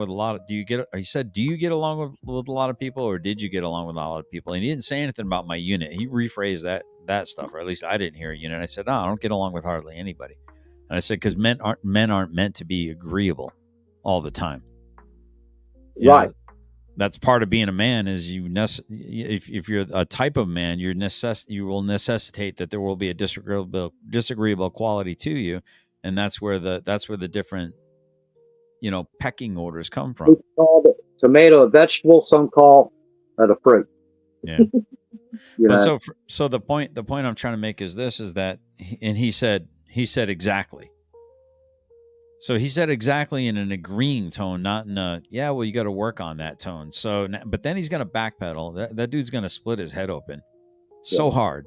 with a lot of, he said, do you get along with a lot of people, or did you get along with a lot of people? And he didn't say anything about my unit. He rephrased that stuff, or at least I didn't hear a unit. I said, no, I don't get along with hardly anybody. And I said, because men aren't meant to be agreeable all the time. Right. Know, that's part of being a man is if you're a type of man, you will necessitate that there will be a disagreeable quality to you. And that's where the different, pecking orders come from. We call it tomato a vegetable, some call it a fruit. Yeah. So the point I'm trying to make is that, and he said exactly. So he said exactly in an agreeing tone, not in a, yeah, well, you got to work on that tone. So, but then he's going to backpedal. That dude's going to split his head open so hard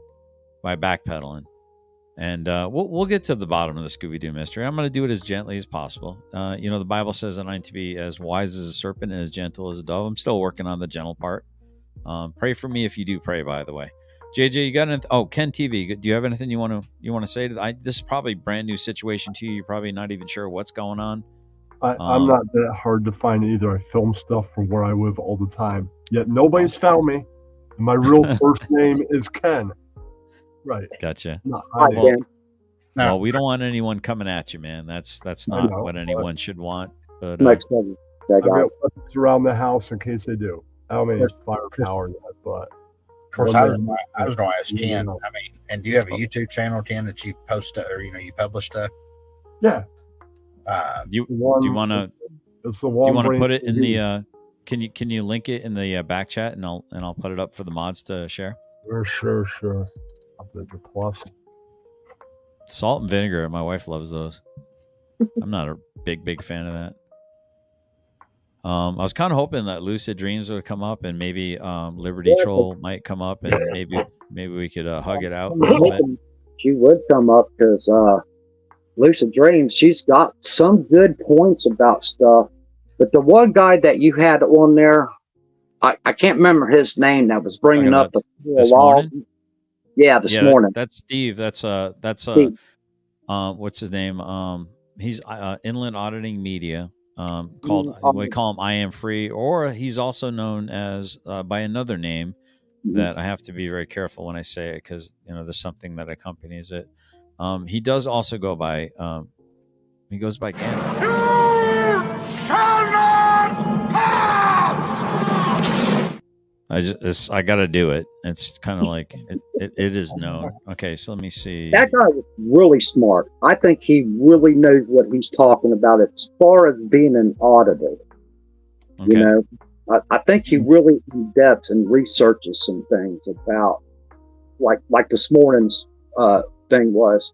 by backpedaling. And we'll get to the bottom of the Scooby-Doo mystery. I'm going to do it as gently as possible. The Bible says that I need to be as wise as a serpent and as gentle as a dove. I'm still working on the gentle part. Pray for me if you do pray, by the way. JJ, you got anything? Oh, Ken TV, do you have anything you want to say? This is probably a brand new situation to you. You're probably not even sure what's going on. I'm not that hard to find either. I film stuff from where I live all the time. Yet nobody's found me. And my real first name is Ken. Right. Gotcha. Well, we don't want anyone coming at you, man. That's not what anyone should want. But next time, I got weapons around the house in case they do. I don't mean it's firepower yet, but. Of course, I was going to ask Ken. I mean, and do you have a YouTube channel, Ken, that you post or you publish stuff? Yeah. Do you want to? It's the one. Do you want to put it in the? Can you link it in the back chat and I'll put it up for the mods to share? Sure. I'll put the plus. Salt and vinegar. My wife loves those. I'm not a big fan of that. I was kind of hoping that Lucid Dreams would come up, and maybe Liberty Troll might come up, and maybe we could hug it out a little bit. She would come up because Lucid Dreams, she's got some good points about stuff. But the one guy that you had on there, I can't remember his name, that was bringing up this morning. Yeah, this morning. That's Steve. That's Steve. What's his name? He's Inland Auditing Media. We call him I Am Free, or he's also known as by another name that I have to be very careful when I say it, because there's something that accompanies it. He does also go by he goes by Ken. You shall not pass! I gotta do it. It's kind of like it is known. Okay, so let me see. That guy was really smart. I think he really knows what he's talking about as far as being an auditor. Okay. I think he really in depth and researches some things about, like this morning's thing was,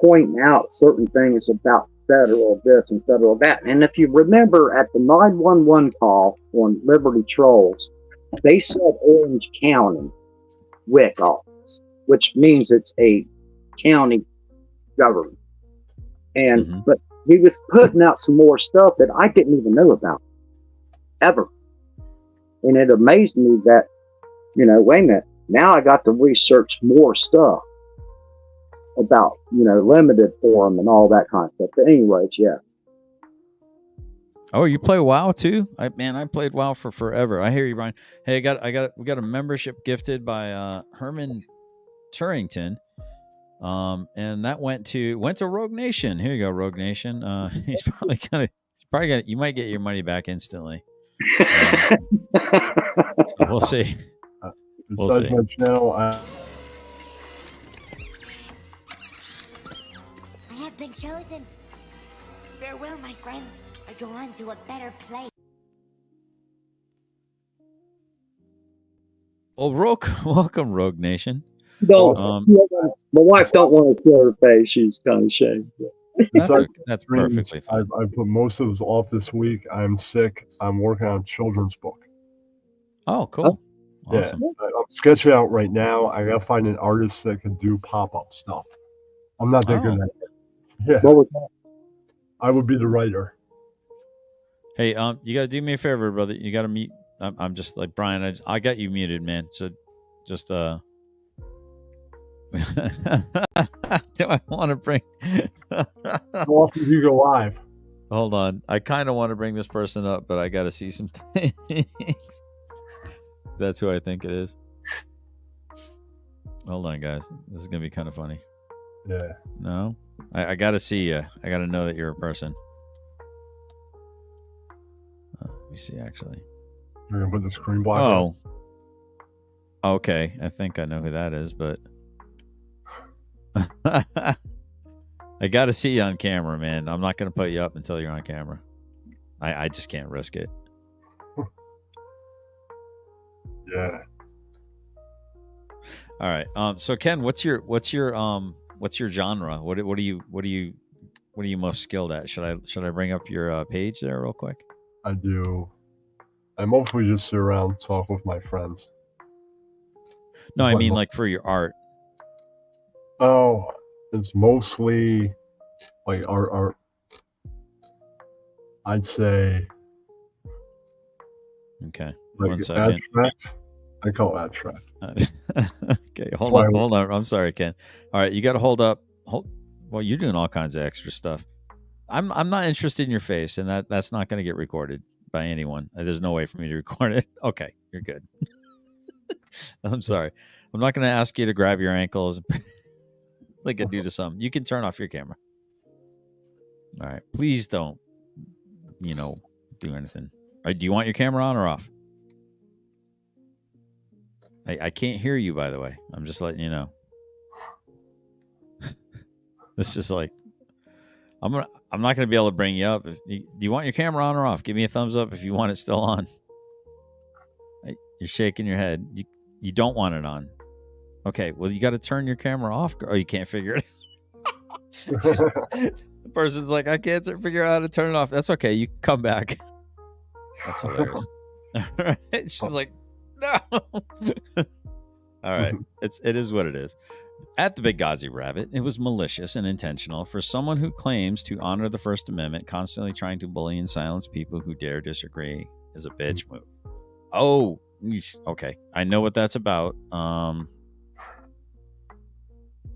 pointing out certain things about federal this and federal that. And if you remember at the 911 call on Liberty Trolls, they said Orange County WIC office, which means it's a county government. And but he was putting out some more stuff that I didn't even know about ever. And it amazed me that, wait a minute, now I got to research more stuff about, limited forum and all that kind of stuff. But anyways, yeah. Oh, you play WoW too? I played WoW for forever. I hear you, Brian. Hey, we got a membership gifted by Herman Turrington. And that went to Rogue Nation. Here you go, Rogue Nation. He's probably gonna you might get your money back instantly. So we'll see. Besides my channel, I have been chosen. Farewell, my friends. I go on to a better place. Well, welcome, Rogue Nation. My wife don't want to kill her face. She's kind of ashamed. That's perfectly fine. I put most of us off this week. I'm sick. I'm working on a children's book. Oh, cool. Awesome. Yeah, I'm sketching out right now. I gotta find an artist that can do pop-up stuff. I'm not that good at it. Yeah. What was that? I would be the writer. Hey, you gotta do me a favor, brother. You gotta mute. I'm just like Brian. I got you muted, man. So, just do I want to bring? How often do you go live? Hold on. I kind of want to bring this person up, but I got to see some things. That's who I think it is. Hold on, guys. This is going to be kind of funny. Yeah. No? I got to see you. I got to know that you're a person. Let me see, actually. You're going to put the screen blocker. Oh. Okay. I think I know who that is, but... I got to see you on camera, man. I'm not going to put you up until you're on camera. I just can't risk it. Yeah. All right. So Ken, what's your genre? What are you most skilled at? Should I bring up your page there real quick? I do. I mostly just sit around and talk with my friends. No, I mean like for your art. Oh, it's mostly like art. I'd say. Okay. Like 1 second. Abstract. I call it abstract. Okay, hold on. I'm sorry, Ken. All right, you got to hold up. Well, you're doing all kinds of extra stuff. I'm not interested in your face, and that's not going to get recorded by anyone. There's no way for me to record it. Okay, you're good. I'm sorry. I'm not going to ask you to grab your ankles like I do to some. You can turn off your camera. All right, please don't. Do anything. All right, do you want your camera on or off? I can't hear you, by the way. I'm just letting you know. This is like, I'm not gonna be able to bring you up. Do you want your camera on or off? Give me a thumbs up if you want it still on. You're shaking your head. You don't want it on. Okay, well you got to turn your camera off, or you can't figure it out. The person's like, I can't figure out how to turn it off. That's okay. You can come back. That's hilarious. All right. She's like, no. All right. It is what it is. At the Big Ghazi Rabbit, it was malicious and intentional for someone who claims to honor the First Amendment, constantly trying to bully and silence people who dare disagree, is a bitch move. Oh, okay. I know what that's about.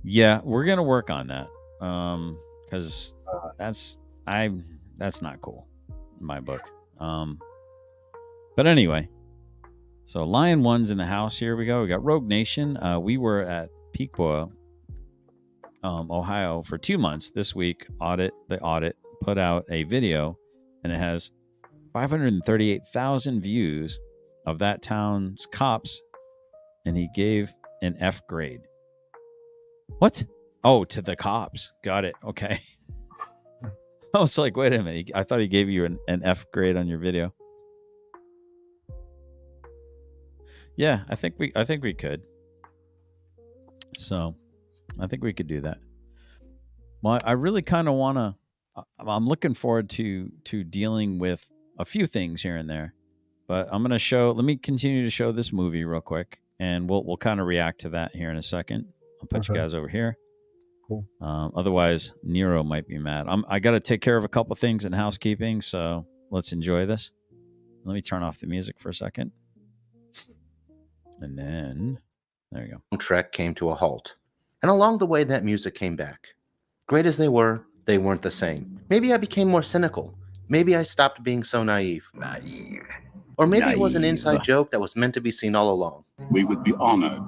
Yeah, we're gonna work on that. Because that's not cool in my book. But anyway, so Lion One's in the house. Here we go. We got Rogue Nation. We were at Peekboa, Ohio for 2 months. This week, the audit put out a video, and it has 538,000 views of that town's cops, and he gave an F grade. What? Oh, to the cops. Got it. Okay. I was like, wait a minute. I thought he gave you an F grade on your video. Yeah, I think we could. So, I think we could do that. Well, I really kind of want to. I'm looking forward to dealing with a few things here and there, but I'm going to show. Let me continue to show this movie real quick, and we'll kind of react to that here in a second. I'll put you guys over here. Cool. Otherwise, Nero might be mad. I got to take care of a couple things in housekeeping, so let's enjoy this. Let me turn off the music for a second. And then, there you go. Trek came to a halt. And along the way, that music came back. Great as they weren't the same. Maybe I became more cynical. Maybe I stopped being so naive. Or maybe it was an inside joke that was meant to be seen all along. We would be honored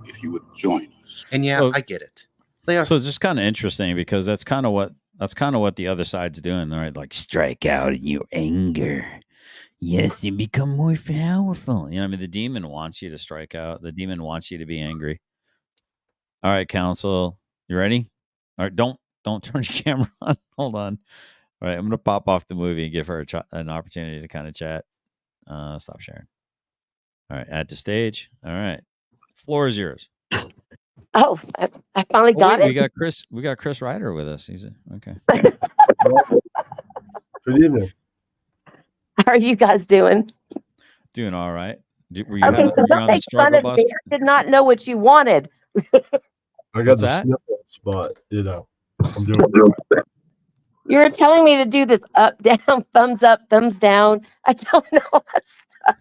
if you would join us. And yeah, I get it. So it's just kind of interesting because that's kind of what the other side's doing, right? Like, strike out in your anger. Yes, you become more powerful. I mean, the demon wants you to strike out. The demon wants you to be angry. All right, Council, you ready? All right, don't turn your camera on. Hold on. All right, I'm going to pop off the movie and give her an opportunity to kind of chat. Stop sharing. All right, add to stage. All right, floor is yours. Oh, I finally got it. We got Chris Ryder with us. Okay. Good evening. How are you guys doing? Doing all right. Okay, so don't make fun of me. I did not know what you wanted. I got the sniffles, but I'm doing it. You were telling me to do this up, down, thumbs up, thumbs down. I don't know all that stuff.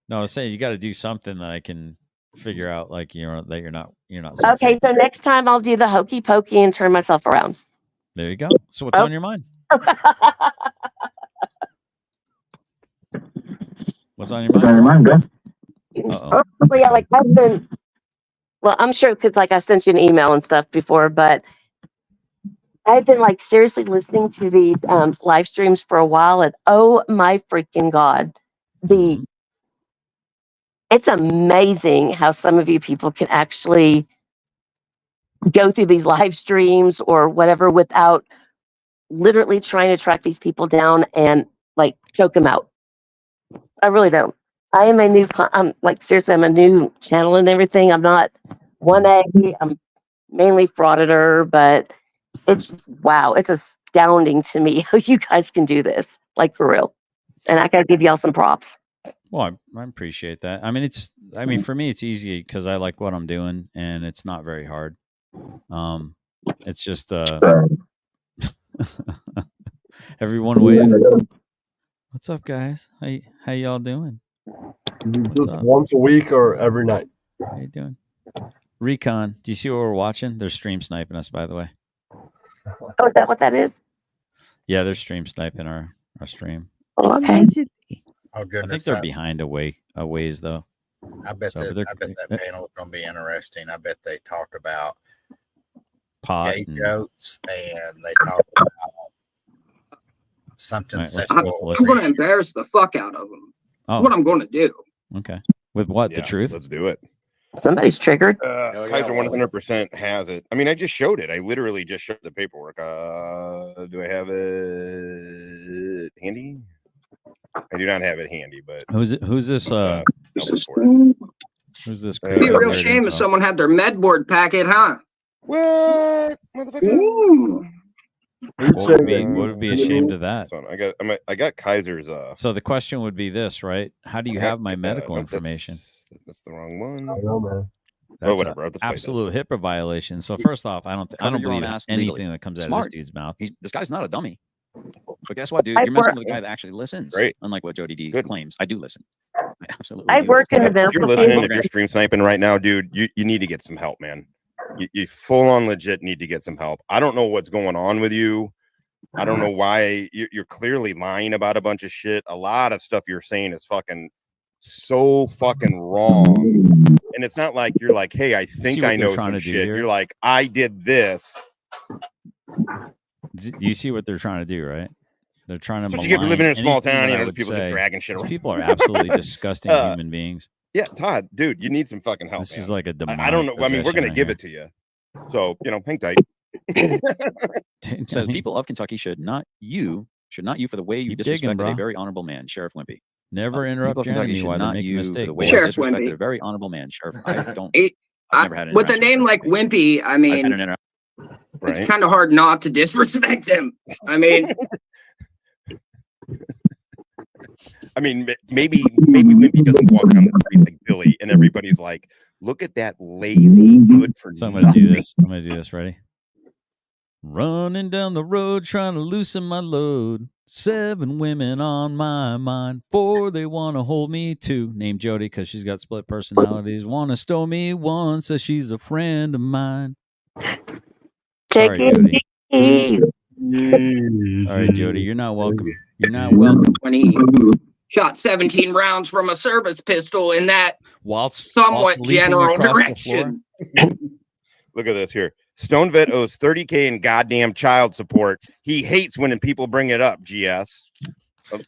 No, I was saying you got to do something that I can figure out, like that you're not. Okay, so next time I'll do the hokey pokey and turn myself around. There you go. So what's on your mind? What's on your mind, bro? Uh-oh. Well, yeah, like I've been. Well, I'm sure because like I sent you an email and stuff before, but I've been like seriously listening to these live streams for a while, and oh my freaking god, Mhm. it's amazing how some of you people can actually go through these live streams or whatever without literally trying to track these people down and like choke them out. I really don't. I am a new. I'm like seriously, I'm a new channel and everything. I'm not 1A. I'm mainly frauditor, but it's just, wow, it's astounding to me how you guys can do this, like for real. And I gotta give y'all some props. Well, I appreciate that. I mean, for me, it's easy because I like what I'm doing, and it's not very hard. It's just everyone wave. What's up, guys? How y'all doing? Just once a week or every night? How you doing? Recon, do you see what we're watching? They're stream sniping us, by the way. Oh, is that what that is? Yeah, they're stream sniping our stream. Okay. Oh goodness! I think they're behind a ways though. I bet that panel is going to be interesting. I bet they talked about pot gay goats and they talked about something sexual. I'm going to embarrass the fuck out of them. That's what I'm going to do. Okay. With what? The truth? Let's do it. Somebody's triggered. Kaiser 100% has it. I mean, I just showed it. I literally just showed the paperwork. Do I have it handy? I do not have it handy, but who's this? Who's this? It'd be a real shame if someone had their med board packet, huh? What, motherfucker? What would be ashamed of that? I got Kaiser's. So the question would be this, right? How do you have my medical information? That's the wrong one. I know, man. That's whatever. Absolute HIPAA violation. So first off, I don't believe anything that comes out of this dude's mouth. This guy's not a dummy. But guess what, dude? You're messing with a guy that actually listens. Right. Unlike what Jody D claims. I do listen. I absolutely I worked in the If you're listening, if you're stream sniping right now, dude, you need to get some help, man. You full on legit need to get some help. I don't know what's going on with you. I don't know why you're clearly lying about a bunch of shit. A lot of stuff you're saying is so fucking wrong. And it's not like you're like, hey, I think I know some shit. You're like, I did this. Do you see what they're trying to do, right? They're trying to. That's what you get for living in a small town. You know, people just dragging shit around. People are absolutely disgusting human beings. Yeah, Todd, dude, you need some fucking help. This is like a demonic I don't know. I mean, we're gonna give it to you. So hang tight. It says people of Kentucky should not you for the way you disrespected a very honorable man, Sheriff Wimpy. Never interrupt Jeremy while they make a mistake. The way you disrespected a very honorable man, Sheriff. I don't. I've never had with a name like Wimpy, I mean, it's kind of hard not to disrespect him. I mean, maybe Wimpy doesn't walk down the street like Billy, and everybody's like, "Look at that lazy, good for so I'm gonna do this. I'm gonna do this. Ready? Running down the road, trying to loosen my load. 7 women on my mind. 4 they want to hold me. 2 named Jody because she's got split personalities. Want to stow me. 1 says she's a friend of mine. Sorry, Jody. Sorry, Jody. You're not welcome. You're not welcome. When he shot 17 rounds from a service pistol in that somewhat general direction. Look at this here. Stone Vet owes $30K in goddamn child support. He hates when people bring it up. GS.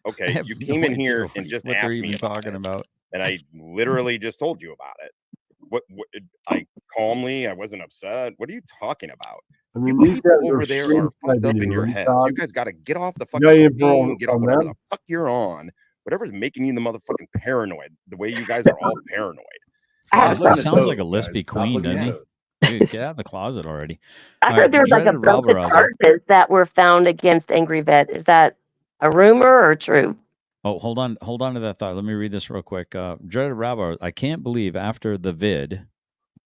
Okay, you came in here and just what asked they're me even talking about, and I literally just told you about it. What I calmly, I wasn't upset. What are you talking about? I mean, these people over there are fucked up in your heads. You guys got to get off the fucking game, get off whatever the fuck you're on. Whatever's making you the motherfucking paranoid. The way you guys are all paranoid. Sounds like a lispy queen, doesn't he? Dude, get out of the closet already. I heard there's like a bunch of charges that were found against Angry Vet. Is that a rumor or true? Oh, hold on to that thought. Let me read this real quick. Dreaded Rabbi, I can't believe after the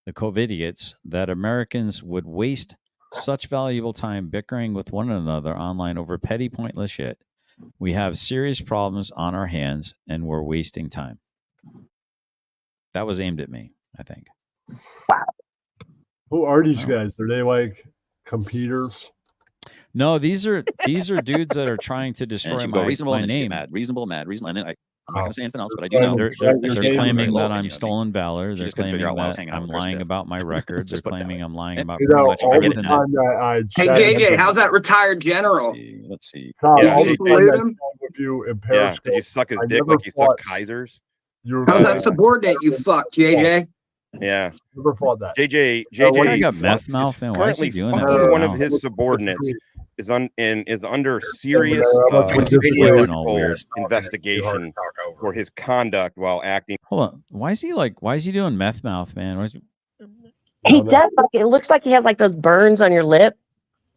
COVIDiots, that Americans would waste such valuable time bickering with one another online over petty, pointless shit. We have serious problems on our hands, and we're wasting time. That was aimed at me, I think. Wow. Who are these guys? Are they like competitors? No, these are dudes that are trying to destroy my name. Mad, reasonable, and then I'm not going to say anything else, but I do They're, know they're claiming that I'm you know, stolen valor. They're just couldn't figure claiming out why I was that hanging out I'm with her lying stiff. about my record. They're Just put it that claiming way. I'm lying about You know, pretty much all the everything. time that I Hey chatted JJ, with how's that retired general? Let's see. Tom, Yeah, all Did the you time salute that I him? chatted with you in Yeah, Periscope, did you suck his I dick never like you thought suck Kaiser's? you were How's gonna that subordinate you fuck, JJ? Yeah. never thought that. JJ That guy JJ got meth is mouth, man. Why is he currently doing that? fucking with his one of mouth? his subordinates is under serious Why is he breathing all political weird? investigation for his conduct while acting. Hold on. Why is he doing meth mouth, man? Why is He does. Like, it looks like he has like those burns on your lip.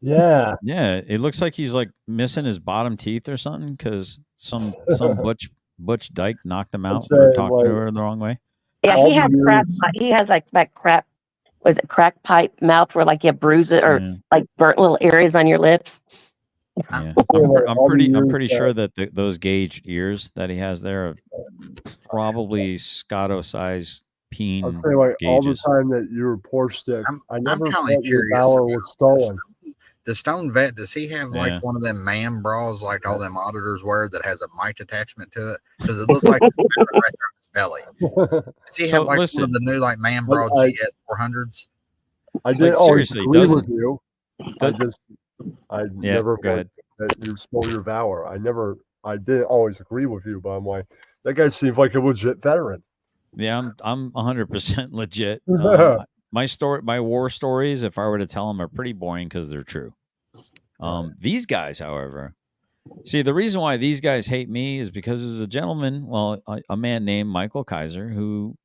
Yeah. Yeah, it looks like he's like missing his bottom teeth or something because some butch dyke knocked him out for talking to her the wrong way. Yeah, he has crap. He has like that crap. Was it crack pipe mouth where like you have bruises or like burnt little areas on your lips? Yeah, I'm pretty sure that those gauged ears that he has there are probably Scotto-sized peen I'd say like all the gauges. time that you were poor stick, I never I'm thought kind of your curious. valor was stolen. The Stone Vet, does he have like Yeah. one of them man bras like all them auditors wear that has a mic attachment to it? Because it looks like it's right there on his belly. Does he So, have like listen. one of the new like man bra GS 400s? I didn't Like, always seriously, agree doesn't- with you. I Yeah, never go ahead. thought that you stole your valor. I didn't always agree with you, but I'm like, that guy seems like a legit veteran. Yeah, I'm 100% legit. Yeah. My war stories, if I were to tell them, are pretty boring because they're true. These guys, however, see, the reason why these guys hate me is because there's a gentleman, well, a man named Michael Kaiser, who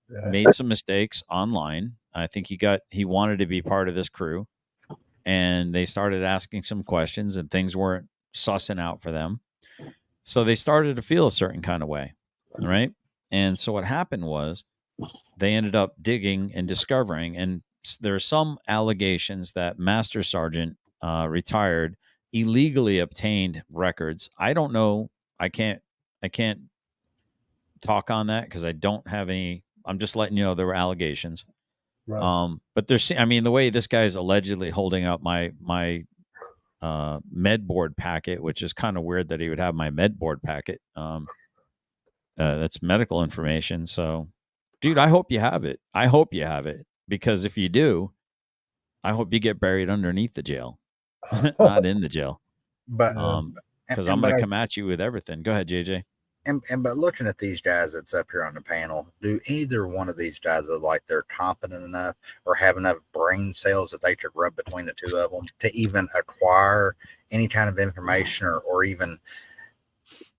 made some mistakes online. I think he wanted to be part of this crew, and they started asking some questions, and things weren't sussing out for them. So they started to feel a certain kind of way, right? And so what happened was they ended up digging and discovering, and there are some allegations that Master Sergeant retired illegally obtained records. I don't know. I can't talk on that because I don't have any. I'm just letting you know there were allegations. Right. But there's, I mean, the way this guy's allegedly holding up my med board packet, which is kind of weird that he would have my med board packet. That's medical information. So, dude, I hope you have it. I hope you have it, because if you do, I hope you get buried underneath the jail, not in the jail. But because I'm going to come at you with everything. Go ahead, JJ. But looking at these guys that's up here on the panel, do either one of these guys look like they're competent enough or have enough brain cells that they could rub between the two of them to even acquire any kind of information or even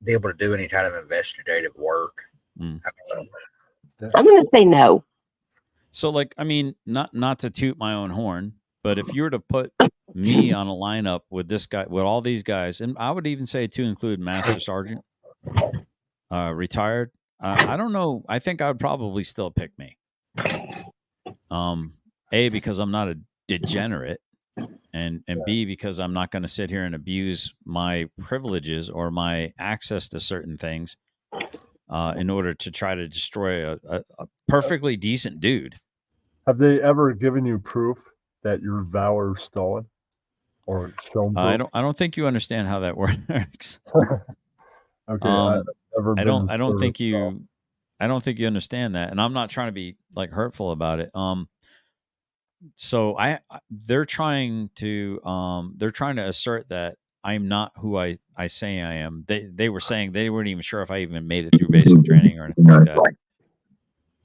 be able to do any kind of investigative work? I mean, I'm going to say no. So, like, I mean, not to toot my own horn, but if you were to put me on a lineup with this guy, with all these guys, and I would even say to include Master Sergeant, retired, I don't know. I think I would probably still pick me. A, because I'm not a degenerate, and B, because I'm not going to sit here and abuse my privileges or my access to certain things in order to try to destroy a perfectly decent dude. Have they ever given you proof that your valor is stolen or shown proof? I don't think you understand how that works. Okay, I don't think you understand that, and I'm not trying to be like hurtful about it. So they're trying to assert that I'm not who I say I am. They were saying they weren't even sure if I even made it through basic training or anything like that.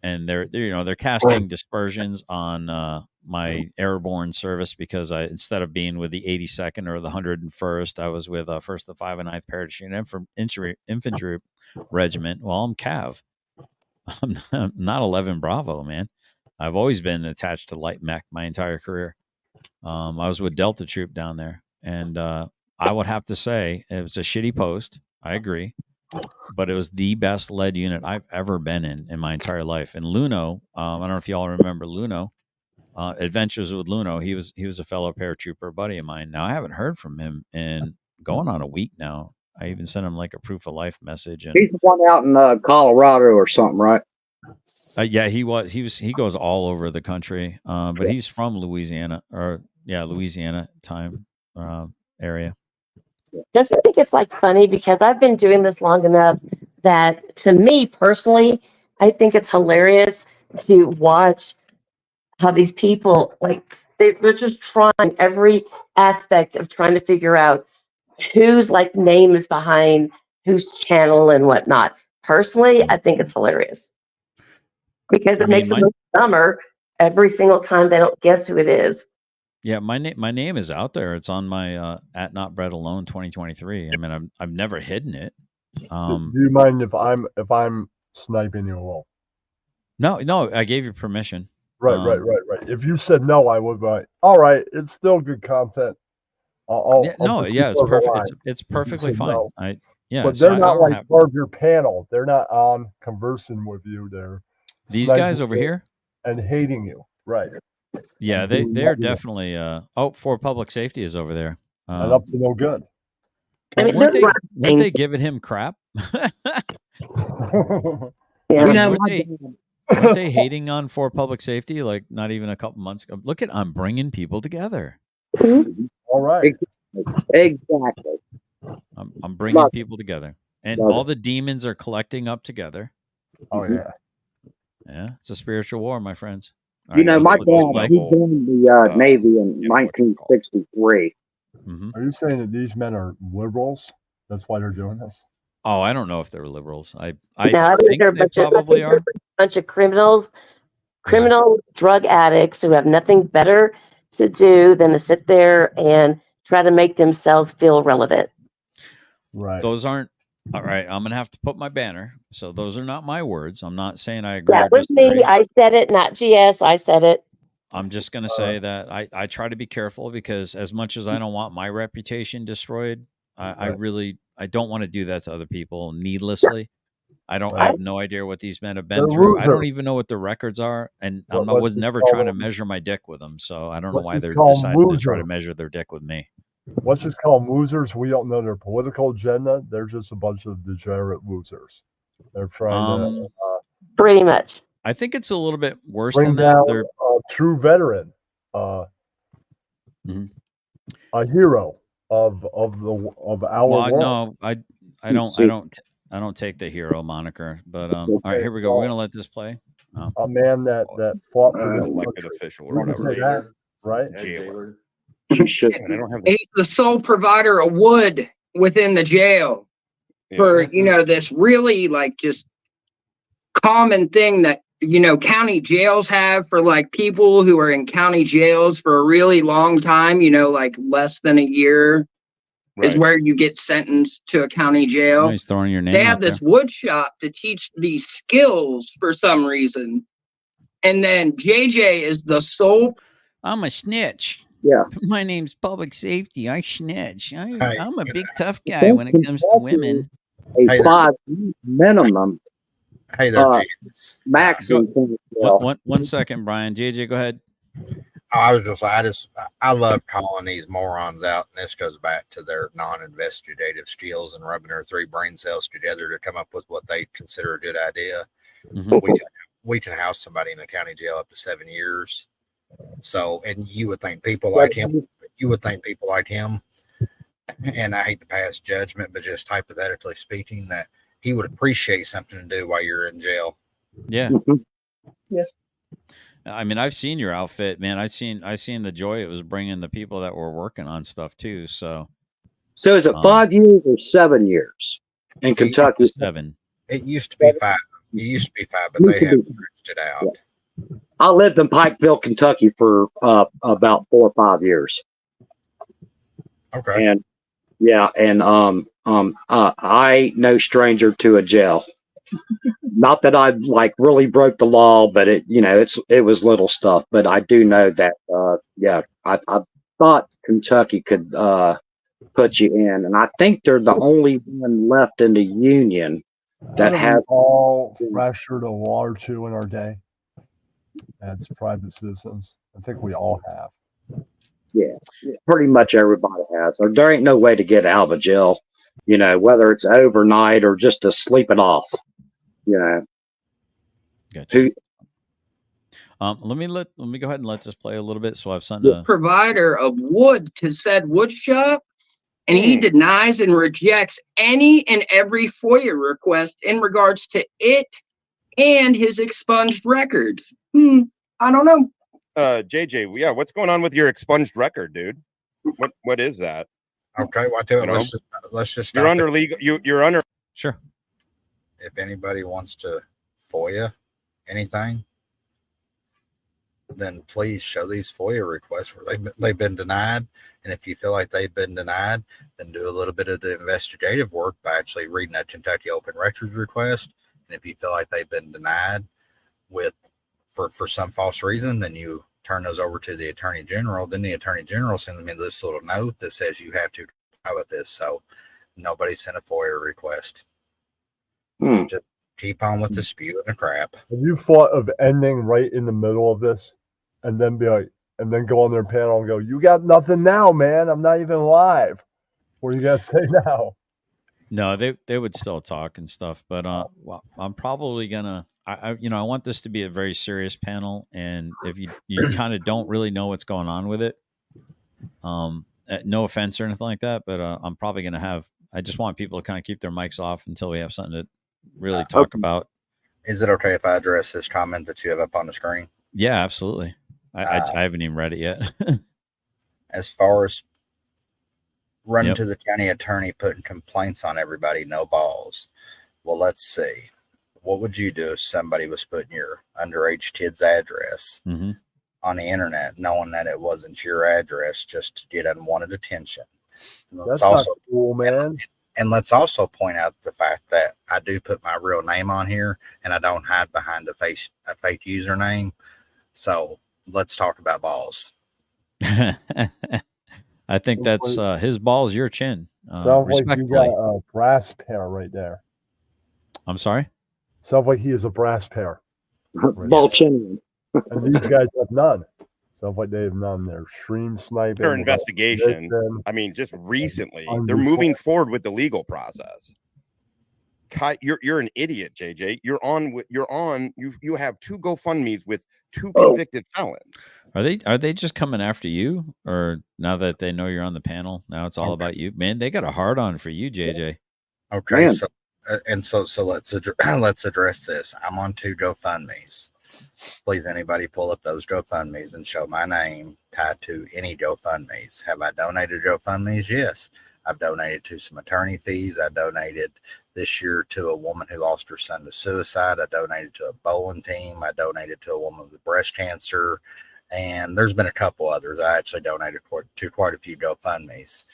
And they're casting dispersions on my airborne service because instead of being with the 82nd or the 101st, I was with 1st the 5 and 9th Parachute Infantry Regiment. Well, I'm Cav. I'm not 11 Bravo, man. I've always been attached to light mech my entire career. I was with Delta Troop down there, and I would have to say it was a shitty post. I agree. But it was the best led unit I've ever been in my entire life. And Luno, I don't know if you all remember Luno, Adventures with Luno. He was a fellow paratrooper buddy of mine. Now I haven't heard from him in going on a week now. I even sent him like a proof of life message. And he's the one out in Colorado or something, right? yeah, he goes all over the country. But he's from Louisiana, Louisiana time. area. Don't you think it's like funny, because I've been doing this long enough that, to me personally, I think it's hilarious to watch how these people, like, they're just trying every aspect of trying to figure out whose like name is behind whose channel and whatnot. Personally, I think it's hilarious because it makes them look dumber every single time they don't guess who it is. Yeah, my name is out there. It's on my at Not Bread Alone 2023. I mean, I've never hidden it. Do you mind if I'm sniping you a little? No, I gave you permission. Right. If you said no, I would be like, all right, it's still good content. It's perfect. It's perfectly fine. No. But they're not like part of your panel. They're not on conversing with you. They're these guys over here and hating you, right? Yeah, they're definitely. For public safety is over there. And up to no good. Weren't they giving him crap? Weren't they hating on for public safety like not even a couple months ago? Look at, I'm bringing people together. All right. Exactly. I'm bringing people together, and all the demons are collecting up together. Oh yeah. Yeah, it's a spiritual war, my friends. My dad, he joined the Navy in 1963. Are you saying that these men are liberals? That's why they're doing this? Oh, I don't know if they're liberals. I think they probably are. A bunch of criminal drug addicts who have nothing better to do than to sit there and try to make themselves feel relevant. Right. Those aren't. All right, I'm going to have to put my banner. So those are not my words. I'm not saying I agree. That was me. I said it, not GS. I said it. I'm just going to say that I try to be careful, because as much as I don't want my reputation destroyed, I don't want to do that to other people needlessly. I have no idea what these men have been through. I don't even know what their records are. And I was never trying to measure my dick with them. So I don't know why they're deciding to try to measure their dick with me. Let's just call them losers. We don't know their political agenda. They're just a bunch of degenerate losers. They're trying to pretty much. I think it's a little bit worse bring than down that. They're a true veteran, a hero of our world. No, I don't take the hero moniker. But all right, here we go. We're gonna let this play. A man that fought for this elected country. official or whatever. That, right? Jailer. He's the sole provider of wood within the jail for, this really like just common thing that, county jails have for like people who are in county jails for a really long time, like less than a year is where you get sentenced to a county jail. He's throwing your name They have out this there. wood shop to teach these skills for some reason. And then JJ is the sole. I'm a snitch. Yeah. My name's public safety. I snitch. I'm a big tough guy when it comes to women. A 5 minimum. Hey there, James. Maximum. One second, Brian. JJ, go ahead. I love calling these morons out, and this goes back to their non-investigative skills and rubbing their 3 brain cells together to come up with what they consider a good idea. We can house somebody in a county jail up to 7 years. So, and you would think people like him, and I hate to pass judgment, but just hypothetically speaking, that he would appreciate something to do while you're in jail. Yeah. Yes. I mean, I've seen your outfit, man. I seen the joy it was bringing the people that were working on stuff too. So is it 5 years or 7 years in Kentucky? 7. It used to be 5. It used to be 5, but they have stretched it out. Yeah. I lived in Pikeville, Kentucky for about 4 or 5 years. Okay. And I no stranger to a jail. Not that I like really broke the law, but it was little stuff. But I do know that I thought Kentucky could put you in, and I think they're the only one left in the union that has all fractured a law or 2 in our day. As private citizens, I think we all have. Yeah, pretty much everybody has. Or there ain't no way to get out of a jail, whether it's overnight or just to sleep it off. Gotcha. Let me go ahead and let this play a little bit, so I have something to. Provider of wood to said wood shop, and he denies and rejects any and every FOIA request in regards to it and his expunged records. I don't know. JJ, yeah, what's going on with your expunged record, dude? What is that? Okay, well, I tell you, let's just you're under legal. You're under. Sure. If anybody wants to FOIA anything, then please show these FOIA requests where they've been denied. And if you feel like they've been denied, then do a little bit of the investigative work by actually reading that Kentucky Open Records request. And if you feel like they've been denied for some false reason, then you turn those over to the Attorney General. Then the Attorney General sends me this little note that says you have to comply with this. So nobody sent a FOIA request. Just keep on with the spew and the crap. Have you thought of ending right in the middle of this and then be like, and then go on their panel and go, "You got nothing now, man. I'm not even live." What do you guys say now? No, they would still talk and stuff, but well, I'm probably gonna. I want this to be a very serious panel, and if you kind of don't really know what's going on with it, no offense or anything like that, but I'm probably gonna have. I just want people to kind of keep their mics off until we have something to really talk about. Is it okay if I address this comment that you have up on the screen? Yeah, absolutely. I haven't even read it yet. As far as running to the county attorney, putting complaints on everybody, no balls. Well, let's see. What would you do if somebody was putting your underage kid's address on the internet, knowing that it wasn't your address, just to get unwanted attention? That's also not cool, man. And let's also point out the fact that I do put my real name on here, and I don't hide behind a fake username. So let's talk about balls. I think that's his balls, your chin. Sounds like you got a brass pair right there. I'm sorry? Sounds like he is a brass pair. Ball chin. And these guys have none. Sounds like they have none. They're stream sniping. Their investigation. I mean, just recently, they're moving forward with the legal process. You're an idiot, JJ. You have 2 GoFundMes with 2 convicted felons. Are they just coming after you, or now that they know you're on the panel, now it's all about you? Man, they got a hard on for you, JJ. Okay, so let's address this. I'm on 2 GoFundMes. Please, anybody pull up those GoFundMes and show my name tied to any GoFundMes. Have I donated GoFundMes? Yes. I've donated to some attorney fees. I donated this year to a woman who lost her son to suicide. I donated to a bowling team. I donated to a woman with breast cancer. And there's been a couple others. I actually donated to quite a few GoFundMes.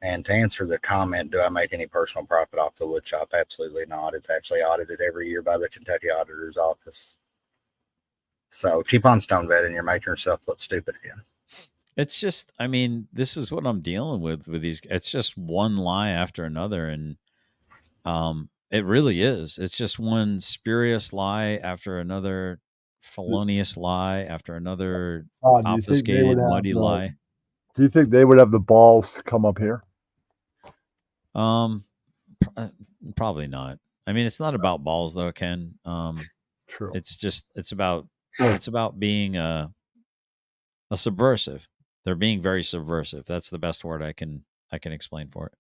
And to answer the comment, do I make any personal profit off the wood shop? Absolutely not. It's actually audited every year by the Kentucky Auditor's Office. So keep on stone vetting. You're making yourself look stupid again. It's just, I mean, this is what I'm dealing with these. It's just one lie after another. And it really is. It's just one spurious lie after another felonious lie after another obfuscated, muddy lie. Do you think they would have the balls to come up here? Probably not. I mean, it's not about balls though, Ken. True. It's about being a subversive. They're being very subversive. That's the best word I can explain for it.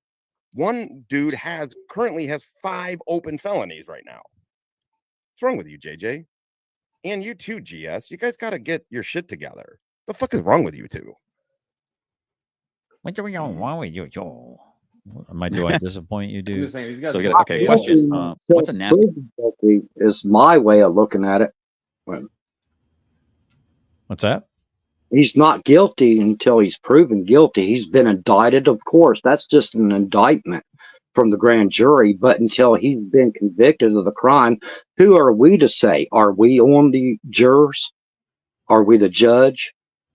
One dude currently has 5 open felonies right now. What's wrong with you, JJ? And you too, GS. You guys got to get your shit together. The fuck is wrong with you two? What's wrong with you, Joe? Do I disappoint you, dude? So we got okay. Question: what's a nasty? Is my way of looking at it. What's that? He's not guilty until he's proven guilty. He's been indicted, of course. That's just an indictment from the grand jury. But until he's been convicted of the crime, who are we to say? Are we on the jurors? Are we the judge?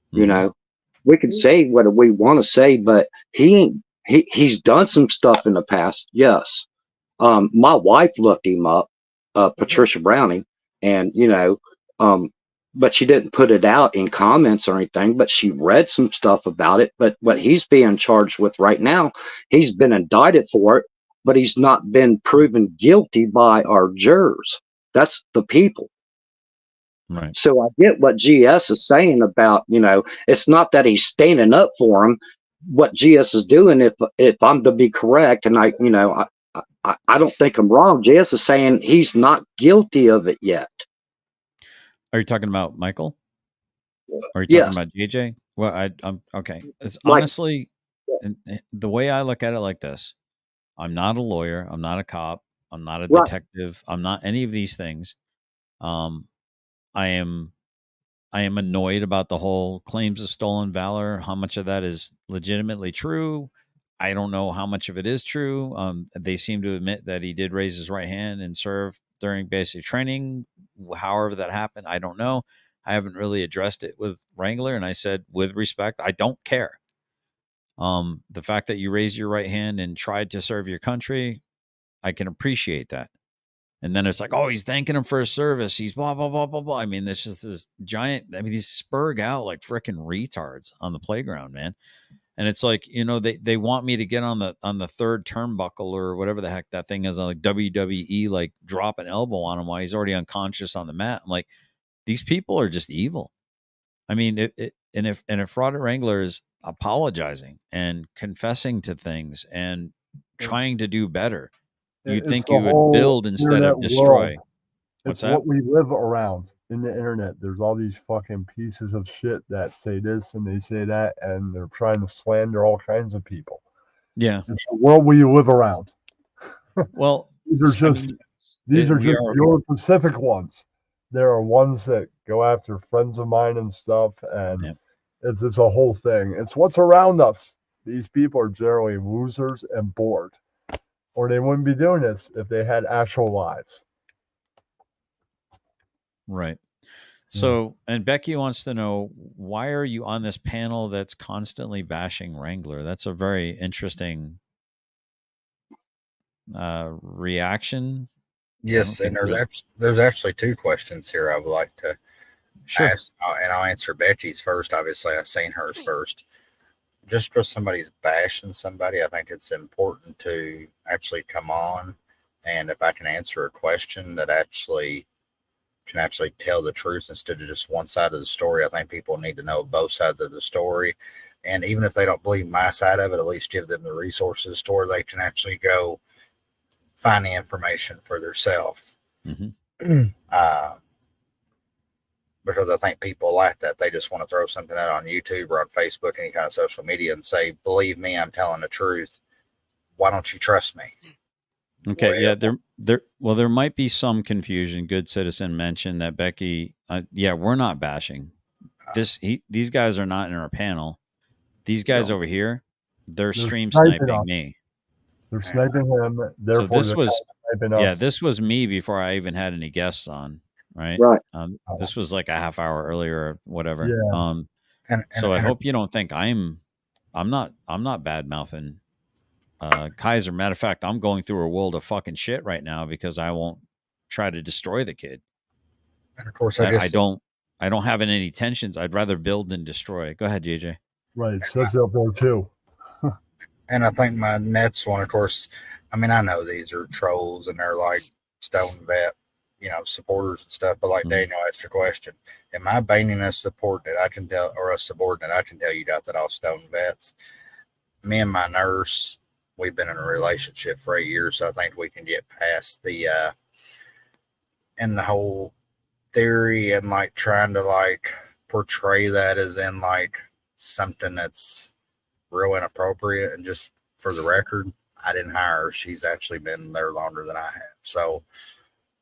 You know, we can say what we want to say, but he's done some stuff in the past. Yes. My wife looked him up, Patricia Browning, and but she didn't put it out in comments or anything, but she read some stuff about it. But what he's being charged with right now, he's been indicted for it, but he's not been proven guilty by our jurors. That's the people. Right. So I get what GS is saying about, it's not that he's standing up for him. What GS is doing, if I'm to be correct, and I don't think I'm wrong. GS is saying he's not guilty of it yet. Are you talking about Michael? Or are you talking Yes. about JJ? Well, I'm okay. It's Like- honestly, the way I look at it like this: I'm not a lawyer. I'm not a cop. I'm not a Right. detective. I'm not any of these things. I am annoyed about the whole claims of stolen valor. How much of that is legitimately true? I don't know how much of it is true. They seem to admit that he did raise his right hand and serve during basic training. However that happened, I don't know. I haven't really addressed it with Wrangler, and I said, with respect, I don't care. The fact that you raised your right hand and tried to serve your country, I can appreciate that. And then it's like, oh, he's thanking him for his service. He's blah, blah, blah, blah, blah. I mean, this is this giant, these spurg out like freaking retards on the playground, man. And it's like, they want me to get on the third turnbuckle or whatever the heck that thing is on like WWE, like drop an elbow on him while he's already unconscious on the mat. I'm like, these people are just evil. I mean, if Rod Wrangler is apologizing and confessing to things and trying to do better, you'd think you would build instead of destroy. World. It's what we live around in the internet. There's all these fucking pieces of shit that say this and they say that, and they're trying to slander all kinds of people. Yeah. It's the world we live around. Well, these are just your Pacific ones. There are ones that go after friends of mine and stuff, and it's a whole thing. It's what's around us. These people are generally losers and bored, or they wouldn't be doing this if they had actual lives. Right. So, and Becky wants to know, why are you on this panel that's constantly bashing Wrangler? That's a very interesting reaction. Yes, and there's actually two questions here I would like to ask, and I'll answer Becky's first. Obviously, I've seen hers first. Just because somebody's bashing somebody, I think it's important to actually come on, and if I can answer a question that can actually tell the truth instead of just one side of the story. I think people need to know both sides of the story. And even if they don't believe my side of it, at least give them the resources to where they can actually go find the information for themselves. Mm-hmm. Because I think people like that. They just want to throw something out on YouTube or on Facebook, any kind of social media, and say, believe me, I'm telling the truth. Why don't you trust me? Okay, there might be some confusion. Good Citizen mentioned that Becky. We're not bashing these guys are not in our panel. These guys over here, they're stream sniping me. They're sniping him. So this was this was me before I even had any guests on. Right. This was like a half hour earlier or whatever. Yeah. So I hope you don't think I'm not bad mouthing Kaiser. Matter of fact, I'm going through a world of fucking shit right now because I won't try to destroy the kid. And of course, I don't have any tensions. I'd rather build than destroy. Go ahead, JJ. Right, it says up there too. And I think my next one, of course, I mean, I know these are trolls and they're like Stone Vet, supporters and stuff. But like Daniel asked a question, am I baiting a subordinate? I can tell, or a subordinate. I can tell you that all Stone Vets. Me and my nurse, we've been in a relationship for 8 years, so I think we can get past the whole theory and like trying to like portray that as in like something that's real inappropriate. And just for the record, I didn't hire her. She's actually been there longer than I have. So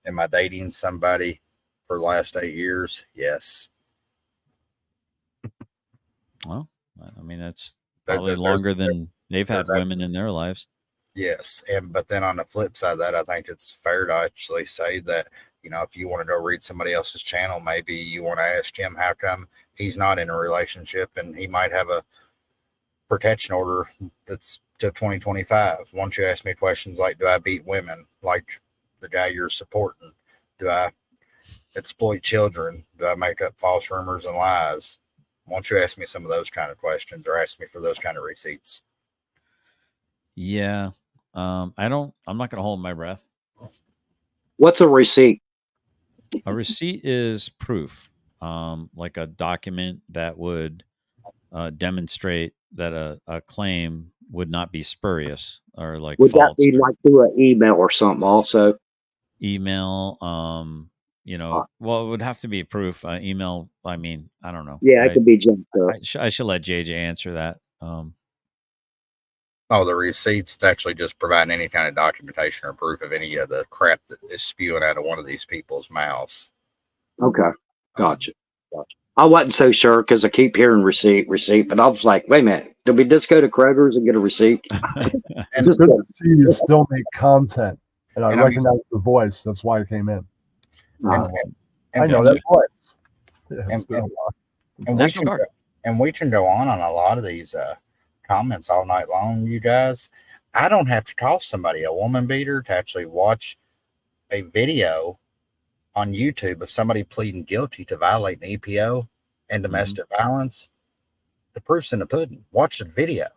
am I dating somebody for the last 8 years? Yes. Well, I mean, that's probably longer than they've had women in their lives. Yes. But then on the flip side of that, I think it's fair to actually say that, if you want to go read somebody else's channel, maybe you want to ask him how come he's not in a relationship and he might have a protection order that's to 2025. Once you ask me questions like, do I beat women like the guy you're supporting? Do I exploit children? Do I make up false rumors and lies? Once you ask me some of those kind of questions or ask me for those kind of receipts. Yeah. I'm not going to hold my breath. What's a receipt? A receipt is proof, like a document that would demonstrate that a claim would not be spurious or like Would that false. be like through an email or something also? Email, well, it would have to be proof. Email, I mean, I don't know. Yeah, it could be jumped up. I should let JJ answer that. Oh, the receipts actually just provide any kind of documentation or proof of any of the crap that is spewing out of one of these people's mouths. Okay, gotcha. I wasn't so sure because I keep hearing receipt, but I was like, wait a minute, did we just go to Kroger's and get a receipt? And it's good to see you still make content, and I recognize the voice. That's why I came in. I know that voice. And we can go on a lot of these comments all night long, you guys. I don't have to call somebody a woman beater to actually watch a video on YouTube of somebody pleading guilty to violating EPO and domestic violence. The proof's in the pudding. Watch the video.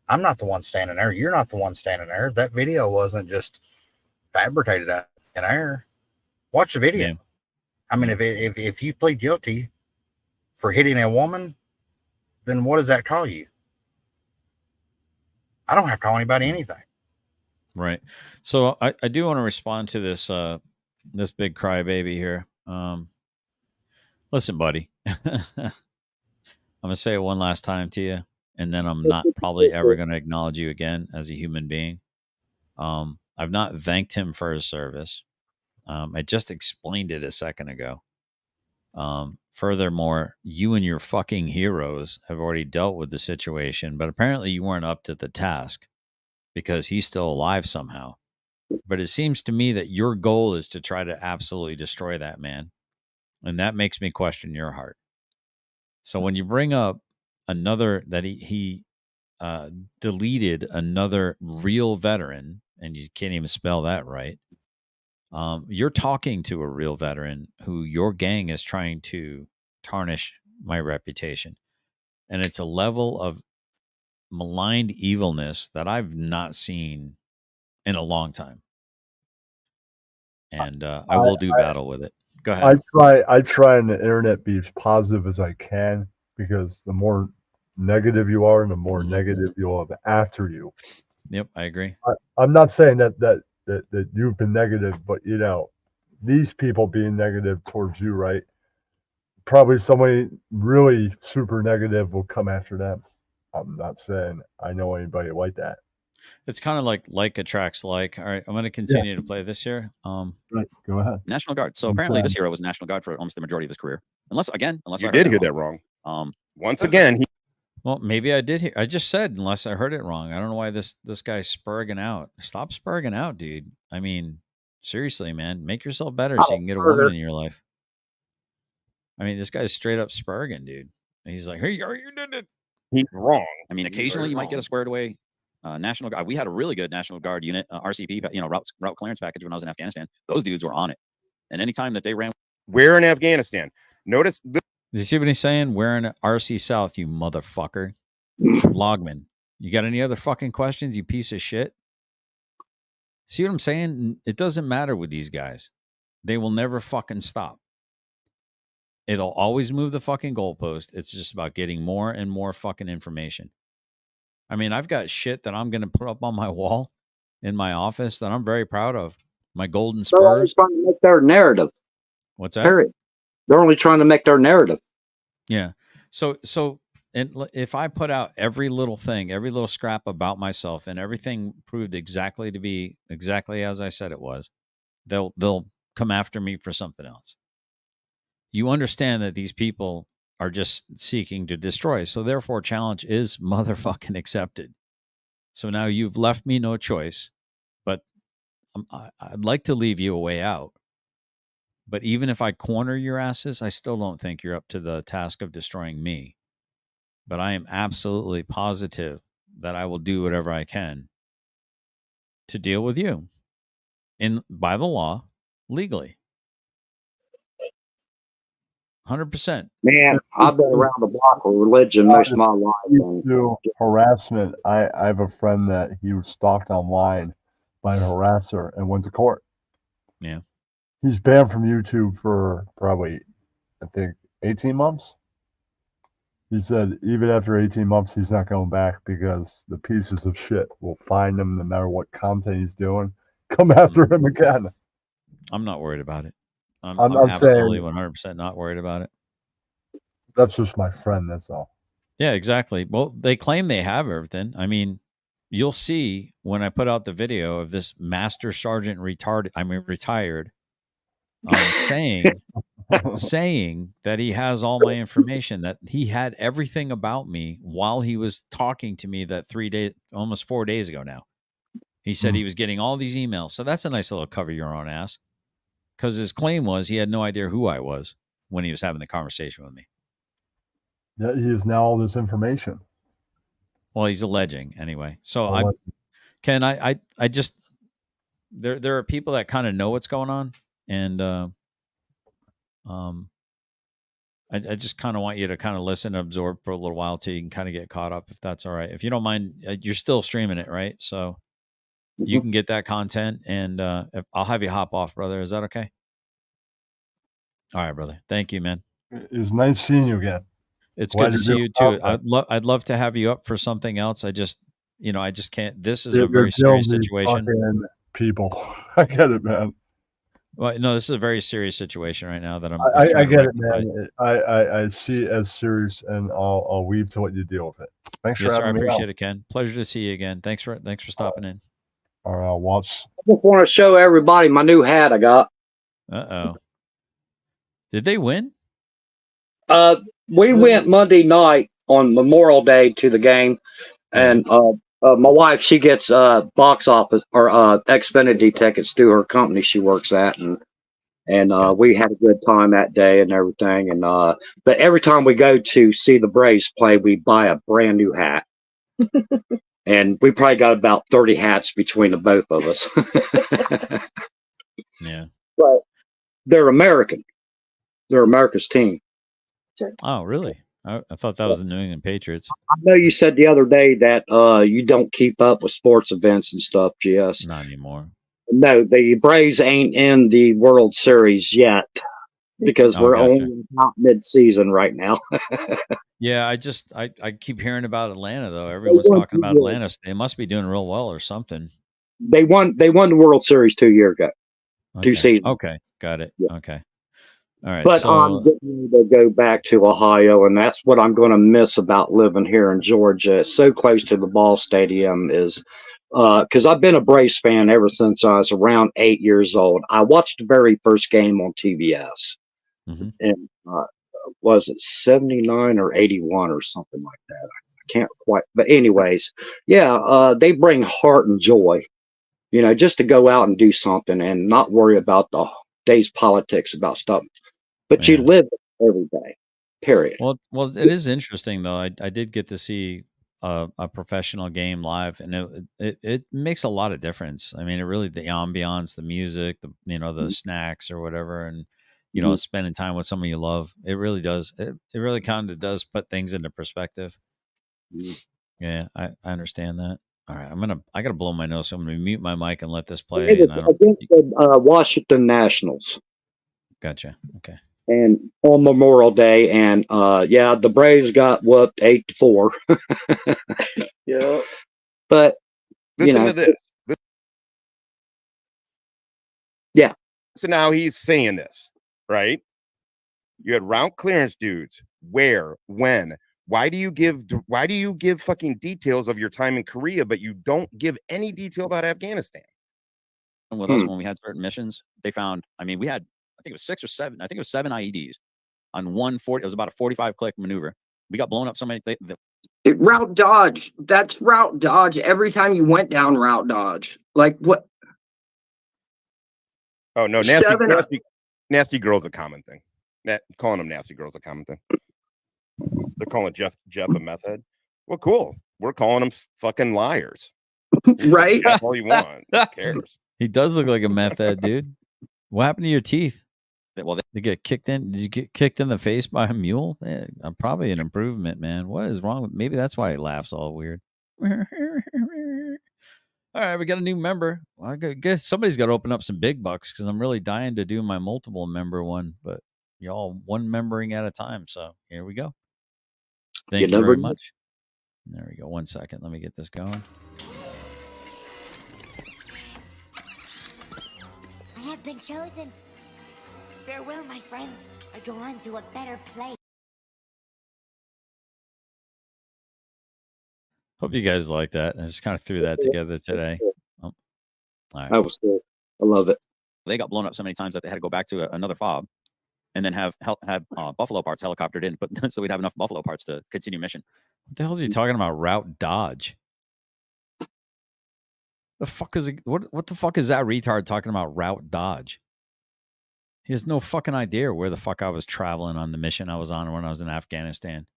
I'm not the one standing there. You're not the one standing there. That video wasn't just fabricated out in air. Watch the video. Yeah. I mean, if you plead guilty for hitting a woman, then what does that call you? I don't have to call anybody anything. Right. So I do want to respond to this this big crybaby here. Listen, buddy. I'm gonna say it one last time to you, and then I'm not probably ever gonna acknowledge you again as a human being. I've not thanked him for his service. I just explained it a second ago. Furthermore, you and your fucking heroes have already dealt with the situation, but apparently you weren't up to the task because he's still alive somehow. But it seems to me that your goal is to try to absolutely destroy that man. And that makes me question your heart. So when you bring up another, that he deleted another real veteran, and you can't even spell that right, you're talking to a real veteran who your gang is trying to tarnish my reputation. And it's a level of maligned evilness that I've not seen in a long time. And I will do battle with it. Go ahead. I try on the internet be as positive as I can, because the more negative you are, the more negative you'll have after you. Yep, I agree. I'm not saying that you've been negative, but these people being negative towards you, right? Probably somebody really super negative will come after them. I'm not saying I know anybody like that. It's kind of like attracts like. All right, I'm going to continue to play this here. Right, go ahead. National Guard. So apparently this hero was National Guard for almost the majority of his career. Unless you did hear that wrong. Once again, well, maybe I did hear. I just said unless I heard it wrong. I don't know why this guy's spurging out. Stop spurging out, dude. I mean, seriously, man, make yourself better so you can get a woman in your life. I mean, this guy's straight up spurging, dude. And he's like, "Hey, you did it." He's wrong. I mean, occasionally you might get a squared away National Guard. We had a really good National Guard unit, RCP, route clearance package when I was in Afghanistan. Those dudes were on it. And anytime that they ran, we're in Afghanistan. Notice Did you see what he's saying? We're in RC South, you motherfucker. Logman. You got any other fucking questions, you piece of shit? See what I'm saying? It doesn't matter with these guys. They will never fucking stop. It'll always move the fucking goalpost. It's just about getting more and more fucking information. I mean, I've got shit that I'm going to put up on my wall in my office that I'm very proud of. My golden spurs. They're only trying to make their narrative. What's that? Period. They're only trying to make their narrative. Yeah. So, and if I put out every little thing, every little scrap about myself, and everything proved exactly to be exactly as I said it was, they'll come after me for something else. You understand that these people are just seeking to destroy. So therefore, challenge is motherfucking accepted. So now you've left me no choice, but I'd like to leave you a way out. But even if I corner your asses, I still don't think you're up to the task of destroying me. But I am absolutely positive that I will do whatever I can to deal with you by the law, legally. 100%. Man, I've been around the block with religion most of my life. To harassment, I have a friend that he was stalked online by a harasser and went to court. Yeah. He's banned from YouTube for probably, I think, 18 months. He said even after 18 months, he's not going back because the pieces of shit will find him no matter what content he's doing. Come after him again. I'm not worried about it. I'm saying absolutely 100% not worried about it. That's just my friend. That's all. Yeah, exactly. Well, they claim they have everything. I mean, you'll see when I put out the video of this master sergeant retired, saying that he has all my information, that he had everything about me while he was talking to me that almost 4 days ago now. He said he was getting all these emails. So that's a nice little cover your own ass. Because his claim was he had no idea who I was when he was having the conversation with me. Yeah, he has now all this information. Well, he's alleging anyway. So I just there are people that kind of know what's going on, and I just kind of want you to kind of listen and absorb for a little while till you can kind of get caught up, if that's all right. If you don't mind, you're still streaming it, right? So you can get that content, and I'll have you hop off, brother. Is that okay? All right, brother. Thank you, man. It's nice seeing you again. It's good to see you too. I'd love to have you up for something else. I just can't. This is a very serious situation. People, I get it, man. Well, no, this is a very serious situation right now that I get it, man. I see it as serious, and I'll weave to what you deal with it. Thanks for having me. I appreciate it, Ken. Pleasure to see you again. Thanks for stopping in. All right, I'll watch. I just want to show everybody my new hat I got. Did they win? We went Monday night on Memorial Day to the game, and my wife, she gets box office or Xfinity tickets through her company she works at, and we had a good time that day and everything. And but every time we go to see the Braves play, we buy a brand new hat, and we probably got about 30 hats between the both of us. Yeah, but they're American. They're America's team. Oh, really? I thought that was the New England Patriots. I know you said the other day that you don't keep up with sports events and stuff, GS. Not anymore. No, the Braves ain't in the World Series yet because we're only not mid-season right now. Yeah, I keep hearing about Atlanta though. Everyone's talking about Atlanta. They must be doing real well or something. They won the World Series 2 years ago. Okay. 2 seasons. Okay, got it. Yeah. Okay. All right. But I'm getting to go back to Ohio, and that's what I'm going to miss about living here in Georgia. It's so close to the ball stadium is because I've been a Braves fan ever since I was around 8 years old. I watched the very first game on TBS, and was it 79 or 81 or something like that? I can't quite. But anyways, yeah, they bring heart and joy, just to go out and do something and not worry about the day's politics about stuff. But you live it every day, period. Well, it is interesting though. I did get to see a professional game live, and it makes a lot of difference. I mean, it really, the ambiance, the music, the snacks or whatever, and spending time with someone you love. It really does. It really kind of does put things into perspective. Yeah, I understand that. All right, I gotta blow my nose. So I'm gonna mute my mic and let this play. Against the Washington Nationals. Gotcha. Okay. And on Memorial Day, and the Braves got whooped 8-4. Yeah, but listen to this. Yeah. So now he's saying this, right? You had route clearance dudes. Where? When? Why do you give fucking details of your time in Korea, but you don't give any detail about Afghanistan? And with us, when we had certain missions, they found, we had, I think it was 6 or 7. I think it was 7 IEDs on 140. It was about a 45-click maneuver. We got blown up so many. Route dodge. That's route dodge. Every time you went down route dodge. Like what? Oh no, nasty girl's a common thing. Calling them nasty girls a common thing. They're calling Jeff a meth head. Well, cool. We're calling them fucking liars. Right? That's all you want. Who cares? He does look like a meth head, dude. What happened to your teeth? Well, they get kicked in. Did you get kicked in the face by a mule? I'm probably an improvement, man. What is wrong with? Maybe that's why he laughs all weird. All right, we got a new member. Well, I guess somebody's got to open up some big bucks because I'm really dying to do my multiple member one, but y'all one membering at a time. So here we go. Thank you very much. There we go. 1 second. Let me get this going. I have been chosen. Farewell, my friends. I go on to a better place. Hope you guys like that. I just kind of threw that together today. Oh, all right. That was cool. I love it. They got blown up so many times that they had to go back to another fob and then have Buffalo parts helicoptered in, but so we'd have enough Buffalo parts to continue mission. What the hell is he talking about? Route dodge. The fuck is it? What the fuck is that retard talking about? Route dodge. He has no fucking idea where the fuck I was traveling on the mission I was on when I was in Afghanistan.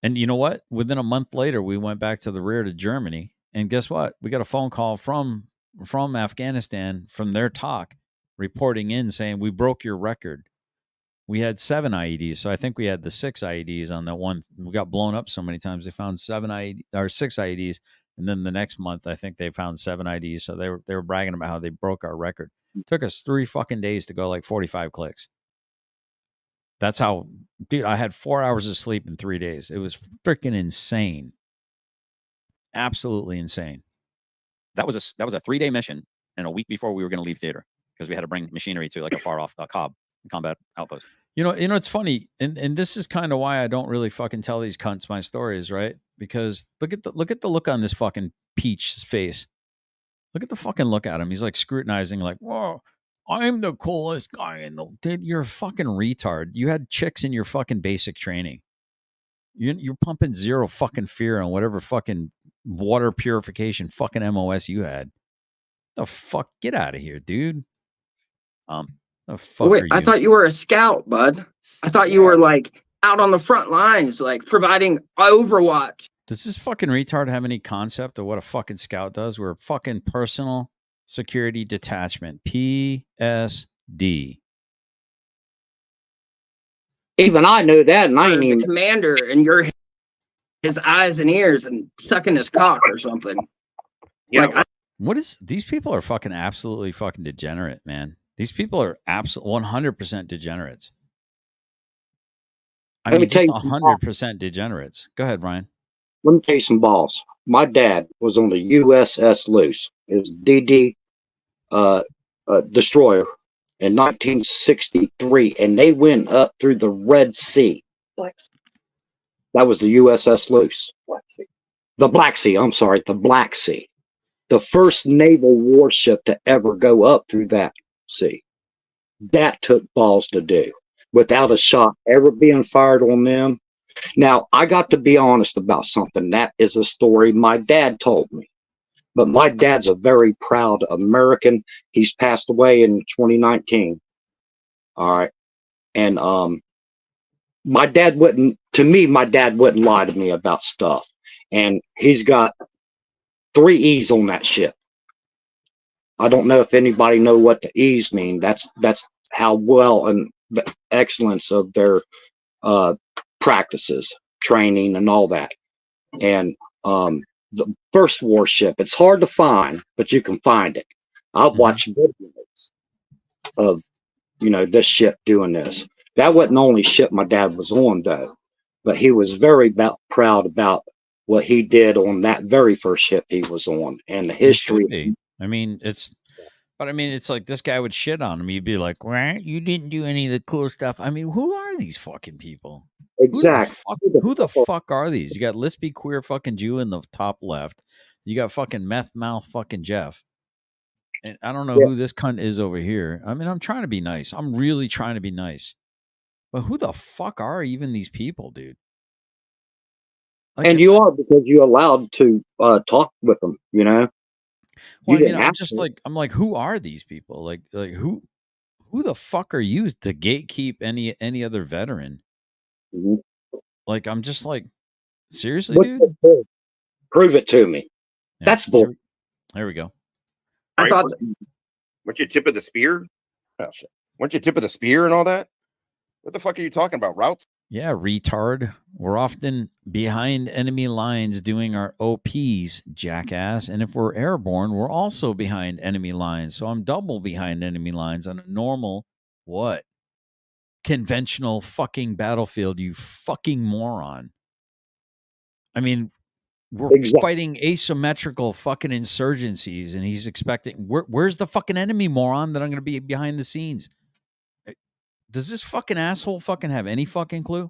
And you know what? Within a month later, we went back to the rear to Germany, and guess what? We got a phone call from Afghanistan, from their talk, reporting in saying we broke your record. We had 7 IEDs, so I think we had the 6 IEDs on that one. We got blown up so many times. They found 7 IEDs or 6 IEDs, and then the next month I think they found 7 IEDs. So they were bragging about how they broke our record. It took us 3 fucking days to go like 45 clicks. That's how, dude. I had 4 hours of sleep in 3 days. It was freaking insane, absolutely insane. That was a 3-day mission, and a week before we were going to leave theater because we had to bring machinery to like a far off combat outpost. You know, it's funny, and this is kind of why I don't really fucking tell these cunts my stories, right? Because look at the look on this fucking Peach's face. Look at the fucking look at him. He's like scrutinizing, like, whoa, I'm the coolest guy in the... Dude, you're a fucking retard. You had chicks in your fucking basic training. You're pumping zero fucking fear on whatever fucking water purification fucking MOS you had. The fuck? Get out of here, dude. The fuck Wait, are you? I thought you were a scout, bud. I thought you were like out on the front lines, like providing overwatch. Does this fucking retard have any concept of what a fucking scout does? We're a fucking personal security detachment, PSD. Even I knew that, and I ain't even commander, and you're his eyes and ears and sucking his cock or something. Yeah. Like, What is... These people are fucking absolutely fucking degenerate, man. These people are absolutely 100% degenerates. I mean, just 100% degenerates. Go ahead, Ryan. Let me tell you some balls. My dad was on the USS Luce. It was DD destroyer in 1963, and they went up through the Red Sea. That was the USS Luce. The Black Sea. I'm sorry, the Black Sea. The first naval warship to ever go up through that sea. That took balls to do, without a shot ever being fired on them. Now, I got to be honest about something. That is a story my dad told me. But my dad's a very proud American. He's passed away in 2019. All right. And my dad wouldn't lie to me about stuff. And he's got 3 E's on that ship. I don't know if anybody know what the E's mean. That's how well and the excellence of their practices, training, and all that. And the first warship, it's hard to find, but you can find it. I've watched videos of this ship doing this. That wasn't the only ship my dad was on, though, but he was very proud about what he did on that very first ship he was on, and the history. I mean, it's like this guy would shit on him. You'd be like, well, you didn't do any of the cool stuff. I mean, who are these fucking people? Exactly. Who the fuck are these? You got Lispy Queer fucking Jew in the top left. You got fucking meth mouth fucking Jeff. And I don't know who this cunt is over here. I mean, I'm trying to be nice. I'm really trying to be nice. But who the fuck are even these people, dude? Like, and you are, because you're allowed to talk with them, Well, I mean, I'm like, who are these people? Like who the fuck are you to gatekeep any other veteran? Mm-hmm. Like, I'm just like, seriously, dude? Prove it to me. Yeah, that's bull. There we go. I thought, weren't you tip of the spear? Oh shit! Weren't you tip of the spear and all that? What the fuck are you talking about? Routes? Yeah, retard. We're often behind enemy lines doing our OPs, jackass. And if we're airborne, we're also behind enemy lines. So I'm double behind enemy lines on a normal, what? Conventional fucking battlefield, you fucking moron. I mean, we're fighting asymmetrical fucking insurgencies, and he's expecting, where's the fucking enemy, moron, that I'm going to be behind the scenes? Does this fucking asshole fucking have any fucking clue?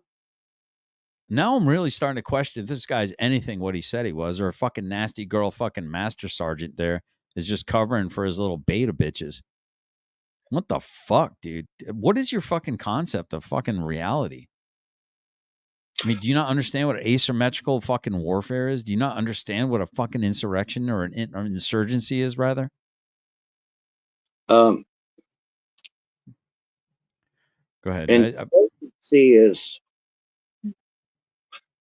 Now I'm really starting to question if this guy's anything what he said he was, or a fucking nasty girl fucking master sergeant there is just covering for his little beta bitches. What the fuck, dude? What is your fucking concept of fucking reality? I mean, do you not understand what asymmetrical fucking warfare is? Do you not understand what a fucking insurrection or an insurgency is, rather? Go ahead. Insurgency is,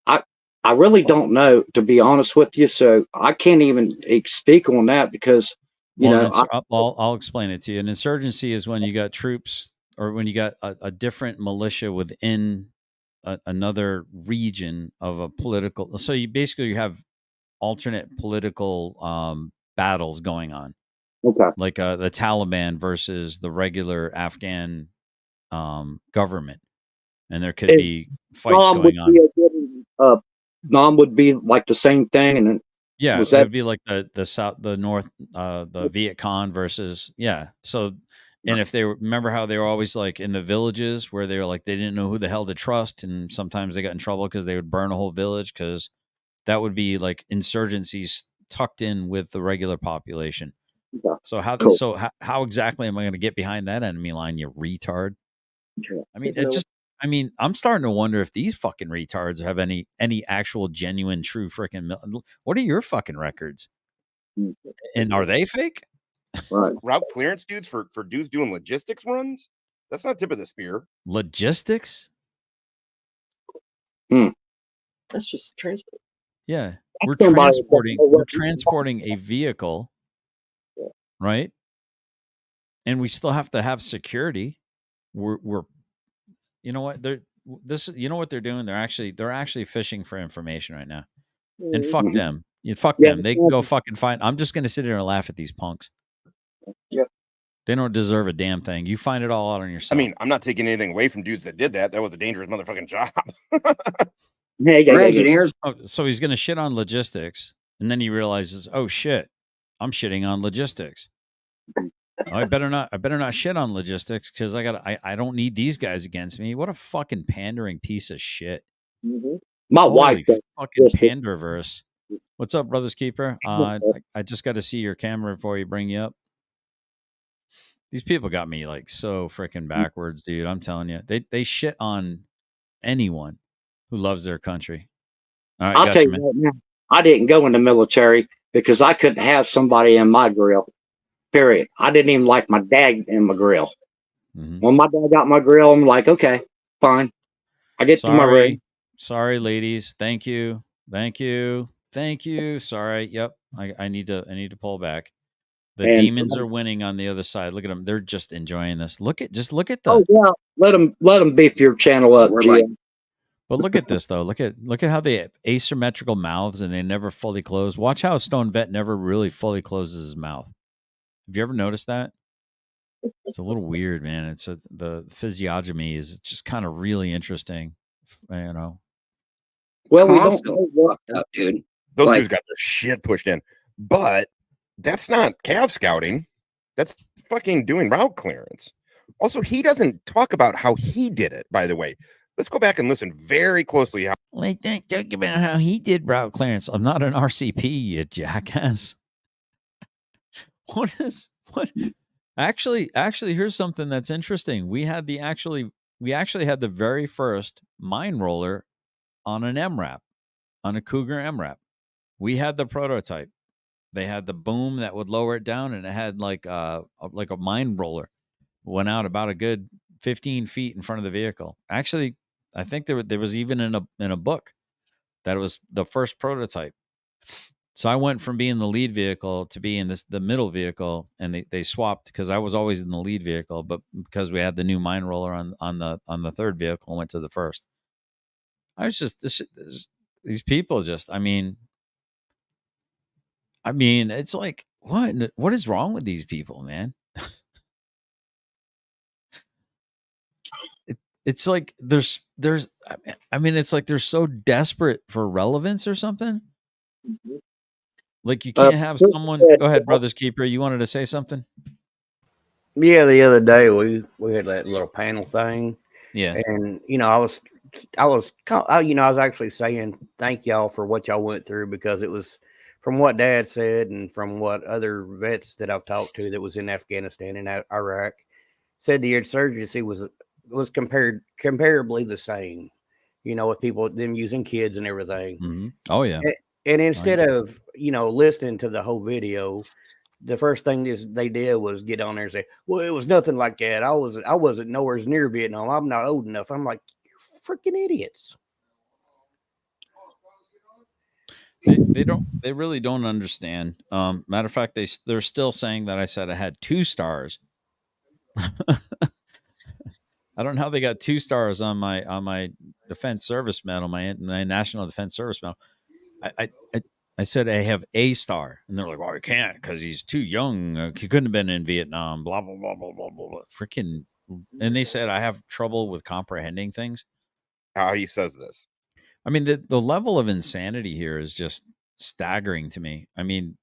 I really don't know, to be honest with you. So I can't even speak on that because, I'll explain it to you. An insurgency is when you got troops, or when you got a different militia within another region of a political. So you have alternate political battles going on. Okay. Like the Taliban versus the regular Afghan government. And there could be fights going on. Nam would be like the same thing, and yeah, it would be like the south, the north, the Viet Cong versus So, and if they remember how they were always like in the villages where they were like they didn't know who the hell to trust, and sometimes they got in trouble because they would burn a whole village, because that would be like insurgencies tucked in with the regular population. Yeah. So how exactly am I going to get behind that enemy line, you retard? I mean, I'm starting to wonder if these fucking retards have any actual genuine, true freaking. What are your fucking records? And are they fake? Right. Route clearance dudes for dudes doing logistics runs? That's not tip of the spear. Logistics? That's just transport. Yeah, we're transporting a vehicle, right? And we still have to have security. We're you know what, you know what they're doing? They're actually fishing for information right now. And fuck them. Fuck them. They can go fucking find. I'm just gonna sit here and laugh at these punks. Yeah. They don't deserve a damn thing. You find it all out on yourself. I mean, I'm not taking anything away from dudes that did that. That was a dangerous motherfucking job. Engineers. Oh, so he's gonna shit on logistics, and then he realizes, oh shit, I'm shitting on logistics. I better not shit on logistics, because I don't need these guys against me. What a fucking pandering piece of shit. My Holy wife fucking panderverse. What's up, Brothers Keeper? I just got to see your camera before you bring you up. These people got me like so freaking backwards, dude. I'm telling you, they shit on anyone who loves their country. All right, I'll tell you right now, I didn't go in the military because I couldn't have somebody in my grill. Period. I didn't even like my dad in my grill. When my dad got my grill, I'm like, okay, fine. I get to my ring. Sorry, ladies. Thank you. Sorry. Yep. I need to pull back. The demons are winning on the other side. Look at them. They're just enjoying this. Look at the. Oh yeah. Let them beef your channel up. But look at this though. Look at how they have asymmetrical mouths and they never fully close. Watch how Stone Vet never really fully closes his mouth. Have you ever noticed that? It's a little weird, man. It's the physiognomy is just kind of really interesting. You know. Well, we don't know what up, dude. Those dudes got their shit pushed in, but that's not Cav scouting. That's fucking doing route clearance. Also, he doesn't talk about how he did it. By the way, let's go back and listen very closely. Like, don't talk about how he did route clearance. I'm not an RCP, you jackass. What? Actually, here's something that's interesting. We actually had the very first mine roller on an MRAP, on a Cougar MRAP. We had the prototype. They had the boom that would lower it down, and it had like a mine roller. Went out about a good 15 feet in front of the vehicle. Actually, I think there was even in a book that it was the first prototype. So I went from being the lead vehicle to being the middle vehicle, and they swapped because I was always in the lead vehicle, but because we had the new mine roller on the third vehicle, I went to the first. I was just these people just. I mean, it's like what is wrong with these people, man? It's like there's I mean, it's like they're so desperate for relevance or something. Like you can't have someone. Go ahead, Brothers Keeper. You wanted to say something? Yeah, the other day we had that little panel thing. Yeah, and I was actually saying thank y'all for what y'all went through, because it was from what Dad said and from what other vets that I've talked to that was in Afghanistan and Iraq said the insurgency was comparably the same, with people them using kids and everything. Mm-hmm. Oh yeah. And instead of listening to the whole video, the first thing they did was get on there and say, well, it was nothing like that. I wasn't nowhere near Vietnam. I'm not old enough. I'm like, you're freaking idiots. They really don't understand. Matter of fact, they're still saying that I said I had 2 stars. I don't know how they got 2 stars on my defense service medal, my national defense service medal. I said I have a star, and they're like, "Well, I can't because he's too young. He couldn't have been in Vietnam." Blah blah blah blah blah blah. Freaking, and they said I have trouble with comprehending things. How he says this? I mean, the level of insanity here is just staggering to me. I mean,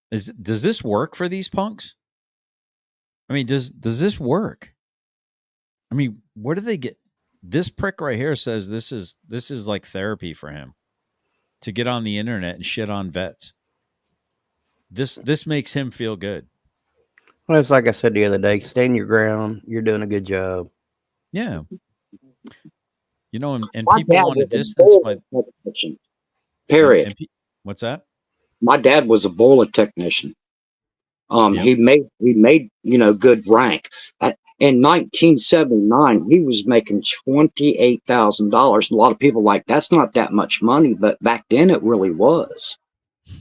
does this work for these punks? I mean, does this work? I mean, where do they get this prick right here? Says this is like therapy for him to get on the internet and shit on vets. This makes him feel good. Well, it's like I said the other day, stand your ground. You're doing a good job. Yeah. And people want to distance my period. What's that? My dad was a boiler technician. He made good rank. In 1979, he was making $28,000. A lot of people like, that's not that much money, but back then it really was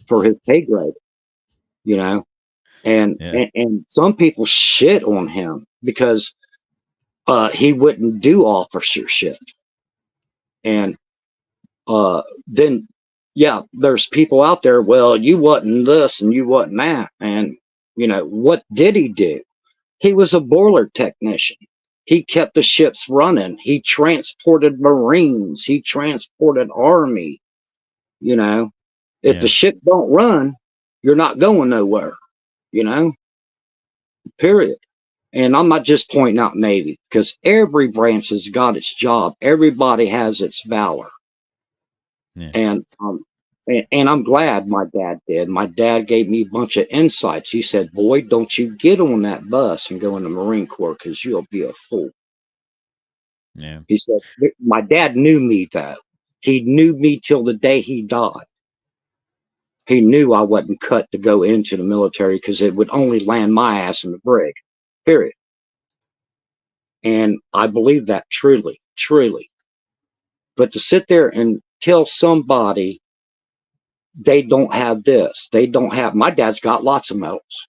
for his pay grade, and some people shit on him because he wouldn't do officership. And then there's people out there, well, you wasn't this and you wasn't that. And what did he do? He was a boiler technician. He kept the ships running. He transported Marines. He transported Army. If the ship don't run, you're not going nowhere, period. And I'm not just pointing out Navy, because every branch has got its job. Everybody has its valor. Yeah. And I'm glad my dad did. My dad gave me a bunch of insights. He said, boy, don't you get on that bus and go in the Marine Corps, because you'll be a fool. Yeah. He said, my dad knew me, though. He knew me till the day he died. He knew I wasn't cut to go into the military, because it would only land my ass in the brig, period. And I believe that truly, truly. But to sit there and tell somebody they don't have this, they don't have, my dad's got lots of medals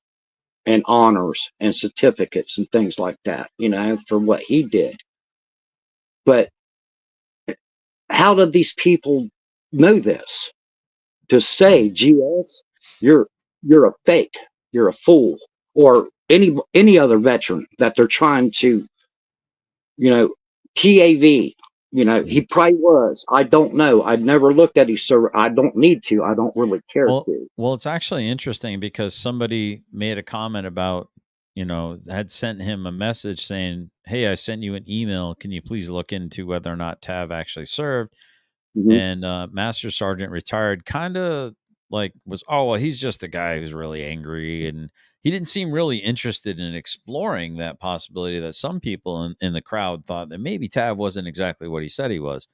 and honors and certificates and things like that, for what he did. But how did these people know this? To say, GS, you're a fake, you're a fool, or any other veteran that they're trying to, TAV, he probably was. I don't know. I've never looked at his server. I don't need to. I don't really care to. Well, it's actually interesting because somebody made a comment about, had sent him a message saying, hey, I sent you an email. Can you please look into whether or not Tav actually served? Mm-hmm. And Master Sergeant retired kind of like was, oh, well, he's just a guy who's really angry. And he didn't seem really interested in exploring that possibility that some people in the crowd thought that maybe Tav wasn't exactly what he said he was.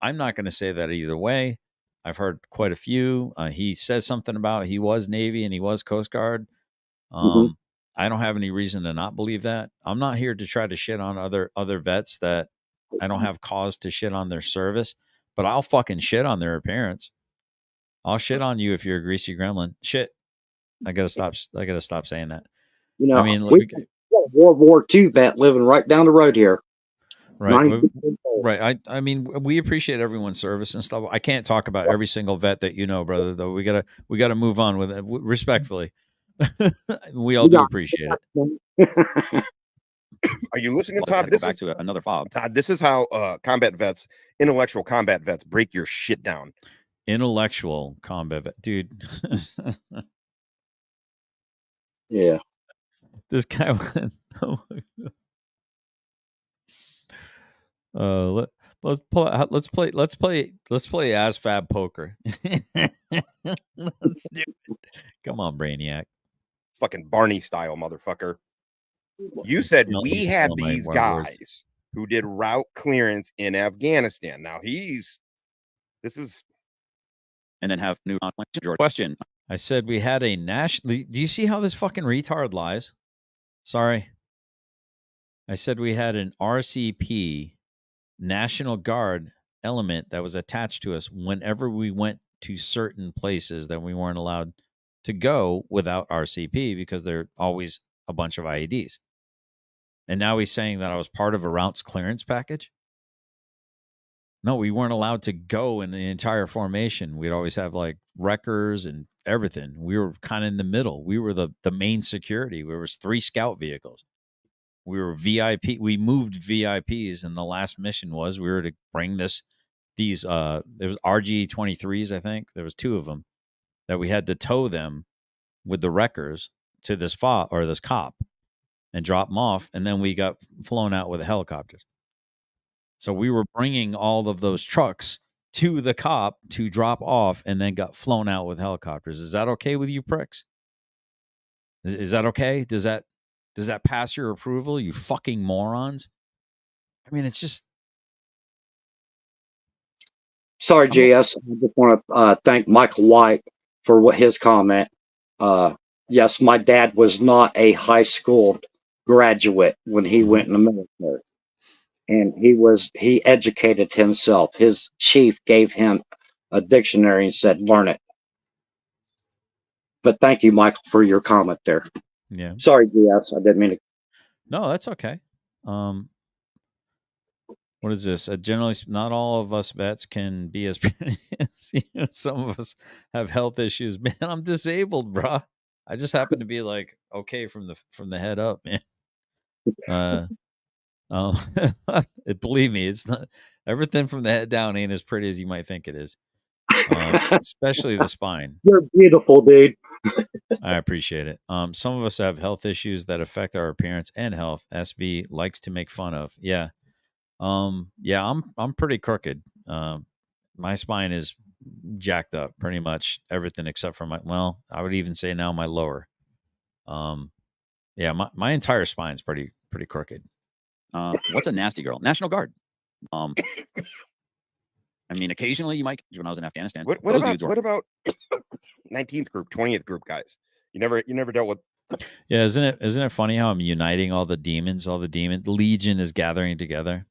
I'm not going to say that either way. I've heard quite a few. He says something about he was Navy and he was Coast Guard. Mm-hmm. I don't have any reason to not believe that. I'm not here to try to shit on other vets that I don't have cause to shit on their service, but I'll fucking shit on their appearance. I'll shit on you if you're a greasy gremlin. Shit. I gotta stop saying that. I mean, we got a World War II vet living right down the road here. Right. Right. I mean, we appreciate everyone's service and stuff. I can't talk about every single vet that you know, brother, though. We gotta move on with it respectfully. We all do appreciate it. Are you listening, Well, Todd? This back to another fob. Todd, this is how intellectual combat vets break your shit down. Intellectual combat vet, dude. Yeah. This guy went. Oh my God. Let's play ASFAB poker. Let's do it. Come on, Brainiac. Fucking Barney style, motherfucker. You said we had these guys who did route clearance in Afghanistan. Now and then have new question. I said we had a national. Do you see how this fucking retard lies? Sorry. I said we had an RCP National Guard element that was attached to us whenever we went to certain places that we weren't allowed to go without RCP because they're always a bunch of IEDs. And now he's saying that I was part of a routes clearance package. No, we weren't allowed to go in the entire formation. We'd always have like wreckers and everything. We were kind of in the middle. We were the main security. There was 3 scout vehicles. We were VIP. We moved VIPs, and the last mission was we were to bring these there was RG-23s, I think. There was 2 of them that we had to tow them with the wreckers to this cop and drop them off, and then we got flown out with the helicopters. So we were bringing all of those trucks to the cop to drop off and then got flown out with helicopters. Is that okay with you pricks? Is that okay? Does that pass your approval, you fucking morons? I mean, it's just... Sorry, JS. I just want to thank Michael White for his comment. Yes, my dad was not a high school graduate when he went in the military. And he educated himself. His chief gave him a dictionary and said, learn it. But thank you, Michael, for your comment there. Yeah. Sorry, GS. I didn't mean to. No, that's okay. What is this? Generally, not all of us vets can be as some of us have health issues. Man, I'm disabled, bro. I just happen to be like okay from the head up, man. Believe me, it's not everything from the head down ain't as pretty as you might think it is. Especially the spine. You're beautiful, dude. I appreciate it. Some of us have health issues that affect our appearance and health. SV likes to make fun of. Yeah. Yeah, I'm pretty crooked. My spine is jacked up, pretty much everything except for I would even say now my lower. Yeah, my entire spine's pretty crooked. What's a nasty girl? National Guard. I mean, occasionally you might. When I was in Afghanistan, what about 19th group, 20th group guys? You never dealt with. Yeah, isn't it funny how I'm uniting all the demons? Legion is gathering together.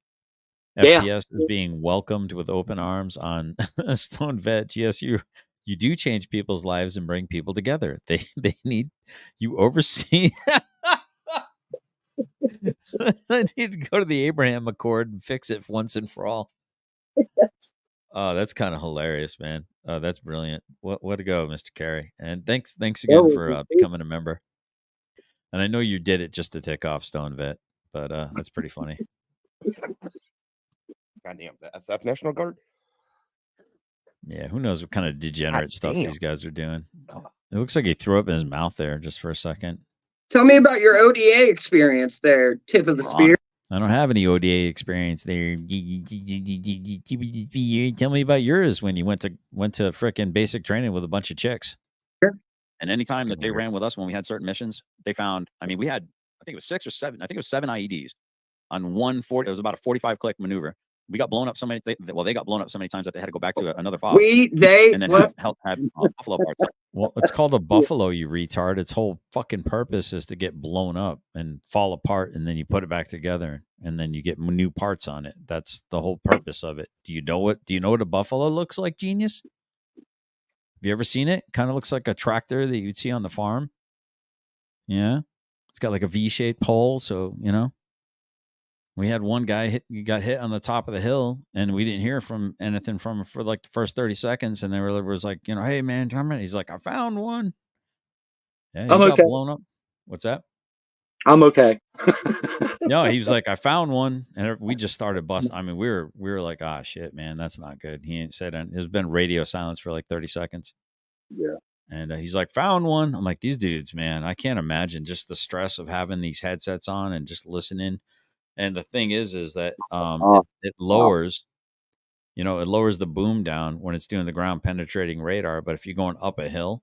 Yeah. FPS is being welcomed with open arms on Stone Vet. Yes, you do change people's lives and bring people together. They need you oversee. I need to go to the Abraham Accord and fix it once and for all. Oh, that's kind of hilarious, man. Oh, that's brilliant. What to go, Mr. Carey. And thanks again for becoming a member. And I know you did it just to tick off Stone Vet, but that's pretty funny. Goddamn, the SF National Guard. Yeah, who knows what kind of degenerate stuff these guys are doing. It looks like he threw up in his mouth there just for a second. Tell me about your ODA experience there, tip of the spear. I don't have any ODA experience there. Tell me about yours when you went to frickin' basic training with a bunch of chicks. And anytime that they ran with us when we had certain missions, they found, I mean, we had, I think it was 6 or 7, I think it was 7 IEDs on 140. It was about a 45 click maneuver. We got blown up so many. They got blown up so many times that they had to go back to another fob. And then have buffalo parts. Well, it's called a buffalo, you retard. Its whole fucking purpose is to get blown up and fall apart, and then you put it back together, and then you get new parts on it. That's the whole purpose of it. Do you know what a buffalo looks like, genius? Have you ever seen it? Kind of looks like a tractor that you'd see on the farm. Yeah, it's got like a V-shaped pole, so We had one guy got hit on the top of the hill, and we didn't hear from anything from him for like the first 30 seconds. And was like, hey man, he's like, I found one. Yeah, he got blown up. What's that? I'm okay. No, he was like, I found one, and we just started busting. I mean, we were like, ah, shit, man, that's not good. He ain't said it. There's been radio silence for like 30 seconds. Yeah. And he's like, found one. I'm like, these dudes, man, I can't imagine just the stress of having these headsets on and just listening. And the thing is that it lowers, it lowers the boom down when it's doing the ground penetrating radar. But if you're going up a hill,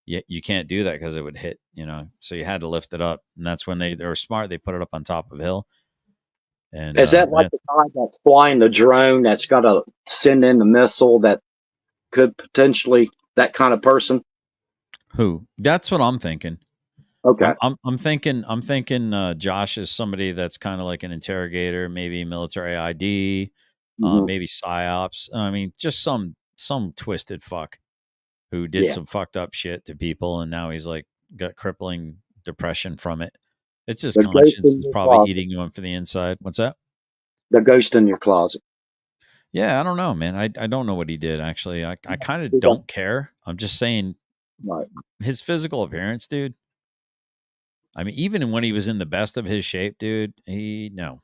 you can't do that because it would hit, so you had to lift it up. And that's when they were smart. They put it up on top of a hill. And is that like the guy that's flying the drone that's got to send in the missile that could potentially, that kind of person? Who? That's what I'm thinking. Okay. I'm thinking Josh is somebody that's kind of like an interrogator, maybe military ID, maybe psyops. I mean, just some twisted fuck who did some fucked up shit to people, and now he's like got crippling depression from it. It's his conscience is probably eating him from the inside. What's that? The ghost in your closet. Yeah, I don't know, man. I don't know what he did actually. I kind of don't care. I'm just saying, his physical appearance, dude. I mean, even when he was in the best of his shape, dude, no.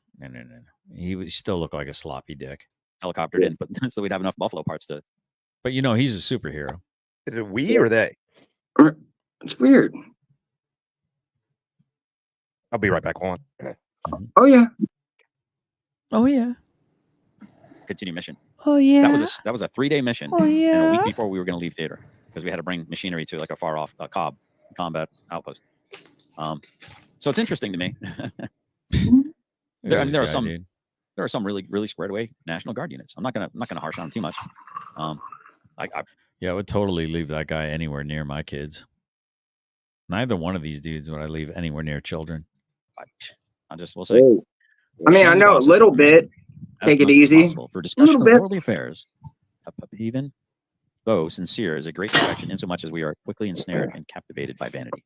He still looked like a sloppy dick. Helicoptered in, but so we'd have enough buffalo parts to. But he's a superhero. Is it we or they? It's weird. I'll be right back on. Oh yeah. Oh yeah. Continue mission. Oh yeah. That was a 3-day mission. Oh yeah. And a week before we were going to leave theater because we had to bring machinery to like a far off combat outpost. So it's interesting to me. There are some really, really squared away National Guard units. I'm not gonna harsh on them too much. I would totally leave that guy anywhere near my kids. Neither one of these dudes would I leave anywhere near children. We'll say. I mean, I know a little bit. Take it easy. For discussion of worldly affairs, even though sincere is a great distraction, insomuch as we are quickly ensnared and captivated by vanity.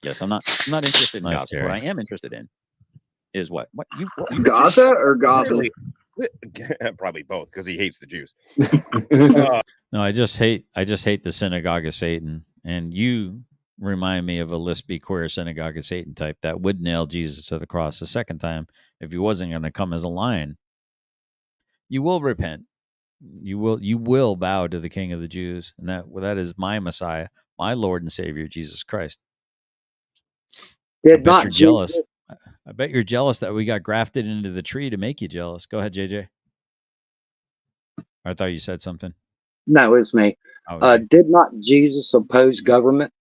Yes, I'm not interested in gossip. What I am interested in is what you Gaza or Gaza? Probably both, because he hates the Jews. No, I just hate the synagogue of Satan, and you remind me of a lispy queer synagogue of Satan type that would nail Jesus to the cross a second time if he wasn't going to come as a lion. You will repent. You will bow to the King of the Jews, and that is my Messiah, my Lord and Savior, Jesus Christ. I bet you're jealous. I bet you're jealous that we got grafted into the tree to make you jealous. Go ahead, JJ. I thought you said something. No, it's me. Did not Jesus oppose government?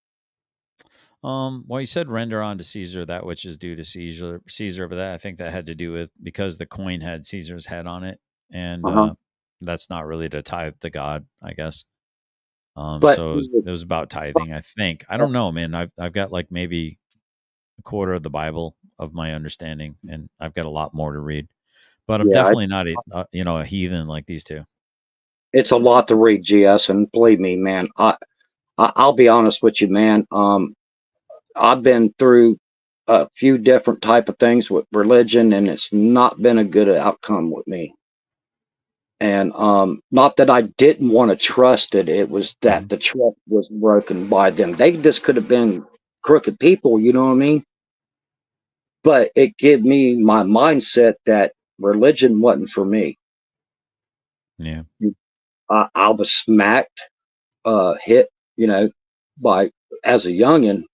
Well, he said render unto Caesar that which is due to Caesar, but I think that had to do with because the coin had Caesar's head on it, and that's not really to tithe to God, I guess. So it was about tithing, I think. I don't know, man. I've got like maybe a quarter of the Bible of my understanding, and I've got a lot more to read. But I'm definitely not a heathen like these two. It's a lot to read, GS, and believe me, man. I'll be honest with you, man. I've been through a few different type of things with religion, and it's not been a good outcome with me. And not that I didn't want to trust it. It was that the trust was broken by them. They just could have been crooked people, you know what I mean? But it gave me my mindset that religion wasn't for me. Yeah. I was smacked, hit, by, as a youngin',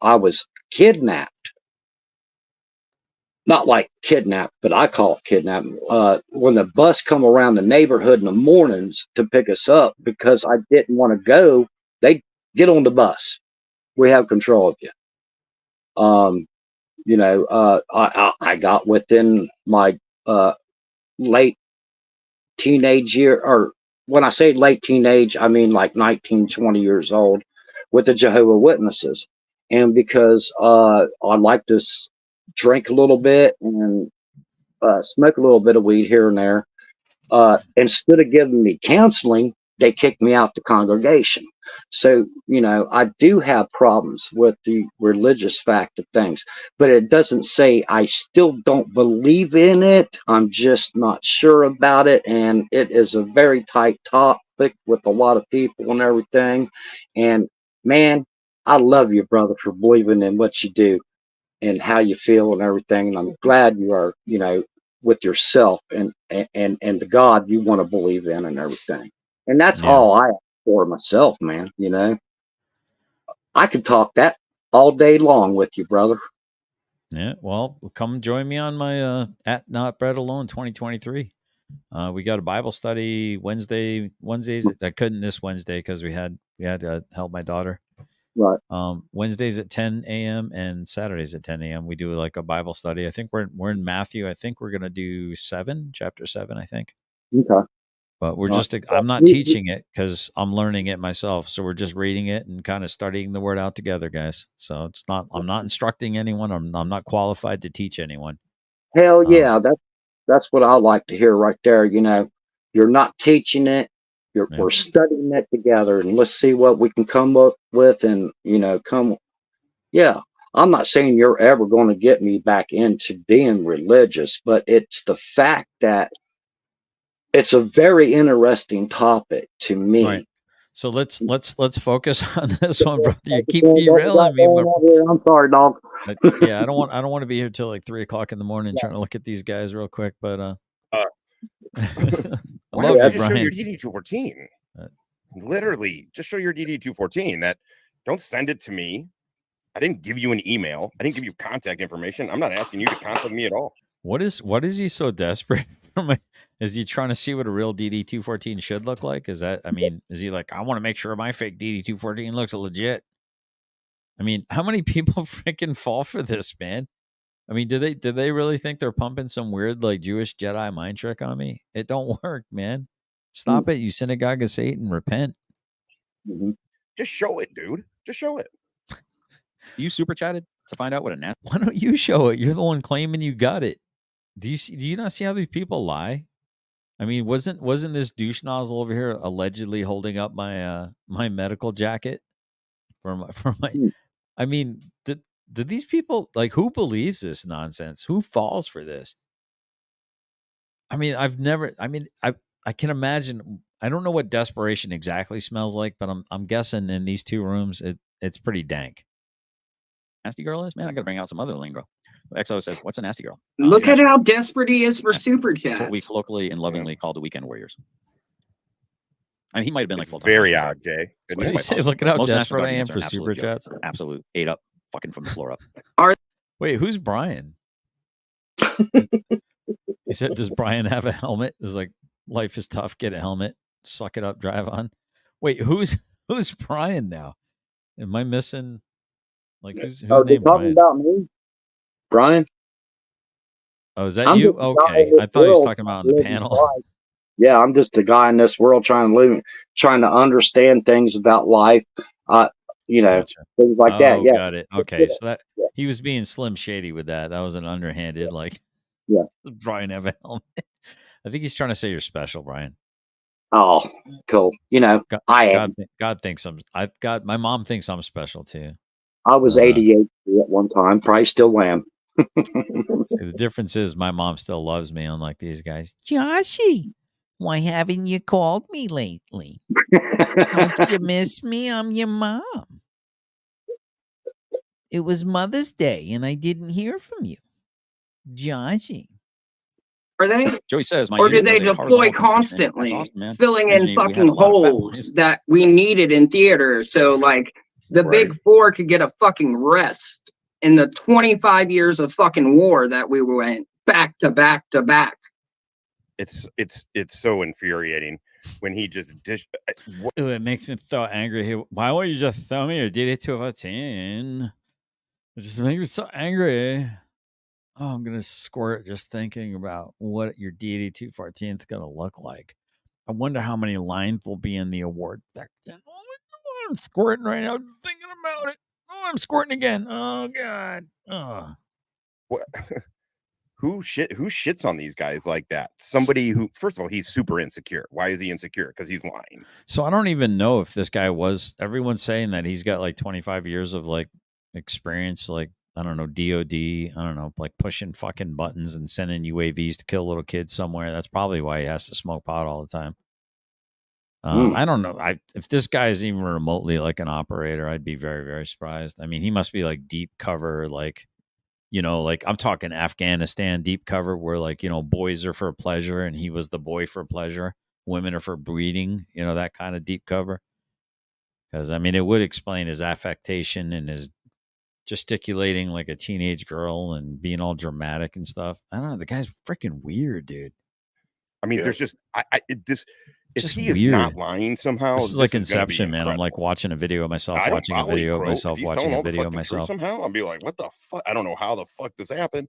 I was kidnapped. Not like kidnapped, but I call it kidnapping. When the bus come around the neighborhood in the mornings to pick us up because I didn't want to go, they get on the bus. We have control of you. I got within my late teenage year, or when I say late teenage, I mean like 19, 20 years old with the Jehovah's Witnesses. And because I like to drink a little bit and smoke a little bit of weed here and there, instead of giving me counseling, they kicked me out the congregation. So, I do have problems with the religious fact of things, but it doesn't say I still don't believe in it. I'm just not sure about it. And it is a very tight topic with a lot of people and everything. And man, I love you, brother, for believing in what you do and how you feel and everything. And I'm glad you are, with yourself and the God you want to believe in and everything. And that's all I ask for myself, man. I could talk that all day long with you, brother. Yeah, well, come join me on my at Not Bread Alone 2023. We got a Bible study Wednesdays. I couldn't this Wednesday because we had to help my daughter. Right. Wednesdays at 10 a.m. and Saturdays at 10 a.m. We do like a Bible study. I think we're in Matthew. I think we're gonna do chapter 7. I think. Okay. But I'm not teaching it because I'm learning it myself. So we're just reading it and kind of studying the word out together, guys. So I'm not instructing anyone. I'm not qualified to teach anyone. Hell yeah. That's what I like to hear right there. You're not teaching it. We're studying it together, and let's see what we can come up with and, yeah. I'm not saying you're ever going to get me back into being religious, but it's the fact that it's a very interesting topic to me. Right. So let's focus on this one, brother. You keep derailing me. I'm sorry, dog. Yeah, I don't want to be here till like 3 o'clock in the morning trying to look at these guys real quick. But I love you, just Brian. show your DD214. Literally, just show your DD214. That don't send it to me. I didn't give you an email. I didn't give you contact information. I'm not asking you to contact me at all. What is he so desperate for? Is he trying to see what a real DD214 should look like? Is he like, I want to make sure my fake DD214 looks legit? I mean, how many people freaking fall for this, man? I mean, do they really think they're pumping some weird like Jewish Jedi mind trick on me? It don't work, man. Stop it, you synagogue of Satan. Repent. Mm-hmm. Just show it, dude. Just show it. You super chatted to find out what a nasty. Why don't you show it? You're the one claiming you got it. Do you not see how these people lie? I mean, wasn't this douche nozzle over here allegedly holding up my my medical jacket for my? I mean, did these people, like, who believes this nonsense? Who falls for this? I mean, I can imagine. I don't know what desperation exactly smells like, but I'm guessing in these two rooms it's pretty dank. Nasty girl is, man. I got to bring out some other lingo. XO says, "What's a nasty girl?" Look at how desperate he is for super chats. That's what we colloquially and lovingly call the weekend warriors. I mean, he might have been like full time. Very odd, Jay. What did he say? Look at how desperate I am for super chats. Absolute ate up, fucking from the floor up. Wait, who's Brian? He said, "Does Brian have a helmet?" It's like, life is tough. Get a helmet. Suck it up. Drive on. Wait, who's Brian now? Am I missing? Like, who's named Brian? About me, Brian. Oh, is that you? Okay, I thought he was talking about on the panel. Yeah, I'm just a guy in this world trying to understand things about life. Gotcha. Things like that. Yeah, got it. Okay, so that he was being Slim Shady with that. That was an underhanded, like, yeah. Brian have a helmet? I think he's trying to say you're special, Brian. Oh, cool. I am. God thinks my mom thinks I'm special too. I was 88 at one time. Probably still am. The difference is my mom still loves me, unlike these guys. Joshy, why haven't you called me lately? Don't you miss me? I'm your mom. It was Mother's Day, and I didn't hear from you, Joshy. Are they? Joey says, or do they deploy constantly, awesome, filling in fucking holes that we needed in theater? So, like, the Big Four could get a fucking rest in the 25 years of fucking war that we went back to back to back. It's so infuriating when he just it makes me so angry here. Why won't you just tell me your DD214? It just makes me so angry. Oh, I'm gonna squirt just thinking about what your DD214 is gonna look like. I wonder how many lines will be in the award section. Oh my God, I'm squirting right now just thinking about it. Oh, I'm squirting again. Oh God. Oh. What? who shits on these guys like that? Somebody who, first of all, he's super insecure. Why is he insecure? Because he's lying. So I don't even know if this guy was. Everyone's saying that he's got like 25 years of like experience, like I don't know, DOD. I don't know, like pushing fucking buttons and sending UAVs to kill little kids somewhere. That's probably why he has to smoke pot all the time. I don't know. If this guy is even remotely like an operator, I'd be very, very surprised. I mean, he must be like deep cover, like, you know, like I'm talking Afghanistan deep cover where like, you know, boys are for pleasure and he was the boy for pleasure. Women are for breeding, you know, that kind of deep cover. Because, I mean, it would explain his affectation and his gesticulating like a teenage girl and being all dramatic and stuff. I don't know. The guy's freaking weird, dude. I mean, there's just, if just he weird. is not lying somehow, this is like Inception, man. I'm like watching a video of myself, watching a video of myself, watching a video of myself. Somehow I'll be like, what the fuck? I don't know how the fuck this happened.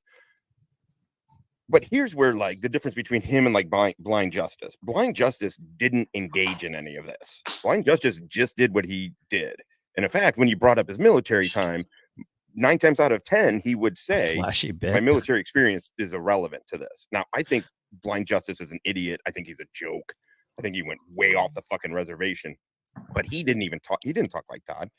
But here's where like the difference between him and like Blind Justice. Blind Justice didn't engage in any of this. Blind Justice just did what he did. And in fact, when you brought up his military time, 9 times out of 10, he would say, my military experience is irrelevant to this. Now, I think Blind Justice is an idiot. I think he's a joke. I think he went way off the fucking reservation. But he didn't even talk. He didn't talk like Todd.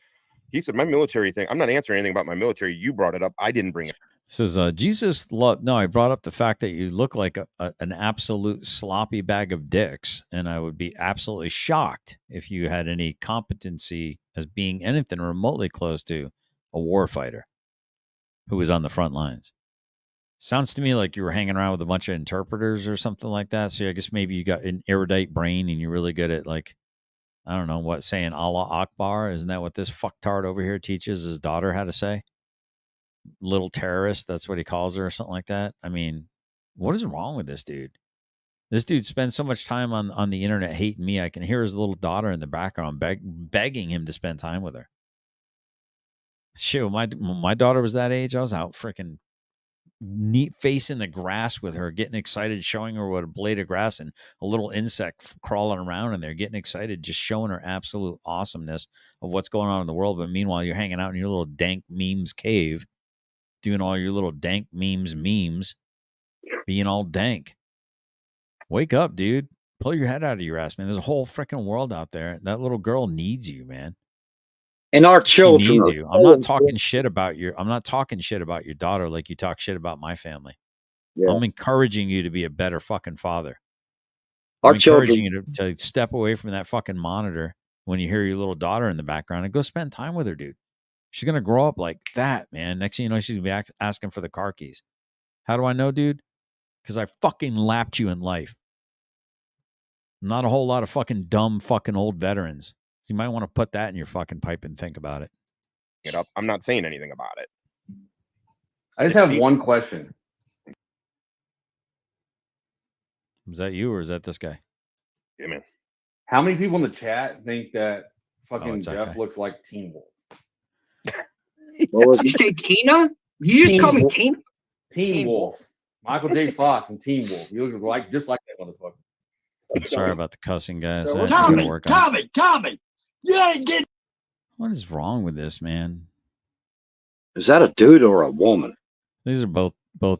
He said, my military thing, I'm not answering anything about my military. You brought it up. I didn't bring it. Says Jesus love. No, I brought up the fact that you look like an absolute sloppy bag of dicks, and I would be absolutely shocked if you had any competency as being anything remotely close to a warfighter who was on the front lines. Sounds to me like you were hanging around with a bunch of interpreters or something like that. So I guess maybe you got an erudite brain and you're really good at like, I don't know what, saying Allah Akbar. Isn't that what this fucktard over here teaches his daughter how to say? Little terrorist, that's what he calls her or something like that. I mean, what is wrong with this dude? This dude spends so much time on the internet hating me. I can hear his little daughter in the background begging him to spend time with her. Shit, when my daughter was that age, I was out freaking neat face in the grass with her, getting excited, showing her what a blade of grass and a little insect crawling around in there, getting excited, just showing her absolute awesomeness of what's going on in the world. But meanwhile, you're hanging out in your little dank memes cave, doing all your little dank memes, being all dank. Wake up, dude. Pull your head out of your ass, man. There's a whole freaking world out there. That little girl needs you, man. And our children she needs you. I'm not talking shit about your daughter like you talk shit about my family. Yeah. I'm encouraging you to be a better fucking father. I'm encouraging you to step away from that fucking monitor when you hear your little daughter in the background and go spend time with her, dude. She's going to grow up like that, man. Next thing you know, she's going to be asking for the car keys. How do I know, dude? Because I fucking lapped you in life. Not a whole lot of fucking dumb fucking old veterans. So you might want to put that in your fucking pipe and think about it. Get up. I'm not saying anything about it. I just have one question. Was that you or is that this guy? Yeah, man. How many people in the chat think that fucking Jeff looks like Teen Wolf? Did you say Tina? Did you just call me Tina? Teen Wolf. Michael J. Fox and Teen Wolf. You look like just like that motherfucker. I'm sorry about the cussing, guys. So Tommy, you ain't getting. What is wrong with this, man? Is that a dude or a woman? These are both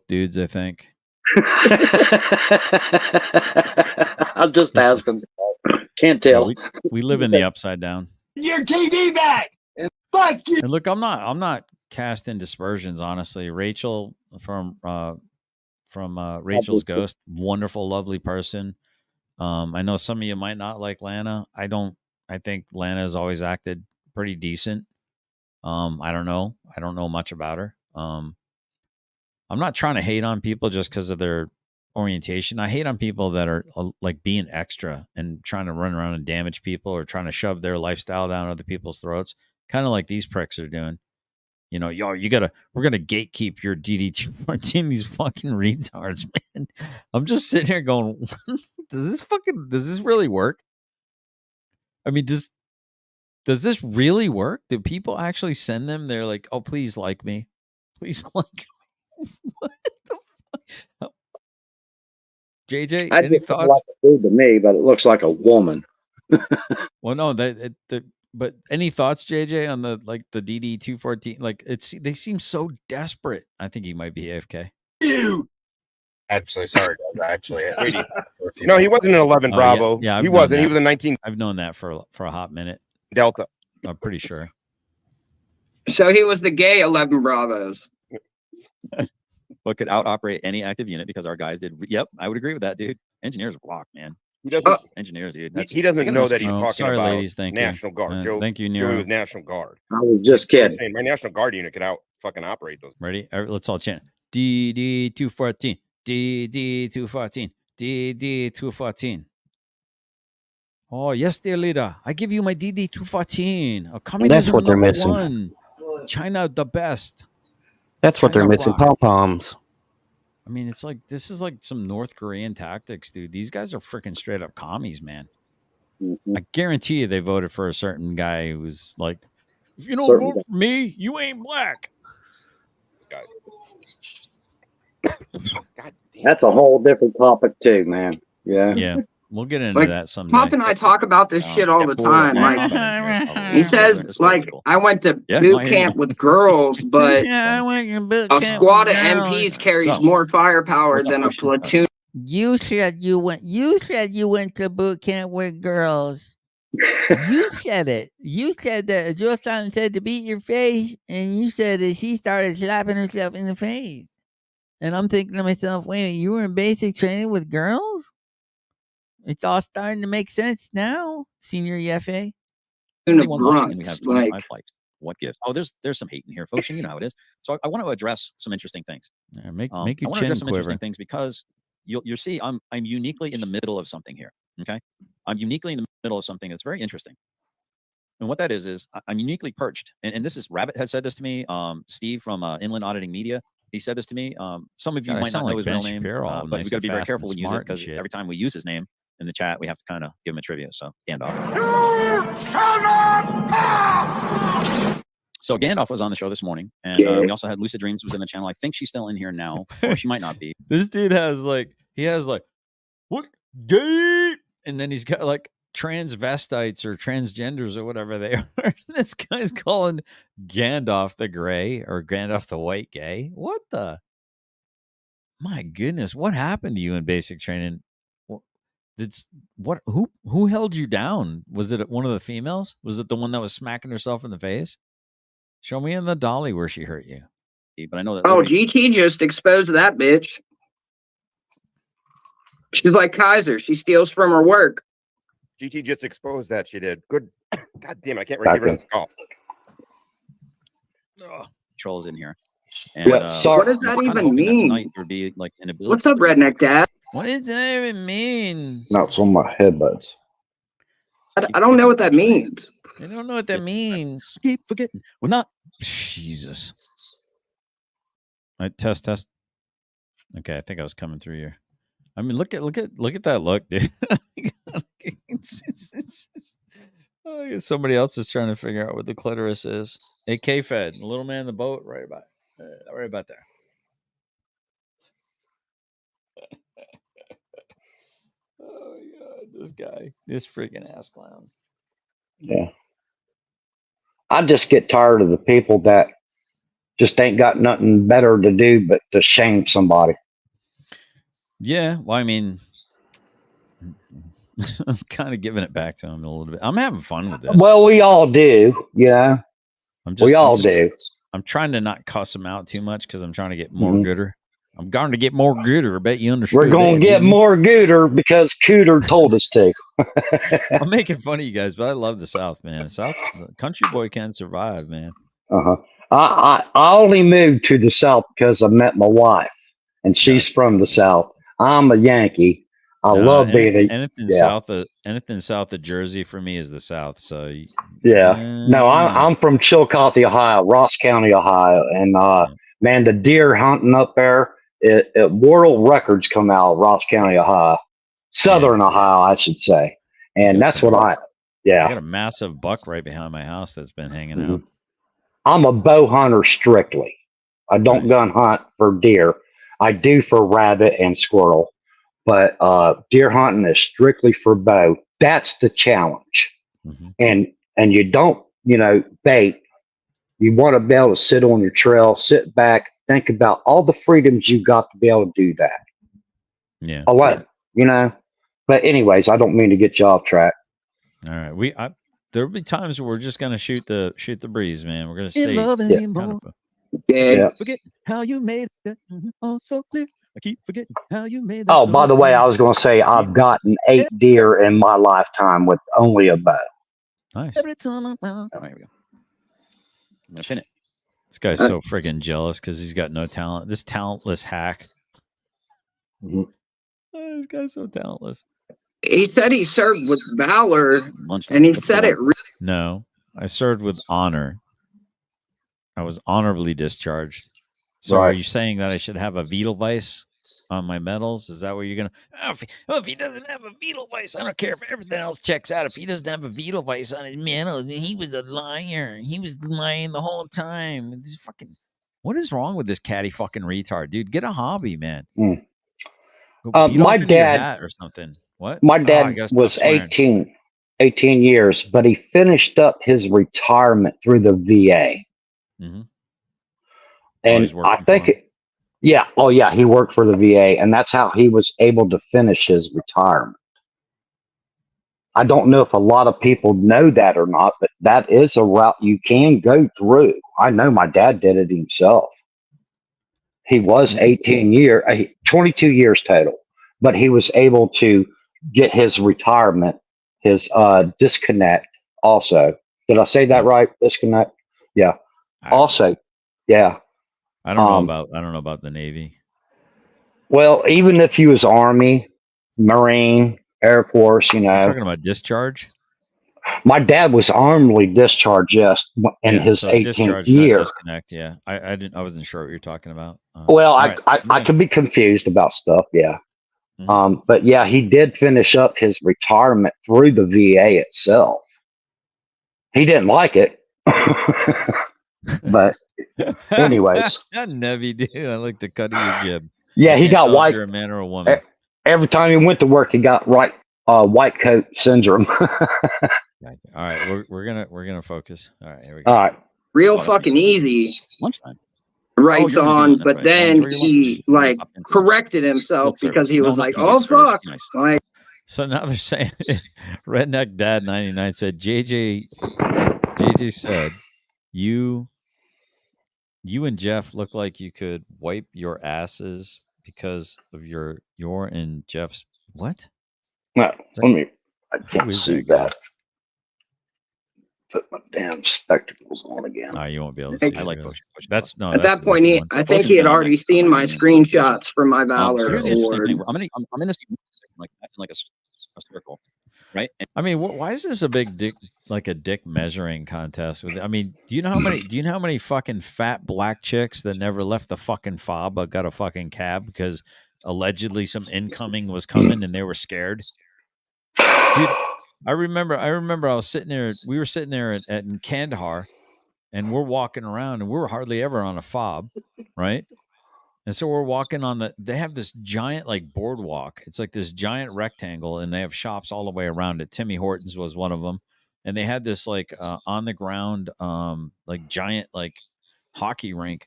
dudes, I think. I'm just asking. Can't tell. Yeah, we live in the upside down. Your TV back. Fuck you. And look, I'm not casting dispersions, honestly. Rachel from Rachel's Ghost, wonderful, lovely person. I know some of you might not like Lana. I think Lana has always acted pretty decent. I don't know. I don't know much about her. I'm not trying to hate on people just because of their orientation. I hate on people that are like being extra and trying to run around and damage people or trying to shove their lifestyle down other people's throats. Kind of like these pricks are doing. You know, we're going to gatekeep your DD214, these fucking retards, man. I'm just sitting here going, does this really work? I mean, does this really work? Do people actually send them? They're like, oh, please like me. Please like me. What the fuck? JJ, any thoughts? Like a dude to me, but it looks like a woman. Well, no, but any thoughts, JJ, on the DD214? Like they seem so desperate. I think he might be AFK. You Actually, sorry, guys. I actually had Wait, no, he wasn't an 11 Bravo. Yeah, he wasn't. He was a 19 I've known that for a hot minute. Delta. I'm pretty sure. So he was the gay 11 Bravos. But could out operate any active unit because our guys did. Yep, I would agree with that, dude. Engineers block, man. He doesn't. Engineers, dude. He doesn't know that he's talking sorry, about ladies. Thank National you. Guard. Joe, thank you, Joey Nero. was National Guard. I was just kidding. Saying, my National Guard unit could out fucking operate those. Ready? Let's all chant. DD 214. DD 214. DD 214. Oh yes, dear leader. I give you my DD 214. That's what they're missing. One. China the best. That's what they're missing. Pom poms. I mean, it's like this is like some North Korean tactics, dude. These guys are freaking straight up commies, man. I guarantee you they voted for a certain guy who's like, if you don't vote for me, you ain't black. That's a whole different topic too, man. Yeah. Yeah. We'll get into Like, that someday. Pop and I talk about this shit all the time. Like, he says, like, I went to boot camp with girls, but a squad of MPs carries more firepower than a platoon. You said you went to boot camp with girls. You said it. You said that Joe Simon said to beat your face, and you said that she started slapping herself in the face. And I'm thinking to myself, wait a minute, you were in basic training with girls? It's all starting to make sense now, Senior EFA. And we have 25 likes. What gives? Oh, there's some hate in here, folks, and you know how it is. So I want to address some interesting things. Yeah, make your I want to chin address some quiver. interesting things because you'll see I'm uniquely in the middle of something here. Okay, I'm uniquely in the middle of something that's very interesting. And what that is I'm uniquely perched. And this is Rabbit has said this to me. Steve from Inland Auditing Media. He said this to me. Some of you might not know his real name, but we got to be very careful when we use it because every time we use his name in the chat, we have to kind of give him a trivia. So Gandalf. So Gandalf was on the show this morning, and we also had Lucid Dreams was in the channel. I think she's still in here now, or she might not be. This dude has like what gay, and then he's got like transvestites or transgenders or whatever they are. This guy's calling Gandalf the gray or Gandalf the white gay. What the? My goodness, what happened to you in basic training? Who held you down? Was it one of the females? Was it the one that was smacking herself in the face? Show me in the dolly where she hurt you. But I know that. Oh, GT just exposed that bitch. She's like Kaiser. She steals from her work. GT just exposed that she did. Good. God damn it! I can't remember this call. Trolls in here. And, what does that even mean? Tonight would be like an ability. What's up, Redneck Dad? What does that even mean? No, it's on my headbuds. I don't know what that means. I don't know what that means. Keep forgetting. We're not. Jesus. Test. Okay, I think I was coming through here. I mean, look at that look, dude. Somebody else is trying to figure out what the clitoris is. Hey, K-Fed, little man in the boat, right about there. Oh my God, this freaking ass clown. Yeah. I just get tired of the people that just ain't got nothing better to do but to shame somebody. Yeah, well, I mean, I'm kind of giving it back to him a little bit. I'm having fun with this. Well, we all do, yeah. We all do. I'm trying to not cuss him out too much because I'm trying to get more gooder. I'm going to get more gooder. I bet you understand. We're going to get more gooder because Cooter told us to. I'm making fun of you guys, but I love the South, man. South country boy can survive, man. I only moved to the South because I met my wife, and she's from the South. I'm a Yankee. I love being anything south of Jersey for me is the South. So no, I'm from Chillicothe, Ohio, Ross County, Ohio, and man, the deer hunting up there, world records come out of Ross County, Ohio, Southern Ohio, I should say, and that's what I got a massive buck right behind my house that's been hanging out. I'm a bow hunter strictly. I don't gun hunt for deer. I do for rabbit and squirrel. But deer hunting is strictly for bow. That's the challenge. And you don't, bait. You want to be able to sit on your trail, sit back, think about all the freedoms you got to be able to do that. Yeah. I'll let, but anyways, I don't mean to get you off track. All right. There'll be times where we're just gonna shoot the breeze, man. We're gonna stay love kind anymore. of Yeah. Forget how you made it. Oh, so clear. I keep forgetting how you made that. Oh, so by the way, clear. I was going to say I've gotten 8 deer in my lifetime with only a bow. Nice. Every time I'm out. All right, here we go. I'm gonna pin it. This guy's so friggin' jealous because he's got no talent. This talentless hack. Mm-hmm. Oh, this guy's so talentless. He said he served with valor, Lunchtime. and he said it. No, I served with honor. I was honorably discharged. So Right. are you saying that I should have a Beetlevice on my medals? Is that what you're going to... if he doesn't have a Beetlevice, I don't care if everything else checks out. If he doesn't have a Beetlevice on his medals, then he was a liar. He was lying the whole time. What is wrong with this catty fucking retard? Dude, get a hobby, man. Mm. Go beat My off into your dad hat or something. What? My I dad gotta stop was swearing. 18 years, but he finished up his retirement through the VA. Mm-hmm. And he's I working think, for him? yeah, oh yeah, he worked for the VA, and that's how he was able to finish his retirement. I don't know if a lot of people know that or not, but that is a route you can go through. I know my dad did it himself. He was 22 years total, but he was able to get his retirement, his disconnect also. Did I say that right? Disconnect? Yeah. Also, yeah. I don't know about the Navy. Well, even if you was Army, Marine, Air Force, You're talking about discharge? My dad was armedly discharged, yes, in his 18th discharge, year. not disconnect. Yeah, I wasn't sure what you're talking about. Well, all right. I could be confused about stuff, yeah. Mm-hmm. But yeah, he did finish up his retirement through the VA itself. He didn't like it, but anyways, Nevy, dude, I like the cut of your jib. Yeah, he got white. white. You're a man or a woman. Every time he went to work, he got white coat syndrome. All right, we're gonna focus. All right, here we go. All right, real fucking easy. Lunchtime. Writes you're in New on, Zealand, but that's right. then he corrected himself because he was like, "Oh fuck!" Like, so now they're saying, Redneck Dad 99 said, JJ said, you and Jeff look like you could wipe your asses because of your and Jeff's what? No, I can't see that. Put my damn spectacles on again. No, you won't be able to see. I like that's no. At that's that point, I think he had already seen my screenshots from my So Valor here's the interesting award. thing. I'm in this like a circle, right? And I mean, why is this a big dick, like a dick measuring contest? I mean, do you know how many fucking fat black chicks that never left the fucking fob but got a fucking cab because allegedly some incoming was coming and they were scared? Dude, I remember I was sitting there. We were sitting there in Kandahar, and we're walking around, and we were hardly ever on a fob, right? And so we're walking on they have this giant like boardwalk. It's like this giant rectangle, and they have shops all the way around it. Timmy Hortons was one of them. And they had this like on the ground, like giant like hockey rink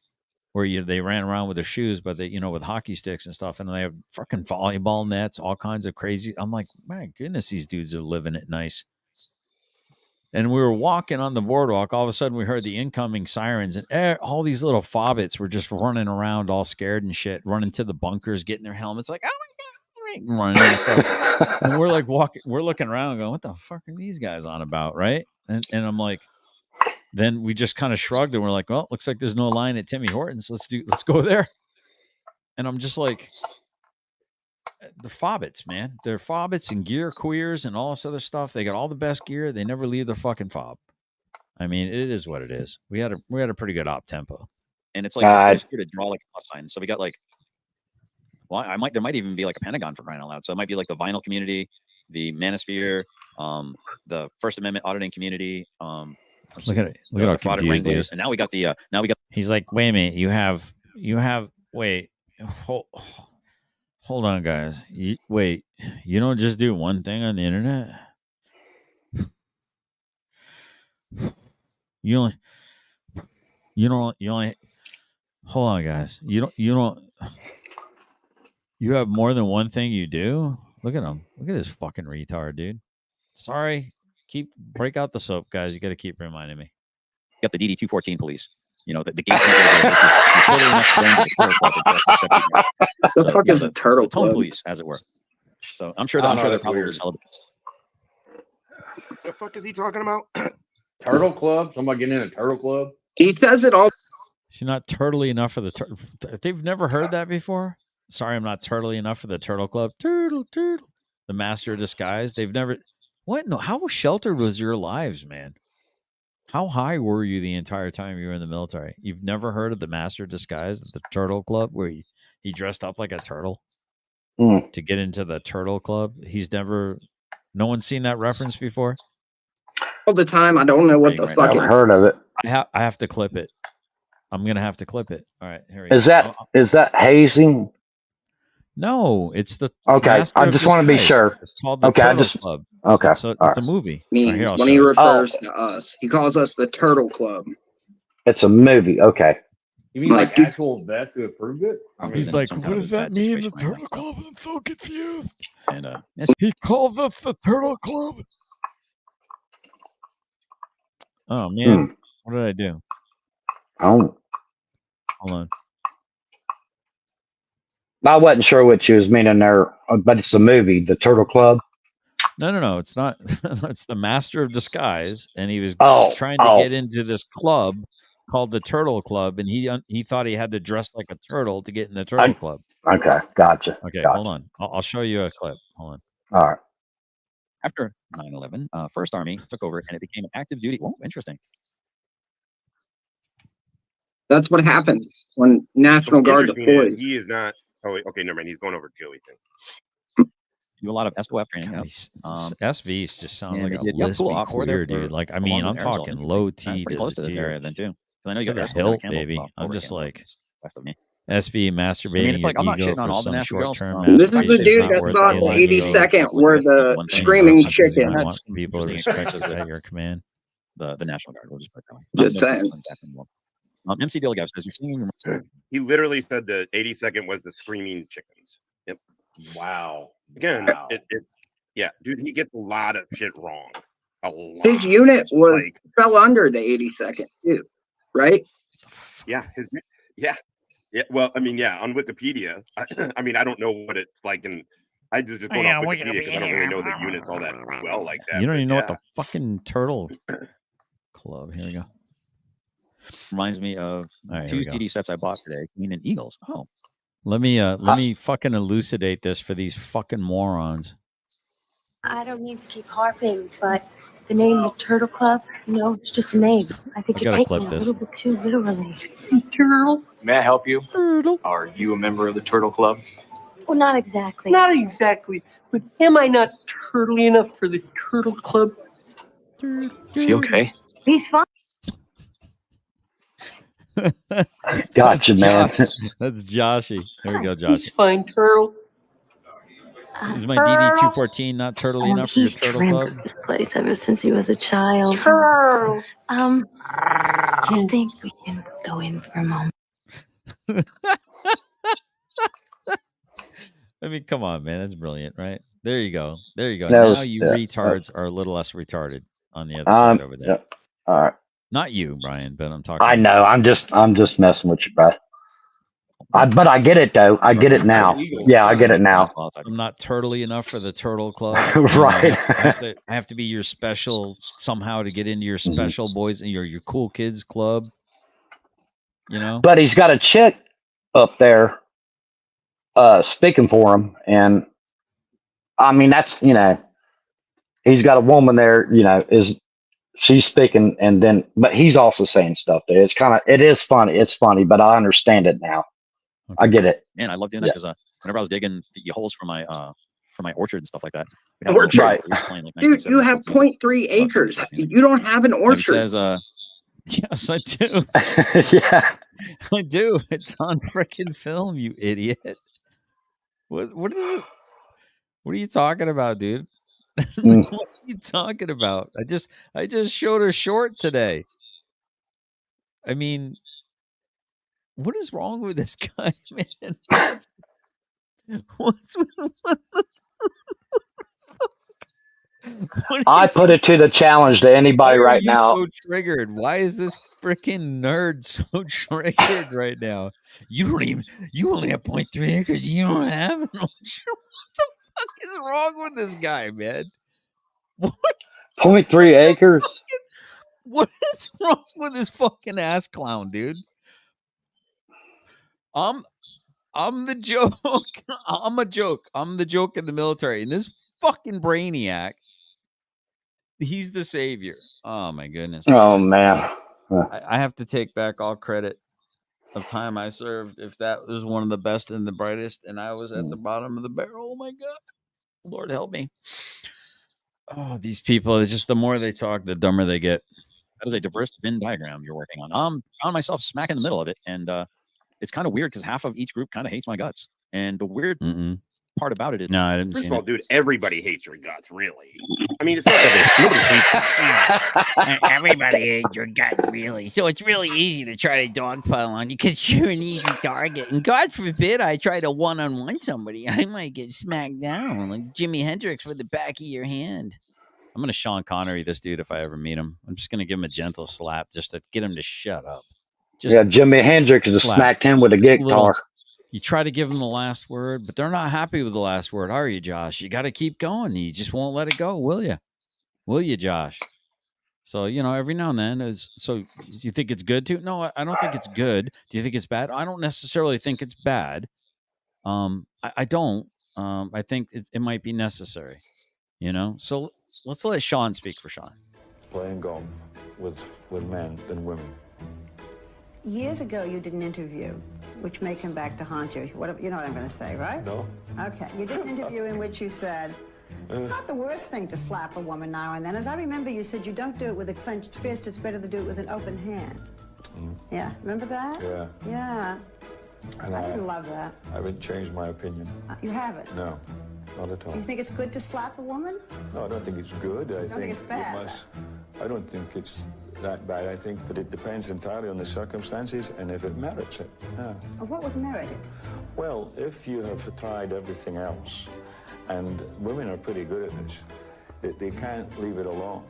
where they ran around with their shoes, but they, with hockey sticks and stuff. And they have fucking volleyball nets, all kinds of crazy. I'm like, my goodness, these dudes are living it nice. And we were walking on the boardwalk. All of a sudden, we heard the incoming sirens, and all these little fobbits were just running around, all scared and shit, running to the bunkers, getting their helmets, like, oh my god, running and stuff. And we're like we're looking around, going, what the fuck are these guys on about, right? And I'm like, then we just kind of shrugged, and we're like, well, looks like there's no line at Timmy Hortons. Let's go there. And I'm just like, the fobbits, man. They're fobbits and gear queers and all this other stuff. They got all the best gear. They never leave their fucking fob. I mean, it is what it is. We had a pretty good op tempo. And it's like the first year to draw like a plus sign. So we got like, well, there might even be like a Pentagon for crying out loud. So it might be like the vinyl community, the Manosphere, the First Amendment auditing community. Look at how confused he is. And now we got He's like, wait a minute, you have wait, hold on, guys. Wait, you don't just do one thing on the internet? You only hold on, guys. You You have more than one thing you do? Look at him. Look at this fucking retard, dude. Sorry. Break out the soap, guys. You got to keep reminding me. You got the DD 214 police. You know, the gatekeepers are totally enough to bring the turtle club The fuck is a turtle the tone club? police, as it were. So I'm sure they're probably celibate. The fuck is he talking about? Turtle club? Somebody getting in a turtle club? He says it all. She's not turtly enough for the turtle. They've never heard that before. Sorry, I'm not turtly enough for the turtle club. Turtle. The master of disguise. They've never. What? No. How sheltered was your lives, man? How high were you the entire time you were in the military? You've never heard of the master of disguise at the turtle club where he dressed up like a turtle to get into the turtle club? No one's seen that reference before? All the time. I don't know what the fuck. I've heard of it. I have to clip it. I'm gonna have to clip it. All right, here we Is go. is that hazing? No, it's the okay. I just want to be sure. It's called the Turtle Club. Okay, it's a movie. Means Here, when he refers to us, he calls us the Turtle Club. It's a movie. Okay. You mean like actual vets who approved it? I mean, He's like, what does that mean? The Turtle Club? I'm so confused. And he calls us the Turtle Club. Oh man, what did I do? Oh, hold on. I wasn't sure what you was meaning there, but it's a movie, The Turtle Club. No, it's not. It's the Master of Disguise, and he was trying to get into this club called the Turtle Club, and he thought he had to dress like a turtle to get in the Turtle Club. Okay, gotcha. Okay, gotcha. hold on. I'll show you a clip. Hold on. All right. After 9/11, First Army took over, and it became an active duty. Oh, interesting. That's what happened when National Guard deployed. He is not. Oh, okay, never mind. He's going over Joey thing. Do a lot of SOF training. God, SVs just sounds like a yeah, lispy queer, dude. Like, I mean, I'm talking low T to close to the this area then too. I know you to got the hilt, baby. I'm just like SV masturbating. I mean, it's like I'm not shitting on all the some national girls. short-term This is the dude that thought the 82nd were the screaming chicken. I want people to respect us at your command. The National Guard. We'll just put it Just saying. MC Dilligav says you're singing. He literally said the 82nd was the screaming chickens. Yep. Wow. Again, wow. Yeah, dude, he gets a lot of shit wrong. A lot. His unit fell under the 82nd too, right? Yeah. Yeah. Well, I mean, yeah, on Wikipedia. I mean, I don't know what it's like, and I just going off Wikipedia because I don't really know the units all that well like that. You don't even know what the fucking Turtle Club. Here we go. Reminds me of two CD sets I bought today. Meaning Eagles. Oh, let me fucking elucidate this for these fucking morons. I don't mean to keep harping, but the name the Turtle Club, it's just a name. I think you're taking it a little bit too literally. Turtle. May I help you? Turtle. Are you a member of the Turtle Club? Well, not exactly. Not exactly. But am I not turtly enough for the Turtle Club? Is he okay? He's fine. Gotcha, man. That's Joshy. There we go, Josh. He's fine, Turtle. Is my DD 214 not turtly enough for your Turtle Club? This place ever since he was a child. Turtle. I think we can go in for a moment. I mean, come on, man. That's brilliant, right? There you go. There you go. That now you was, retards are a little less retarded on the other side over there. Yeah. All right. Not you, Brian, but I'm talking. I know. I'm just messing with you, bro. But I get it though. I get it now. Yeah, I get it now. I'm not turtly enough for the Turtle Club. Right. I have to be your special somehow to get into your special boys and your cool kids club. You know. But he's got a chick up there speaking for him, and I mean that's he's got a woman there. She's speaking, and then but he's also saying stuff there. It is funny. It's funny, but I understand it now. Okay. I get it. Man, I love doing that because whenever I was digging the holes for my orchard and stuff like that. Orchard. Dude, you have 0.3 acres. You don't have an orchard. It says, yes, I do. Yeah, I do. It's on freaking film, you idiot. What is it? What are you talking about, dude? What are you talking about? I just showed a short today. I mean, what is wrong with this guy, man? I put it to the challenge to anybody Why are right you now. so triggered? Why is this freaking nerd so triggered right now? You only have 0.3 acres. You don't have an orchard. What the fuck is wrong with this guy, man? What? 0.3 acres. What is wrong with this fucking ass clown, dude? I'm the joke. I'm a joke. I'm the joke in the military. And this fucking brainiac, he's the savior. Oh my goodness. Oh man. I have to take back all credit of time I served if that was one of the best and the brightest and I was at the bottom of the barrel. Oh my God. Lord help me. Oh, these people, it's just the more they talk, the dumber they get. That is a diverse Venn diagram you're working on. Found myself smack in the middle of it. And it's kind of weird because half of each group kind of hates my guts. And the weird part about it is no, I didn't. First of all, dude, everybody hates your guts, really. I mean, it's not that nobody hates you. Everybody hates your gut, really. So it's really easy to try to dogpile on you because you're an easy target. And God forbid I try to one-on-one somebody, I might get smacked down like Jimi Hendrix with the back of your hand. I'm gonna Sean Connery this dude if I ever meet him. I'm just gonna give him a gentle slap just to get him to shut up. Just Jimi Hendrix just smacked him with a guitar. You try to give them the last word, but they're not happy with the last word, are you, Josh? You got to keep going. You just won't let it go, will you? Will you, Josh? So, every now and then so you think it's good too? No, I don't think it's good. Do you think it's bad? I don't necessarily think it's bad. I don't. I think it might be necessary, So let's let Sean speak for Sean. Playing golf with men than women. Years ago, you did an interview, which may come back to haunt you. You know what I'm going to say, right? No. Okay. You did an interview in which you said, not the worst thing to slap a woman now and then. As I remember, you said you don't do it with a clenched fist. It's better to do it with an open hand. Yeah. Remember that? Yeah. Yeah. And I didn't love that. I haven't changed my opinion. You haven't? No. Not at all. You think it's good to slap a woman? No, I don't think it's good. I don't think it's bad. I don't think it's that bad. I think that it depends entirely on the circumstances and if it merits it. Yeah. What would merit it? Well, if you have tried everything else, and women are pretty good at this, they can't leave it alone.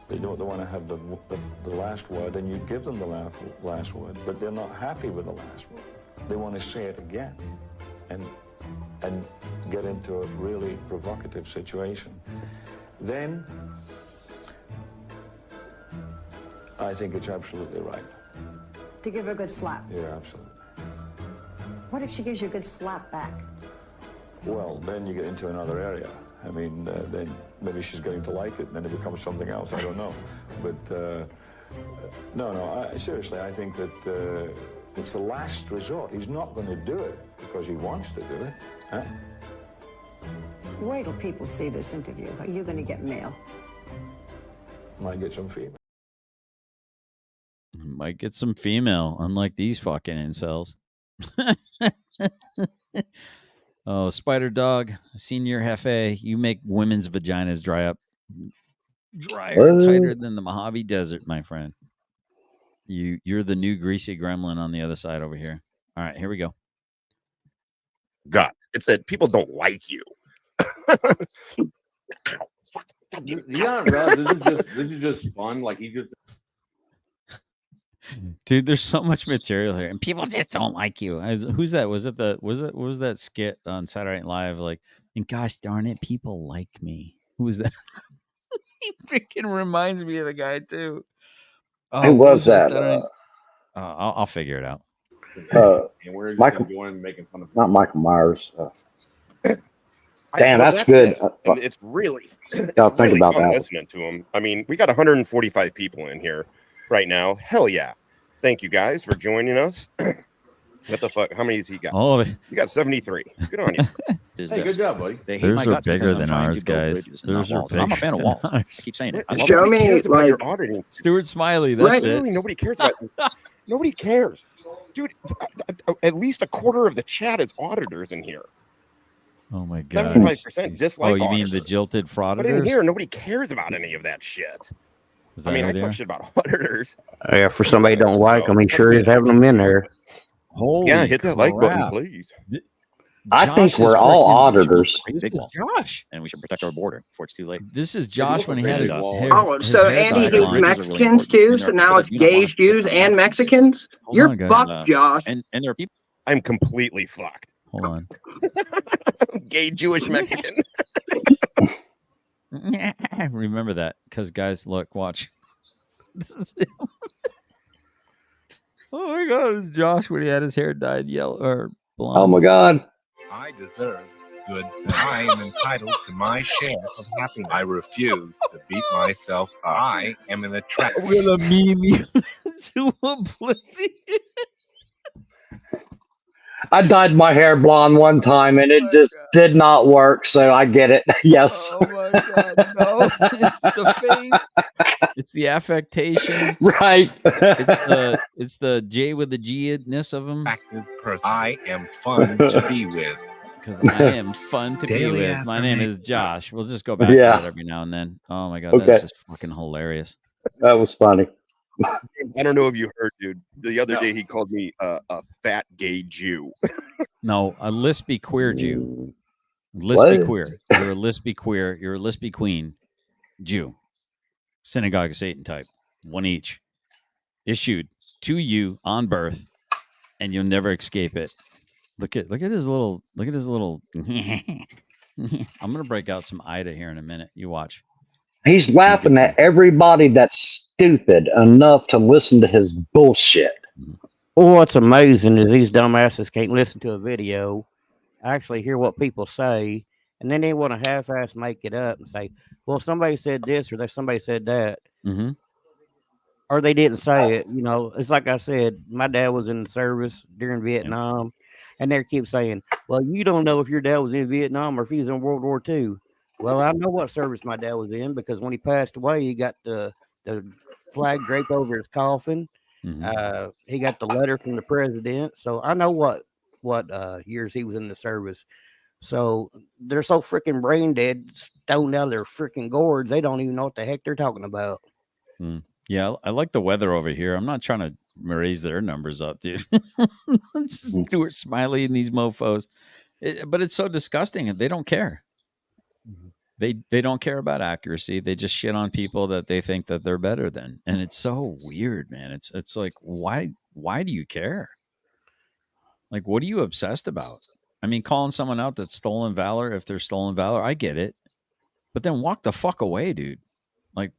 They don't want to have the last word, and you give them the last word, but they're not happy with the last word. They want to say it again, and get into a really provocative situation. Then I think it's absolutely right. To give her a good slap? Yeah, absolutely. What if she gives you a good slap back? Well, then you get into another area. I mean, then maybe she's getting to like it, and then it becomes something else. I don't know. But no, seriously, I think that it's the last resort. He's not going to do it because he wants to do it. Huh? Wait till people see this interview. Are you going to get mail? Might get some female. Might get some female, unlike these fucking incels. Oh, Spider Dog, Senior Hefe, you make women's vaginas dry up drier, tighter than the Mojave Desert, my friend. You're the new greasy gremlin on the other side over here. All right, here we go. God, it's that people don't like you. Yeah, bro, this is just fun. Like he just. Dude, there's so much material here, and people just don't like you. Who's that? Was that skit on Saturday Night Live? Like, and gosh darn it, people like me. Who was that? He freaking reminds me of the guy too. Oh, who was that? I'll figure it out. And we're just Michael, enjoying making fun of. Not Michael Myers. Damn, that's good. It's really. I'll think about fun that. Listening to him. I mean, we got 145 people in here right now. Hell yeah! Thank you guys for joining us. What the fuck? How many has he got? Oh, you got 73. Good on you. Hey, good job, buddy. Theirs are bigger than ours, guys. Theirs are bigger. I'm a fan of walls. I keep saying it. Show me, like, your auditing. Stuart Smiley. That's it. Really, nobody cares about. Nobody cares, dude. At least a quarter of the chat is auditors in here. Oh my god. 75% dislike. Oh, you mean auditors. the jilted frauditors? But in here, nobody cares about any of that shit. I mean, I talk shit about auditors. Yeah, for somebody who don't like them, he sure is having them in there. Holy yeah, hit that like button, crap. please. I think we're all auditors. This is Josh, and we should protect our border before it's too late. This is Josh when he had his hair. Oh, so Andy hates Mexicans too. So now it's gays, Jews, and Mexicans. You're fucked, Josh. And there are people. I'm completely fucked. Hold on. Gay Jewish Mexican. Remember that, because guys, look, watch. This is him. Oh my God, it's Josh when he had his hair dyed yellow or blonde. Oh my God. I deserve good. I am entitled to my share of happiness. I refuse to beat myself up. I am in a trap. We're gonna meme you to oblivion. I dyed my hair blonde one time and it just did not work, so I get it. Yes. Oh my God, no! It's the face. It's the affectation. Right. It's the J with the G-ness of him. I am fun to be with. Because I am fun to be with. My name is Josh. We'll just go back to that every now and then. Oh my God, that's just fucking hilarious. That was funny. I don't know if you heard, dude. The other day he called me a fat gay Jew. No, a lispy queer Jew. Lispy queer. You're a lispy queer. You're a lispy queen Jew. Synagogue of Satan type. One each. Issued to you on birth, and you'll never escape it. Look at his little. I'm gonna break out some Ida here in a minute. You watch. He's laughing at everybody that's stupid enough to listen to his bullshit. Well, what's amazing is these dumbasses can't listen to a video, actually hear what people say, and then they want to half-ass make it up and say, well, somebody said this or somebody said that. Mm-hmm. Or they didn't say it. You know, it's like I said, my dad was in the service during Vietnam, and they keep saying, well, you don't know if your dad was in Vietnam or if he was in World War II. Well, I know what service my dad was in because when he passed away, he got the flag draped over his coffin. Mm-hmm. He got the letter from the president. So I know what years he was in the service. So they're so freaking brain dead, stoned out of their freaking gourds, they don't even know what the heck they're talking about. Yeah, I like the weather over here. I'm not trying to raise their numbers up, dude. Stuart Smiley and these mofos. But it's so disgusting, and they don't care. They don't care about accuracy. They just shit on people that they think that they're better than. And it's so weird, man. It's like, why do you care? Like, what are you obsessed about? I mean, calling someone out that's stolen valor, if they're stolen valor, I get it. But then walk the fuck away, dude. Like,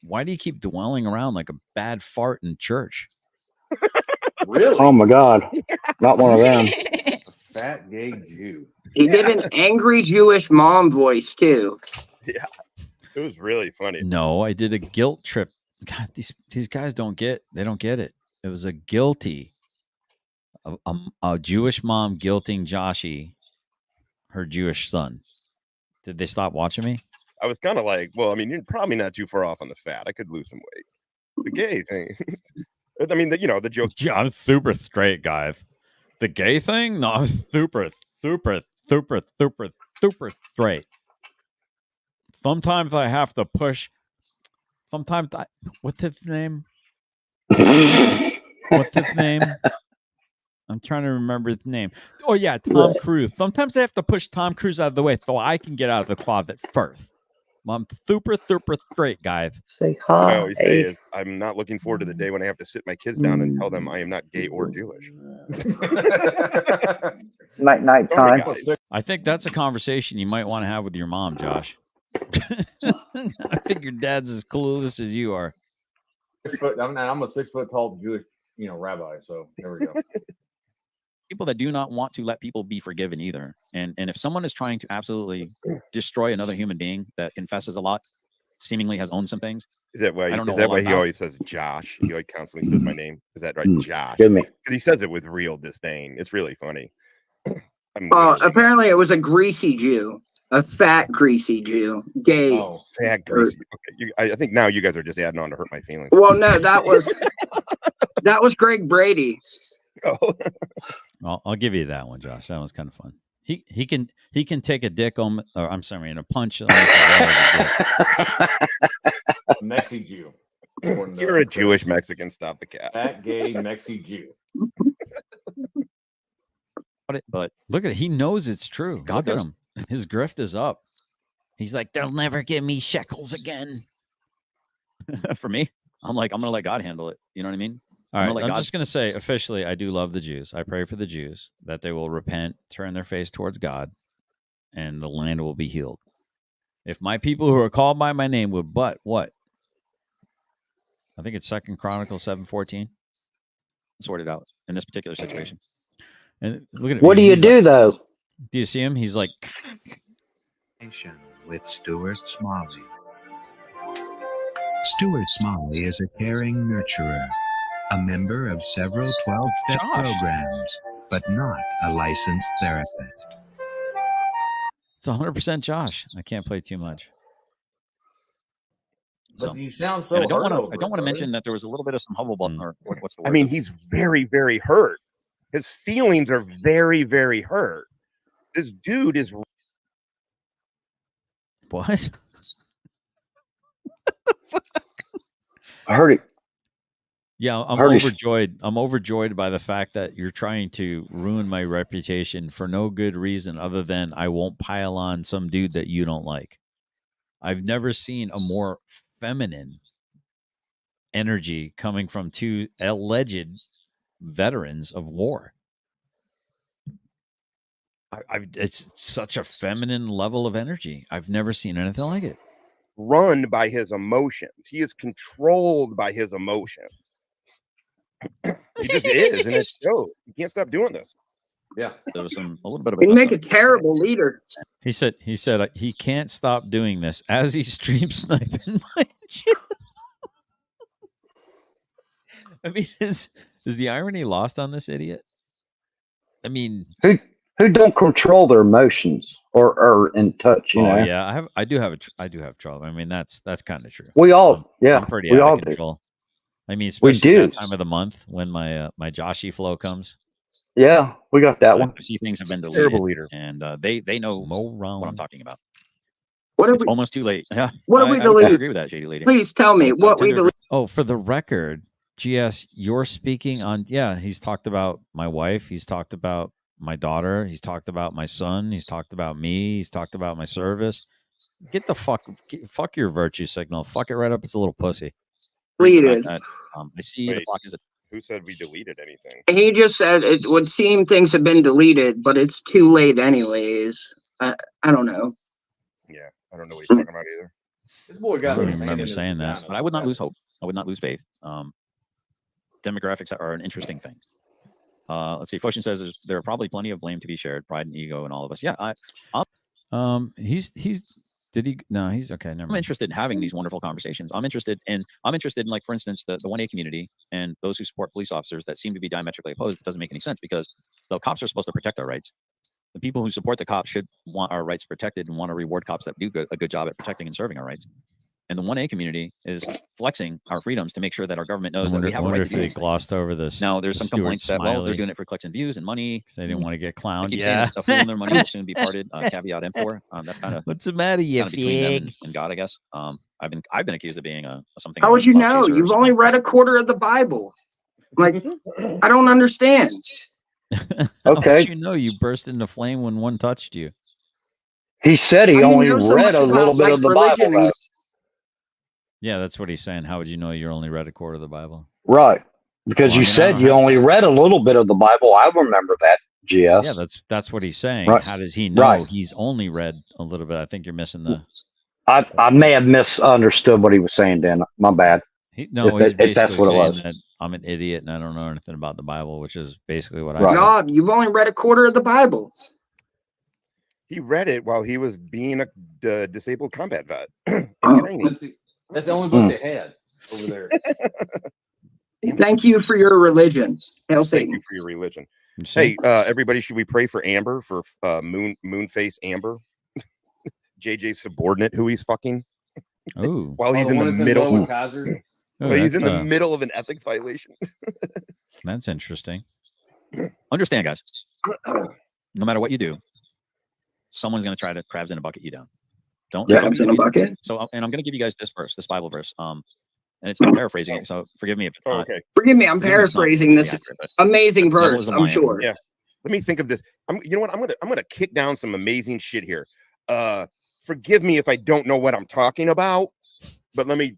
why do you keep dwelling around like a bad fart in church? Really? Oh my God. Not one of them. Fat gay Jew. He did an angry Jewish mom voice too. Yeah, it was really funny. No, I did a guilt trip. God, these guys don't get it. It was a guilty, a Jewish mom guilting Joshie, her Jewish son. Did they stop watching me? I was kind of like, well, I mean, you're probably not too far off on the fat. I could lose some weight. The gay thing. I mean, the joke. Yeah, I'm super straight, guys. The gay thing? No, I'm super straight. Sometimes I have to push. Sometimes what's his name? What's his name? I'm trying to remember his name. Oh yeah, Tom Cruise. Sometimes I have to push Tom Cruise out of the way so I can get out of the closet first. I'm super straight, guys. Say hi. What I always say is, I'm not looking forward to the day when I have to sit my kids down and tell them I am not gay or Jewish. Night time. I think that's a conversation you might want to have with your mom, Josh. I think your dad's as clueless as you are. I'm a 6 foot tall Jewish, rabbi. So there we go. People that do not want to let people be forgiven either. And if someone is trying to absolutely destroy another human being that confesses a lot, seemingly has owned some things. Is that why? I don't know is that why he about. always says Josh? He always constantly says my name. Is that right, Josh? Give me. Because he says it with real disdain. It's really funny. Apparently it was a greasy Jew, a fat greasy Jew, gay. Oh, fat greasy. Okay, I think now you guys are just adding on to hurt my feelings. Well, no, that was Greg Brady. Oh. I'll give you that one, Josh. That was kind of fun. He can take a dick on, or I'm sorry, and a punch. Mexi Jew. You're a Jewish Mexican. Stop the cat. Fat gay Mexi Jew. it, but look at it. He knows it's true. God Look at does. him. His grift is up. He's like, they'll never give me shekels again. For me, I'm like, I'm gonna let God handle it. You know what I mean? All right, let I'm God- just going to say officially, I do love the Jews. I pray for the Jews that they will repent, turn their face towards God, and the land will be healed. If my people who are called by my name would but what? I think it's 2 Chronicles 7:14. Sort it out in this particular situation. And look at it. What do you do though? Do you see him? He's like with Stuart Smalley. Stuart Smalley is a caring nurturer, a member of several 12-step programs, but not a licensed therapist. It's 100% Josh. I can't play too much. But you sound so and I don't hurt want over to. I don't it, want to buddy. mention that there was a little bit of some hubble, or what's the word? I mean, he's very, very hurt. His feelings are very, very hurt. This dude is what? I heard it. Yeah, I'm Hardy. overjoyed. I'm overjoyed by the fact that you're trying to ruin my reputation for no good reason other than I won't pile on some dude that you don't like. I've never seen a more feminine energy coming from two alleged veterans of war. It's such a feminine level of energy. I've never seen anything like it. run by his emotions. He is controlled by his emotions. He just is, and it shows. You can't stop doing this. Yeah, there was a little bit of. He'd make a terrible leader. He said he can't stop doing this as he stream sniping my channel. I mean, is the irony lost on this idiot? I mean, who don't control their emotions or are in touch, you know? Yeah, I do have trouble. I mean, that's kind of true. We all, I'm pretty out of control. I mean, especially that time of the month when my my Joshy flow comes. Yeah, we got that one. See, things have been deleted, and they know what I'm talking about. It's almost too late. Yeah, What did we I delete? agree with that, Shady Lady. Please tell me what we deleted. Oh, for the record, GS, you're speaking on. Yeah, he's talked about my wife. He's talked about my daughter. He's talked about my son. He's talked about me. He's talked about my service. Get the fuck your virtue signal. Fuck it right up. It's a little pussy. Deleted. I see the clock is at. Who said we deleted anything? He just said it would seem things have been deleted, but it's too late anyways. I don't know. Yeah, I don't know what he's talking about either. This boy got I don't even remember saying that. But I would not lose hope. I would not lose faith. Demographics are an interesting thing. Let's see. Foshin says there are probably plenty of blame to be shared, pride and ego, and all of us. Yeah, he's did he? No, he's okay. Never mind. I'm interested in having these wonderful conversations. I'm interested in, like, for instance, the 1A community and those who support police officers that seem to be diametrically opposed. It doesn't make any sense because the cops are supposed to protect our rights. The people who support the cops should want our rights protected and want to reward cops that do a good job at protecting and serving our rights. And the 1A community is flexing our freedoms to make sure that our government knows that we have a right to do they these things. glossed over this. Now, there's some Stuart complaints that, well, they're Smiley. doing it for clicks and views and money. They didn't want to get clowned. I keep Yeah. saying the fool and their money will soon be parted. Caveat emptor. That's kind of what's the matter, you between them fig? and God, I guess. I've been accused of being something. How of would a you clout know? chaser or You've only read a quarter of the Bible. Like, I don't understand. How Okay. would you know you burst into flame when one touched you? He said he I only know so read much a little about, bit like, of the religion Bible. and- Though. Yeah, that's what he's saying. How would you know you only read a quarter of the Bible? Right. Because Well, I you mean, I said don't you have- only read a little bit of the Bible. I remember that, GS. Yeah, that's what he's saying. Right. How does he know Right. he's only read a little bit? I think you're missing the. I may have misunderstood what he was saying, Dan. My bad. No, If he's that- if that's basically what it saying was. that I'm an idiot and I don't know anything about the Bible, which is basically what I Right. said. God, you've only read a quarter of the Bible. He read it while he was being a disabled combat vet in Oh. training. That's the only book they had over there. Thank you for your religion. Hail Thank Satan. you for your religion. You see? Hey, everybody, should we pray for Amber, for Moonface Amber? JJ's subordinate who he's fucking Ooh. while he's the in one the that's in middle. love with Kaiser? While he's in the that's, middle of an ethics violation. That's interesting. Understand, guys. No matter what you do, someone's going to try to crabs in a bucket you down. Don't. Yeah, don't crabs in a bucket. So, and I'm going to give you guys this verse, this Bible verse. And I'm paraphrasing it, so forgive me if it's not. Okay. Forgive me, I'm Forgive me if it's not paraphrasing this completely accurate, but amazing devil verse, is a I'm lion. sure. Yeah. Let me think of this. You know what? I'm gonna kick down some amazing shit here. Forgive me if I don't know what I'm talking about, but let me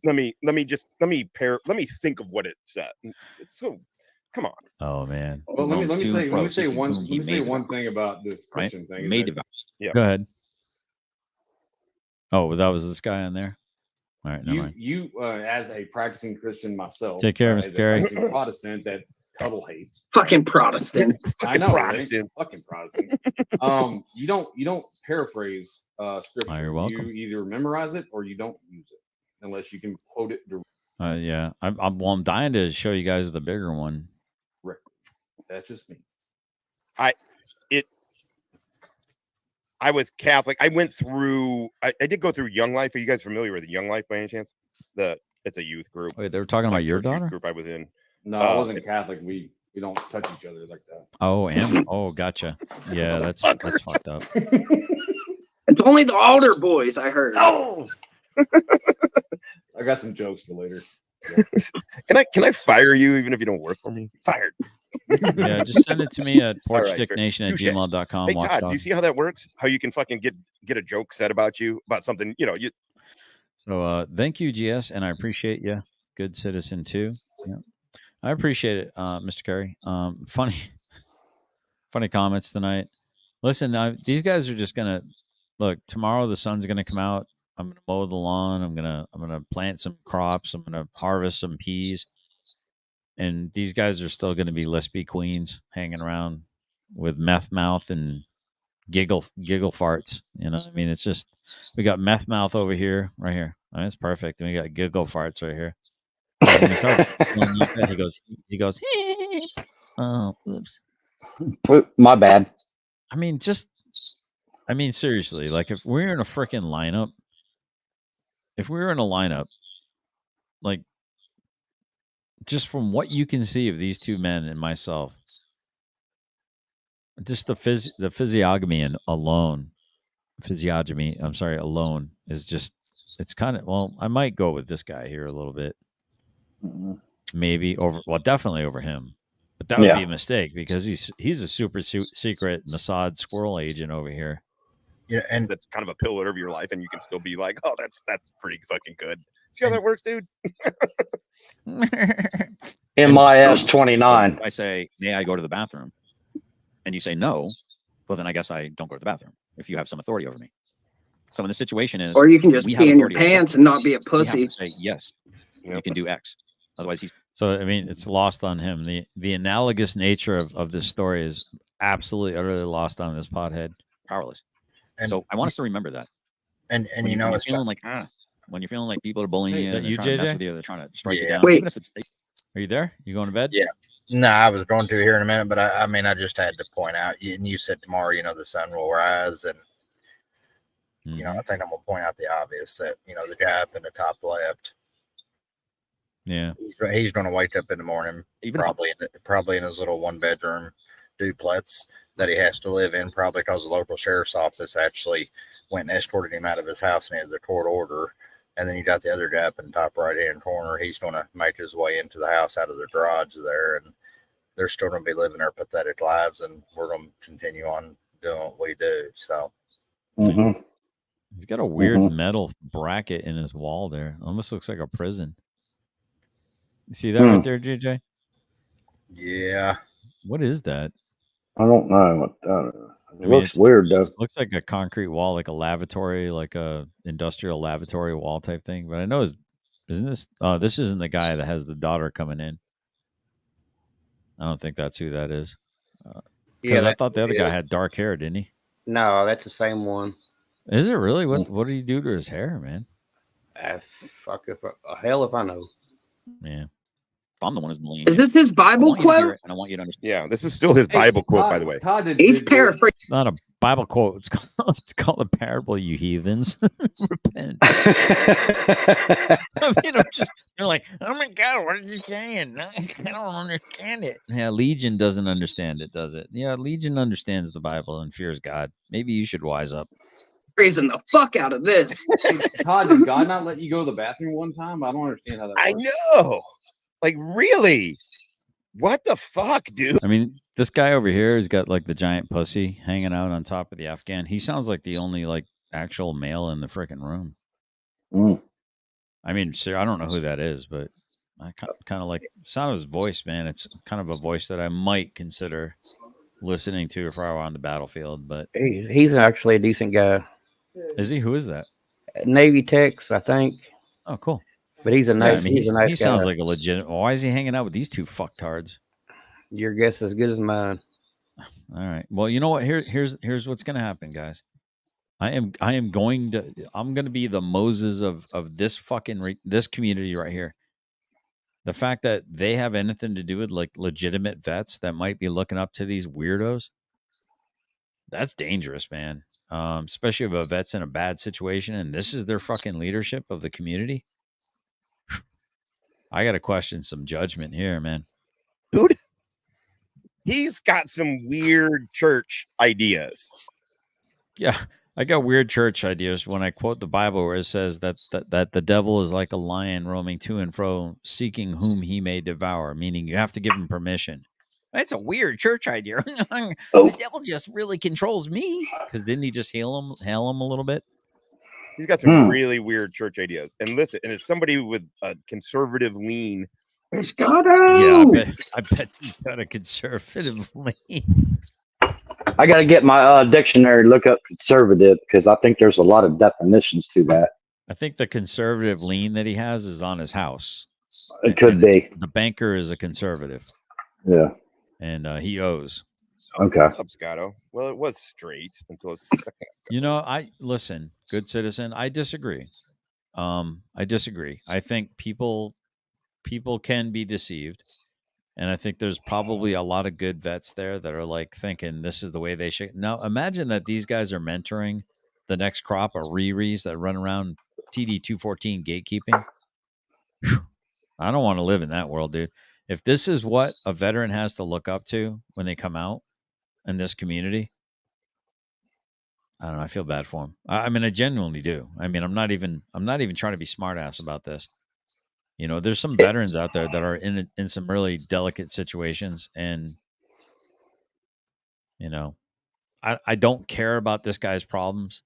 think of what it said. It's so, come on. Oh man. Well, let me say one thing about this Christian thing. Made yeah. Go ahead. Oh, that was this guy on there. All right, never mind. You as a practicing Christian myself, take care, Mr. Gary. Protestant that Tuttle hates. Fucking Protestant. I know, Protestant. Right? Fucking Protestant. You don't paraphrase scripture. Oh, you're welcome. You either memorize it or you don't use it unless you can quote it directly. Yeah, I'm dying to show you guys the bigger one. Right. That's just me. I was Catholic. I went through. I did go through Young Life. Are you guys familiar with Young Life by any chance? It's a youth group. Wait, they were talking about your daughter? Group I was in. No, I wasn't Catholic. We don't touch each other like that. Oh, gotcha. Yeah, that's fucked up. It's only the altar boys, I heard. Oh, I got some jokes for later. Yeah. Can I fire you even if you don't work for me? Fired. Yeah, just send it to me at porchdicknation@gmail.com. Hey Todd, do you see how that works? How you can fucking get a joke said about you, about something, So thank you, GS, and I appreciate you. Good citizen too. Yeah. I appreciate it, Mr. Curry. Funny comments tonight. Listen, these guys are just gonna look. Tomorrow the sun's gonna come out. I'm gonna mow the lawn. I'm gonna plant some crops. I'm gonna harvest some peas. And these guys are still gonna be lispy queens hanging around with meth mouth and giggle farts. You know, I mean, it's just we got meth mouth over here, right here. Oh, that's perfect. And we got giggle farts right here. When he starts, he goes. Oh, oops. My bad. I mean, seriously, like if we're in a freaking lineup, like just from what you can see of these two men and myself, just the physiognomy alone is just, it's kind of, well, I might go with this guy here a little bit. Mm-hmm. Maybe definitely over him. But that would be a mistake because he's a super secret Mossad squirrel agent over here. Yeah, and that's kind of a pillar of your life, and you can still be like, "Oh, that's pretty fucking good." See how that works, dude? MIS 29. I say, "May I go to the bathroom?" And you say no. Well, then I guess I don't go to the bathroom if you have some authority over me. So in this situation is, or you can just pee in your pants and not be a pussy. Say yes, you can do X. Otherwise, he's. So I mean, it's lost on him. The analogous nature of this story is absolutely utterly lost on this pothead. Powerless. And so I want us to remember that. And you know, it's feeling like when you're feeling like people are bullying you, and they're trying to mess with you, they're trying to strike you down. Wait, even if it's, are you there? You going to bed? Yeah. No, I was going to here in a minute, but I mean, I just had to point out. And you said tomorrow, you know, the sun will rise, and you know, I think I'm gonna point out the obvious that the guy up in the top left. Yeah, he's going to wake up in the morning, probably in his little 1-bedroom duplex that he has to live in, probably because the local sheriff's office actually went and escorted him out of his house and he has a court order. And then you got the other guy up in the top right-hand corner. He's going to make his way into the house out of the garage there, and they're still going to be living their pathetic lives, and we're going to continue on doing what we do. So, he's got a weird metal bracket in his wall there. Almost looks like a prison. You see that right there, JJ? Yeah. What is that? I don't know. It looks weird, though. Looks like a concrete wall, like a lavatory, like a industrial lavatory wall type thing. But I know isn't this? This isn't the guy that has the daughter coming in. I don't think that's who that is. Because I thought the other guy had dark hair, didn't he? No, that's the same one. Is it really? What did he do to his hair, man? Hell if I know. Yeah. I'm the one who's bullying. Is this his Bible quote? And I want you to understand. Yeah, this is still his Bible quote, by the way. He's paraphrasing. It's not a Bible quote. It's called a parable, you heathens. Repent. I mean, they're like, oh my God, what are you saying? I don't understand it. Yeah, Legion doesn't understand it, does it? Yeah, Legion understands the Bible and fears God. Maybe you should wise up. Praising the fuck out of this. Todd, did God not let you go to the bathroom one time? I don't understand how that works. I know. Like, really? What the fuck, dude? I mean, This guy over here has got like the giant pussy hanging out on top of the Afghan. He sounds like the only like actual male in the freaking room. I mean, sir, I don't know who that is, but I kind of like the sound of his voice, man. It's kind of a voice that I might consider listening to if I were on the battlefield. But he's actually a decent guy. Is he? Who is that? Navy Techs, I think. Oh, cool. But he's a nice. I mean, he's a nice he guy. sounds like a legit. Why is he hanging out with these two fucktards? Your guess is as good as mine. All right. Well, you know what? Here's what's gonna happen, guys. I'm going to be the Moses of this fucking this community right here. The fact that they have anything to do with like legitimate vets that might be looking up to these weirdos, that's dangerous, man. Especially if a vet's in a bad situation and this is their fucking leadership of the community. I got to question some judgment here, man. Dude, he's got some weird church ideas. Yeah, I got weird church ideas when I quote the Bible where it says that the devil is like a lion roaming to and fro, seeking whom he may devour, meaning you have to give him permission. That's a weird church idea. The devil just really controls me. Because didn't he just hail him a little bit? He's got some really weird church ideas. And listen, and if somebody with a conservative lean, yeah, I bet he's got a conservative lean. I got to get my dictionary, look up conservative, because I think there's a lot of definitions to that. I think the conservative lean that he has is on his house. It could be. The banker is a conservative. Yeah. And he owes. Okay. What's up, Scotto? Well, it was straight until a second. You know, listen, good citizen. I disagree. I think people can be deceived. And I think there's probably a lot of good vets there that are like thinking this is the way they should. Now, imagine that these guys are mentoring the next crop of Riris that run around TD 214 gatekeeping. Whew. I don't want to live in that world, dude. If this is what a veteran has to look up to when they come out in this community, I don't know. I feel bad for him. I mean, I genuinely do. I mean, I'm not even trying to be smart ass about this. You know, there's some veterans out there that are in some really delicate situations, and you know, I don't care about this guy's problems,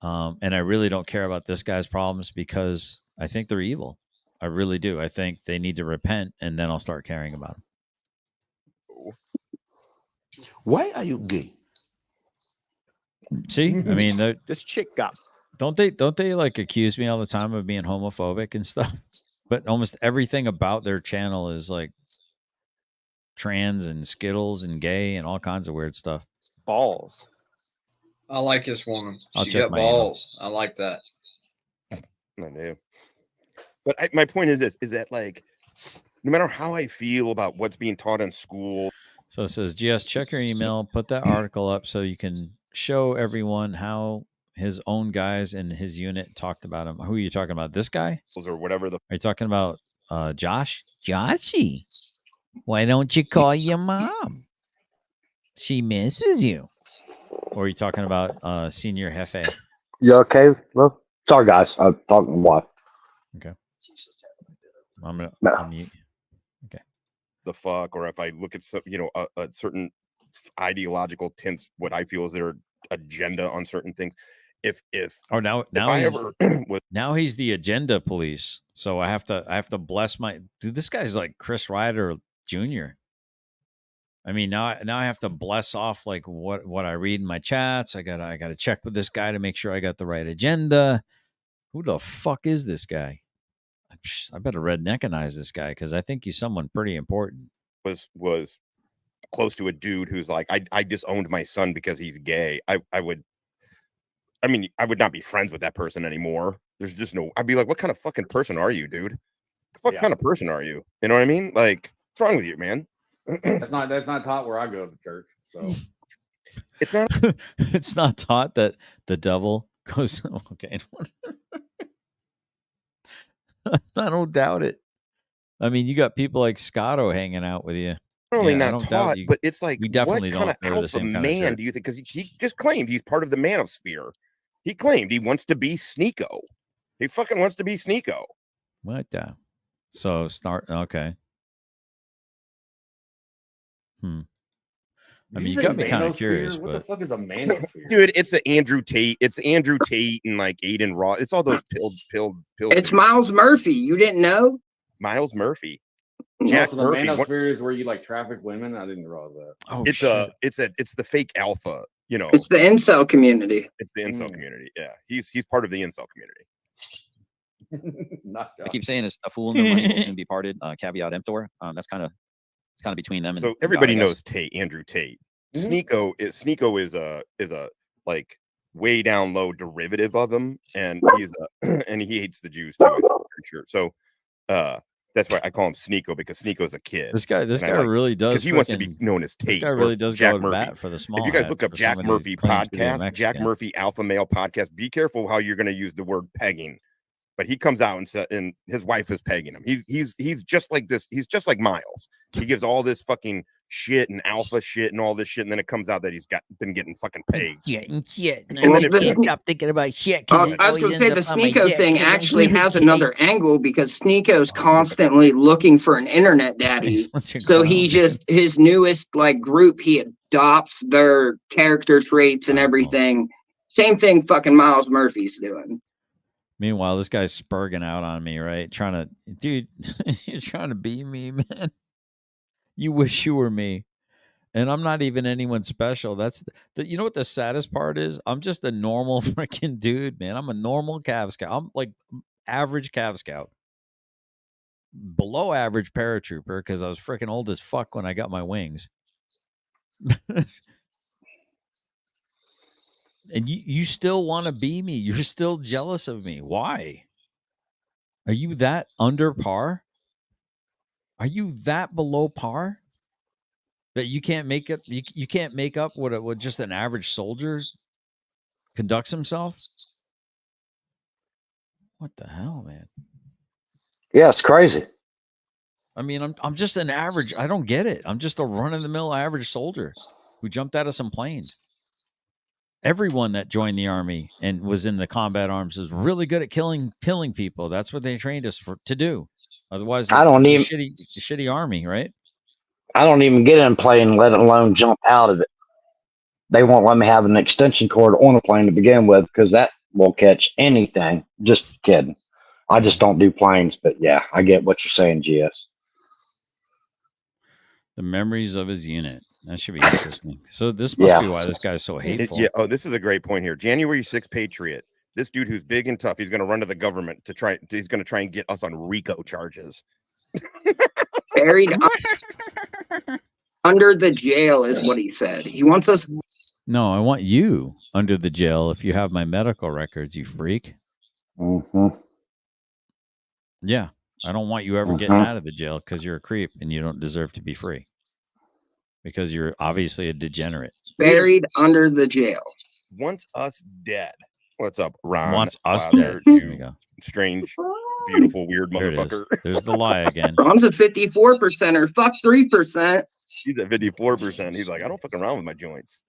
and I really don't care about this guy's problems because I think they're evil. I really do. I think they need to repent, and then I'll start caring about them. Why are you gay? See, I mean, this chick got. Don't they like accuse me all the time of being homophobic and stuff? But almost everything about their channel is like trans and Skittles and gay and all kinds of weird stuff. Balls. I like this woman. I'll She check got my balls. I like that. I do. But my point is this: is that like, no matter how I feel about what's being taught in school. So it says, GS, check your email, put that article up so you can show everyone how his own guys in his unit talked about him. Who are you talking about? This guy? Or whatever the. Are you talking about Josh? Joshy, why don't you call your mom? She misses you. Or are you talking about Senior Jefe? You okay? Well, sorry, guys. I'm talking to my wife. Okay. I'm going to mute. Okay. The fuck, or if I look at some, a certain ideological tints, what I feel is their agenda on certain things. Now he's the agenda police. So I have to bless dude, this guy's like Chris Ryder Jr. I mean, now I have to bless off like what I read in my chats. I gotta check with this guy to make sure I got the right agenda. Who the fuck is this guy? I better redneckinize this guy because I think he's someone pretty important. Was close to a dude who's like, I disowned my son because he's gay. I would not be friends with that person anymore. There's just no. I'd be like, what kind of fucking person are you, dude? What kind of person are you? You know what I mean? Like, what's wrong with you, man? That's not taught where I go to church. So it's not. It's not taught that the devil goes. Okay. I don't doubt it. I mean, you got people like Scotto hanging out with you. Not only not taught, but it's like, we definitely what kind of alpha man do you think? Because he just claimed he's part of the manosphere. He claimed he wants to be Sneeko. He fucking wants to be Sneeko. What the? So start. Okay. I mean, you got me kind of curious, What but the fuck is a manosphere? Dude, it's the Andrew Tate. It's Andrew Tate and like Aiden Ross. It's all those pilled. It's dudes. Miles Murphy. You didn't know? Miles Murphy. Jack Jack the Murphy. manosphere is where you like traffic women. I didn't realize that. Oh, it's the fake alpha. You know, It's the incel community. it's the incel community. Yeah, he's part of the incel community. I keep saying it's a fool and their money will soon be parted. Caveat emptor. That's kind of between them. And So everybody God, I guess. knows Tate, Andrew Tate. Sneeko is a like way down low derivative of him, and and he hates the Jews too. I'm pretty sure. So that's why I call him Sneeko, because Sneeko's a kid. This guy really does, because he wants to be known as Tate. This guy really does Jack go to Murphy. bat for the small. If you guys look up hats for Jack somebody who Murphy claims to be a podcast, Jack Mexican. Murphy Alpha Male podcast, be careful how you're going to use the word pegging. But he comes out and said, and his wife is pegging him. He's just like this. He's just like Miles. He gives all this fucking shit and alpha shit and all this shit, and then it comes out that he's been getting fucking pegged. Shit. And then it- Stop thinking about shit. I was going to say the Sneeko thing actually has another angle, because Sneeko's constantly looking for an internet daddy. So his newest like group, he adopts their character traits and everything. Same thing fucking Miles Murphy's doing. Meanwhile, this guy's spurging out on me, right? Dude, you're trying to be me, man. You wish you were me. And I'm not even anyone special. That's you know what the saddest part is? I'm just a normal freaking dude, man. I'm a normal Cav Scout. I'm like average Cav Scout. Below average paratrooper, because I was freaking old as fuck when I got my wings. And you still want to be me. You're still jealous of me. Why? Are you that under par? Are you that below par that you can't make it? You can't make up what just an average soldier conducts himself? What the hell, man? Yeah, it's crazy. I mean, I'm just an average. I don't get it. I'm just a run-of-the-mill average soldier who jumped out of some planes. Everyone that joined the army and was in the combat arms is really good at killing people. That's what they trained us to do. Otherwise, it's a shitty army, right? I don't even get in a plane, let alone jump out of it. They won't let me have an extension cord on a plane to begin with, because that will catch anything. Just kidding. I just don't do planes, but yeah, I get what you're saying, GS. The memories of his unit. That should be interesting. So this must be why this guy's so hateful. Yeah. Oh, this is a great point here. January 6th Patriot. This dude who's big and tough, he's going to run to the government he's going to try and get us on RICO charges. Buried under the jail is what he said. He wants us. No, I want you under the jail if you have my medical records, you freak. Mm-hmm. Yeah. I don't want you ever getting out of the jail because you're a creep and you don't deserve to be free. Because you're obviously a degenerate. Buried under the jail. Wants us dead. What's up, Ron? Wants us Clouder, dead. There you go. Strange, beautiful, weird There it is. motherfucker. There's the lie again. Ron's at 54%, or fuck 3%. He's at 54%. He's like, I don't fuck around with my joints.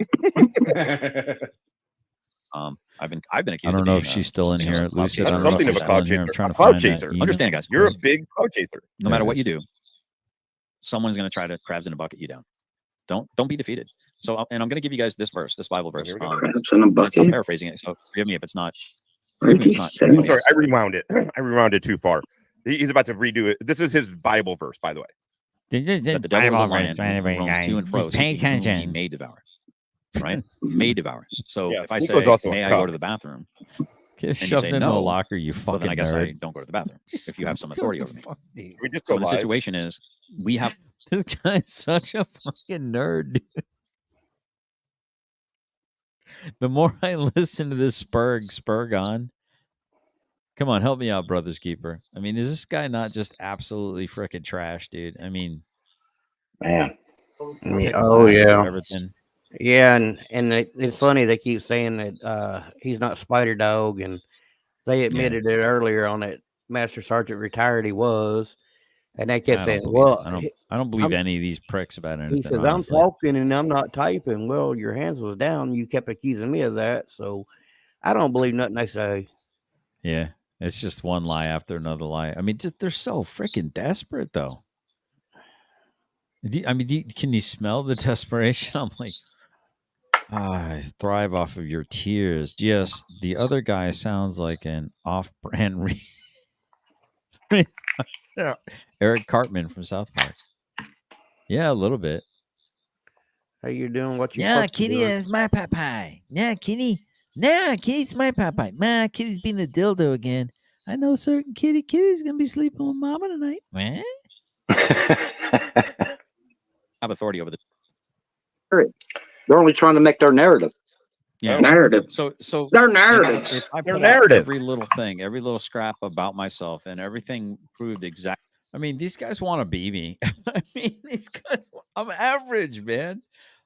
I've been accused. I don't of know being, if she's still in here. Lucy, I That's don't know something if of she's a still cloud in here. chaser. I'm trying to Cloud find chaser. that. Understand, guys. You're a big cloud chaser. No matter what you do, someone's going to try to crabs in a bucket you down. Don't be defeated. So, and I'm going to give you guys this verse, this Bible verse. Crabs in a bucket. I'm paraphrasing it, so forgive me if it's not. I'm sorry, I rewound it. I rewound it too far. He's about to redo it. This is his Bible verse, by the way. That the devil is a lion who roams to and fro, Pay seeking whom he attention. may devour. Right? May devour. So Yeah, if I Sneako's say, also a may I go cuck. to the bathroom? Get and you shoved say into no, a locker, you well, fucking then I guess I nerd. don't go to the bathroom if you have some authority over me. We just So go the live. situation is we have This guy's such a fucking nerd, dude. The more I listen to this Spurg on, come on, help me out, Brothers Keeper. I mean, is this guy not just absolutely freaking trash, dude? I mean, man. pick Oh last for yeah. everything. Yeah, and it's funny they keep saying that he's not Spider Dog, and they admitted it earlier on that Master Sergeant retired. He was, and they kept saying, "Well, I don't believe any of these pricks about anything." He says, honestly. "I'm talking and I'm not typing." Well, your hands was down. You kept accusing me of that, so I don't believe nothing they say. Yeah, it's just one lie after another lie. I mean, just they're so freaking desperate, though. Can you smell the desperation? I'm like, I thrive off of your tears. Yes, the other guy sounds like an off-brand Eric Cartman from South Park. Yeah, a little bit. How you doing? What you Yeah, supposed to be Kitty doing? is my pie. Yeah, Kitty. Nah, Kitty's my pie. Ma, Kitty's being a dildo again. I know certain Kitty's gonna be sleeping with Mama tonight. Have authority over the They're only trying to make their narrative. Yeah. Narrative. So Their narrative. If I Their put out narrative. every little thing, every little scrap about myself, and everything proved exact. I mean, these guys want to be me. I mean, these guys. I'm average, man.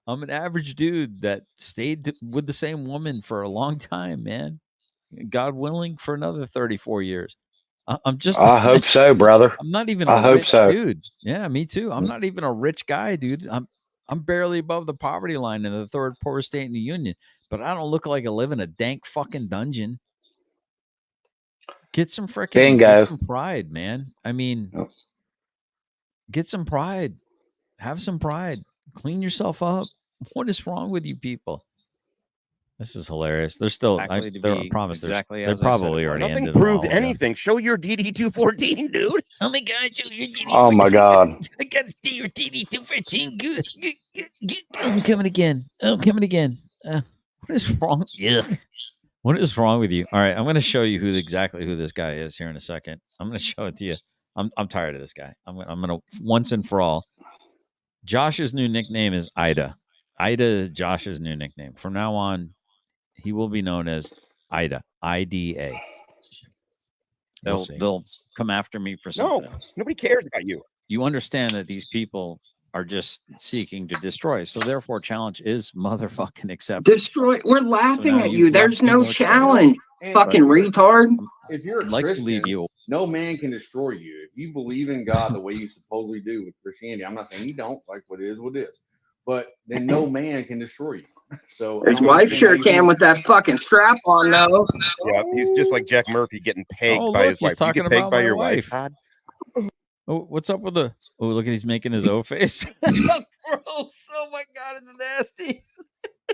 I'm an average dude that stayed with the same woman for a long time, man. God willing, for another 34 years. I'm just. I hope so, brother. I'm not even I a hope rich so. dude. Yeah, me too. I'm not even a rich guy, dude. I'm barely above the poverty line in the third poorest state in the union. But I don't look like I live in a dank fucking dungeon. Get some freaking Bingo. get some pride, man. I mean, get some pride. Have some pride. Clean yourself up. What is wrong with you people? This is hilarious. They're still. Exactly to I be promise. exactly They're as I said it probably was. already Nothing ended a proved while ago. anything. Show your DD214, dude. Oh my God, you're Oh my God. I gotta see your DD214. Good. I'm coming again. What is wrong? Yeah. What is wrong with you? All right, I'm going to show you exactly who this guy is here in a second. I'm going to show it to you. I'm tired of this guy. I'm going to once and for all. Josh's new nickname is Ida. Ida is Josh's new nickname. From now on, he will be known as Ida. IDA. They'll come after me for something else. Nobody cares about you. You understand that these people are just seeking to destroy. So therefore, challenge is motherfucking accepted. Destroy. We're laughing now at you've you. left There's me no no choice. challenge. Fucking retard. If you're a I'd like to Christian, leave you. no man can destroy you. If you believe in God the way you supposedly do with Christianity, I'm not saying you don't, like what it is, but then no man can destroy you. So His wife sure can with that fucking strap on, though. Yeah, he's just like Jack Murphy getting pegged by his he's wife. talking you get pegged about by my your wife. Todd? Oh, what's up with the? Oh, look at he's making his O face. Gross! Oh my God, it's nasty.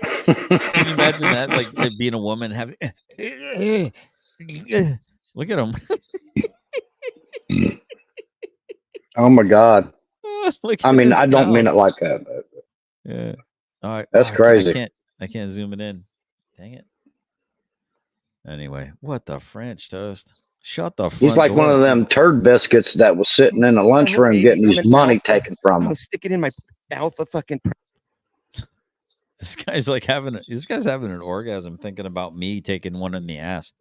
Can you imagine that? Like being a woman having. Look at him. Oh my God. Look I at mean, his I don't mean mouth. it like that. But Yeah. All right. That's crazy. I can't zoom it in. Dang it. Anyway, what the French toast? Shut the front he's like one door. of them turd biscuits that was sitting in the lunchroom getting his money taken from him. I'll stick it in my alpha fucking. This guy's like having an orgasm thinking about me taking one in the ass.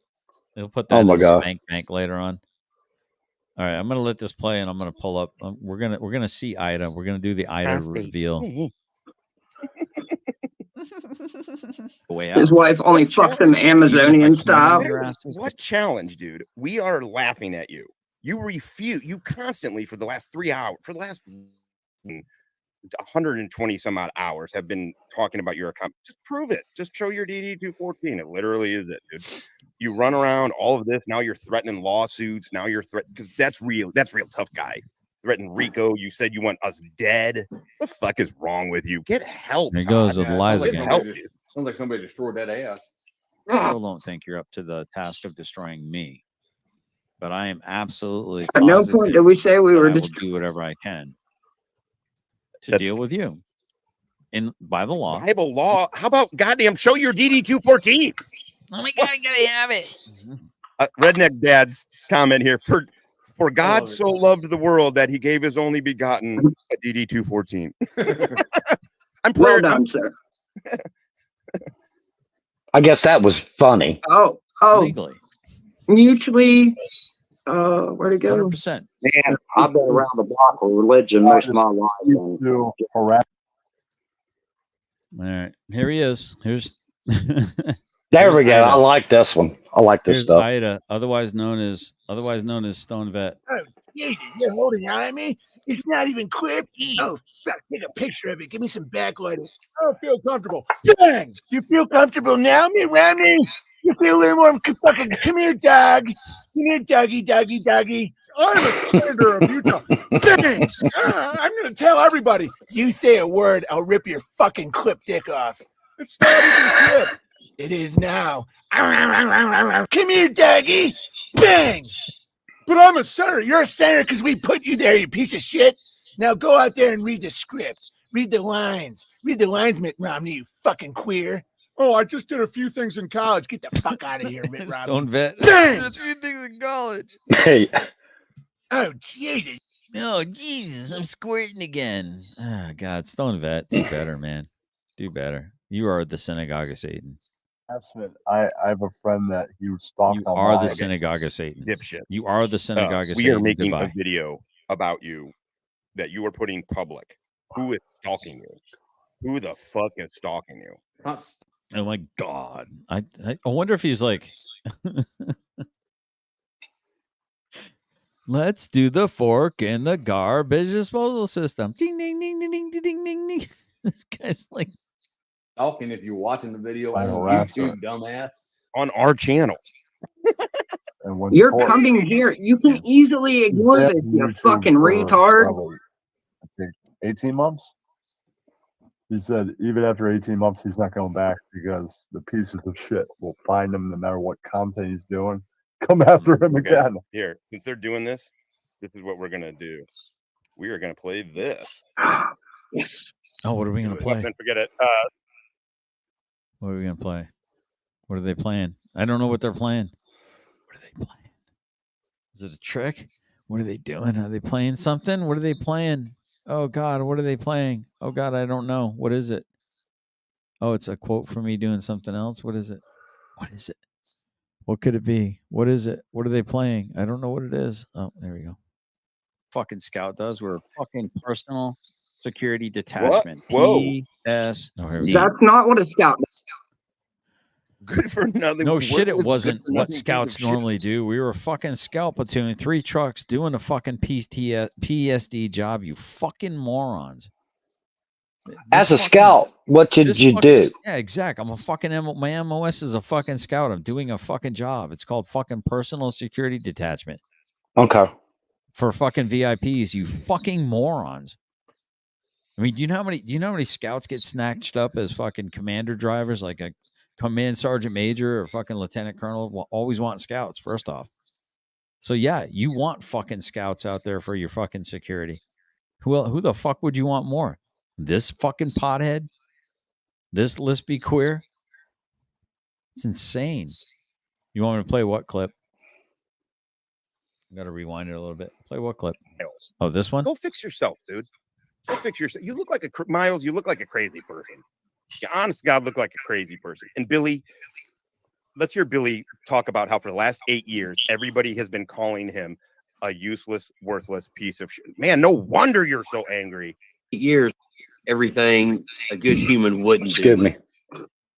He'll put that Oh in my his God. spank bank later on. All right, I'm gonna let this play, and I'm gonna pull up. We're gonna see Ida. We're gonna do the Ida reveal. His wife only fucks him Amazonian style. What challenge, dude? We are laughing at you. You refute. You constantly for the last 3 hours, for the last 120 some odd hours, have been talking about your account. Just prove it. Just show your DD214. It literally is it, dude. You run around all of this. Now you're threatening lawsuits. Now you're threatening because that's real. That's real tough guy. Threatened Rico. You said you want us dead. What the fuck is wrong with you? Get help. There he goes with lies sounds again. like sounds like somebody destroyed that ass. I still don't think you're up to the task of destroying me, but I am absolutely. At no point did we say we were I will just. do whatever I can to deal with you. By the law. Bible law. How about goddamn show your DD214? Oh my God, I gotta have it. Redneck Dad's comment here. For God so loved the world that he gave his only begotten a DD214. I'm Well done, sir. I guess that was funny. Oh, legally. Mutually. Where'd it go? 100%. Man, I've been around the block with religion most of my life. All right, here he is. Here's. There we go. I like this one. I like this Here's stuff. Ida, otherwise known as Stone Vet. Oh, Jesus, you're holding on at me? It's not even clipped. Oh, fuck, take a picture of it. Give me some backlighting. I don't feel comfortable. Bang! Do you feel comfortable now, me, Rami? You feel a little more fucking, come here, dog. Come here, doggy. I'm a senator of Utah. Bang! I'm gonna tell everybody. You say a word, I'll rip your fucking clip dick off. It's not even clip. It is now. Come here, doggy. Bang! But I'm a senator. You're a senator because we put you there, you piece of shit. Now go out there and read the script. Read the lines. Read the lines, Mitt Romney, you fucking queer. Oh, I just did a few things in college. Get the fuck out of here, Mitt Romney. Stone vet. Bang! A few things in college. Hey. Oh, Jesus. Oh, Jesus, I'm squirting again. Oh, God, Stone vet. Do better, man. Do better. You are the synagogue of Satan. Smith, I have a friend that he was stalked You online. are the synagogue of Satan. Dipshit. You are the synagogue of We Satan. are making Goodbye. a video about you that you are putting public. Who is stalking you? Who the fuck is stalking you? Oh my God. I wonder if he's like, let's do the fork in the garbage disposal system. Ding, ding, ding, ding, ding, ding, ding, ding. This guy's like Stalking if you're watching the video I on harass YouTube, her. dumbass. On our channel. And when You're coming here. You can easily ignore this, you fucking retard. Probably, I think 18 months. He said even after 18 months, he's not going back because the pieces of shit will find him no matter what content he's doing. Come after him Okay. again. Here, since they're doing this, this is what we're gonna do. We are gonna play this. Oh, what are we gonna play? Then forget it. What are we gonna play? What are they playing? I don't know what they're playing. What are they playing? Is it a trick? What are they doing? Are they playing something? What are they playing? Oh God, what are they playing? Oh God, I don't know. What is it? Oh, it's a quote from me doing something else. What is it? What is it? What could it be? What is it? What are they playing? I don't know what it is. Oh, there we go. Fucking Scout does. We're fucking personal security detachment. Whoa. PS. Oh, here we go. That's not what a scout does. Good for nothing. No shit, it worthless, wasn't good for what nothing scouts piece of shit. normally do. We were a fucking scout platoon, 3 trucks doing a fucking PSD job, you fucking morons. As a scout, what did you do? Yeah, exactly. I'm a fucking my MOS is a fucking scout. I'm doing a fucking job. It's called fucking personal security detachment. Okay. For fucking VIPs, you fucking morons. I mean, do you know how many scouts get snatched up as fucking commander drivers, like a command sergeant major or fucking lieutenant colonel? Always want scouts, first off. So yeah, you want fucking scouts out there for your fucking security. Who the fuck would you want more? This fucking pothead? This lispy queer? It's insane. You want me to play what clip? I gotta rewind it a little bit. Play what clip? Miles. Oh, this one? Go fix yourself, dude. Go fix yourself. You look like Miles. You look like a crazy person. You honest to God look like a crazy person. And Billy, let's hear Billy talk about how for the last 8 years, everybody has been calling him a useless, worthless piece of shit. Man, no wonder you're so angry. 8 years, everything a good human wouldn't do. Excuse me.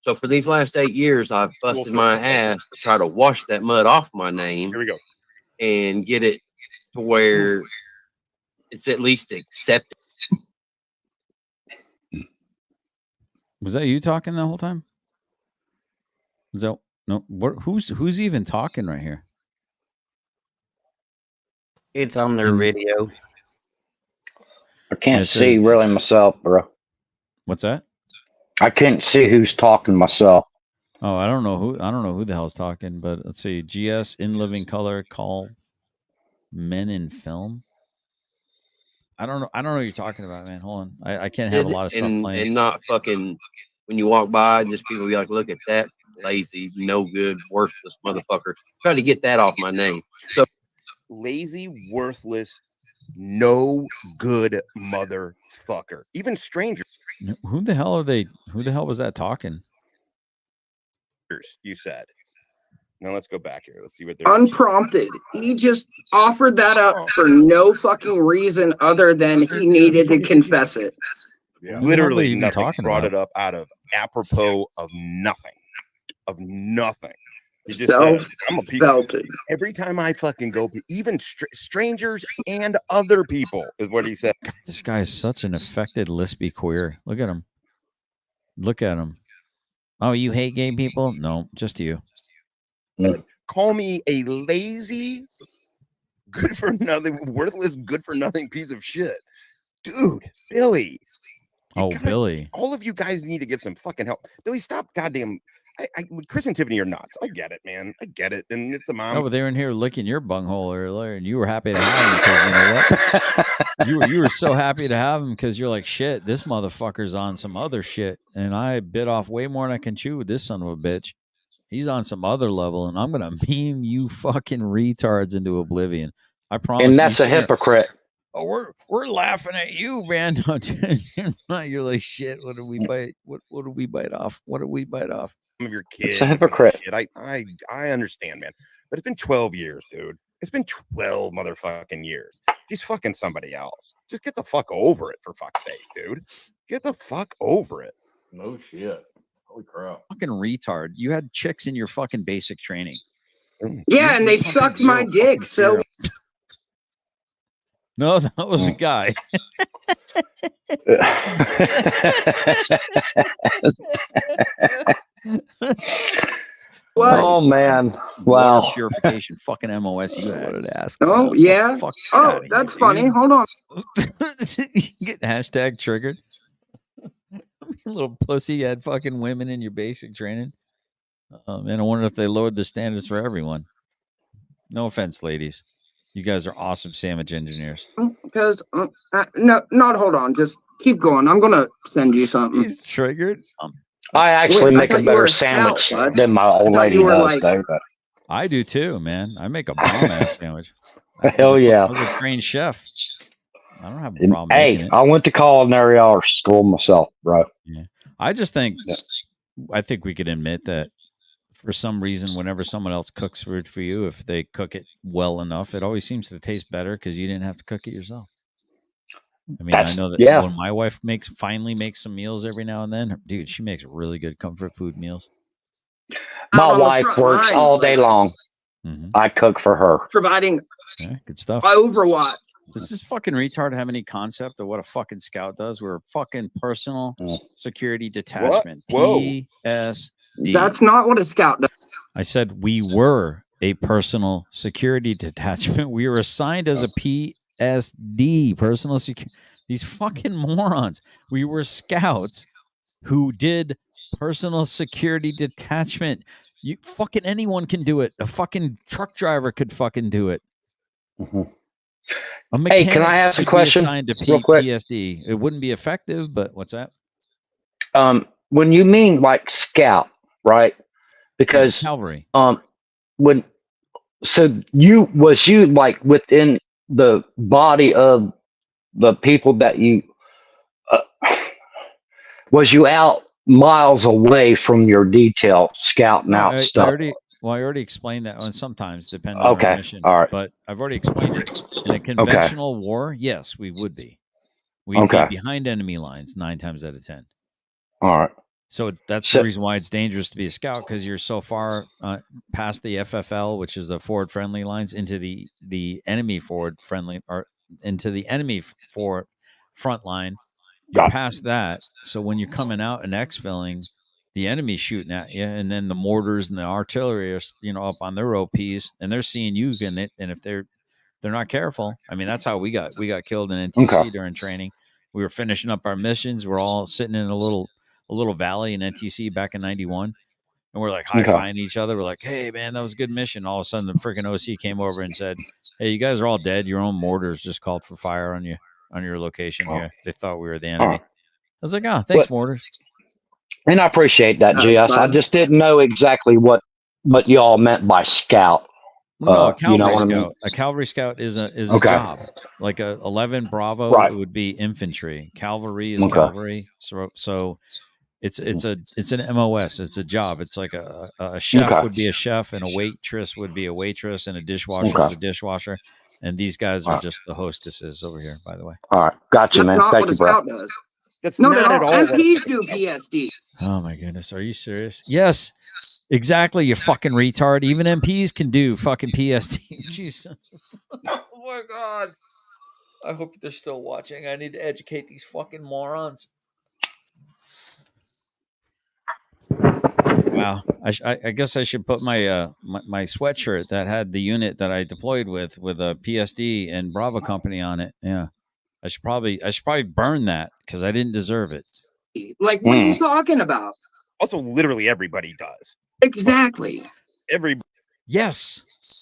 So for these last 8 years, I've busted my ass to try to wash that mud off my name. Here we go. And get it to where it's at least accepted. Was that you talking the whole time? Was that no? What? Who's even talking right here? It's on their video. I can't see really myself, bro. What's that? I can't see who's talking myself. Oh, I don't know who the hell's talking, but let's see. GS in living color call men in film. I don't know what you're talking about, man. Hold on. I can't have a lot of stuff playing. And not fucking when you walk by, just people be like, look at that lazy, no good, worthless motherfucker. Try to get that off my name. So lazy, worthless, no good motherfucker. Even strangers. Who the hell are they? Who the hell was that talking? You said. Now let's go back here. Let's see what they're Unprompted. He just offered that up for no fucking reason other than he needed to confess it. Yeah. Literally even nothing. talking Brought about? it up out of apropos of nothing. Of nothing. He just said, I'm a piece. Every time I fucking go, even strangers and other people is what he said. This guy is such an affected lispy queer. Look at him. Look at him. Oh, you hate gay people? No, just you. Call me a lazy, good for nothing, worthless, good for nothing piece of shit, dude. Billy. Billy. All of you guys need to get some fucking help. Billy, stop goddamn. Chris and Tiffany are nuts. I get it, man. I get it. And it's a mom. No, but they were in here licking your bunghole earlier, and you were happy to have them because you know what? you were so happy to have them because you're like, shit, this motherfucker's on some other shit, and I bit off way more than I can chew with this son of a bitch. He's on some other level, and I'm gonna meme you fucking retards into oblivion. I promise. And that's a hypocrite. Oh, we're laughing at you, man. You're like, shit. What did we bite? What did we bite off? What did we bite off? Some of your kids. It's a hypocrite. Shit. I understand, man. But it's been 12 years, dude. It's been 12 motherfucking years. She's fucking somebody else. Just get the fuck over it, for fuck's sake, dude. Get the fuck over it. No shit. Holy crap. Fucking retard. You had chicks in your fucking basic training. Yeah, and they sucked my dick. So. No, that was a guy. What? Oh man! Wow. Purification, fucking MOS. You had to ask. Oh yeah. Oh, that's funny. Hold on. Get hashtag triggered. Little pussy had fucking women in your basic training. And I wonder if they lowered the standards for everyone. No offense, ladies. You guys are awesome sandwich engineers. Because no, not hold on. Just keep going. I'm gonna send you something. He's triggered. I actually make a better sandwich than my old lady does, though. But I do too, man. I make a bomb ass sandwich. Hell yeah! I was a trained chef. I don't have a problem. Hey, I went to culinary arts school myself, bro. Yeah. I just think, I think we could admit that for some reason, whenever someone else cooks food for you, if they cook it well enough, it always seems to taste better because you didn't have to cook it yourself. I mean, I know that when my wife finally makes some meals every now and then, dude, she makes really good comfort food meals. My wife works all day long. Mm-hmm. I cook for her. Providing good stuff. Overwatch. Does this fucking retard have any concept of what a fucking scout does? We're a fucking personal security detachment. Whoa. PSD. That's not what a scout does. I said we were a personal security detachment. We were assigned as a PSD, personal security. These fucking morons. We were scouts who did personal security detachment. You fucking anyone can do it. A fucking truck driver could fucking do it. Mm-hmm. Hey, can I ask a question real quick? PSD. It wouldn't be effective, but what's that? When you mean like scout, right? Because cavalry. Was you like within the body of the people that you was you out miles away from your detail scouting out stuff? I already explained that. And sometimes depending on the mission. All right. But I've already explained it. In a conventional war, yes, we would be. We'd be behind enemy lines 9 times out of 10. All right. So that's the reason why it's dangerous to be a scout, because you're so far past the FFL, which is the forward friendly lines, into the enemy forward friendly, or into the enemy forward front line. You're past that. So when you're coming out and exfilling, the enemy's shooting at you, and then the mortars and the artillery are, up on their OPs, and they're seeing you in it. And if they're not careful, I mean, that's how we got killed in NTC during training. We were finishing up our missions. We're all sitting in a little valley in NTC back in 91. And we're like high-fiving each other. We're like, hey man, that was a good mission. All of a sudden the freaking OC came over and said, hey, you guys are all dead. Your own mortars just called for fire on your location here. They thought we were the enemy. I was like, thanks, mortars. And I appreciate that, GS. I just didn't know exactly what y'all meant by scout. No, a cavalry scout. I mean? A cavalry scout is a job. Like a 11 Bravo, it would be infantry. Cavalry is cavalry. So it's an MOS. It's a job. It's like a chef would be a chef, and a waitress would be a waitress, and a dishwasher is a dishwasher. And these guys are just the hostesses over here, by the way. All right, gotcha, man. Thank you, bro. That's not at all. MPs do PSD. Oh my goodness, are you serious? Yes, exactly. You fucking retard. Even MPs can do fucking PSD. Jesus. Oh my god. I hope they're still watching. I need to educate these fucking morons. Wow. I guess I should put my my sweatshirt that had the unit that I deployed with a PSD and Bravo Company on it. Yeah. I should probably burn that because I didn't deserve it. Like, what are you talking about? Also, literally everybody does. Exactly. Yes.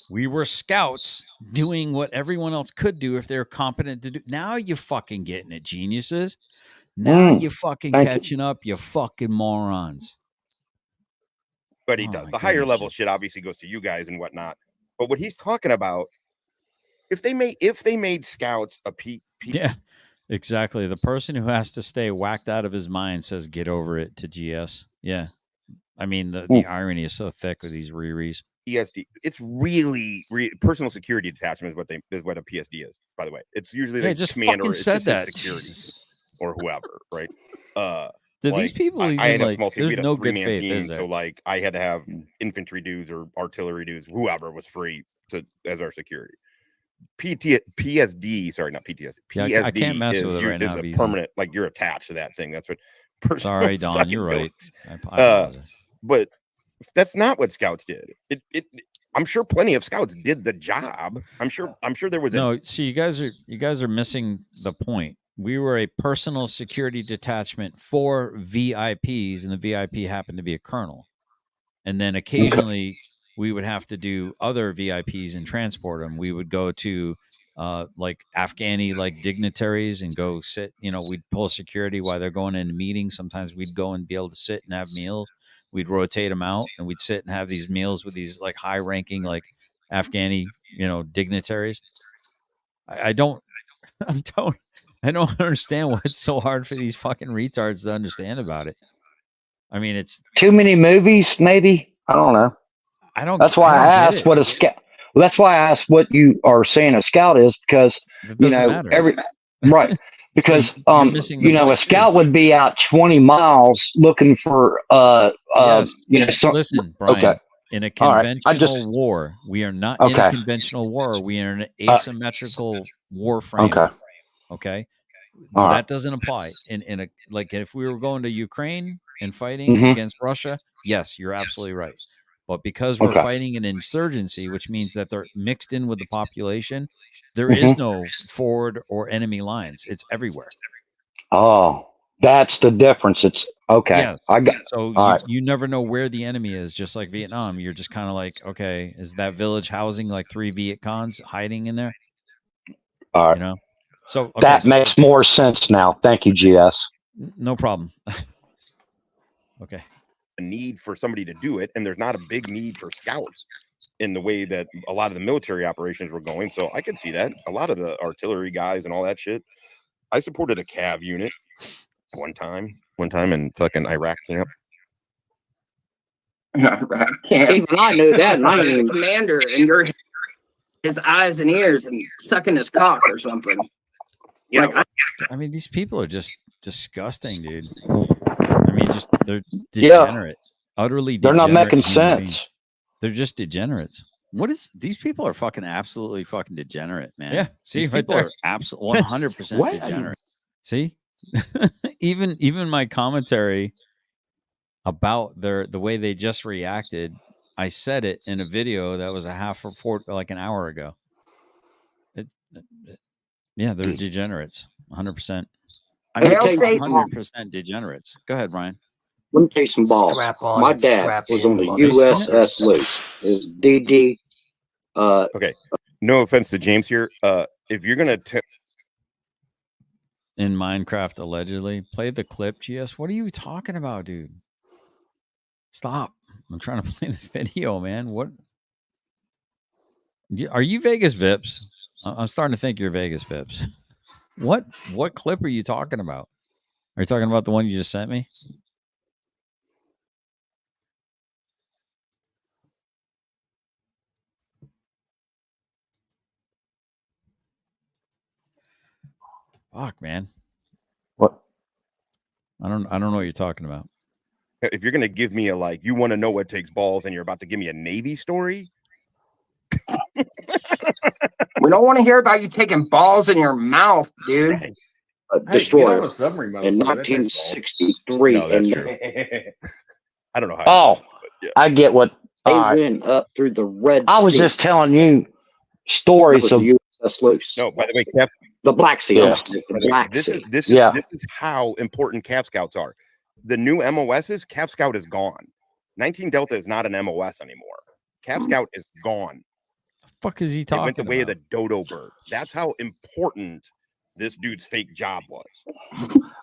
We were scouts doing what everyone else could do if they're competent to do. Now you fucking getting it, geniuses. Now you fucking catching up, you fucking morons. But he does. The higher level shit obviously goes to you guys and whatnot. But what he's talking about, if they made scouts a yeah, exactly. The person who has to stay whacked out of his mind says, "Get over it" to GS. Yeah, I mean the irony is so thick with these Riris. PSD. It's really personal security detachment is what a PSD is. By the way, it's usually the just commander. Fucking said that. Security or whoever, right? Did these people even like? There's no good faith, team, is there? so like I had to have infantry dudes or artillery dudes, whoever was free as our security. PSD, sorry, not PTSD. PSD yeah, I can't mess with it right now. A permanent, like you're attached to that thing. That's what. Sorry, Don, you're right. I apologize. But that's not what scouts did. I'm sure plenty of scouts did the job. I'm sure there was no. See, you guys are missing the point. We were a personal security detachment for VIPs, and the VIP happened to be a colonel. And then occasionally we would have to do other VIPs and transport them. We would go to like Afghani like dignitaries and go sit. You know, we'd pull security while they're going into meetings. Sometimes we'd go and be able to sit and have meals. We'd rotate them out, and we'd sit and have these meals with these like high-ranking like Afghani, dignitaries. I don't understand what's so hard for these fucking retards to understand about it. I mean, it's too many movies, maybe. I don't know. That's why I asked what a scout. Well, that's why I asked what you are saying a scout is, because matter. Right. Because a scout would be out 20 miles looking for listen, Brian. In a conventional war, we are not in a conventional war. We are in an asymmetrical war frame. Okay. That doesn't apply in a like if we were going to Ukraine and fighting against Russia. Yes, you're absolutely right. But because we're fighting an insurgency, which means that they're mixed in with the population, there is no forward or enemy lines. It's everywhere. Oh, that's the difference. It's okay. Yes. I got so you never know where the enemy is. Just like Vietnam, you're just kind of like, okay, is that village housing like 3 Viet Cons hiding in there? All right. So that makes more sense now. Thank you, GS. No problem. Okay. A need for somebody to do it, and there's not a big need for scouts in the way that a lot of the military operations were going. So I could see that. A lot of the artillery guys and all that shit. I supported a cav unit one time in fucking Iraq camp. Even I knew that. And I'm a commander, and you're his eyes and ears and sucking his cock or something. Yeah, I mean, these people are just disgusting, dude. I mean, they're degenerate, utterly. They're not making sense. They're just degenerates. These people are fucking absolutely fucking degenerate, man. Yeah, see, these people are absolutely 100% degenerate. See, even my commentary about the way they just reacted, I said it in a video that was like an hour ago. Yeah, they're degenerates, 100%. I mean, 100% degenerates. Go ahead, Ryan. Let me tell you some balls. My dad was on the USS Luce. It was DD. Okay. No offense to James here. If you're gonna in Minecraft, allegedly, play the clip. GS, what are you talking about, dude? Stop! I'm trying to play the video, man. What? Are you Vegas Vips? I'm starting to think you're Vegas Vips. What clip are you talking about? Are you talking about the one you just sent me? Fuck, man. What? I don't know what you're talking about. If you're gonna give me you want to know what takes balls, and you're about to give me a Navy story. We don't want to hear about you taking balls in your mouth, dude. Destroyer in 1963. I don't know how. Oh, yeah. I get what. They went up through the Red Sea. I was just telling you stories of the USS Luce. No, by the way, Cap, the Black Sea. Yeah. The Black Sea. This is how important Cav Scouts are. The new MOSs, Cav Scout is gone. 19 Delta is not an MOS anymore. Cav Scout is gone. The fuck is he talking It went the way about? of the dodo bird. That's how important this dude's fake job was.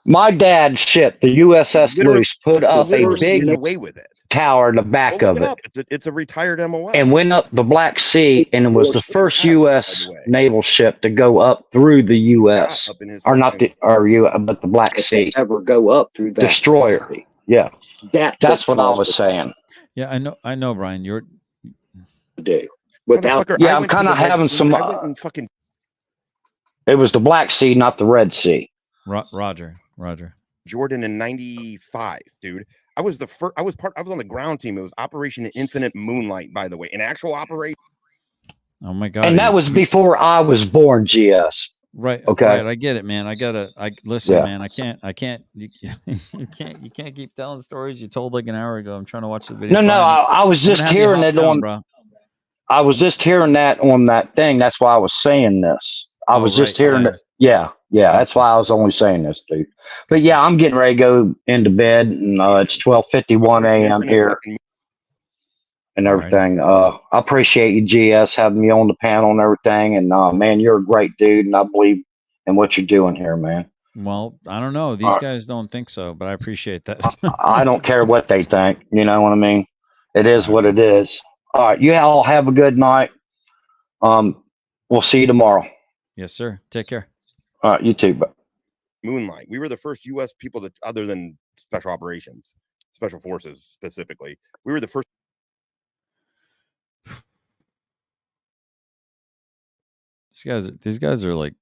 My dad's ship, the USS Luce, put up a big away with it. tower in the back of it. It's a retired MOS. And went up the Black Sea, and it was the first U.S. naval ship to go up through the U.S. Or not the but the Black Sea. Ever go up through that destroyer? Yeah, that's what I was saying. Yeah, I know, Brian. You're do without. Yeah, I'm kind of having some. It was the Black Sea, not the Red Sea. Roger. Jordan in 95, dude. I was on the ground team. It was Operation Infinite Moonlight, by the way, an actual operation. Oh my God! And that was before I was born, GS. Right. Okay. Right, I get it, man. Listen, Yeah. man. I can't. You can't keep telling stories you told like an hour ago. I'm trying to watch the video. No, I was just hearing it on. Bro. I was just hearing that on that thing. That's why I was saying this. I was just hearing it. Yeah. That's why I was only saying this, dude. But yeah, I'm getting ready to go into bed, and it's 12:51 a.m. here and everything. I appreciate you, GS, having me on the panel and everything. And man, you're a great dude, and I believe in what you're doing here, man. Well, I don't know. These guys don't think so, but I appreciate that. I don't care what they think. You know what I mean? It is what it is. All right, you all have a good night. We'll see you tomorrow. Yes, sir. Take care. All right, you too. But Moonlight. We were the first U.S. people that, other than special operations, special forces specifically, we were the first. These guys are like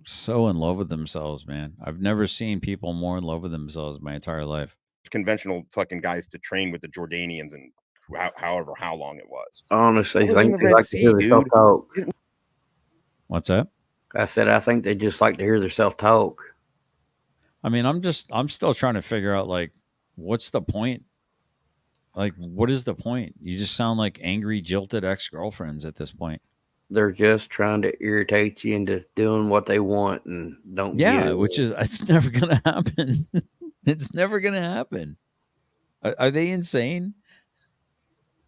so in love with themselves, man. I've never seen people more in love with themselves my entire life. Conventional fucking guys to train with the Jordanians and how long it was. Honestly, I think they like to hear themselves talk. What's that? I said I think they just like to hear themselves talk. I mean, I'm still trying to figure out, like, what's the point? Like, what is the point? You just sound like angry, jilted ex-girlfriends at this point. They're just trying to irritate you into doing what they want and don't get it. Which is, it's never going to happen. It's never going to happen. Are they insane?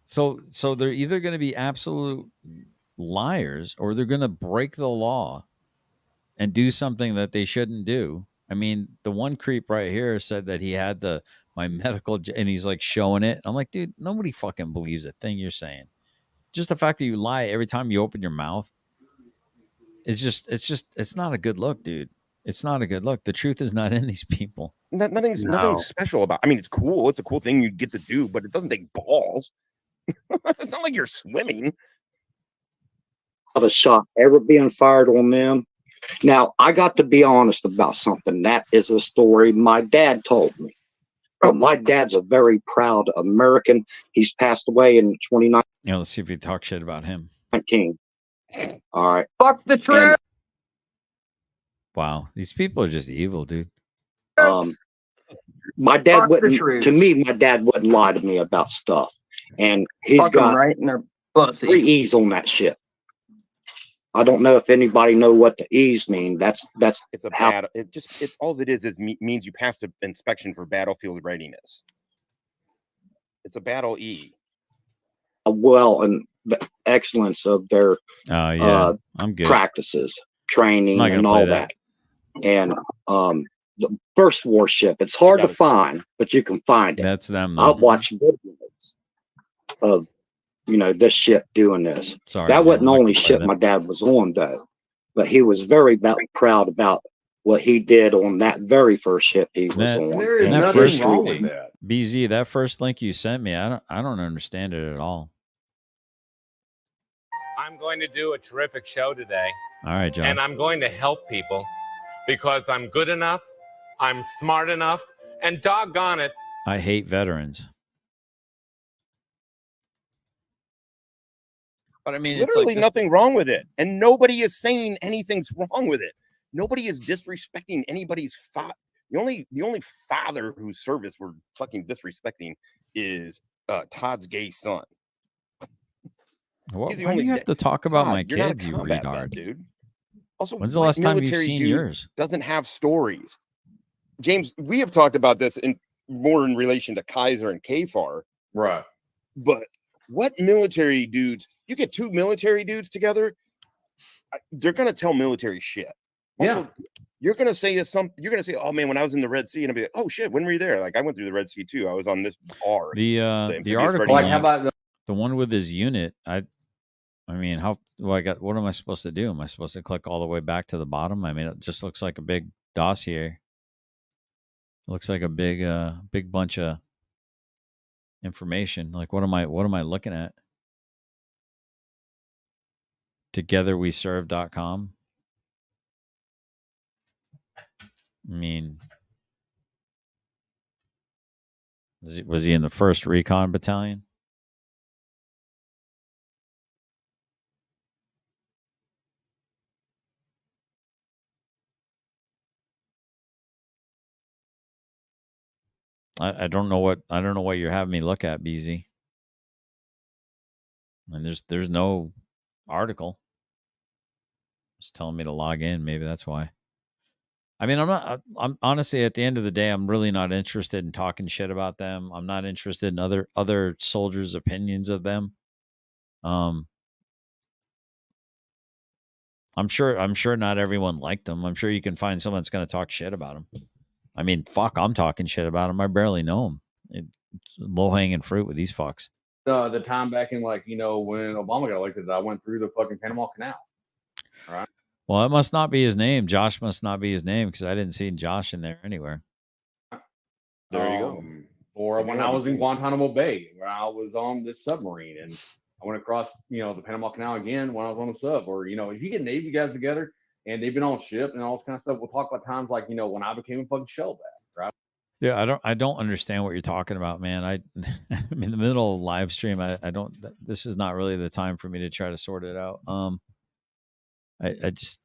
So they're either going to be absolute liars or they're going to break the law and do something that they shouldn't do. I mean, the one creep right here said that he had my medical, and he's like showing it. I'm like, dude, nobody fucking believes a thing you're saying. Just the fact that you lie every time you open your mouth it's not a good look, dude. It's not a good look. The truth is not in these people. Nothing's special about. I mean, it's cool. It's a cool thing you get to do, but it doesn't take balls. It's not like you're swimming. Of a shot ever being fired on them. Now, I got to be honest about something. That is a story my dad told me. My dad's a very proud American. He's passed away in 2019. Yeah, let's see if we talk shit about him. All right. Fuck the truth. Wow, these people are just evil, dude. My dad wouldn't. To me, my dad wouldn't lie to me about stuff, and he's got right in their 3 E's on that ship. I don't know if anybody know what the E's mean. That's it's a bad. It all it is means you passed an inspection for battlefield readiness. It's a battle E. Well, and the excellence of their I'm good. practices, training, and all that. And the first warship, it's hard to find, but you can find it. That's them. I've watched videos of this ship doing this. Sorry, that wasn't the only ship my dad was on, though, but he was very proud about what he did on that very first ship he was on. There is nothing wrong with that. BZ, that first link you sent me, I don't understand it at all. I'm going to do a terrific show today. All right, John. And I'm going to help people because I'm good enough, I'm smart enough, and doggone it, I hate veterans. But I mean, literally it's like nothing wrong with it, and nobody is saying anything's wrong with it. Nobody is disrespecting anybody's The only father whose service we're fucking disrespecting is Todd's gay son. Why do you have to talk about my kids, you retard? Dude. Also, when's the last time you've seen yours? Doesn't have stories. James, we have talked about this more in relation to Kaiser and Kfar. Right. But what military dudes, you get two military dudes together, they're going to tell military shit. Also, you're going to say you're going to say, oh man, when I was in the Red Sea, and I'll be like, oh shit, when were you there? Like I went through the Red Sea too. I was on this bar. The article, like, how about the one with his unit? I mean, what am I supposed to do? Am I supposed to click all the way back to the bottom? I mean, it just looks like a big dossier. It looks like a big bunch of information. Like, what am I looking at? Togetherweserve.com. I mean, was he in the 1st Recon Battalion? I don't know what you're having me look at, BZ. And there's no article. It's telling me to log in. Maybe that's why. I mean, I'm honestly, at the end of the day, I'm really not interested in talking shit about them. I'm not interested in other soldiers' opinions of them. I'm sure not everyone liked them. I'm sure you can find someone that's going to talk shit about them. I mean, fuck, I'm talking shit about them. I barely know them. It's low hanging fruit with these fucks. The time back in, like, when Obama got elected, I went through the fucking Panama Canal. All right. Well, it must not be his name. Josh must not be his name because I didn't see Josh in there anywhere. There you go. Or when I was in Guantanamo Bay, where I was on this submarine, and I went across, the Panama Canal again when I was on the sub. Or, if you get Navy guys together and they've been on ship and all this kind of stuff, we'll talk about times like, when I became a fucking shellback, right? Yeah, I don't understand what you're talking about, man. I'm in the middle of live stream. I don't. This is not really the time for me to try to sort it out. I just.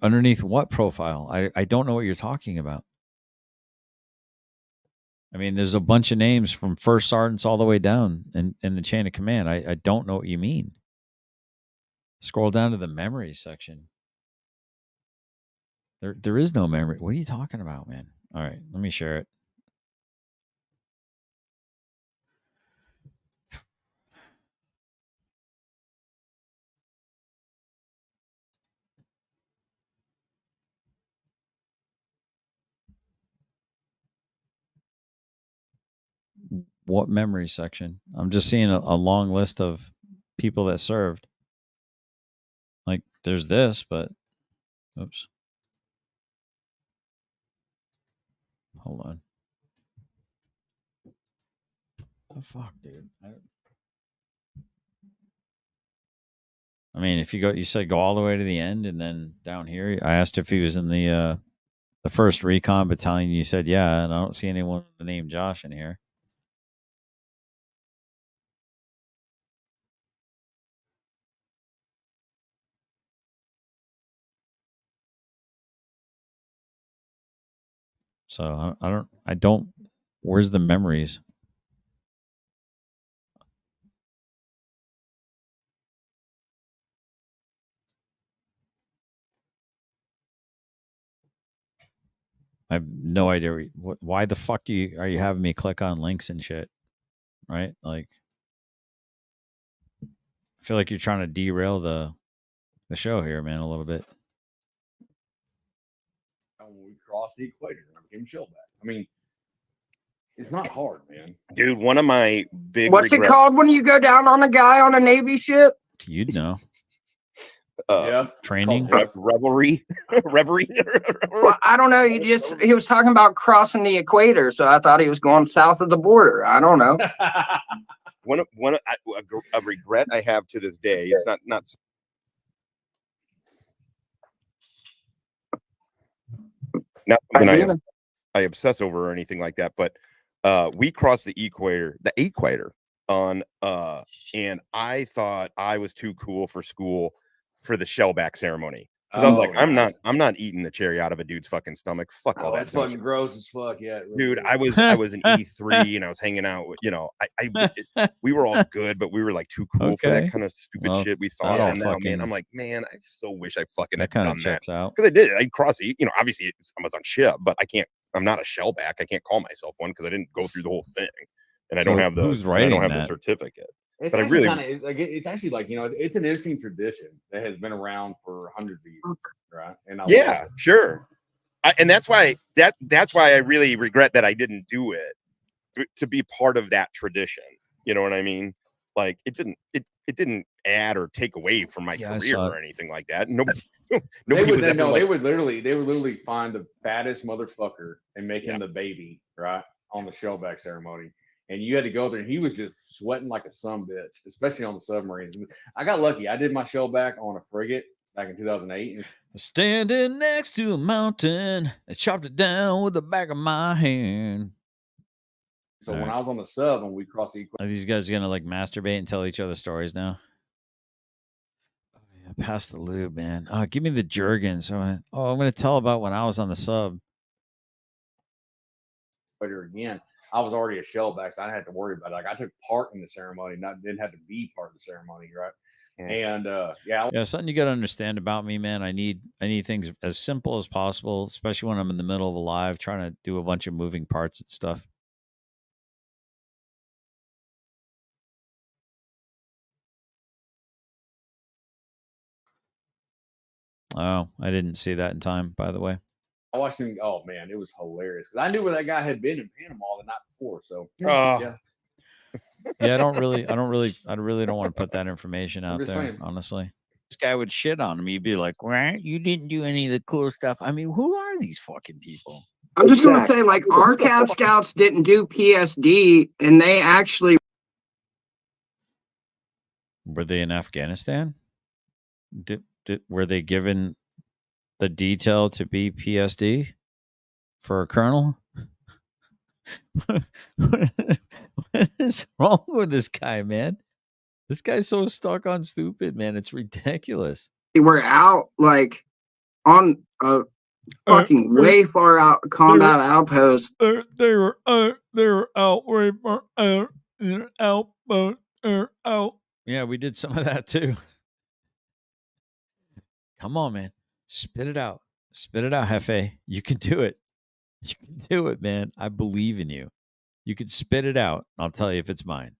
Underneath what profile? I don't know what you're talking about. I mean, there's a bunch of names from first sergeants all the way down in the chain of command. I don't know what you mean. Scroll down to the memory section. There is no memory. What are you talking about, man? All right, let me share it. What memory section? I'm just seeing a long list of people that served. Like, there's this, but oops. Hold on. The fuck, dude? I mean, if you said go all the way to the end, and then down here, I asked if he was in the 1st Recon Battalion. You said yeah, and I don't see anyone with the name Josh in here. So I don't. Where's the memories? I have no idea. Why the fuck are you having me click on links and shit? Right? Like, I feel like you're trying to derail the show here, man, a little bit. When we crossed the equator, I became shellback. I mean, it's not hard, man. Dude, one of my big What's it called when you go down on a guy on a Navy ship? You'd know. Training, revelry. Well, I don't know. He was talking about crossing the equator, so I thought he was going south of the border. I don't know. A regret I have to this day. It's not something I obsess over or anything like that. But we crossed the equator. on and I thought I was too cool for school for the shellback ceremony. Because I was like, I'm not eating the cherry out of a dude's fucking stomach. Fuck all that. That's fucking gross as fuck. Yeah, really dude. is. I was an E3 and I was hanging out with, we were all good, but we were like too cool for that kind of stupid shit we thought. And now, man, I'm like, man, I so wish I fucking had done that. Out because I did. I crossed, obviously I was on ship, but I'm not a shellback. I can't call myself one because I didn't go through the whole thing, and I don't have the the certificate. It's but I actually really kind of like it's actually like it's an interesting tradition that has been around for hundreds of years, right? And sure. And that's why I really regret that I didn't do it to be part of that tradition. You know what I mean? Like it didn't add or take away from my career or anything like that. Nobody they would was literally find the fattest motherfucker and make him the baby, right, on the shellback ceremony. And you had to go there, and he was just sweating like a sumbitch, especially on the submarines. I got lucky. I did my shellback on a frigate back in 2008. Standing next to a mountain, I chopped it down with the back of my hand. So when I was on the sub and we crossed the Are these guys gonna like masturbate and tell each other stories now? Oh, yeah, pass the lube, man. Oh, give me the Jergens. I'm gonna tell about when I was on the sub. Again, I was already a shellback, so I didn't have to worry about it. Like I took part in the ceremony, didn't have to be part of the ceremony, right? And something you got to understand about me, man. I need things as simple as possible, especially when I'm in the middle of a live trying to do a bunch of moving parts and stuff. Oh, I didn't see that in time, by the way. I watched him. Oh man, it was hilarious because I knew where that guy had been in Panama the night before. So yeah, I really don't want to put that information out there, honestly. This guy would shit on him. He'd be like, "Right, you didn't do any of the cool stuff." I mean, who are these fucking people? I'm just gonna say, like, our Cab Scouts didn't do PSD, and they actually were they in Afghanistan? Were they given the detail to be PSD for a colonel? What is wrong with this guy, man? This guy's so stuck on stupid, man. It's ridiculous. were out, like, on a fucking way far out combat outpost. They were out way far out. Yeah, we did some of that too. Come on, man. Spit it out. Spit it out, Hefe. You can do it. You can do it, man. I believe in you. You can spit it out. I'll tell you if it's mine.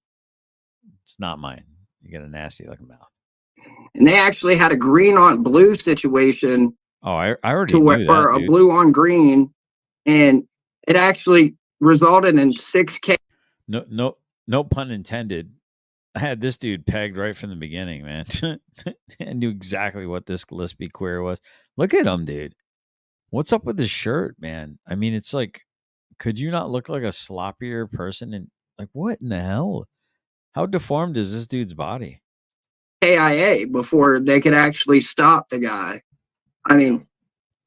It's not mine. You got a nasty looking mouth. And they actually had a green on blue situation. Oh, I already knew that, or a blue on green, and it actually resulted in 6K. No pun intended. I had this dude pegged right from the beginning, man. I knew exactly what this Lispy queer was. Look at him, dude. What's up with this shirt, man? I mean, it's like, could you not look like a sloppier person? And like, what in the hell? How deformed is this dude's body? KIA before they could actually stop the guy. I mean,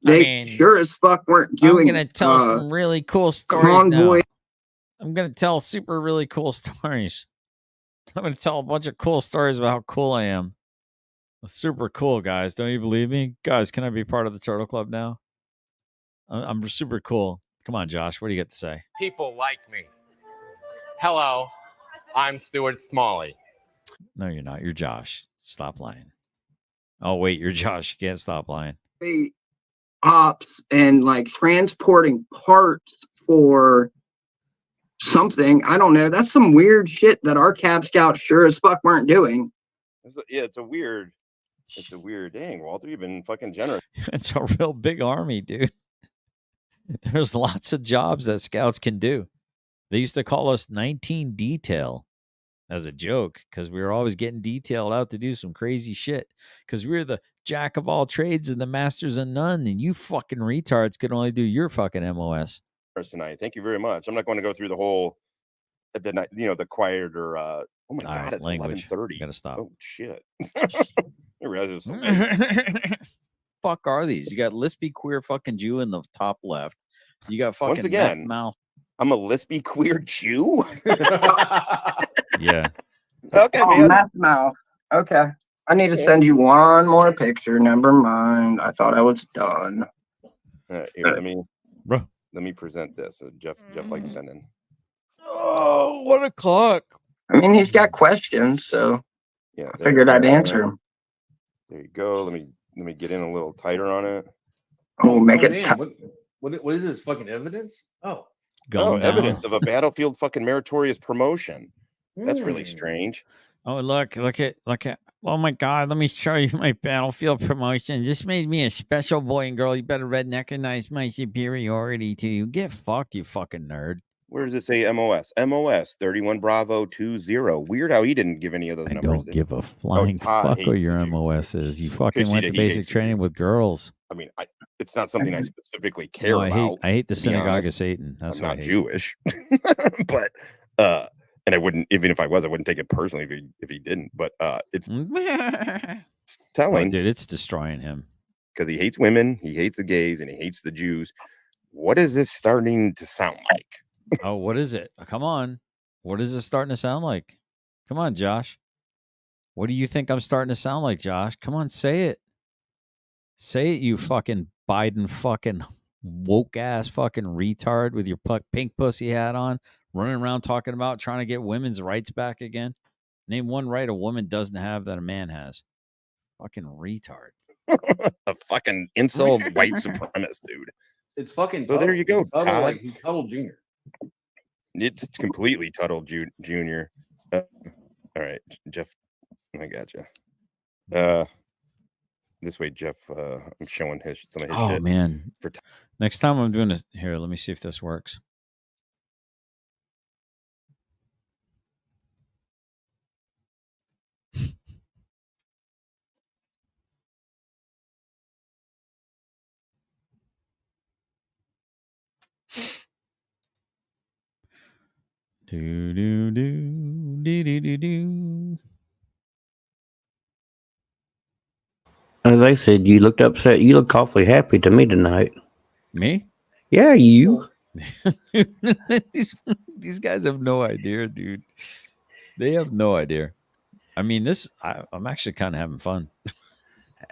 they sure as fuck weren't doing. I'm gonna tell some really cool stories now. I'm gonna tell super really cool stories. I'm gonna tell a bunch of cool stories about how cool I am. Super cool, guys. Don't you believe me? Guys, can I be part of the Turtle Club now? I'm super cool. Come on, Josh. What do you got to say? People like me. Hello, I'm Stuart Smalley. No, you're not. You're Josh. Stop lying. Oh, wait, you're Josh. You can't stop lying. Ops and like transporting parts for something. I don't know. That's some weird shit that our Cab Scouts sure as fuck weren't doing. It's a weird dang, Walter. You've been fucking generous. It's a real big army, dude. There's lots of jobs that scouts can do. They used to call us 19 detail as a joke because we were always getting detailed out to do some crazy shit because we were the jack of all trades and the masters of none, and you fucking retards could only do your fucking MOS. Tonight. Thank you very much. I'm not going to go through the whole, the quieter. Oh my God, it's language. 11:30. Gotta stop. Oh shit. I realized it was so late. Fuck are these? You got Lispy queer fucking Jew in the top left. You got fucking once again mouth. I'm a Lispy queer Jew. Yeah. Okay, Oh, man. meth mouth. Okay. I need to send you one more picture. Never mind. I thought I was done. All right, here, let me present this. Jeff likes sending. Oh, 1 o'clock. I mean, he's got questions, so Yeah, I figured I'd answer him. There you go. Let me get in a little tighter on it. Oh, make it. Damn, what is this fucking evidence? Oh, evidence of a battlefield fucking meritorious promotion. That's really strange. Oh, look at. Oh my God, let me show you my battlefield promotion. This made me a special boy and girl. You better recognize my superiority to you. Get fucked, you fucking nerd. Where does it say MOS? MOS 31 Bravo 20. Weird how he didn't give any of those numbers. Don't give a flying fuck what your MOS is. You fucking went to basic training with girls. I mean, it's not something I specifically care about. I hate the synagogue of Satan. That's I'm what not I hate. Jewish, but and I wouldn't, even if I was, I wouldn't take it personally if he didn't. But it's telling, dude. It's destroying him because he hates women, he hates the gays, and he hates the Jews. What is this starting to sound like? Oh, what is it? Come on, what is this starting to sound like? Come on, Josh. What do you think I'm starting to sound like, Josh? Come on, say it. Say it, you fucking Biden fucking woke ass fucking retard with your pink pussy hat on, running around talking about trying to get women's rights back again. Name one right a woman doesn't have that a man has. Fucking retard. A fucking incel white supremacist, dude. It's fucking. So there you go, Tuttle, Todd. like he Tuttle Jr. It's completely Tuttle Jr. All right, Jeff, I got you. This way, Jeff. I'm showing some of his shit. Oh man! Next time I'm doing it here. Let me see if this works. Do do do do do do do. As I said, you looked upset. You looked awfully happy to me tonight. Me? Yeah, you. These guys have no idea, dude. They have no idea. I mean, I'm actually kind of having fun.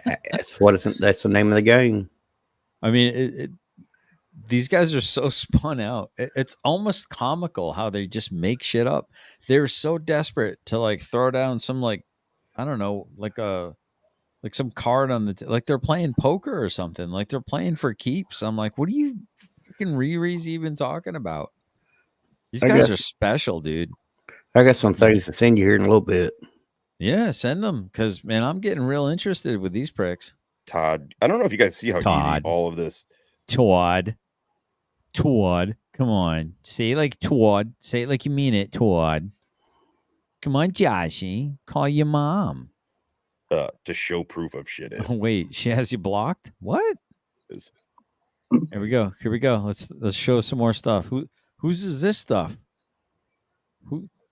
That's the name of the game. I mean, these guys are so spun out. It's almost comical how they just make shit up. They're so desperate to like throw down some like, I don't know, like some card on like they're playing poker or something. Like they're playing for keeps. I'm like, what are you freaking Riri's even talking about? These guys are special, dude. I got some things to send you here in a little bit. Yeah, send them because man, I'm getting real interested with these pricks. Todd, I don't know if you guys see how easy all of this. Todd, come on, say it like Todd. Say it like you mean it, Todd. Come on, Joshy, call your mom. To show proof of shit. Oh, wait, she has you blocked? What? Here we go. Let's show some more stuff. Whose is this stuff?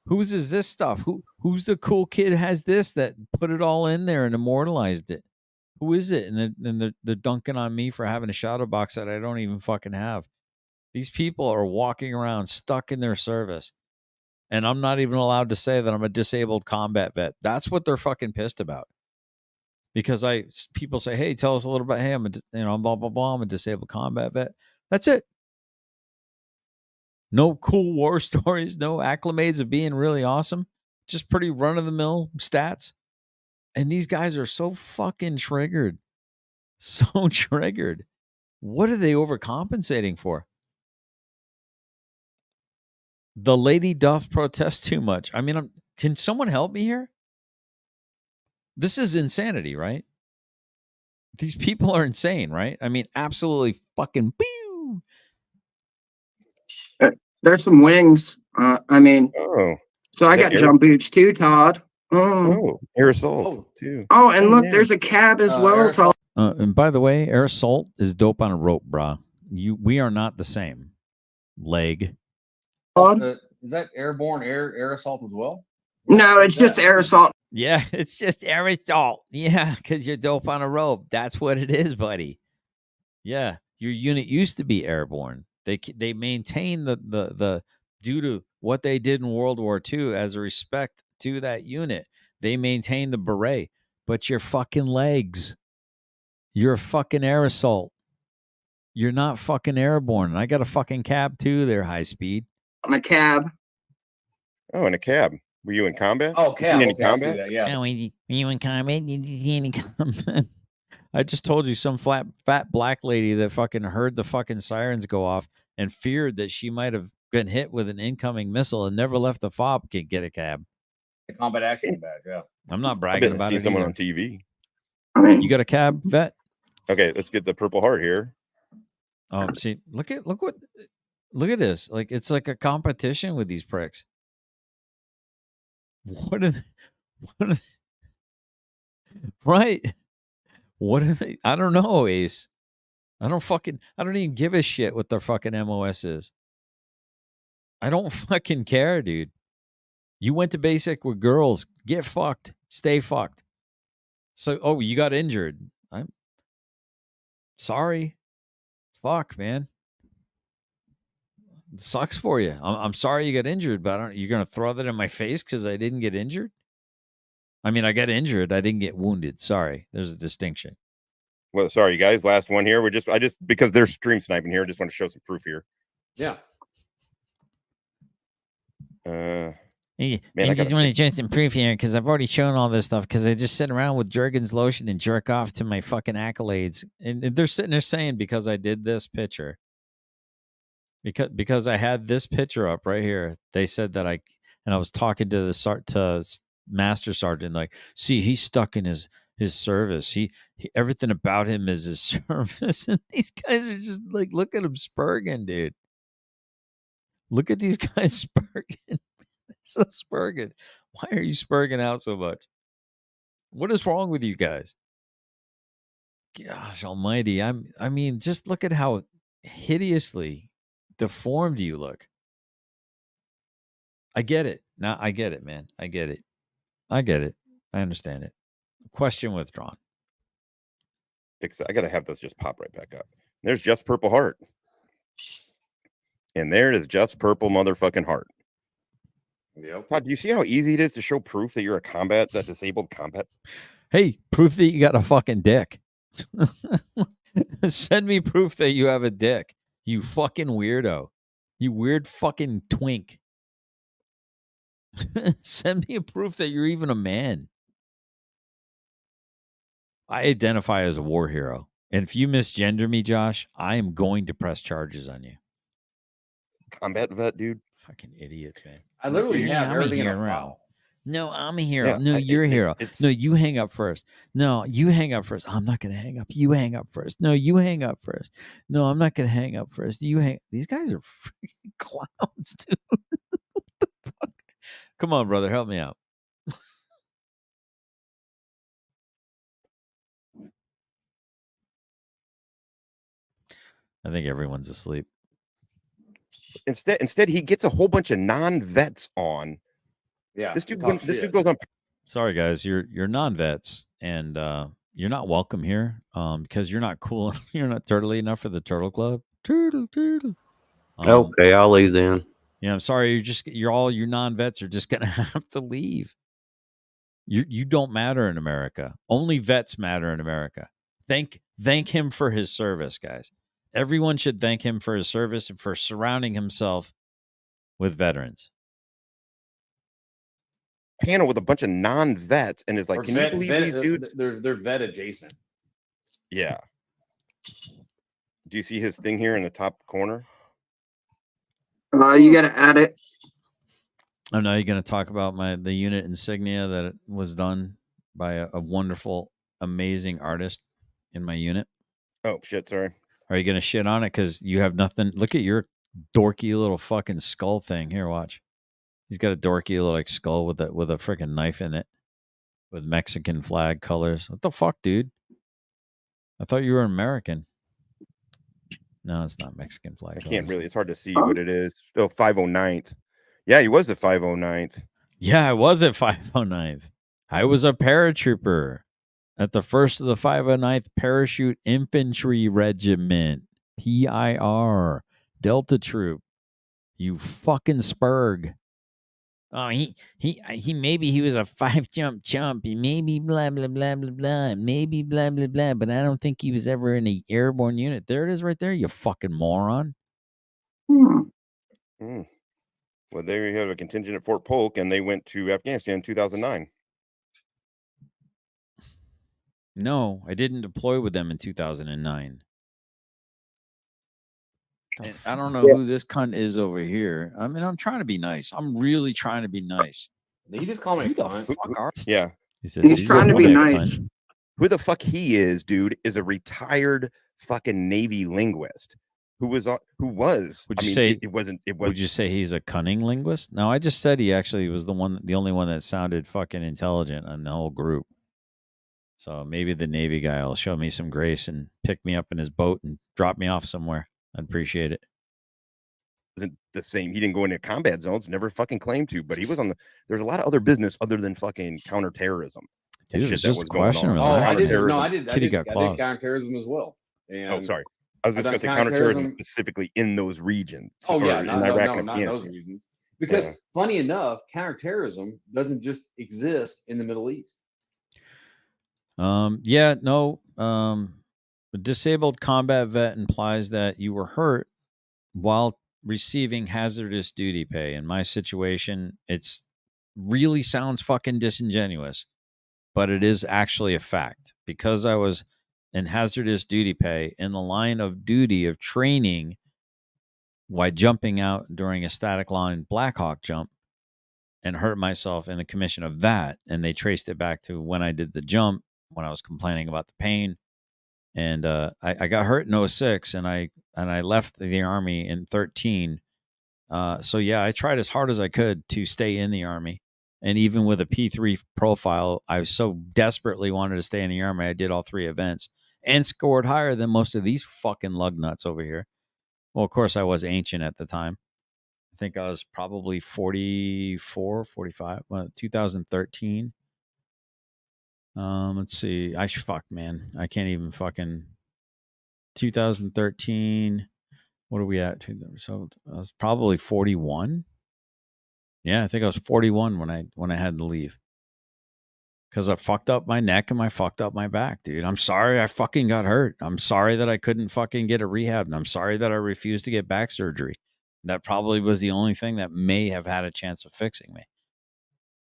Whose is this stuff? Who's the cool kid has this that put it all in there and immortalized it? Who is it? And they're dunking on me for having a shadow box that I don't even fucking have. These people are walking around stuck in their service. And I'm not even allowed to say that I'm a disabled combat vet. That's what they're fucking pissed about. Because people say, hey, tell us a little bit. Hey, I'm blah, blah, blah. I'm a disabled combat vet. That's it. No cool war stories, no acclimates of being really awesome. Just pretty run-of-the-mill stats. And these guys are so fucking triggered. So triggered. What are they overcompensating for? The lady doth protest too much. I mean, can someone help me here? This is insanity, right? These people are insane, right? I mean, absolutely fucking pew. There's some wings. So I got jump boots too, Todd. Air assault too. Oh, and look, there's a cab as well, Todd. And by the way, air assault is dope on a rope, brah. We are not the same. Leg. Is that airborne air assault as well? No, it's just air assault. Yeah, it's just air assault. Yeah, because you're dope on a rope. That's what it is, buddy. Yeah, your unit used to be airborne. They maintain the due to what they did in World War II as a respect to that unit. They maintained the beret, but your fucking legs, you're a fucking air assault. You're not fucking airborne. And I got a fucking cab too. They're high speed. On a cab. Oh, in a cab. Were you in combat? Oh, You seen any okay, I see combat? that. Yeah. Oh, were you in combat? Did you see any combat? I just told you some fat black lady that fucking heard the fucking sirens go off and feared that she might have been hit with an incoming missile and never left the fob can get a cab. The combat action badge. Yeah. I'm not I bragging bet about I've seen it someone either. on TV. You got a cab, vet? Okay, let's get the Purple Heart here. See, look at this. Like it's like a competition with these pricks. What are they, right? What are they? I don't know, Ace. I don't even give a shit what their fucking MOS is. I don't fucking care, dude. You went to basic with girls. Get fucked. Stay fucked. So, you got injured. I'm sorry. Fuck, man. It sucks for you. I'm sorry you got injured, but you're going to throw that in my face because I didn't get injured? I mean, I got injured. I didn't get wounded. Sorry. There's a distinction. Well, sorry, guys. Last one here. I just because they're stream sniping here, I just want to show some proof here. Yeah. Man, I just want to show some proof here because I've already shown all this stuff because I just sit around with Jergens lotion and jerk off to my fucking accolades. And they're sitting there saying because I did this picture. Because I had this picture up right here. They said that I was talking to the Master Sergeant, like, see, he's stuck in his service. He everything about him is his service. And these guys are just like, look at him spurging, dude. Look at these guys spurging. They're so spurging. Why are you spurging out so much? What is wrong with you guys? Gosh almighty. I mean, just look at how hideously deformed you look. I get it. Now I get it, man. I get it. I understand it. Question withdrawn. I gotta have this just pop right back up. There's just Purple Heart. And there is just Purple motherfucking Heart. Yep. Todd, do you see how easy it is to show proof that you're a disabled combat? Hey, proof that you got a fucking dick. Send me proof that you have a dick. You fucking weirdo. You weird fucking twink. Send me a proof that you're even a man. I identify as a war hero. And if you misgender me, Josh, I am going to press charges on you. Combat vet, dude. Fucking idiots, man. I literally have I'm a everything in a hero. file. No, I'm a hero. Yeah, No, you're a hero. it's- No, you hang up first. No, you hang up first. I'm not going to hang up. You hang up first. No, you hang up first. No, I'm not going to hang up first. You hang. These guys are freaking clowns, dude. What the fuck? Come on, brother. Help me out. I think everyone's asleep. Instead, he gets a whole bunch of non-vets on. Yeah. This dude goes on. Sorry, guys. You're non-vets, and you're not welcome here because you're not cool. You're not turtly enough for the Turtle Club. Turtle. Okay, I'll leave then. Yeah, I'm sorry. All your non-vets are just gonna have to leave. You don't matter in America. Only vets matter in America. Thank him for his service, guys. Everyone should thank him for his service and for surrounding himself with veterans. Panel with a bunch of non-vets and is like, Or can you believe these dudes? They're vet adjacent. Yeah. Do you see his thing here in the top corner? You got to add it. Oh, now you're going to talk about the unit insignia that was done by a wonderful, amazing artist in my unit. Oh shit! Sorry. Are you going to shit on it because you have nothing? Look at your dorky little fucking skull thing. Here, watch. He's got a dorky little like skull with a freaking knife in it, with Mexican flag colors. What the fuck, dude? I thought you were American. No, it's not Mexican flag. I can't really. It's hard to see what it is. Oh, 509th. Yeah, he was the 509th. Yeah, I was at 509th. I was a paratrooper at the 1st of the 509th Parachute Infantry Regiment, PIR, Delta Troop. You fucking spurg. Oh, he maybe he was a 5-jump chump. He maybe blah blah blah blah blah. Maybe blah blah blah. But I don't think he was ever in a airborne unit. There it is, right there. You fucking moron. Well, there you have a contingent at Fort Polk, and they went to Afghanistan in 2009. No, I didn't deploy with them in 2009. And I don't know who this cunt is over here. I mean, I'm trying to be nice. I'm really trying to be nice. Did he just call me Who a the cunt? fuck are? Yeah. He said, He's trying to be nice. Who the fuck he is, dude, is a retired fucking Navy linguist who was. Would you say it wasn't? It was. Would you say he's a cunning linguist? No, I just said he actually was the only one that sounded fucking intelligent in the whole group. So maybe the Navy guy will show me some grace and pick me up in his boat and drop me off somewhere. I'd appreciate it. Isn't the same. He didn't go into combat zones, never fucking claimed to, but he was on the. There's a lot of other business other than fucking counterterrorism. Dude, it was just a going question. on. Oh, I did. Counterterrorism. No, I did. Kitty I got did claws. counterterrorism as well. And Oh, sorry. I was just I've going to say done counterterrorism specifically in those regions. Oh yeah, in not Iraq and not in those Afghanistan. reasons. Because Yeah. funny enough, counterterrorism doesn't just exist in the Middle East. Yeah, no. A disabled combat vet implies that you were hurt while receiving hazardous duty pay. In my situation, it's really sounds fucking disingenuous, but it is actually a fact because I was in hazardous duty pay in the line of duty of training while jumping out during a static line Blackhawk jump and hurt myself in the commission of that. And they traced it back to when I did the jump, when I was complaining about the pain. And I got hurt in 06 and I left the Army in 13. So yeah, I tried as hard as I could to stay in the Army. And even with a P3 profile, I so desperately wanted to stay in the Army. I did all 3 events and scored higher than most of these fucking lug nuts over here. Well, of course, I was ancient at the time. I think I was probably 44, 45, 2013. Let's see. Fuck, man. I can't even fucking 2013. What are we at? So I was probably 41. Yeah, I think I was 41 when I had to leave. Because I fucked up my neck and I fucked up my back, dude. I'm sorry I fucking got hurt. I'm sorry that I couldn't fucking get a rehab. And I'm sorry that I refused to get back surgery. That probably was the only thing that may have had a chance of fixing me.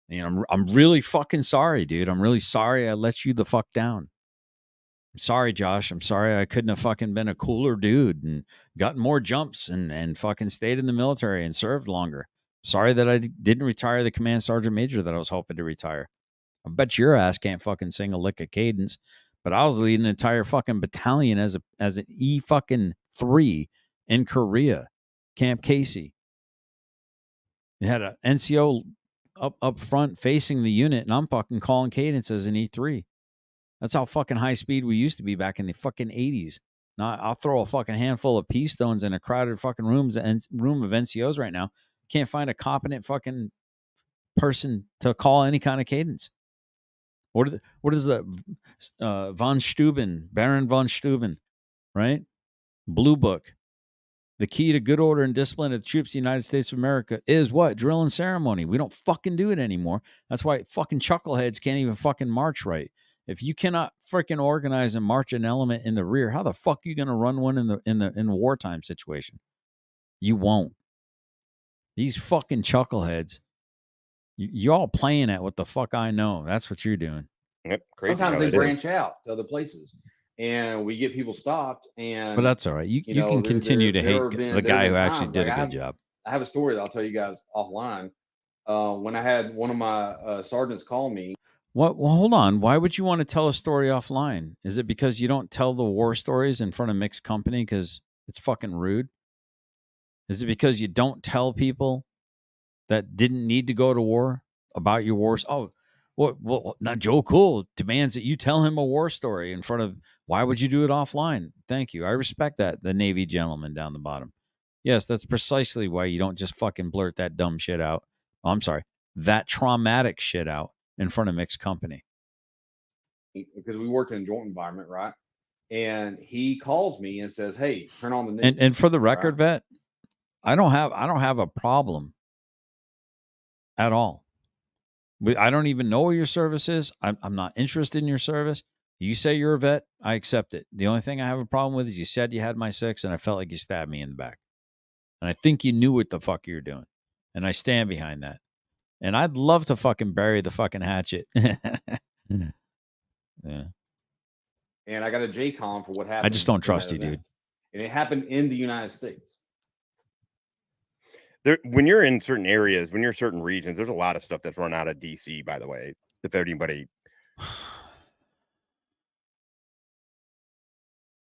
You know, I'm really fucking sorry, dude. I'm really sorry I let you the fuck down. I'm sorry, Josh. I'm sorry I couldn't have fucking been a cooler dude and gotten more jumps and fucking stayed in the military and served longer. Sorry that I didn't retire the command sergeant major that I was hoping to retire. I bet your ass can't fucking sing a lick of cadence, but I was leading an entire fucking battalion as an E fucking 3 in Korea, Camp Casey. It had an NCO up front facing the unit, and I'm fucking calling cadence as an E3. That's how fucking high speed we used to be back in the fucking 80s. Now I'll throw a fucking handful of pea stones in a crowded fucking room of NCOs right now. Can't find a competent fucking person to call any kind of cadence. What is the von Steuben, Baron von Steuben, right? Blue Book. The key to good order and discipline of the troops of the United States of America is what? Drill and ceremony. We don't fucking do it anymore. That's why fucking chuckleheads can't even fucking march right. If you cannot freaking organize and march an element in the rear, how the fuck are you going to run one in the wartime situation? You won't. These fucking chuckleheads, you all playing at what the fuck I know. That's what you're doing. Yep, crazy. Sometimes they branch out to other places, and we get people stopped. And but that's all right. You can continue to hate the guy who actually did a good job. I have a story that I'll tell you guys offline. When I had one of my sergeants call me. What? Well, hold on. Why would you want to tell a story offline? Is it because you don't tell the war stories in front of mixed company because it's fucking rude? Is it because you don't tell people that didn't need to go to war about your wars? Oh, well, now Joe Cool demands that you tell him a war story in front of. Why would you do it offline? Thank you. I respect that. The Navy gentleman down the bottom. Yes, that's precisely why you don't just fucking blurt that dumb shit out. Oh, I'm sorry. That traumatic shit out in front of mixed company. Because we worked in a joint environment, right? And he calls me and says, "Hey, turn on the news." And for the record, right? Vet, I don't have a problem at all. I don't even know what your service is. I'm not interested in your service. You say you're a vet, I accept it. The only thing I have a problem with is you said you had my 6, and I felt like you stabbed me in the back. And I think you knew what the fuck you were doing. And I stand behind that. And I'd love to fucking bury the fucking hatchet. Yeah. And I got a JCOM for what happened. I just don't in trust that you, event. dude. And it happened in the United States. When you're in certain areas, when you're in certain regions, there's a lot of stuff that's run out of DC, by the way. If anybody.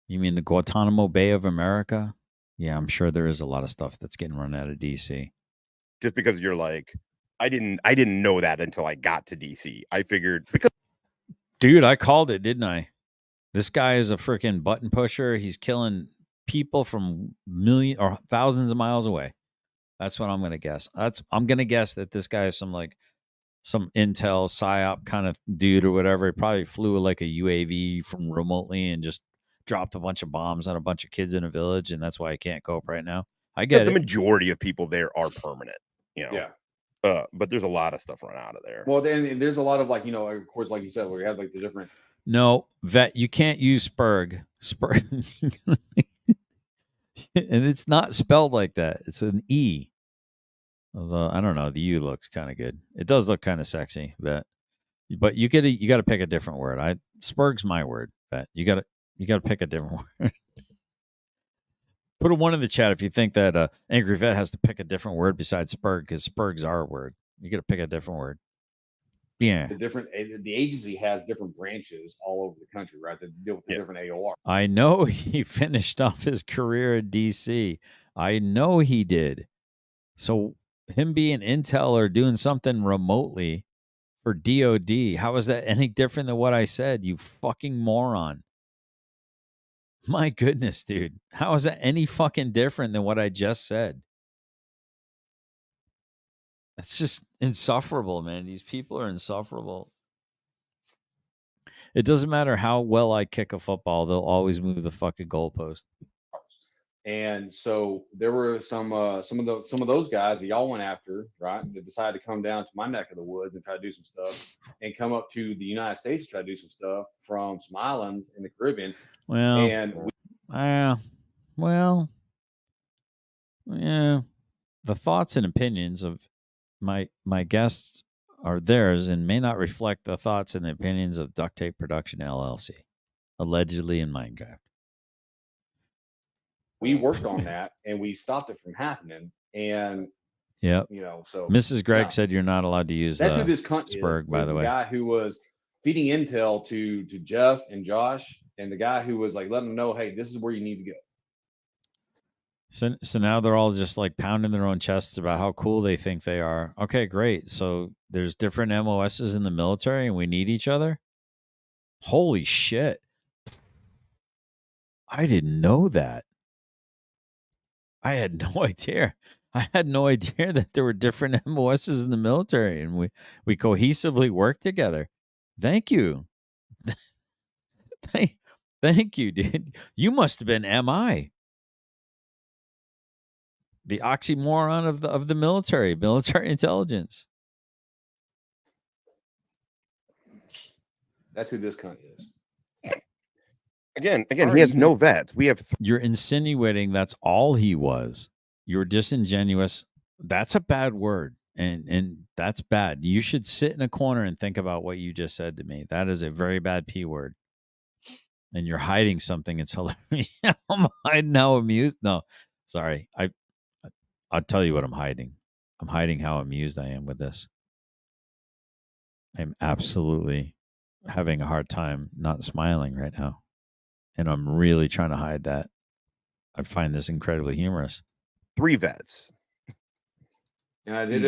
You mean the Guantanamo Bay of America? Yeah, I'm sure there is a lot of stuff that's getting run out of DC. Just because you're like, I didn't know that until I got to DC. I figured because. Dude, I called it, didn't I? This guy is a freaking button pusher. He's killing people from millions or thousands of miles away. That's what I'm going to guess. I'm going to guess that this guy is some intel psyop kind of dude or whatever. He probably flew like a UAV from remotely and just dropped a bunch of bombs on a bunch of kids in a village, and that's why I can't cope right now. I get the it. majority of people there are permanent, you know. Yeah. But there's a lot of stuff run out of there. Well, then there's a lot of, like, you know, of course, like you said, we have like the different. No, vet, you can't use Spurg. And it's not spelled like that. It's an E. Although I don't know, the U looks kind of good. It does look kind of sexy, vet. But you got to pick a different word. Spurg's my word, vet. You got to pick a different word. Put a 1 in the chat if you think that Angry Vet has to pick a different word besides Spurg, because Spurg's our word. You got to pick a different word. Yeah. The agency has different branches all over the country, right? That deal with the different AOR. I know he finished off his career at DC. I know he did. So him being intel or doing something remotely for DOD, how is that any different than what I said, you fucking moron? My goodness, dude. How is that any fucking different than what I just said? It's just insufferable, man. These people are insufferable. It doesn't matter how well I kick a football, they'll always move the fucking goalpost. And so there were some of those guys that y'all went after, right? That decided to come down to my neck of the woods and try to do some stuff, and come up to the United States to try to do some stuff from some islands in the Caribbean. Well, and the thoughts and opinions of my guests are theirs and may not reflect the thoughts and the opinions of Duct Tape Production LLC, allegedly in Minecraft. We worked on that and we stopped it from happening. And yeah, you know, so Mrs. Gregg said you're not allowed to use that's who this cunt Spurg, is. by the way. Guy who was feeding intel to Jeff and Josh, and the guy who was like letting them know, hey, this is where you need to go. So now they're all just like pounding their own chests about how cool they think they are. Okay, great. So there's different MOSs in the military and we need each other? Holy shit. I didn't know that. I had no idea. I had no idea that there were different MOSs in the military and we cohesively work together. Thank you. Thank you, dude. You must have been MI. The oxymoron of the military intelligence. That's who this cunt is. Again, he has no vets. We have. You're insinuating that's all he was. You're disingenuous. That's a bad word, and that's bad. You should sit in a corner and think about what you just said to me. That is a very bad P word. And you're hiding something. It's hilarious. I'm hiding how amused. No, sorry. I'll tell you what I'm hiding. I'm hiding how amused I am with this. I'm absolutely having a hard time not smiling right now. And I'm really trying to hide that. I find this incredibly humorous. 3 vets. And I did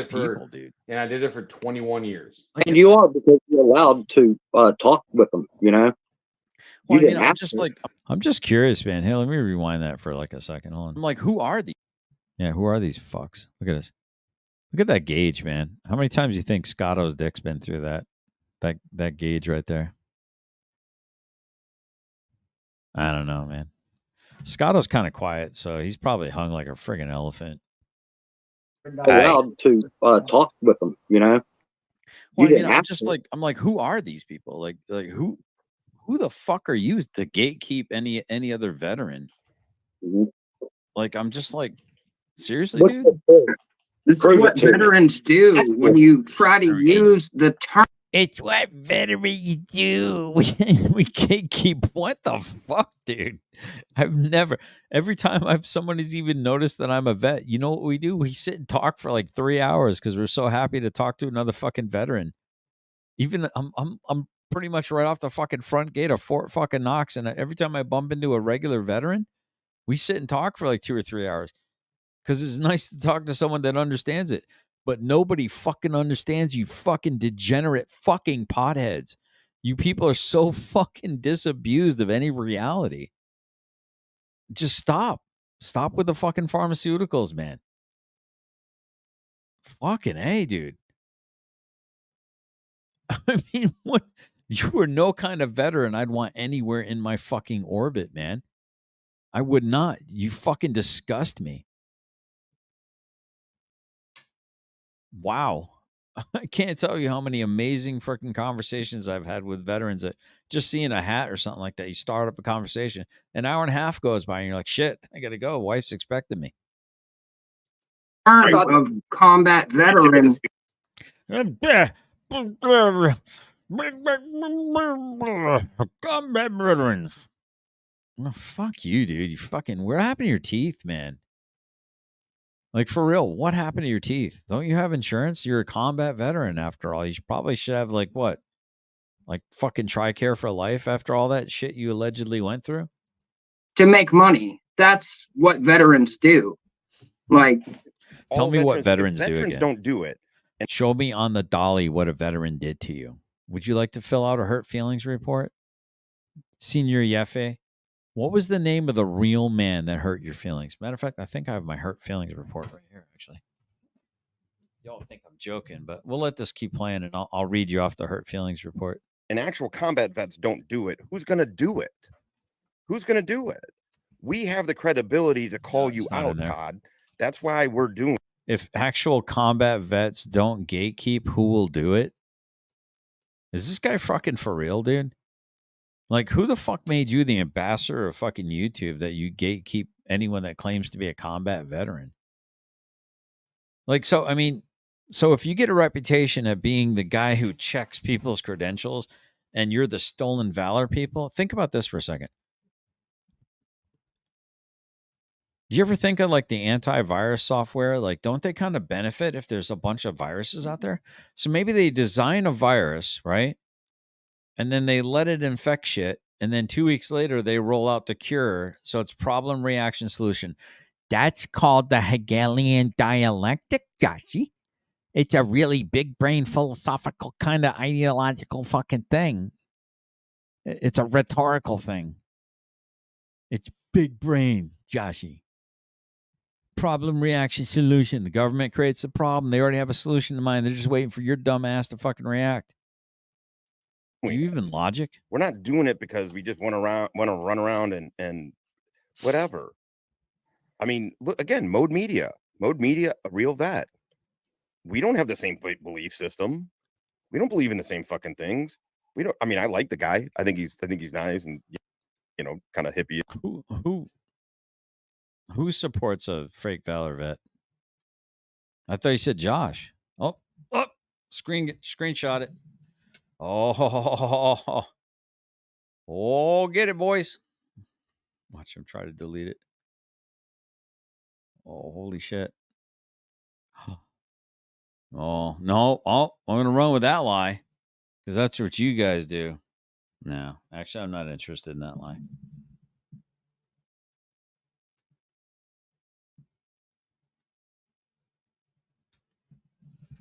dude. And I did it for 21 years. And you are, because you're allowed to talk with them, you know? Well, I mean, I'm just curious, man. Hey, let me rewind that for like a second. Hold on. I'm like, who are these? Yeah, who are these fucks? Look at this. Look at that gauge, man. How many times do you think Scotto's dick's been through that gauge right there? I don't know, man. Scotto's kind of quiet, so he's probably hung like a friggin' elephant. allowed to talk with them. You know, Well, you didn't I'm have just to. like, who are these people? Like who the fuck are you to gatekeep any other veteran? Mm-hmm. Like, I'm just like, seriously, What's dude. the point? This is what veterans do when you try to use the term. It's what veterans do. We gatekeep. What the fuck, dude? I've never. Every time somebody's even noticed that I'm a vet, you know what we do? We sit and talk for like 3 hours because we're so happy to talk to another fucking veteran. Even I'm pretty much right off the fucking front gate of Fort fucking Knox, and every time I bump into a regular veteran, we sit and talk for like 2 or 3 hours because it's nice to talk to someone that understands it. But nobody fucking understands, you fucking degenerate fucking potheads. You people are so fucking disabused of any reality. Just stop. Stop with the fucking pharmaceuticals, man. Fucking A, dude. I mean, what? You are no kind of veteran I'd want anywhere in my fucking orbit, man. I would not. You fucking disgust me. Wow. I can't tell you how many amazing freaking conversations I've had with veterans that just seeing a hat or something like that, you start up a conversation, an hour and a half goes by and you're like, shit, I got to go. Wife's expecting me. Of combat veteran. Combat veterans. Oh, fuck you, dude. You fucking, what happened to your teeth, man? Like, for real, what happened to your teeth? Don't you have insurance? You're a combat veteran after all. You probably should have, like, what? Like fucking TRICARE for life after all that shit you allegedly went through? To make money. That's what veterans do. Like, tell me what veterans do veterans again. don't do it. And show me on the dolly what a veteran did to you. Would you like to fill out a hurt feelings report? Senior Yefe, what was the name of the real man that hurt your feelings? Matter of fact, I think I have my hurt feelings report right here, actually. Y'all think I'm joking, but we'll let this keep playing and I'll read you off the hurt feelings report. And actual combat vets don't do it. Who's going to do it? Who's going to do it? We have the credibility to call you out, Todd. That's why we're doing it. If actual combat vets don't gatekeep, who will do it? Is this guy fucking for real, dude? Like, who the fuck made you the ambassador of fucking YouTube that you gatekeep anyone that claims to be a combat veteran? Like, so, I mean, so if you get a reputation of being the guy who checks people's credentials and you're the stolen valor people, think about this for a second. Do you ever think of like the antivirus software? Like, don't they kind of benefit if there's a bunch of viruses out there? So maybe they design a virus, right? And then they let it infect shit. And then 2 weeks later, they roll out the cure. So it's problem, reaction, solution. That's called the Hegelian dialectic, Joshy. It's a really big brain philosophical kind of ideological fucking thing. It's a rhetorical thing. It's big brain, Joshy. Problem, reaction, solution. The government creates a problem. They already have a solution in mind. They're just waiting for your dumb ass to fucking react. Do you even logic? We're not doing it because we just want to run around and whatever. I mean, look again, Mode Media, a real vet. We don't have the same belief system. We don't believe in the same fucking things. We don't. I mean, I like the guy. I think he's nice and kind of hippie. Who supports a fake valor vet? I thought you said Josh. Oh, screenshot it. Oh, get it, boys. Watch him try to delete it. Oh, holy shit. Oh, no. Oh, I'm going to run with that lie because that's what you guys do. No, actually, I'm not interested in that lie.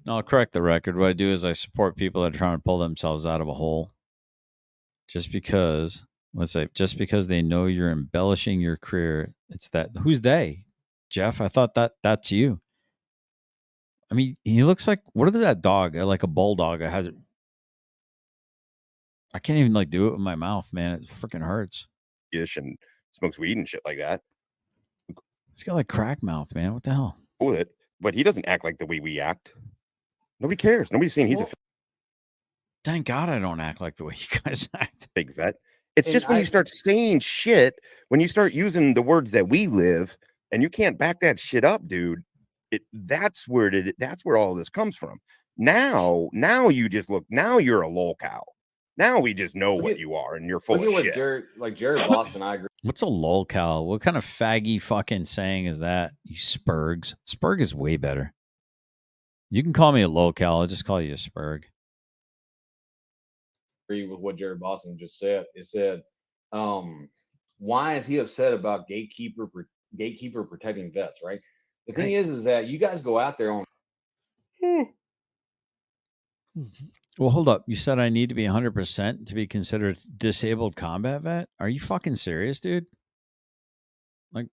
No, I'll correct the record. What I do is I support people that are trying to pull themselves out of a hole. Just because, just because they know you're embellishing your career. It's that. Who's they? Jeff? I thought that's you. I mean, he looks like, what is that dog? Like a bulldog. It has it. I can't even like do it with my mouth, man. It freaking hurts. Ish and smokes weed and shit like that. He's got like crack mouth, man. What the hell? With it. but he doesn't act like the way we act. Nobody cares. Nobody's saying he's a Thank God I don't act like the way you guys act. big vet. It's just when you start saying shit, when you start using the words that we live, and you can't back that shit up, dude. That's where all this comes from. Now you just look. Now you're a lol cow. Now we just know what you are, and you're full of shit. Jared Boston, I agree. What's a lol cow? What kind of faggy fucking saying is that? You spurgs. Spurg is way better. You can call me a lol cow. I'll just call you a spurg. Agree with what Jared Boston just said. It said, why is he upset about gatekeeper protecting vets? Right. The thing is that you guys go out there on. Well, hold up. You said I need to be 100% to be considered disabled combat vet? Are you fucking serious, dude? Like,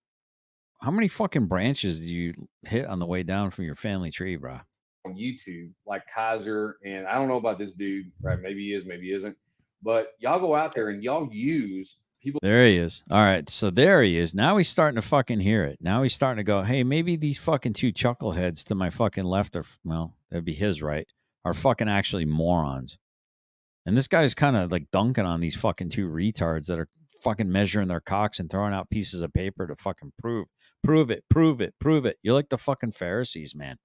how many fucking branches do you hit on the way down from your family tree, bro? On YouTube, like Kaiser, and I don't know about this dude, right? Maybe he is, maybe he isn't. But y'all go out there and y'all use people. There he is. All right. So there he is. Now he's starting to fucking hear it. Now he's starting to go, hey, maybe these fucking two chuckleheads to my fucking left are, well, that'd be his right, are fucking actually morons. And this guy's kind of like dunking on these fucking two retards that are fucking measuring their cocks and throwing out pieces of paper to fucking prove it. You're like the fucking Pharisees, man.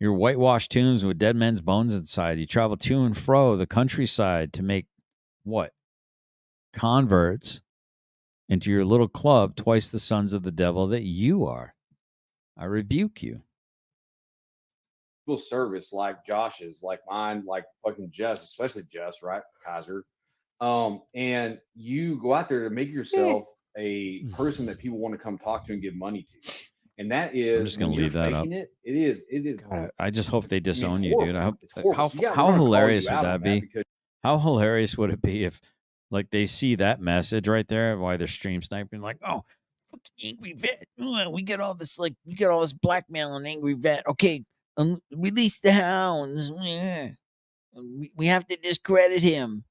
You're whitewashed tombs with dead men's bones inside. You travel to and fro the countryside to make what? Converts into your little club, twice the sons of the devil that you are. I rebuke you. Service like Josh's, like mine, like fucking Jess, especially Jess, right? Kaiser. And you go out there to make yourself a person that people want to come talk to and give money to. And that is, I'm just gonna leave that up. It is. God, I just hope they disown you, dude. I hope. So how hilarious would that be? How hilarious would it be if, like, they see that message right there while they're stream sniping, like, oh, fucking Angry Vet, we get all this blackmail on Angry Vet. Okay, release the hounds. We have to discredit him.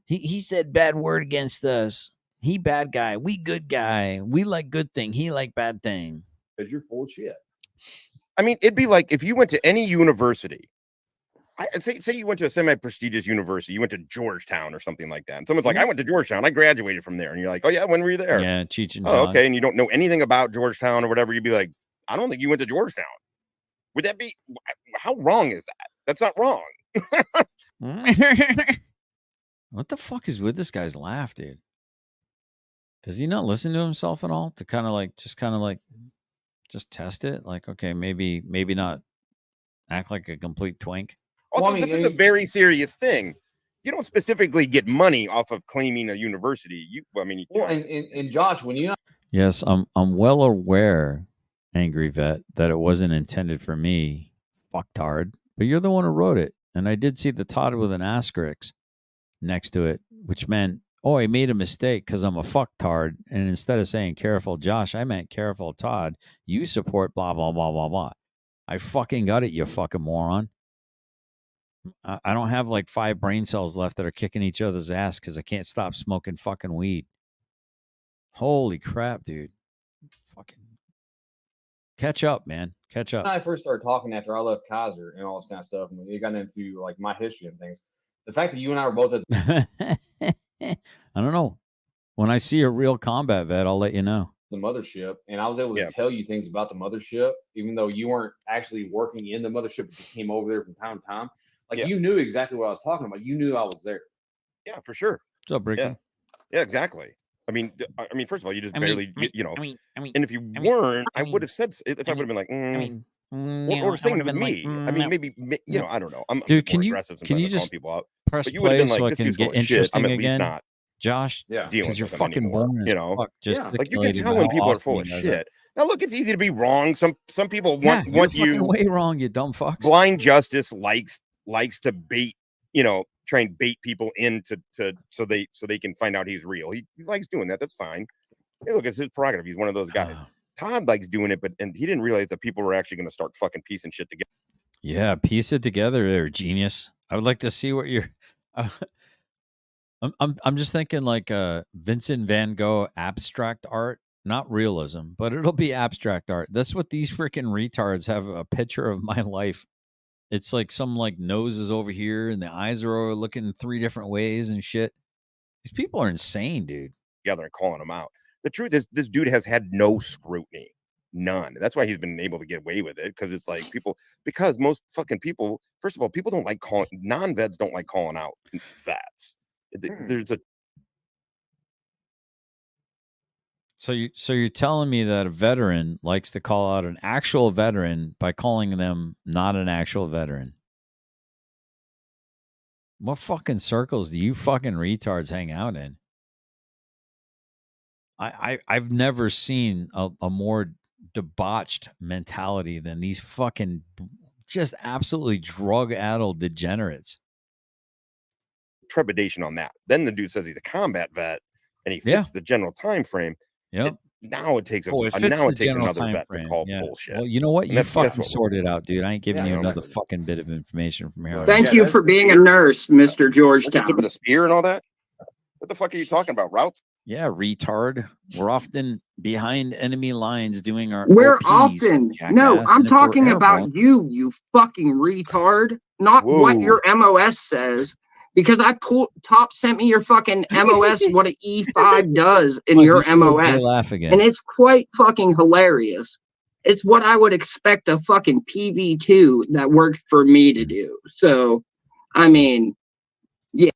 He said bad word against us. He bad guy. We good guy. We like good thing. He like bad thing. Because you're full of shit. I mean, it'd be like if you went to any university. Say you went to a semi-prestigious university. You went to Georgetown or something like that. And someone's like, I went to Georgetown. I graduated from there. And you're like, oh, yeah, when were you there? Yeah, Cheech and John. John. Okay, and you don't know anything about Georgetown or whatever. You'd be like, I don't think you went to Georgetown. Would that be, how wrong is that? That's not wrong. What the fuck is with this guy's laugh, dude? Does he not listen to himself at all to kind of like just test it? Like, okay, maybe not act like a complete twink. Also, this is a very serious thing. You don't specifically get money off of claiming a university. And Josh, when you Yes, I'm well aware, Angry Vet, that it wasn't intended for me, fucktard. But you're the one who wrote it, and I did see the Todd with an asterisk next to it, which meant, oh, I made a mistake because I'm a fucktard, and instead of saying careful Josh, I meant careful Todd. You support blah blah blah blah blah. I fucking got it, you fucking moron. I don't have like 5 brain cells left that are kicking each other's ass because I can't stop smoking fucking weed. Holy crap, dude. Fucking catch up, man. Catch up. When I first started talking after I left Kaiser and all this kind of stuff, and we got into like my history and things, the fact that you and I were both at I don't know. When I see a real combat vet, I'll let you know. The mothership, and I was able to tell you things about the mothership, even though you weren't actually working in the mothership, but you came over there from time to time. Like you knew exactly what I was talking about. You knew I was there. Yeah, for sure. What's up, Ricky? Yeah, exactly. I mean, first of all, you just barely, and if you weren't, I would have said, if I would have been like, or saying to me, maybe, I don't know. Dude, can you just press play so I can get interesting again? Not, Josh, because you're fucking boring, like you can tell when people are full of shit. Now, look, it's easy to be wrong. Some people want you way wrong, you dumb fucks. Blind Justice likes to bait, try and bait people into so they can find out he's real. He likes doing that. That's fine. Hey, look, it's his prerogative. He's one of those guys. Todd likes doing it, and he didn't realize that people were actually going to start fucking piecing shit together. Yeah, piece it together there, genius. I would like to see what you're. I'm just thinking like Vincent Van Gogh abstract art, not realism, but it'll be abstract art. That's what these freaking retards have a picture of my life. It's like some like nose is over here and the eyes are looking 3 different ways and shit. These people are insane, dude. Together and calling them out. The truth is, this dude has had no scrutiny, none. That's why he's been able to get away with it, because it's like because most fucking people, first of all, people don't like calling, non-vets don't like calling out vets. There's a So you're telling me that a veteran likes to call out an actual veteran by calling them not an actual veteran? What fucking circles do you fucking retards hang out in? I've never seen a more debauched mentality than these fucking just absolutely drug-addled degenerates. trepidation on that. Then the dude says he's a combat vet and he fits the general time frame. Yep. Now it takes Now it takes another vet to call bullshit. Well, you know what? You fucking sort it out, dude. I ain't giving you another fucking bit of information from here. Thank you for being a nurse, Mr. Georgetown. With a spear and all that? What the fuck are you talking about? Routes? Yeah, retard. We're often behind enemy lines doing our We're OPs, often jackass, no, I'm and if we're talking about airborne- you fucking retard, not what Whoa. your MOS says. Because Top sent me your fucking MOS, what an E5 does in your They MOS. laugh again. And it's quite fucking hilarious. It's what I would expect a fucking PV2 that worked for me to do. So, I mean, yeah.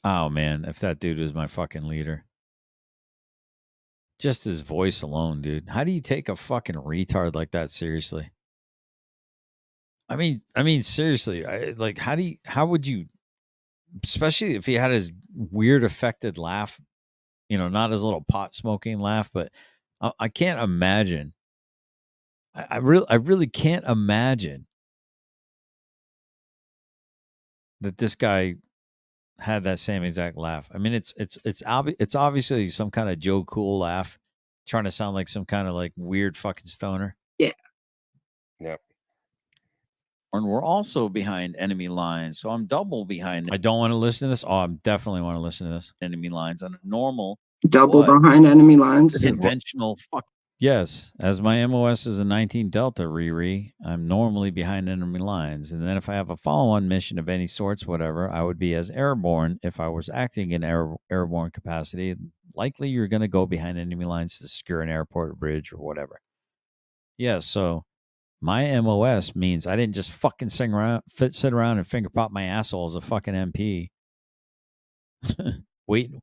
Oh man, if that dude was my fucking leader. Just his voice alone, dude. How do you take a fucking retard like that seriously? I mean, seriously, how would you, especially if he had his weird affected laugh, not his little pot smoking laugh, but I can't imagine. I really can't imagine that this guy had that same exact laugh. I mean, it's obviously some kind of Joe Cool laugh, trying to sound like some kind of like weird fucking stoner. Yeah. Yep. And we're also behind enemy lines, so I'm double behind. I don't want to listen to this. Oh, I definitely want to listen to this. Enemy lines on a normal Double behind enemy lines. conventional fuck. Yes, as my MOS is a 19 Delta Riri, I'm normally behind enemy lines, and then if I have a follow-on mission of any sorts, whatever, I would be as airborne. If I was acting in airborne capacity, likely you're going to go behind enemy lines to secure an airport or bridge or whatever. Yeah, so my MOS means I didn't just fucking sit around and finger pop my asshole as a fucking MP.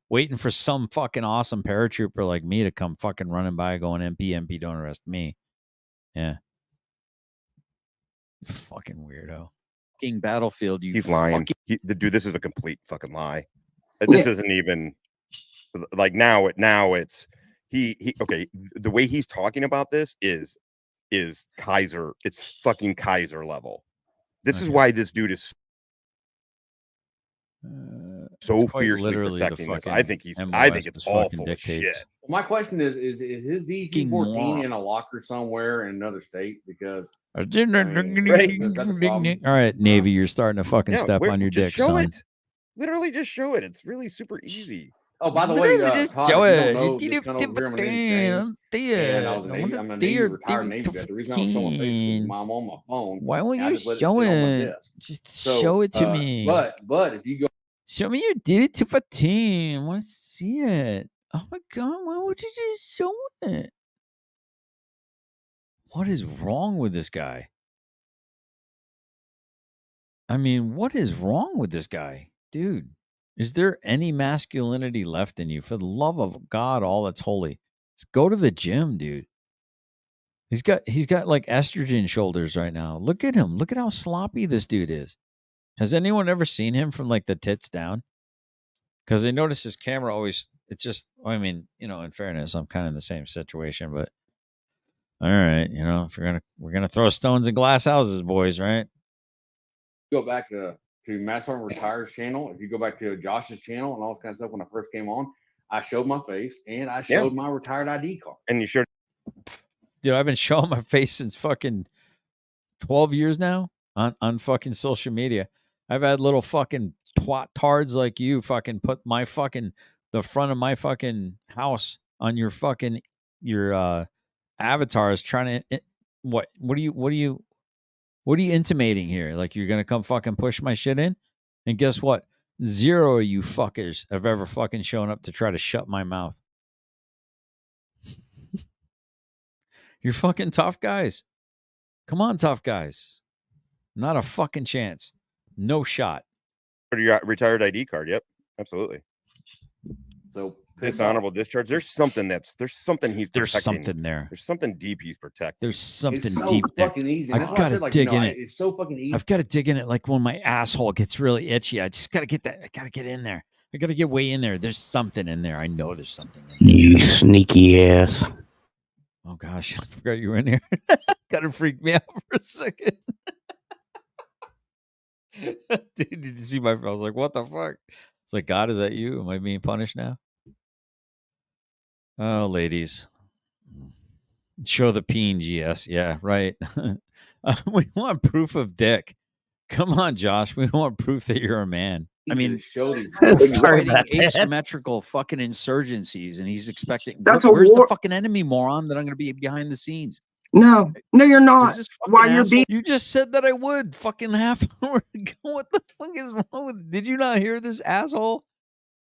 Waiting for some fucking awesome paratrooper like me to come fucking running by going, MP, don't arrest me. Yeah. Fucking weirdo. Fucking battlefield, you He's lying. Dude, this is a complete fucking lie. This isn't even like now it's okay. The way he's talking about this is Kaiser. It's fucking Kaiser level. This is why this dude is so fiercely protecting us. I think it's all full of shit. Well, my question is his DG-14 in a locker somewhere in another state? Because All right, Navy, you're starting to fucking step on your dick, show son. it. Literally just show it. It's really super easy. Oh, by the way, Todd, if you don't know, this gun over here, my name's James, and I'm a Navy retired Navy vet. The reason I'm showing face is because I'm on my phone. Why won't and I you just let show sit on my it? desk. Just So, show it to me. But if you go, Show me your DD-215. I want to see it. Oh my god, why would you just show it? What is wrong with this guy? I mean, what is wrong with this guy? Dude, is there any masculinity left in you? For the love of God, all that's holy. Just go to the gym, dude. He's got like estrogen shoulders right now. Look at him. Look at how sloppy this dude is. Has anyone ever seen him from like the tits down? Because I notice his camera always, it's just, I mean, in fairness, I'm kind of in the same situation, but all right, if we're gonna throw stones in glass houses, boys, right? go back to Matt Sergeant Retires channel, if you go back to Josh's channel and all this kind of stuff, when I first came on, I showed my face and I showed my retired ID card. And you showed. Dude, I've been showing my face since fucking 12 years now on fucking social media. I've had little fucking twat tards like you fucking put the front of my fucking house on your fucking your avatar is trying to what are you intimating here? Like you're gonna come fucking push my shit in? And guess what? 0 of you fuckers have ever fucking shown up to try to shut my mouth. You're fucking tough guys. Come on, tough guys. Not a fucking chance. No shot. Your retired ID card. Yep, absolutely. So dishonorable discharge. There's something he's protecting. There's something there. There's something deep he's protecting. There's something It's so deep there. fucking easy. I've That's why I got to said, like, dig in I- it. it's so fucking easy. I've got to dig in it. Like when my asshole gets really itchy, I just got to get that. I got to get in there. I got to get way in there. There's something in there. I know there's something in there. You sneaky ass. Oh gosh, I forgot you were in here. Got to freak me out for a second. Dude, did you see my? I was like, what the fuck? It's like, God, is that you? Am I being punished now? Oh, ladies. Show the peen, GS. Yeah, right. We want proof of dick. Come on, Josh. We want proof that you're a man. I mean, he's fighting asymmetrical fucking insurgencies, and he's expecting. That's a where's war- the fucking enemy, moron? That I'm going to be behind the scenes. No, you're not. Is this Why fucking you're asshole- being You just said that I would fucking half hour ago. What the fuck is wrong with? Did you not hear this asshole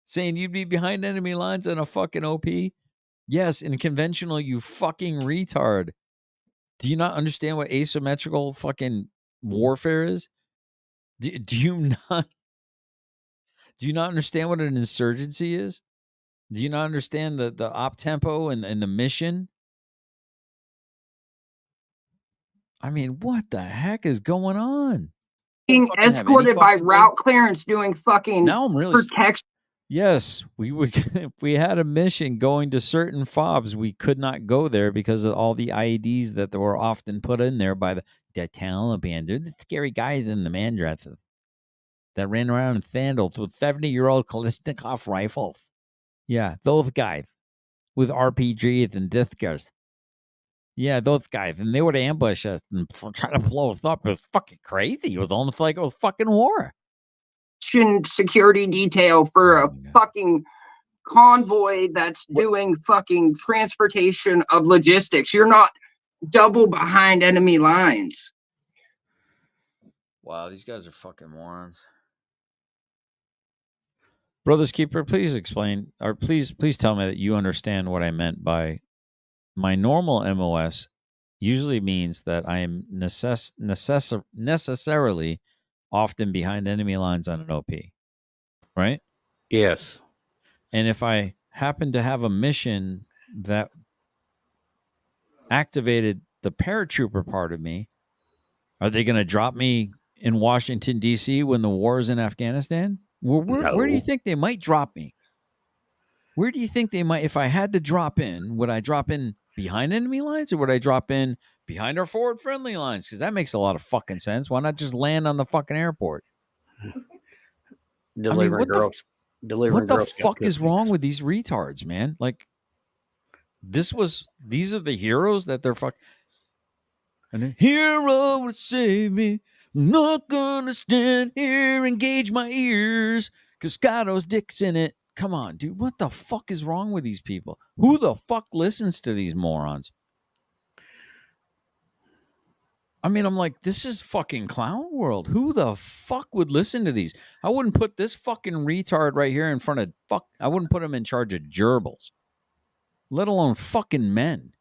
saying you'd be behind enemy lines in a fucking OP? Yes, in conventional, you fucking retard. Do you not understand what asymmetrical fucking warfare is? Do you not? Do you not understand what an insurgency is? Do you not understand the op tempo and the mission? I mean, what the heck is going on? being Fucking have any escorted by fucking route clearance doing fucking Now I'm really protection. Yes, we would. If we had a mission going to certain fobs, we could not go there because of all the IEDs that were often put in there by the Taliban. They're the scary guys in the man dresses that ran around in sandals with 70-year-old Kalashnikov rifles. Yeah, those guys with RPGs and discers. Yeah, those guys. And they would ambush us and try to blow us up. It was fucking crazy. It was almost like it was fucking war. Security detail for a fucking convoy that's doing fucking transportation of logistics. You're not double behind enemy lines. Wow, these guys are fucking morons. Brothers Keeper, please explain, or please tell me that you understand what I meant by my normal MOS usually means that I am necessarily often behind enemy lines on an OP, right? Yes. And if I happen to have a mission that activated the paratrooper part of me, are they going to drop me in Washington, D.C. when the war is in Afghanistan? Where do you think they might drop me? Where do you think they might, if I had to drop in, would I drop in behind enemy lines or would I drop in behind our forward friendly lines? Because that makes a lot of fucking sense. Why not just land on the fucking airport? Delivering girls. What the fuck is wrong with these retards, man? Like, these are the heroes that they're fuck. And a hero will save me. I'm not gonna stand here, engage my ears, because Scotto's dick's in it. Come on, dude. What the fuck is wrong with these people? Who the fuck listens to these morons? I mean, I'm like, this is fucking clown world. Who the fuck would listen to these? I wouldn't put this fucking retard right here in front of I wouldn't put him in charge of gerbils, let alone fucking men.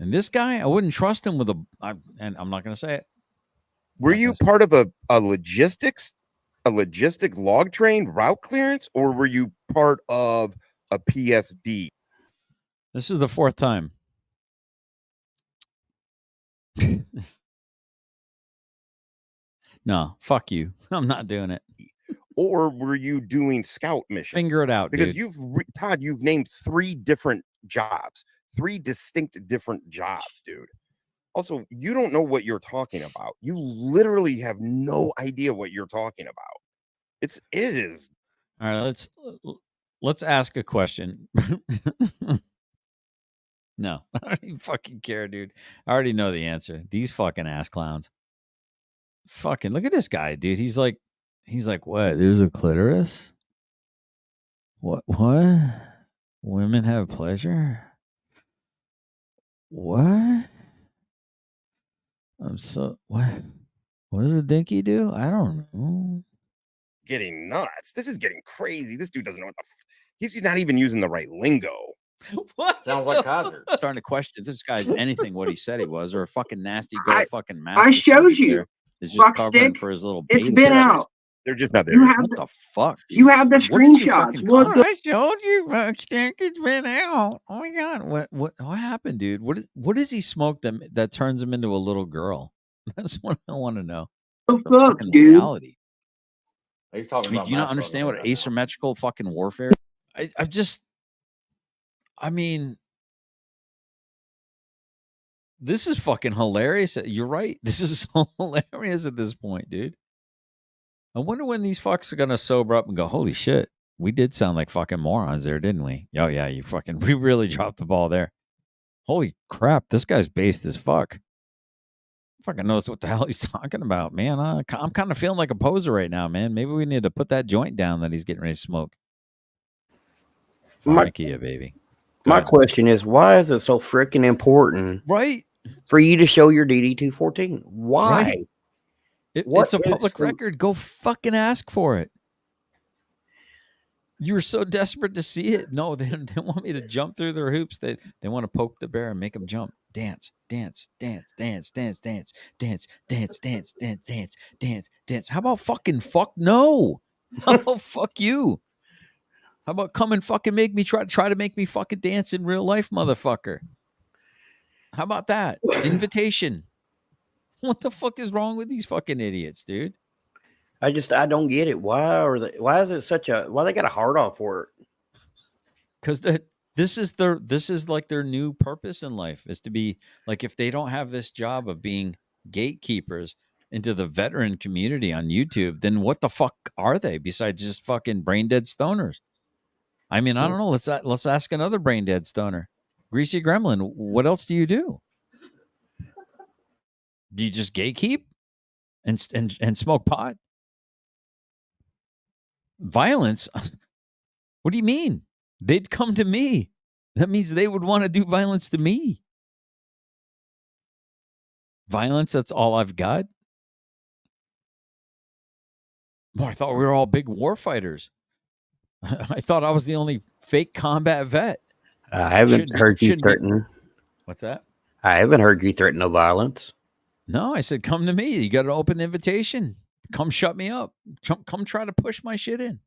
And this guy, I wouldn't trust him with and I'm not going to say it. Were you part of a logistic log train route clearance, or were you part of a PSD? This is the fourth time. No, fuck you. I'm not doing it. Or were you doing scout missions? Finger it out, because dude. Todd, you've named 3 different jobs, 3 distinct different jobs, dude. Also, you don't know what you're talking about. You literally have no idea what you're talking about. It is. All right, let's ask a question. No, I don't even fucking care, dude. I already know the answer. These fucking ass clowns. Fucking look at this guy, dude. He's like, what? There's a clitoris? What? Women have pleasure? What? I'm so what? What does a dinky do? I don't know. Getting nuts. This is getting crazy. This dude doesn't know what the. He's not even using the right lingo. What? Sounds like Kaiser. Starting to question if this guy's anything what he said he was, or a fucking nasty girl fucking master. I showed you. Is just Fuck covering stick. for his little. It's beta been pictures. out. They're just not there. You yet. have What the fuck? Dude? You have the What is your screenshots. fucking What the I told you, Rockstick, it's been out. Oh my god, what happened, dude? What does he smoke that turns him into a little girl? That's what I want to know. fuck, Fucking dude? reality. He's talking I mean, about do you not Master understand what right now. asymmetrical fucking warfare? I mean, this is fucking hilarious. You're right. This is hilarious at this point, dude. I wonder when these fucks are gonna sober up and go, holy shit, we did sound like fucking morons there, didn't we? Oh yeah, we really dropped the ball there. Holy crap, this guy's based as fuck. Fucking knows what the hell he's talking about, man. I'm kind of feeling like a poser right now, man. Maybe we need to put that joint down that he's getting ready to smoke. Pharmacia, baby. My question is, why is it so freaking important, right, for you to show your DD-214? Why? Right. It's a public record. Go fucking ask for it. You were so desperate to see it. No, they want me to jump through their hoops. They want to poke the bear and make him jump. Dance, dance, dance, dance, dance, dance, dance, dance, dance, dance, dance, dance, dance. How about fucking fuck no? How about fuck you? How about come and fucking make me try to make me fucking dance in real life, motherfucker? How about that? Invitation. What the fuck is wrong with these fucking idiots, dude? I don't get it. Why is it why they got a hard on for it? Because this is like their new purpose in life, is to be like, if they don't have this job of being gatekeepers into the veteran community on YouTube, then what the fuck are they besides just fucking brain dead stoners? I mean, I don't know. Let's ask another brain dead stoner. Greasy Gremlin, what else do you do? Do you just gatekeep and smoke pot? Violence? What do you mean? They'd come to me. That means they would want to do violence to me. Violence, that's all I've got? Boy, I thought we were all big war fighters. I thought I was the only fake combat vet. I haven't heard you threaten. What's that? I haven't heard you threaten no violence. No, I said, come to me. You got an open invitation. Come shut me up. Come try to push my shit in.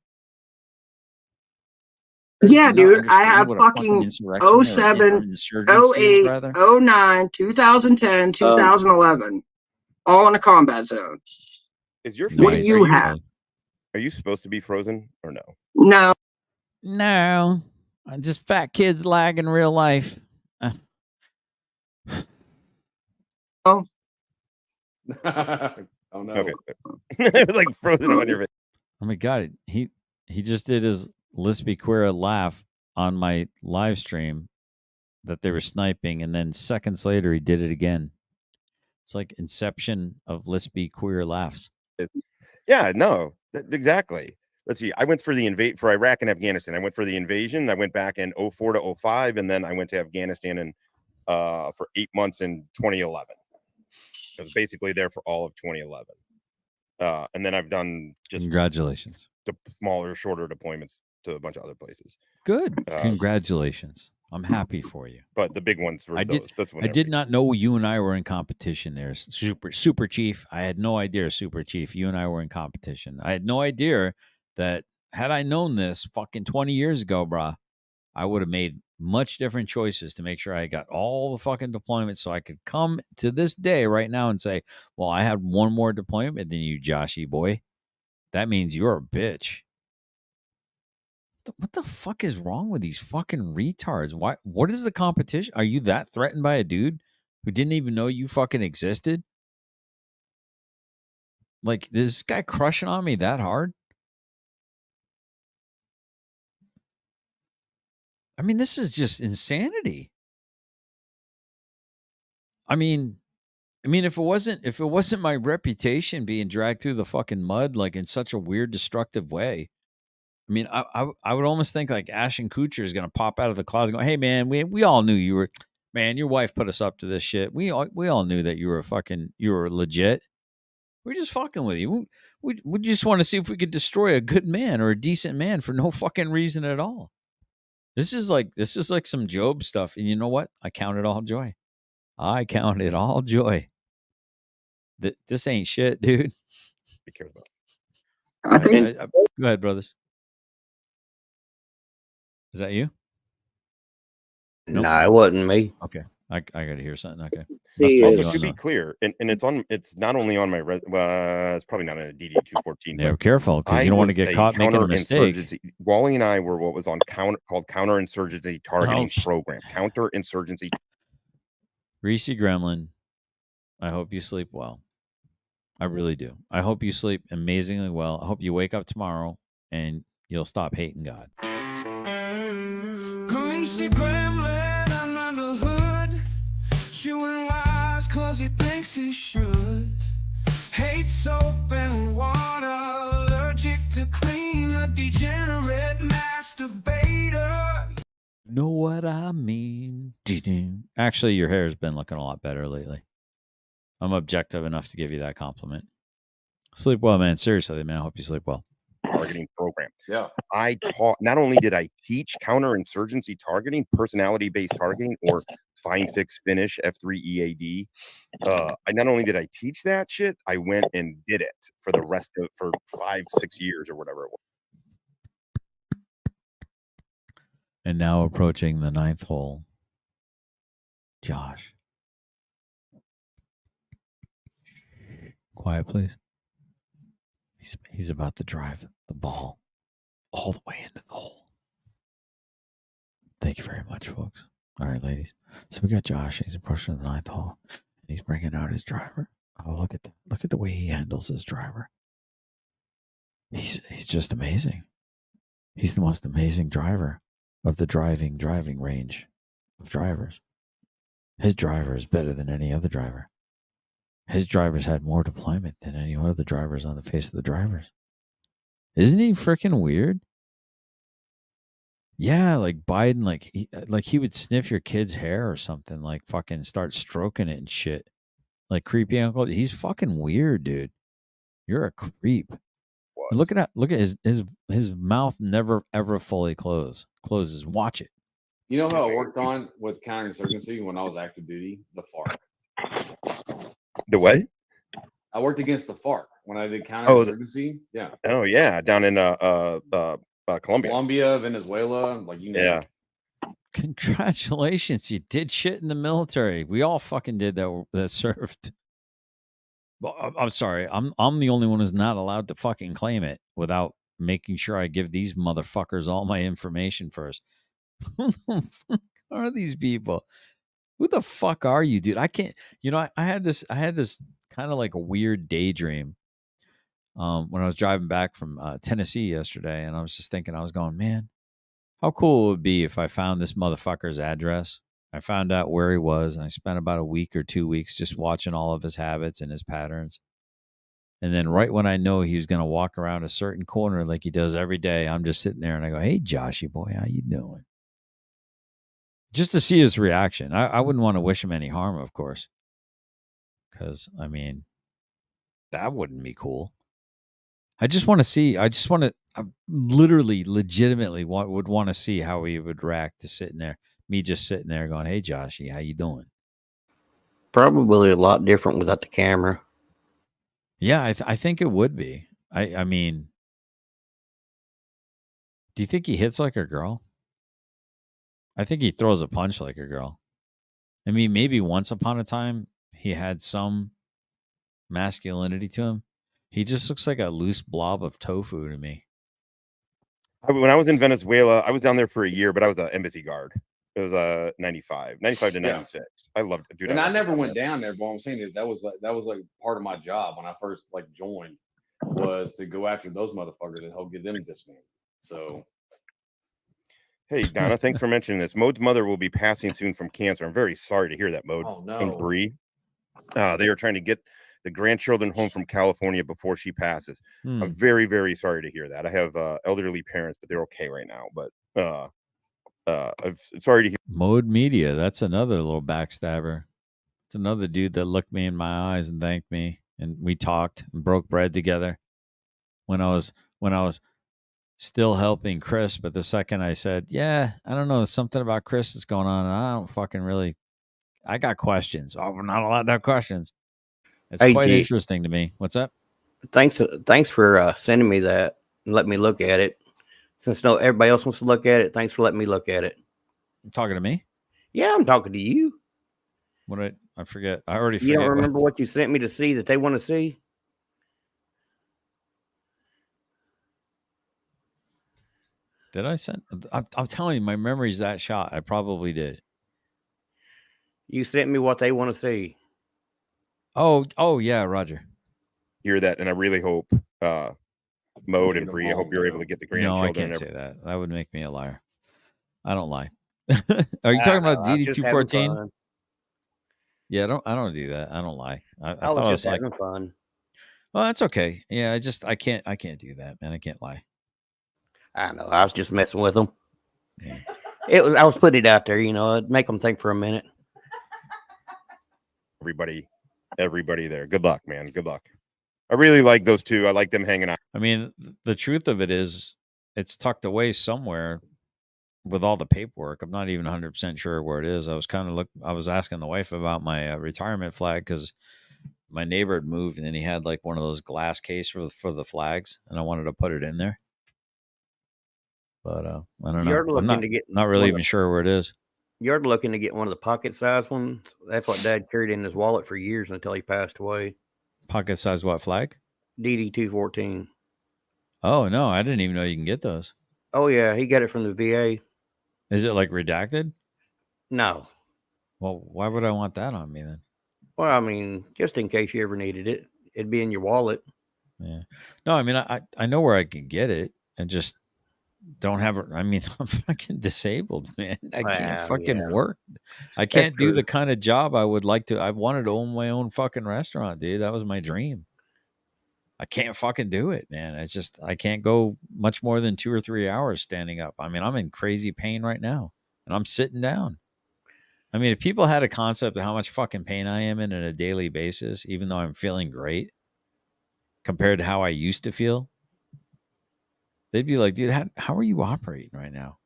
Yeah, dude, I have fucking 07, 08, 09, 2010, 2011, all in a combat zone. Is your What do you have? Are you supposed to be frozen or no? No. No. I'm just fat kids lag in real life. Oh. Oh no. Okay. It was like frozen on your face. Oh my god, he just did his Lispy Queer laugh on my live stream that they were sniping, and then seconds later he did it again. It's like Inception of Lispy Queer laughs. Yeah, no, exactly. Let's see. I went for the for Iraq and Afghanistan. I went for the invasion. I went back in 04 to 05, and then I went to Afghanistan and for 8 months in 2011. I was basically there for all of 2011. And then I've done just congratulations, smaller, shorter deployments to a bunch of other places. Good, congratulations. I'm happy for you. But the big ones were I did not know you and I were in competition there. Super Chief. I had no idea, Super Chief. You and I were in competition. I had no idea that had I known this fucking 20 years ago, brah, I would have made much different choices to make sure I got all the fucking deployments so I could come to this day right now and say, well, I had one more deployment than you, Joshy boy. That means you're a bitch. What the fuck is wrong with these fucking retards? What is the competition? Are you that threatened by a dude who didn't even know you fucking existed? Like, is this guy crushing on me that hard? I mean, this is just insanity. I mean, if it wasn't my reputation being dragged through the fucking mud like in such a weird, destructive way, I mean, I would almost think like Ashton Kutcher is going to pop out of the closet and go, hey, man, we all knew you were, man, your wife put us up to this shit. We all knew that you were legit. We're just fucking with you. We just want to see if we could destroy a good man or a decent man for no fucking reason at all. This is like some Job stuff. And you know what? I count it all joy. I count it all joy. This ain't shit, dude. Be careful. Go ahead, brothers. Is that you? No, it wasn't me. Okay. I got to hear something. Okay. Also, to be clear, and it's not only on my it's probably not on a DD 214. Yeah, careful because you don't want to get caught making a mistake. Wally and I were what was on called counterinsurgency targeting program. Counterinsurgency. Reese Gremlin, I hope you sleep well. I really do. I hope you sleep amazingly well. I hope you wake up tomorrow and you'll stop hating God. Greasy gremlin under the hood, chewing lies cause he thinks he should. Hate soap and water, allergic to clean, a degenerate masturbator. Know what I mean? Actually, your hair has been looking a lot better lately. I'm objective enough to give you that compliment. Sleep well, man. Seriously, man. I hope you sleep well. Targeting program. Yeah. I taught, not only did I teach counterinsurgency targeting, personality-based targeting, or find, fix, finish, F3 EAD. I not only did I teach that shit, I went and did it for the rest of for 5-6 years or whatever it was. And now approaching the 9th hole, Josh. Quiet, please. He's about to drive the ball all the way into the hole. Thank you very much, folks. All right, ladies. So we got Josh. He's approaching the 9th hole, and he's bringing out his driver. Oh, look at that! Look at the way he handles his driver. He's just amazing. He's the most amazing driver of the driving range of drivers. His driver is better than any other driver. His drivers had more deployment than any one of the drivers on the face of the drivers. Isn't he freaking weird? Yeah, like Biden, like he would sniff your kid's hair or something, like fucking start stroking it and shit. Like creepy uncle. He's fucking weird, dude. You're a creep. Look at his mouth never ever fully closes. Watch it. You know how I worked on with counterinsurgency when I was active duty? The FARC. The what? I worked against the FARC when I did counterinsurgency. Yeah. Oh yeah, down in Colombia. Colombia, Venezuela, like you know. Yeah. Congratulations, you did shit in the military. We all fucking did that served. Well, I'm sorry. I'm the only one who's not allowed to fucking claim it without making sure I give these motherfuckers all my information first. Who the fuck are these people? Who the fuck are you, dude? I can't. You know, I had this kind of like a weird daydream when I was driving back from Tennessee yesterday, and I was just thinking, I was going, man, how cool it would be if I found this motherfucker's address. I found out where he was, and I spent about a week or 2 weeks just watching all of his habits and his patterns. And then right when I know he was going to walk around a certain corner like he does every day, I'm just sitting there and I go, hey, Joshy boy, how you doing? Just to see his reaction. I wouldn't want to wish him any harm, of course. Because, I mean, that wouldn't be cool. I literally, legitimately would want to see how he would react to sitting there. Me just sitting there going, hey, Joshy, how you doing? Probably a lot different without the camera. Yeah, I think it would be. I mean, do you think he hits like a girl? I think he throws a punch like a girl. I mean, maybe once upon a time he had some masculinity to him. He just looks like a loose blob of tofu to me. When I was in Venezuela, I was down there for a year, but I was an embassy guard. It was 95 to 96. I loved it, dude. And I never went down there, but what I'm saying is that was like part of my job when I first joined was to go after those motherfuckers and help get them dismantled. So hey, Donna, thanks for mentioning this. Mode's mother will be passing soon from cancer. I'm very sorry to hear that, Mode. Oh, no. And Bree. They are trying to get the grandchildren home from California before she passes. Hmm. I'm very, very sorry to hear that. I have elderly parents, but they're okay right now. But I'm sorry to hear. Mode Media. That's another little backstabber. It's another dude that looked me in my eyes and thanked me, and we talked and broke bread together. When I was still helping Chris, but the second I said, "Yeah, I don't know, there's something about Chris that's going on, and I don't fucking really. I got questions. Oh, we're not allowed to have questions. It's Hey, quite G, interesting to me. What's up? thanks for sending me that and let me look at it. Since no everybody else wants to look at it, thanks for letting me look at it. You talking to me? Yeah, I'm talking to you. What I forget. I already You forget. don't remember what you sent me to see that they want to see? Did I send? I'm telling you, my memory's that shot. I probably did. You sent me what they want to see. Oh yeah, Roger. Hear that, and I really hope Mode and Bree, I hope you're able to get the grandchildren. No, I can't say that. That would make me a liar. I don't lie. Are you talking about DD-214? Yeah, I don't do that. I don't lie. I was thought just I was having fun. Well, that's okay. Yeah, I can't do that, man. I can't lie. I know. I was just messing with them. Yeah. I was putting it out there, it'd make them think for a minute. Everybody there. Good luck, man. Good luck. I really like those two. I like them hanging out. I mean, the truth of it is, it's tucked away somewhere with all the paperwork. I'm not even 100% sure where it is. I was asking the wife about my retirement flag because my neighbor had moved and then he had like one of those glass case for the flags, and I wanted to put it in there. But I don't know. I'm not really even sure where it is. You're looking to get one of the pocket size ones. That's what Dad carried in his wallet for years until he passed away. Pocket size what flag? DD-214. Oh no, I didn't even know you can get those. Oh yeah, he got it from the VA. Is it like redacted? No. Well, why would I want that on me then? Well, I mean, just in case you ever needed it, it'd be in your wallet. Yeah. No, I mean, I know where I can get it, and just don't have it. I mean, I'm fucking disabled, man. I can't fucking work. I can't do the kind of job I would like to. I wanted to own my own fucking restaurant, dude. That was my dream. I can't fucking do it, man. It's just, I can't go much more than 2 or 3 hours standing up. I mean, I'm in crazy pain right now, and I'm sitting down. I mean, if people had a concept of how much fucking pain I am in on a daily basis, even though I'm feeling great compared to how I used to feel, they'd be like, dude, how are you operating right now?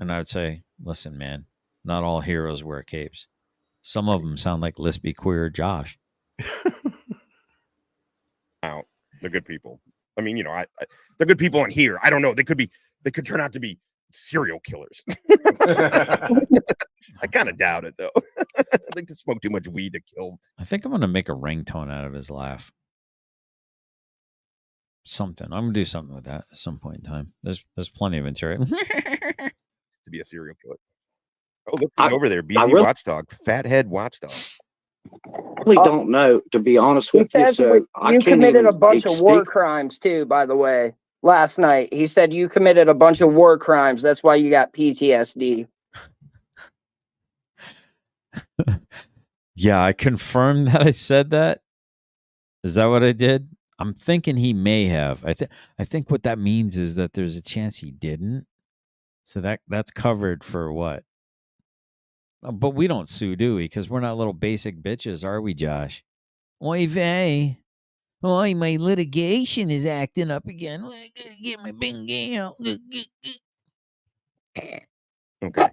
And I would say, listen, man, not all heroes wear capes. Some of them sound like lispy queer Josh. Out. They're good people. I mean, they're good people in here. I don't know. They could turn out to be serial killers. I kind of doubt it, though. I think to smoke too much weed to kill. I think I'm going to make a ringtone out of his laugh. Something. I'm going to do something with that at some point in time. There's plenty of material. To be a serial killer. Oh, look who's over there. BZ Watchdog. Fathead Watchdog. I really don't know, to be honest with you. So you committed a bunch of war crimes too, by the way. Last night, he said you committed a bunch of war crimes. That's why you got PTSD. Yeah, I confirmed that I said that. Is that what I did? I'm thinking he may have. I think what that means is that there's a chance he didn't. So that's covered for what? But we don't sue, do we? Because we're not little basic bitches, are we, Josh? Oy vey. Oy, my litigation is acting up again. I gotta get my bingo out. Okay.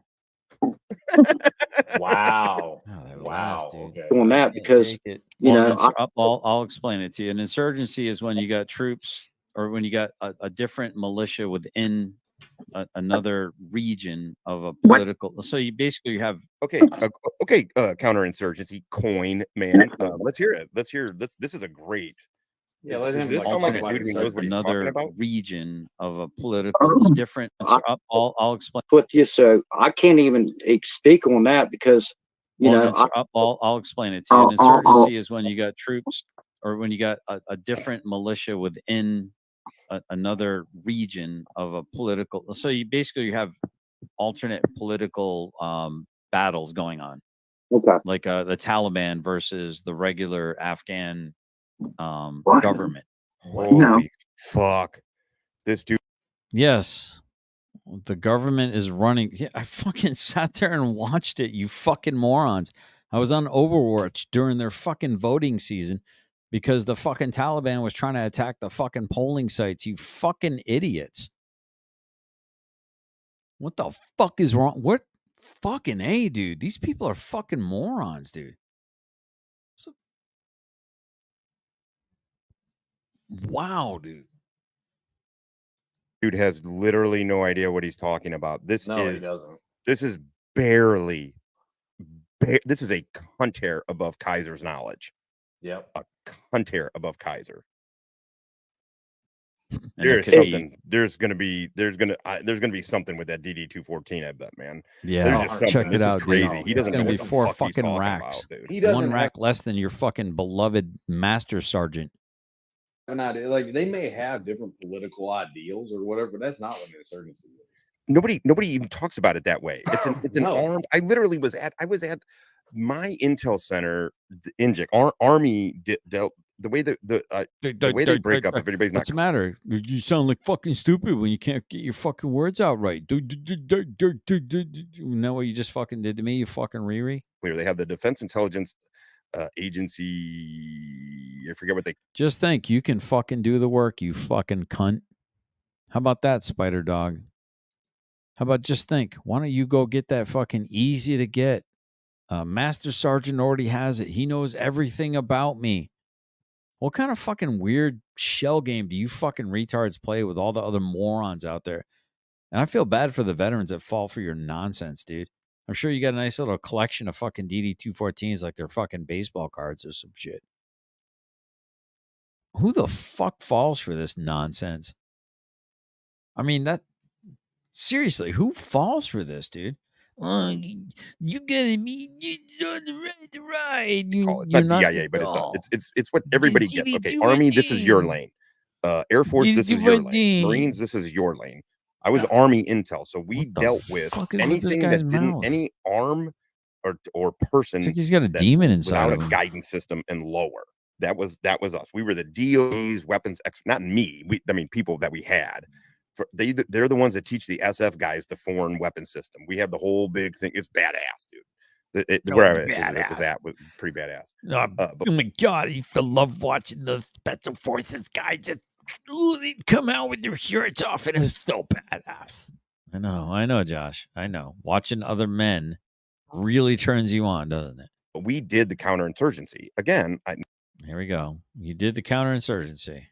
Wow. Wow. Dude. On that, because I'll explain it to you. An insurgency is when you got troops, or when you got a different militia within another region of a political. So you basically have counterinsurgency coin, man. Let's hear it. This is a great. Yeah, let him another region of a political. It's different. I'll explain with you. So I can't even speak on that because I'll explain it to you. An insurgency is when you got troops, or when you got a different militia within another region of a political. So you basically have alternate political battles going on. Okay. Like the Taliban versus the regular Afghan government. Holy fuck. This dude. Yes. The government is running. Yeah, I fucking sat there and watched it, you fucking morons. I was on Overwatch during their fucking voting season because the fucking Taliban was trying to attack the fucking polling sites, you fucking idiots. What the fuck is wrong? What fucking A, dude? These people are fucking morons, dude. Wow, dude. Dude has literally no idea what he's talking about. This he is doesn't. This is barely. This is a cunt hair above Kaiser's knowledge. Yep. A cunt hair above Kaiser. And There's it could be- something. There's gonna be something with that DD-214. I bet, man. Yeah, There's just something. check it This is out, crazy. dude. He doesn't It's gonna know be what the 4 fuck he's fucking talking racks. about, dude. He doesn't One rack have- less than your fucking beloved master sergeant. Not like they may have different political ideals or whatever, but that's not what an insurgency is. Nobody even talks about it that way. It's an No. armed. I was at my intel center, the INJIC, Army dealt the way the way they break up. If anybody's not What's the matter? You sound like fucking stupid when you can't get your fucking words out right. Isn't that what you just fucking did to me, you fucking Riri? clear, they have the Defense Intelligence Agency. I forget what they. Just think, you can fucking do the work, you fucking cunt. How about that, Spider Dog? How about just think? Why don't you go get that fucking easy to get? Master Sergeant already has it. He knows everything about me. What kind of fucking weird shell game do you fucking retards play with all the other morons out there? And I feel bad for the veterans that fall for your nonsense, dude. I'm sure you got a nice little collection of fucking DD-214s like they're fucking baseball cards or some shit. Who the fuck falls for this nonsense? I mean, seriously, who falls for this, dude? You gotta be on the right. It's not DIA, but it's what everybody gets. Okay, Army, this is your lane. Air Force, this is your lane. Marines, this is your lane. I was Army Intel, so we dealt with anything that didn't any arm or person. It's like he's got a demon inside without of a him. guidance system and lower. That was us. We were the DOE's weapons not me. People that we had. They're the ones that teach the SF guys the foreign weapon system. We have the whole big thing. It's badass, dude. Where it was at was pretty badass. Oh my god, I used to love watching the Special Forces guys. They'd come out with their shirts off, and it was so badass. I know, Josh. I know. Watching other men really turns you on, doesn't it? But we did the counterinsurgency again. Here we go. You did the counterinsurgency.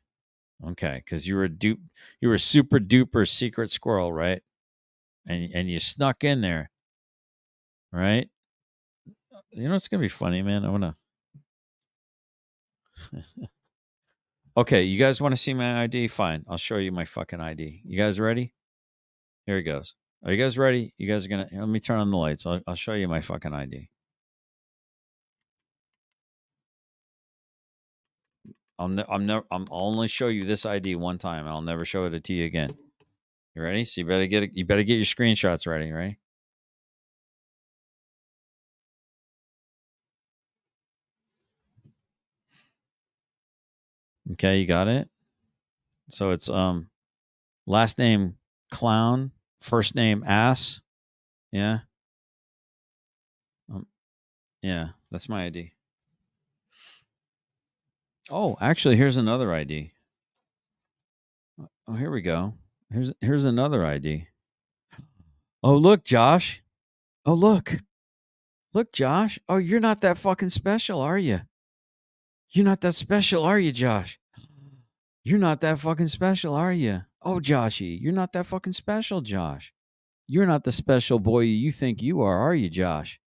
Okay, because you were a super duper secret squirrel, right? And you snuck in there, right? You know it's gonna be funny, man. I wanna. Okay, you guys want to see my ID? Fine, I'll show you my fucking ID. You guys ready? Here it goes. Are you guys ready? You guys are gonna. Let me turn on the lights. I'll show you my fucking ID. I'll only show you this ID one time. I'll never show it to you again. You ready? So you better get your screenshots ready, right? Okay, you got it. So it's last name Clown, first name Ass. Yeah. Yeah, that's my ID. Oh, actually, here's another ID. Oh, here we go. Here's another ID. Oh, look, Josh. Oh, look. Look, Josh. Oh, you're not that fucking special, are you? You're not that special, are you, Josh? You're not that fucking special, are you? Oh, Joshy, you're not that fucking special, Josh. You're not the special boy you think you are you, Josh?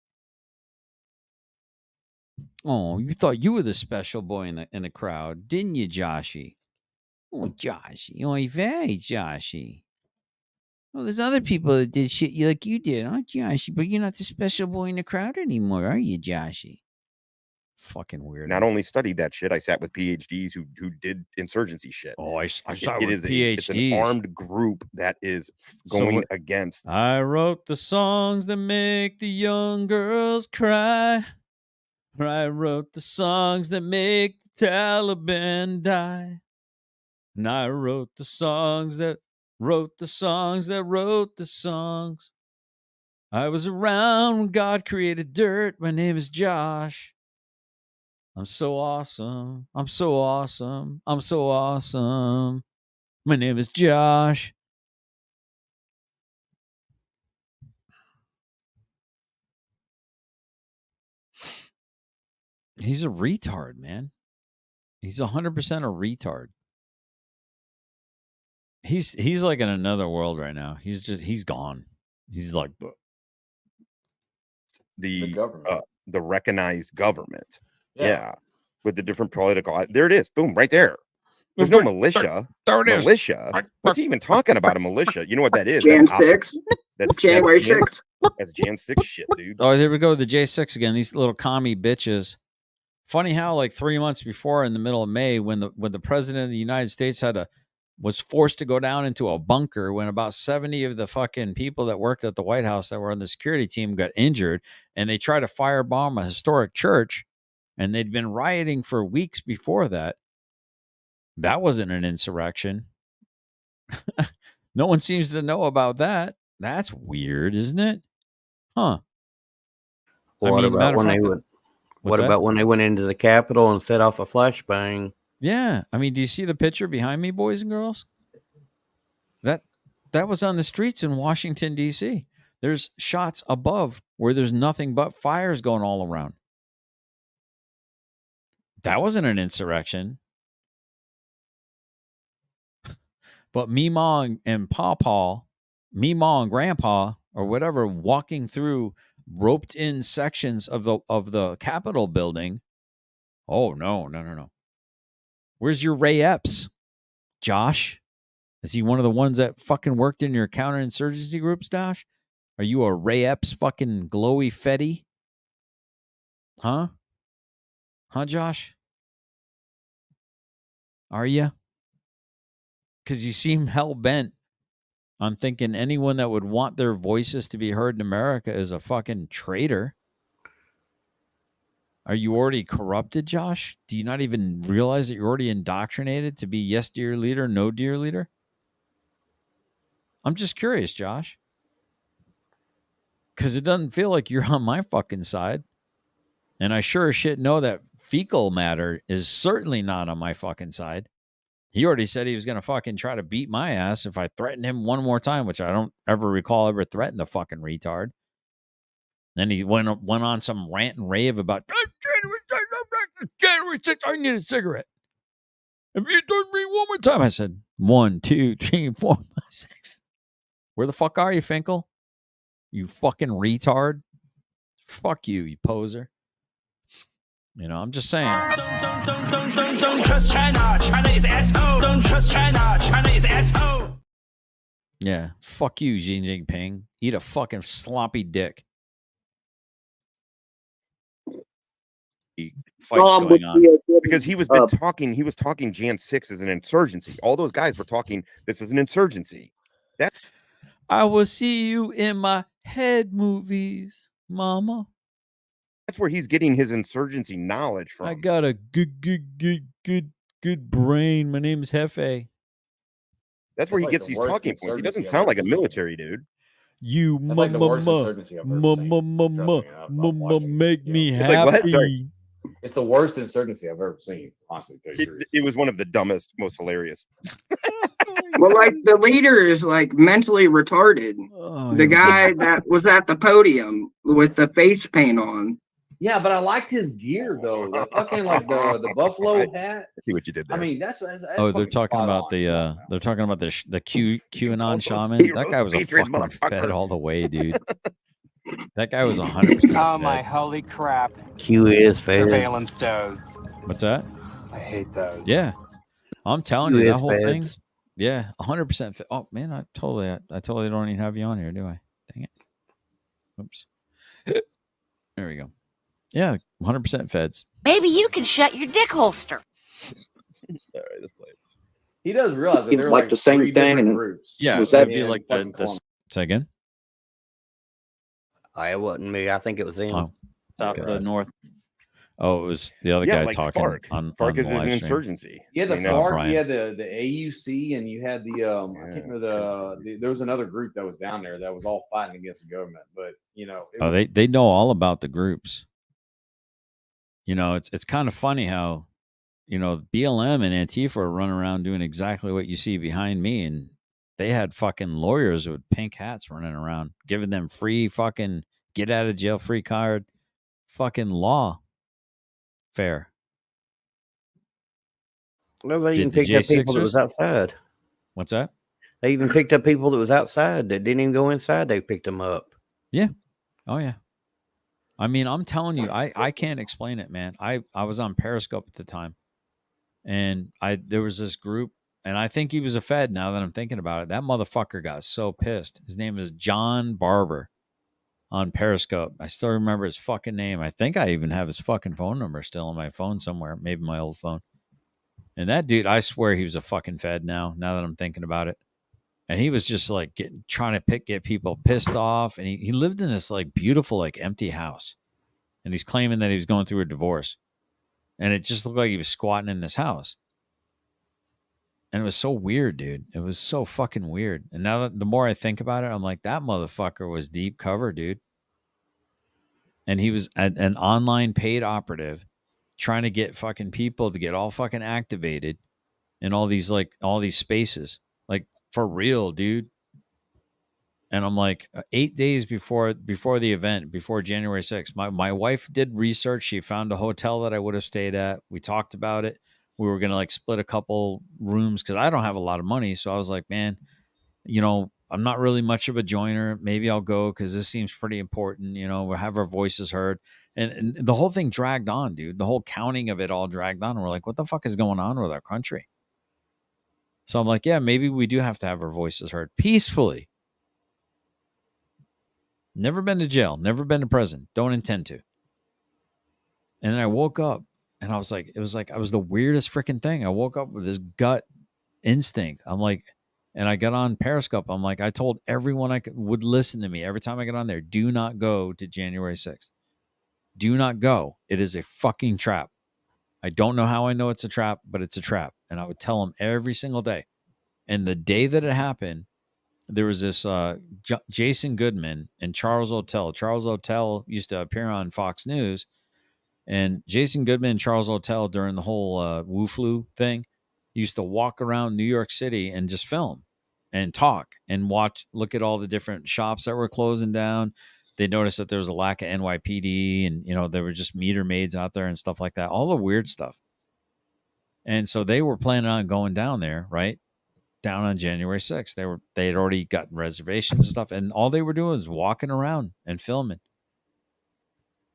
Oh, you thought you were the special boy in the crowd, didn't you, Joshy? Oh, Joshy. Oh, very Joshy. Well, there's other people that did shit like you did, huh, Joshy? But you're not the special boy in the crowd anymore, are you, Joshy? Fucking weird. Not only studied that shit, I sat with PhDs who did insurgency shit. Oh, I sat It with is PhDs. it's an armed group that is So going what- against. I wrote the songs that make the young girls cry. I wrote the songs that make the Taliban die. And I wrote the songs that wrote the songs that wrote the songs. I was around when God created dirt. My name is Josh. I'm so awesome. I'm so awesome. I'm so awesome. My name is Josh. He's a retard, man. He's 100% a retard. He's like in another world right now. He's gone. He's like the government. The recognized government. Yeah. Yeah. With the different political. There it is. Boom, right there. There's no militia. There it is. Militia. What's he even talking about a militia? You know what that is? Jan That's 6. That's January Jan- 6th. That's Jan 6 shit, dude. Oh, there we go. The J6 again. These little commie bitches. Funny how like 3 months before, in the middle of May, when the president of the United States was forced to go down into a bunker, when about 70 of the fucking people that worked at the White House that were on the security team got injured, and they tried to firebomb a historic church, and they'd been rioting for weeks before that. That wasn't an insurrection. No one seems to know about that. That's weird, isn't it? Huh. What about when they would? What's What that? about when they went into the Capitol and set off a flashbang? Yeah. I mean, do you see the picture behind me, boys and girls? That was on the streets in Washington, D.C. There's shots above where there's nothing but fires going all around. That wasn't an insurrection. But Meemaw and Pawpaw, Meemaw and Grandpa, or whatever, walking through roped in sections of the Capitol building. Oh, no. Where's your Ray Epps, Josh? Is he one of the ones that fucking worked in your counterinsurgency groups, Josh? Are you a Ray Epps fucking glowy fetty? Huh, Josh? Are you? Because you seem hell-bent on thinking anyone that would want their voices to be heard in America is a fucking traitor. Are you already corrupted, Josh? Do you not even realize that you're already indoctrinated to be yes, dear leader, no, dear leader? I'm just curious, Josh. Because it doesn't feel like you're on my fucking side. And I sure as shit know that fecal matter is certainly not on my fucking side. He already said he was going to fucking try to beat my ass if I threatened him one more time, which I don't ever recall ever threatened the fucking retard. Then he went on some rant and rave about January 6th, I need a cigarette. If you told me one more time, I said 1, 2, 3, 4, 5, 6. Where the fuck are you, Finkel? You fucking retard. Fuck you, you poser. You know, I'm just saying. Don't trust China. China is asshole. Don't trust China. China is asshole. Yeah, fuck you, Xi Jinping. Eat a fucking sloppy dick. Fights going on. Because he was talking Jan 6 as an insurgency. All those guys were talking this is an insurgency. That I will see you in my head movies, mama. That's where he's getting his insurgency knowledge from. I got a good brain. My name's Hefe. That's where he gets these talking points. He doesn't sound like a military dude. You make me It's like, what? happy. Sorry. It's the worst insurgency I've ever seen, honestly. It was one of the dumbest, most hilarious. Well, like the leader is like mentally retarded. The guy that was at the podium with the face paint on. Yeah, but I liked his gear though. The fucking like the buffalo hat. I see what you did there. I mean, that's Oh, they're talking about the QAnon shaman. That guy was a fucking fed all the way, dude. That guy was 100%. Oh my holy crap! Q is fed. Surveillance does. What's that? I hate those. Yeah, I'm telling Q you, that is whole thing. feds. Yeah, 100%. Oh man, I totally don't even have you on here, do I? Dang it. Oops. There we go. Yeah, 100% feds. Maybe you can shut your dick holster. All right, let's play. He does realize that they're like the same 3 thing, different and groups. Yeah, was that'd that be like the Columbus. say again. It wasn't me. I think it was him. The north. Oh, it was the other Yeah, guy like talking FARC. on FARC is the an live stream. insurgency. You had the You know? FARC, Brian. you had the AUC, and you had the I can't remember there was another group that was down there that was all fighting against the government. But Oh, they know all about the groups. It's kind of funny how BLM and Antifa are running around doing exactly what you see behind me, and they had fucking lawyers with pink hats running around, giving them free fucking get out of jail free card, fucking law fair. Well, they even picked up people that was outside. What's that? They even picked up people that was outside that didn't even go inside. They picked them up. Yeah. Oh yeah. I mean, I'm telling you, I can't explain it, man. I was on Periscope at the time, and there was this group, and I think he was a Fed. Now that I'm thinking about it, that motherfucker got so pissed. His name is John Barber on Periscope. I still remember his fucking name. I think I even have his fucking phone number still on my phone somewhere, maybe my old phone. And that dude, I swear he was a fucking Fed now that I'm thinking about it. And he was just like trying to get people pissed off. And he lived in this like beautiful, like empty house. And he's claiming that he was going through a divorce. And it just looked like he was squatting in this house. And it was so weird, dude. It was so fucking weird. And now that the more I think about it, I'm like, that motherfucker was deep cover, dude. And he was an online paid operative trying to get fucking people to get all fucking activated in all these spaces. Like, for real, dude. And I'm like, 8 days before the event, before January 6th, my wife did research. She found a hotel that I would have stayed at. We talked about it. We were going to like split a couple rooms because I don't have a lot of money. So I was like, man, I'm not really much of a joiner. Maybe I'll go because this seems pretty important. We'll have our voices heard. And the whole thing dragged on, dude. The whole counting of it all dragged on. And we're like, what the fuck is going on with our country? So I'm like, yeah, maybe we do have to have our voices heard peacefully. Never been to jail, never been to prison, don't intend to. And then I woke up and I was like, it was the weirdest freaking thing. I woke up with this gut instinct. I'm like, and I got on Periscope. I'm like, I told everyone would listen to me every time I get on there, do not go to January 6th. Do not go. It is a fucking trap. I don't know how I know it's a trap, but it's a trap. And I would tell them every single day. And the day that it happened, there was this Jason Goodman and Charles O'Tell. Charles O'Tell used to appear on Fox News. And Jason Goodman and Charles O'Tell, during the whole Wu Flu thing, used to walk around New York City and just film and talk and look at all the different shops that were closing down. They noticed that there was a lack of NYPD and, there were just meter maids out there and stuff like that, all the weird stuff. And so they were planning on going down there, right? Down on January 6th. They had already gotten reservations and stuff. And all they were doing was walking around and filming.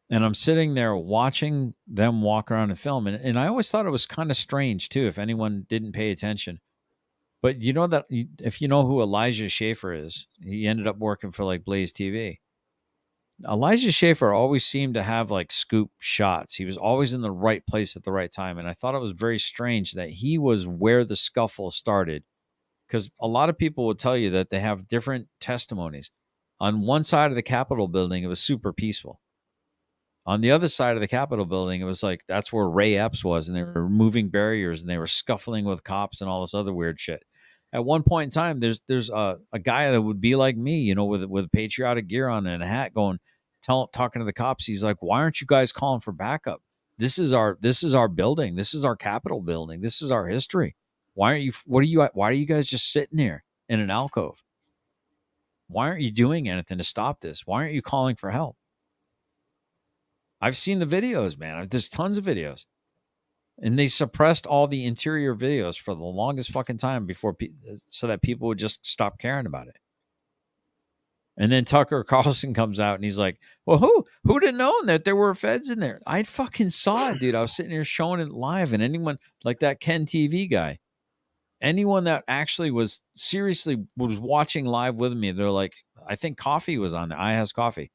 And I'm sitting there watching them walk around and film. And I always thought it was kind of strange, too, if anyone didn't pay attention. But if you know who Elijah Schaefer is, he ended up working for like Blaze TV. Elijah Schaefer always seemed to have like scoop shots. He was always in the right place at the right time. And I thought it was very strange that he was where the scuffle started. Because a lot of people will tell you that they have different testimonies. On one side of the Capitol building, it was super peaceful. On the other side of the Capitol building, it was like that's where Ray Epps was, and they were removing barriers, and they were scuffling with cops and all this other weird shit. At one point in time, there's a guy that would be like me, with patriotic gear on and a hat, talking to the cops. He's like, "Why aren't you guys calling for backup? This is our building. This is our Capitol building. This is our history. Why are you guys just sitting here in an alcove? Why aren't you doing anything to stop this? Why aren't you calling for help?" I've seen the videos, man. There's tons of videos. And they suppressed all the interior videos for the longest fucking time so that people would just stop caring about it. And then Tucker Carlson comes out and he's like, well, who'd have known that there were feds in there? I fucking saw it, dude. I was sitting here showing it live, and anyone like that Ken TV guy, anyone that actually was watching live with me, they're like, I think Coffee was on there. I has Coffee.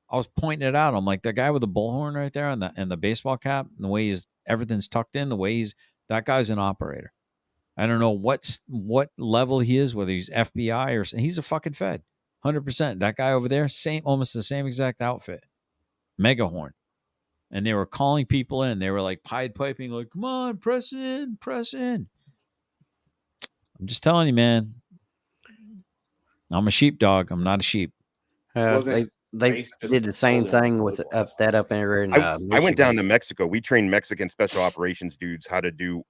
I was pointing it out. I'm like, the guy with the bullhorn right there and the baseball cap, and the way everything's tucked in, the way that guy's an operator. I don't know what level he is, whether he's FBI or he's a fucking Fed. 100%. That guy over there, almost the same exact outfit. Megahorn. And they were calling people in. They were like Pied Piping, like, come on, press in, press in. I'm just telling you, man. I'm a sheepdog. I'm not a sheep. They did the same thing with up there in I went down to Mexico. We trained Mexican special operations dudes how to do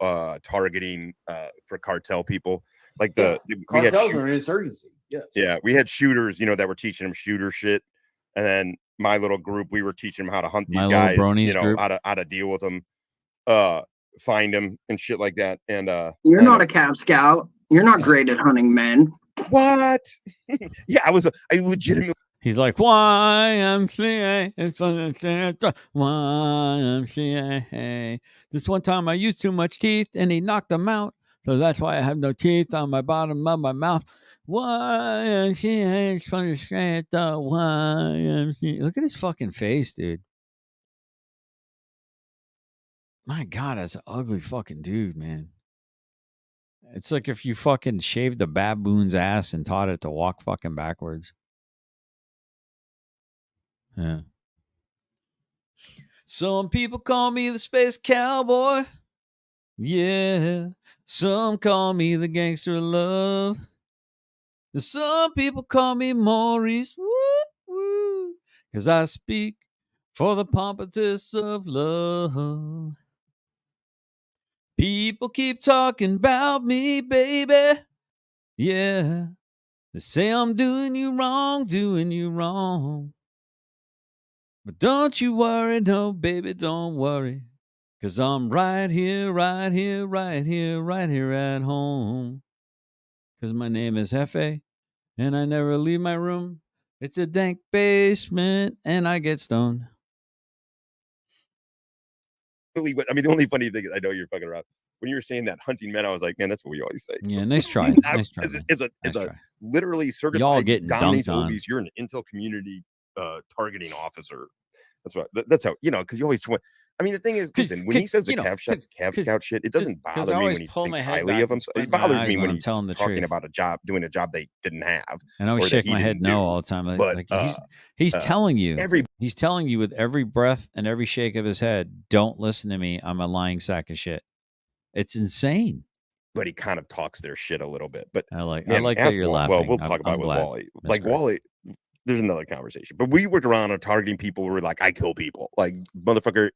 targeting for cartel people. Like cartels are an insurgency. Yes. Yeah, we had shooters, that were teaching them shooter shit. And then my little group, we were teaching them how to hunt these guys, how to deal with them, find them and shit like that. And you're not a Cab Scout. You're not great at hunting men. What? Yeah, I legitimately. He's like, YMCA. It's fun to say it's YMCA. This one time I used too much teeth and he knocked them out. So that's why I have no teeth on my bottom of my mouth. YMCA. It's fun to say it. YMCA. Look at his fucking face, dude. My God, that's an ugly fucking dude, man. It's like if you fucking shaved a baboon's ass and taught it to walk fucking backwards. Yeah. Some people call me the space cowboy. Yeah. Some call me the gangster of love. And some people call me Maurice. Woo, woo. 'Cause I speak for the pompatus of love. People keep talking about me, baby. Yeah. They say I'm doing you wrong. But don't you worry, no, baby, don't worry. 'Cause I'm right here at home. 'Cause my name is Hefe, and I never leave my room. It's a dank basement, and I get stoned. I mean, the only funny thing is, I know you're fucking around. When you were saying that hunting men, I was like, man, that's what we always say. Yeah, nice try. Nice try. It's a literally certified Y'all getting dominates dunked on. movies. You're an intel community targeting officer. That's what. That's how, because you always. I mean, the thing is, listen, when he says the Cav Scout shit, it doesn't bother me when he thinks highly of himself. It bothers me when he's talking about doing a job they didn't have. And I always shake my head no all the time. Like he's telling you, he's telling you with every breath and every shake of his head, don't listen to me. I'm a lying sack of shit. It's insane. But he kind of talks their shit a little bit. But I like that you're laughing. Well, we'll talk about it with Wally. Like Wally. There's another conversation, but we worked around on targeting people. We're like, I kill people, like motherfucker.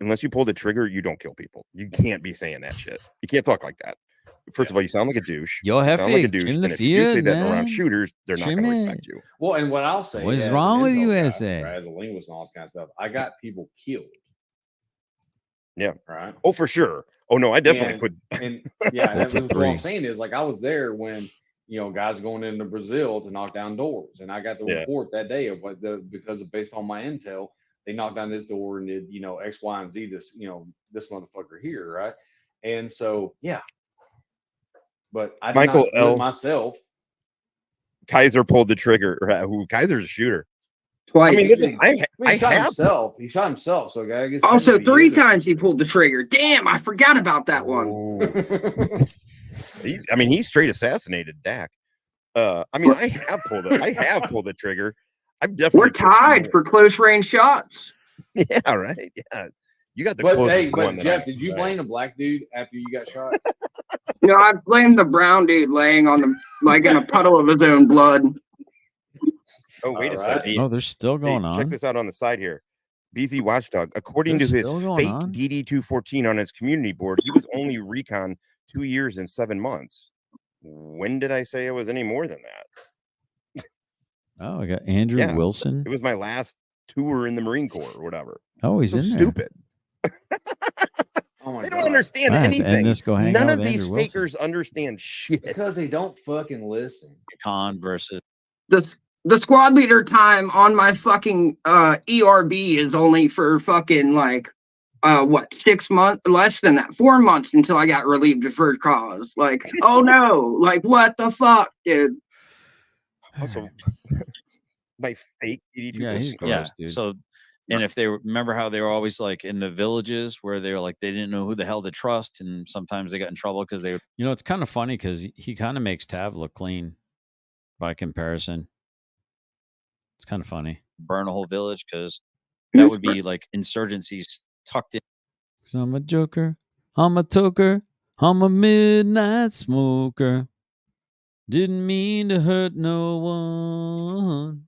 Unless you pull the trigger, you don't kill people. You can't be saying that shit. You can't talk like that. First of all, you sound like a douche. Yo, Hefe, like a douche. in And the if you say field, that man. around shooters, they're not going to respect you. Well, and what I'll say, what's wrong with you, guy, SA? right, as a linguist and all this kind of stuff, I got people killed. Yeah. Right. Oh, for sure. Oh no, I definitely put. That's what I'm saying is, like, I was there when guys going into Brazil to knock down doors, and I got the report that day of because based on my intel, they knocked down this door and did X, Y, and Z. This this motherfucker here, right? And so but I did Michael not do L. it myself. Kaiser pulled the trigger. Kaiser's a shooter. Twice. I mean, listen, he shot himself. He shot himself. So I guess also 3 times he pulled the trigger. Damn, I forgot about that one. He straight assassinated Dak. I have pulled the trigger. I've definitely. We're tied for close range shots. Yeah, right. Yeah, you got the closest one. But Jeff, did you blame the black dude after you got shot? No, I blamed the brown dude laying on in a puddle of his own blood. Oh, wait a second. Oh, they're still going on. Check this out on the side here. BZ Watchdog, according to his fake DD214 on his community board, he was only recon 2 years and 7 months. When did I say it was any more than that? Oh, I got Andrew Wilson. It was my last tour in the Marine Corps or whatever. Oh, he's so in there. Stupid. They don't understand anything. None of these fakers understand shit. Because they don't fucking listen. Con versus the squad leader time on my fucking ERB is only for fucking 6 months, less than that, 4 months until I got relieved deferred cause. Like, oh no, like what the fuck, dude? Also, by fake DD Yeah, troopers. he's gross, dude. So, and if they remember how they were always like in the villages where they were like they didn't know who the hell to trust, and sometimes they got in trouble because they, it's kind of funny because he kind of makes Tav look clean by comparison. It's kind of funny. Burn a whole village because that would be like insurgencies tucked in. Cause I'm a joker, I'm a toker, I'm a midnight smoker. Didn't mean to hurt no one.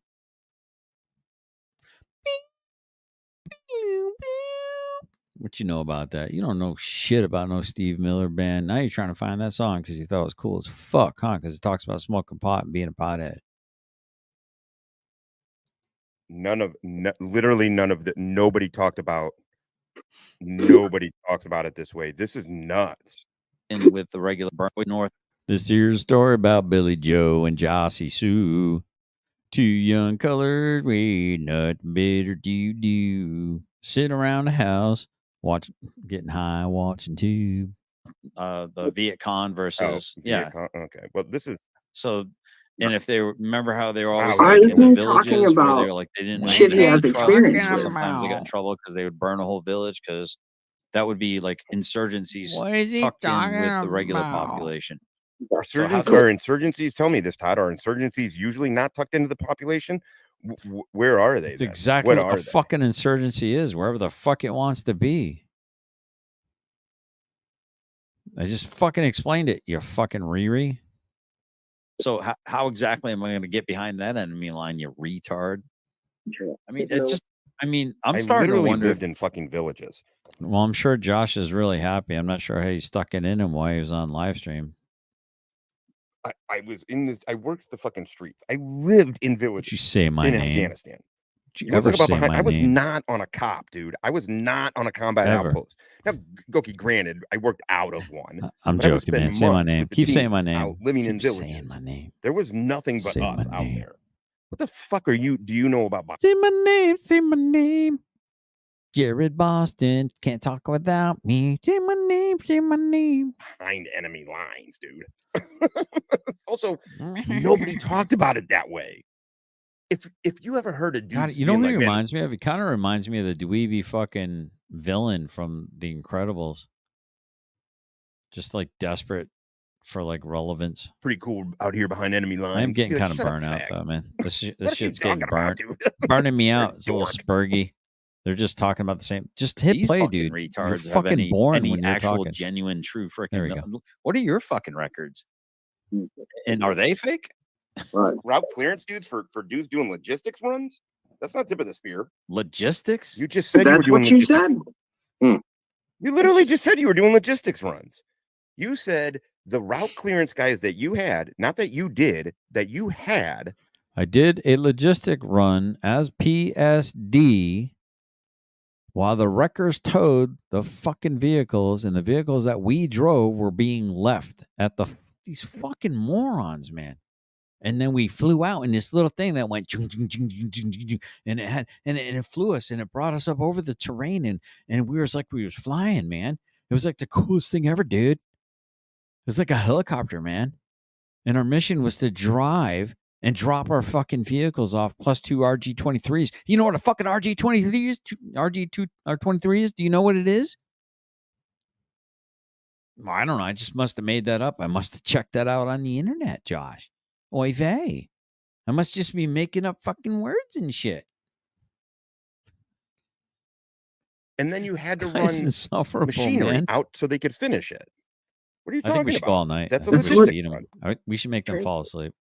What you know about that? You don't know shit about no Steve Miller Band. Now you're trying to find that song because you thought it was cool as fuck, huh? Because it talks about smoking pot and being a pothead. Literally none of that. Nobody talked about it this way. This is nuts. And with the regular Burntwood North. This here's a story about Billy Joe and Jossie Sue. Two young colored red nut better do. Sitting around the house, getting high, watching tube. The Viet Cong versus Viet Cong. Okay, well this is so. And if they remember how they were always Why like in isn't the he villages talking where about they were like they didn't know shit who he to has trust, experience and with? sometimes they got in trouble because they would burn a whole village because that would be like insurgencies What is he tucked in talking with the regular about? population. Are insurgencies? Tell me this, Todd. Are insurgencies usually not tucked into the population? Where are they? It's then? exactly what what are a fucking insurgency is, wherever the fuck it wants to be. I just fucking explained it, you fucking Riri. So how exactly am I going to get behind that enemy line, you retard? I mean, it's just. I mean, I'm starting to wonder. Lived in fucking villages. Well, I'm sure Josh is really happy. I'm not sure how he stuck it in him while he was on live stream. I was in this. I worked the fucking streets. I lived in villages. Did you say my name? Afghanistan. Did you ever say my I was name? not on a cop, dude. I was not on a combat outpost. Now, Goki, granted, I worked out of one. I'm joking, man. Say my name. Keep saying my name. Living Keep in villages. saying my name. There was nothing but say us my out name. there. What the fuck are you? Do you know about? Say my name. Say my name. Jared Boston can't talk without me. Say my name. Say my name. Behind enemy lines, dude. Also, nobody talked about it that way. If you ever heard a dude, God, you know who he reminds me of? He kind of reminds me of the dweeby fucking villain from The Incredibles. Just like desperate for like relevance. Pretty cool out here behind enemy lines. I am getting kind of burnt out though, man. This shit's getting burnt, burning me out. It's a little spurgy. They're just talking about the same. Just hit play, dude. Retards You're fucking boring any when you're actual, talking. genuine, true freaking. There we go. What are your fucking records? And are they fake? Route clearance dudes for dudes doing logistics runs? That's not tip of the spear. Logistics? You just said you were doing. That's what you said. You literally just said you were doing logistics runs. You said the route clearance guys that you had, not that you did, that you had. I did a logistic run as PSD while the wreckers towed the fucking vehicles, and the vehicles that we drove were being left at these fucking morons, man. And then we flew out in this little thing that went and it flew us and it brought us up over the terrain and we was flying, man. It was like the coolest thing ever, dude. It was like a helicopter, man. And our mission was to drive and drop our fucking vehicles off plus 2 RG-23s. You know what a fucking RG-23 is? RG-23 is? Do you know what it is? Well, I don't know. I just must have made that up. I must have checked that out on the internet, Josh. Oy vey. I must just be making up fucking words and shit. And then you had to run machinery man. Out so they could finish it. What are you talking about? I think we should go all night. That's a logistic run. We should make them fall asleep.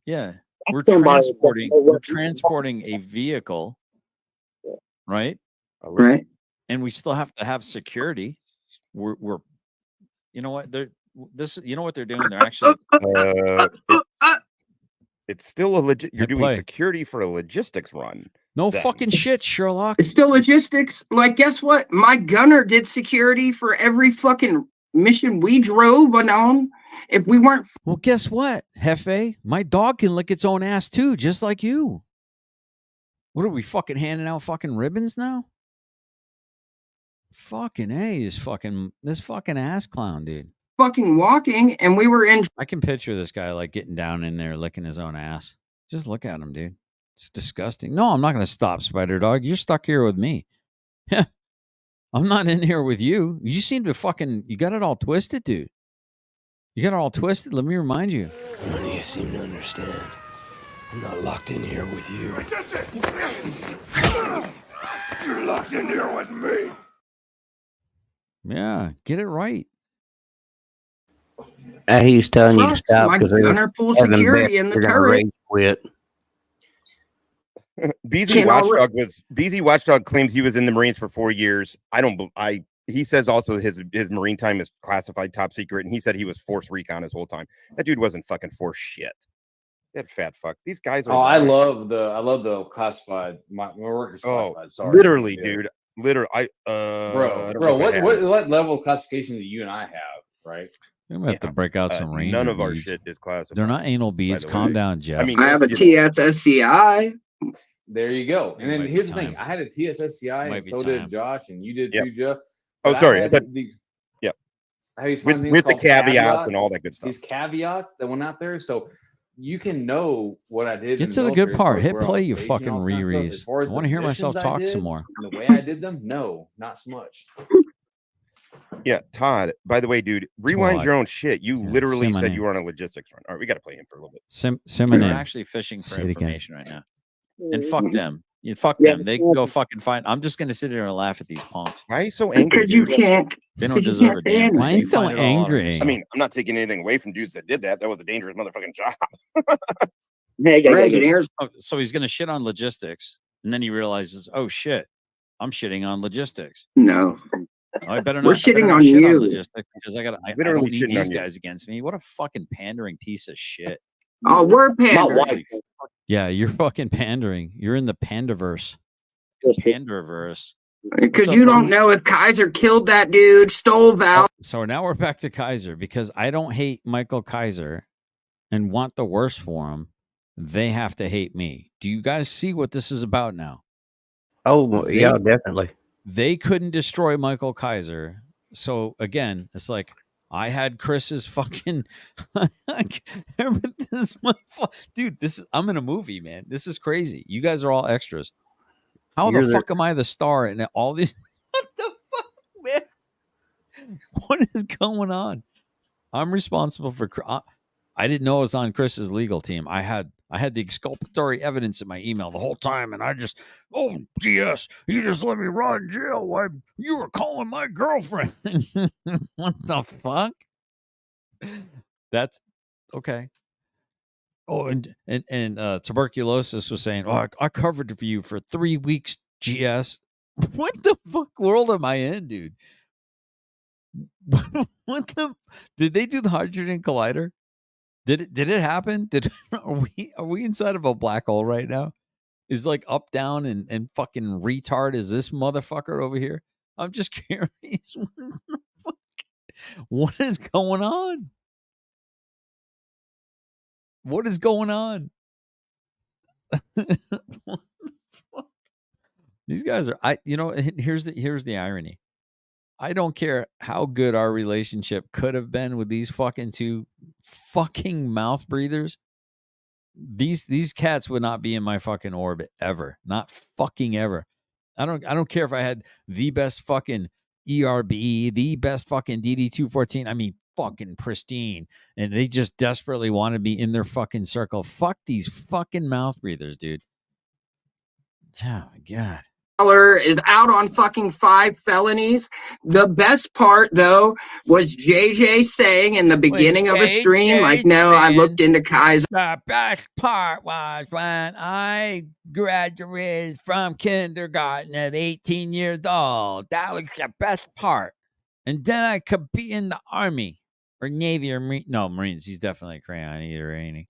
Yeah. We're transporting a vehicle, right? Right. And we still have to have security. We're you know what? You know what they're doing? They're actually it's still a legit. You're doing security for a logistics run. No fucking shit, Sherlock. It's still logistics. Like, guess what? My gunner did security for every fucking mission we drove on. If we weren't, well, guess what, Hefe? My dog can lick its own ass too, just like you. What are we fucking handing out fucking ribbons now? Fucking A, this fucking ass clown, dude. Fucking walking, and we were in. I can picture this guy like getting down in there, licking his own ass. Just look at him, dude. It's disgusting. No, I'm not going to stop, Spider Dog. You're stuck here with me. I'm not in here with you. You seem to you got it all twisted, dude. You got it all twisted. Let me remind you. None of you seem to understand. I'm not locked in here with you. You're locked in here with me. Yeah, get it right. He's telling you to Plus, stop my because gunner full security in the you're gonna turret. rage quit. BZ Watchdog claims he was in the Marines for 4 years. He says also his Marine time is classified top secret, and he said he was force recon his whole time. That dude wasn't fucking force shit. That fat fuck. These guys are. Oh, I love the classified. My work is classified. Sorry, literally, yeah. dude. Literally, bro. What level of classification do you and I have, right? We're gonna have to break out some Ranger none of our beads. shit is classified. They're not anal beads. Calm down, Jeff. I mean, I have a TSSCI. There you go. And then might be here's the time. thing: I had a TSSCI, Might and be so time. did Josh, and you did Yep. too, Jeff. Oh, But sorry. I I thought- had these. Yep. I had these fun things With the called caveats and all that good stuff. These caveats that went out there, so you can know what I did. Get in to the good military as far part. as Hit where I play, was you stationed and fucking all this kind of stuff. rereads. As far as I want to the hear myself missions I talk did some more. and the way I did them, no, not so much. Yeah, Todd. By the way, dude, rewind Todd. your own shit. You literally say my said name. you were on a logistics run. All right, we got to play him for a little bit. Say my We're name. actually fishing for Say it again. information right now. And fuck them. You fuck Yeah, them. They can go fucking find. I'm just gonna sit here and laugh at these punks. Why are you so angry? Because you dude? can't. They don't Because you deserve can't a damn say thing. Why You ain't so find it all out on angry? yourself. I mean, I'm not taking anything away from dudes that did that. That was a dangerous motherfucking job. Engineers. Oh, so he's gonna shit on logistics, and then he realizes, oh shit, I'm shitting on logistics. No. I better We're not. I better shitting not on shit you. on logistics because I Literally don't need shitting these on you. guys against me. What a fucking pandering piece of shit. Oh, we're pandering. Holy Yeah, you're fucking pandering. You're in the pandaverse. Panderverse. Because up, you buddy? don't know if Kaiser killed that dude, stole Val. So now we're back to Kaiser because I don't hate Michael Kaiser and want the worst for him. They have to hate me. Do you guys see what this is about now? Oh, yeah, definitely. They couldn't destroy Michael Kaiser. So again, it's like I had Chris's fucking everything's my fault. Dude, I'm in a movie, man. This is crazy. You guys are all extras. How You're the fuck am I the star in all these? What the fuck, man? What is going on? I'm responsible for. I didn't know I was on Chris's legal team. I had the exculpatory evidence in my email the whole time, and I just, oh GS, you just let me rot in jail. Why you were calling my girlfriend? What the fuck? That's okay. Oh, and tuberculosis was saying, oh, I covered it for you for 3 weeks, GS. What the fuck world am I in, dude? Did they do the hydrogen collider? Did it happen? Are we inside of a black hole right now? Is like up, down, and fucking retard is this motherfucker over here? I'm just curious. What is going on? What is going on? These guys are here's the irony. I don't care how good our relationship could have been with these fucking two fucking mouth breathers. These cats would not be in my fucking orbit ever. Not fucking ever. I don't care if I had the best fucking ERB, the best fucking DD214. I mean, fucking pristine. And they just desperately want to be in their fucking circle. Fuck these fucking mouth breathers, dude. Oh my God. Is out on fucking 5 felonies. The best part though was JJ saying in the beginning of a stream, like, no, I looked into Kaiser. The best part was when I graduated from kindergarten at 18 years old. That was the best part. And then I could be in the Army or Navy or Marine. No, Marines. He's definitely a crayon eater, ain't he?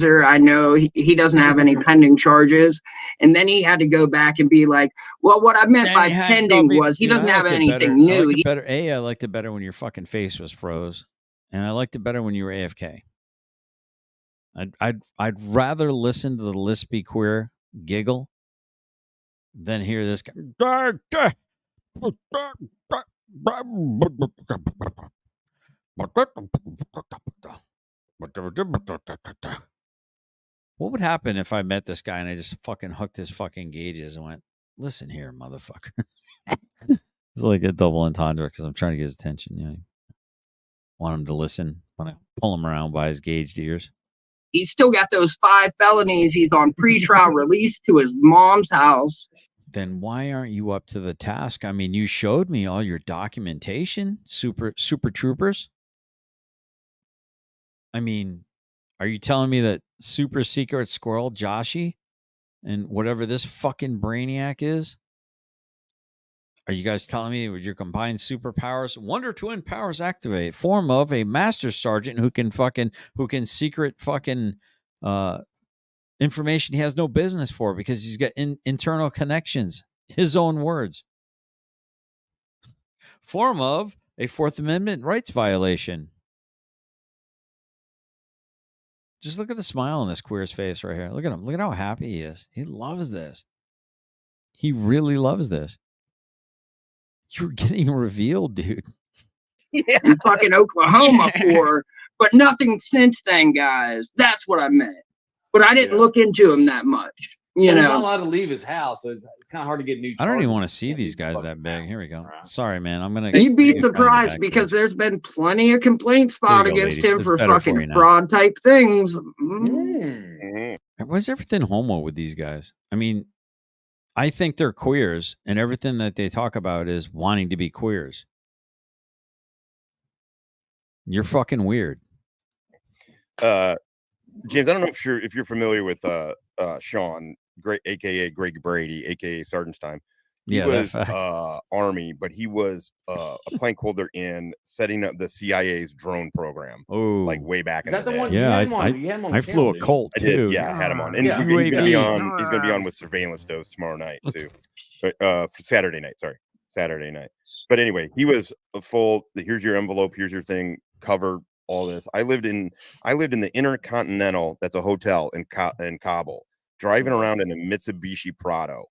I know he doesn't have any pending charges. And then he had to go back and be like, well, what I meant by pending was he doesn't have anything new. I liked it better when your fucking face was froze. And I liked it better when you were AFK. I'd rather listen to the lispy queer giggle than hear this guy. What would happen if I met this guy and I just fucking hooked his fucking gauges and went, listen here, motherfucker. It's like a double entendre because I'm trying to get his attention. You know, want him to listen. Want to pull him around by his gauged ears. He's still got those 5 felonies. He's on pretrial release to his mom's house. Then why aren't you up to the task? I mean, you showed me all your documentation, super troopers. I mean, are you telling me that super secret squirrel Joshy and whatever this fucking brainiac is? Are you guys telling me with your combined superpowers, Wonder Twin powers activate, form of a master sergeant who can secret fucking information he has no business for because he's got internal connections. His own words. Form of a Fourth Amendment rights violation. Just look at the smile on this queer's face right here. Look at him. Look at how happy he is. He loves this. He really loves this. You're getting revealed, dude. Yeah. In fucking Oklahoma for, but nothing since then, guys. That's what I meant. But I didn't look into him that much. You know, he's not allowed to leave his house, so it's kind of hard to get new. I don't even want to see these guys that big. Here we go. Sorry, man. I'm gonna. You'd be surprised because there's been plenty of complaints filed against him for fucking fraud type things. Where's everything homo with these guys? I mean, I think they're queers, and everything that they talk about is wanting to be queers. You're fucking weird. James, I don't know if you're familiar with Sean, aka Greg Brady, aka Sergeant's Time. He was Army, but he was a plank holder in setting up the CIA's drone program. Oh, like way back in the day. Yeah, I flew a Colt too. Yeah, I had him on. And he's gonna be on with Surveillance Dose tomorrow night too. For Saturday night, Saturday night. But anyway, he was a full. Here's your envelope. Here's your thing. Cover all this. I lived in the Intercontinental. That's a hotel in Kabul. Driving around in a Mitsubishi Prado.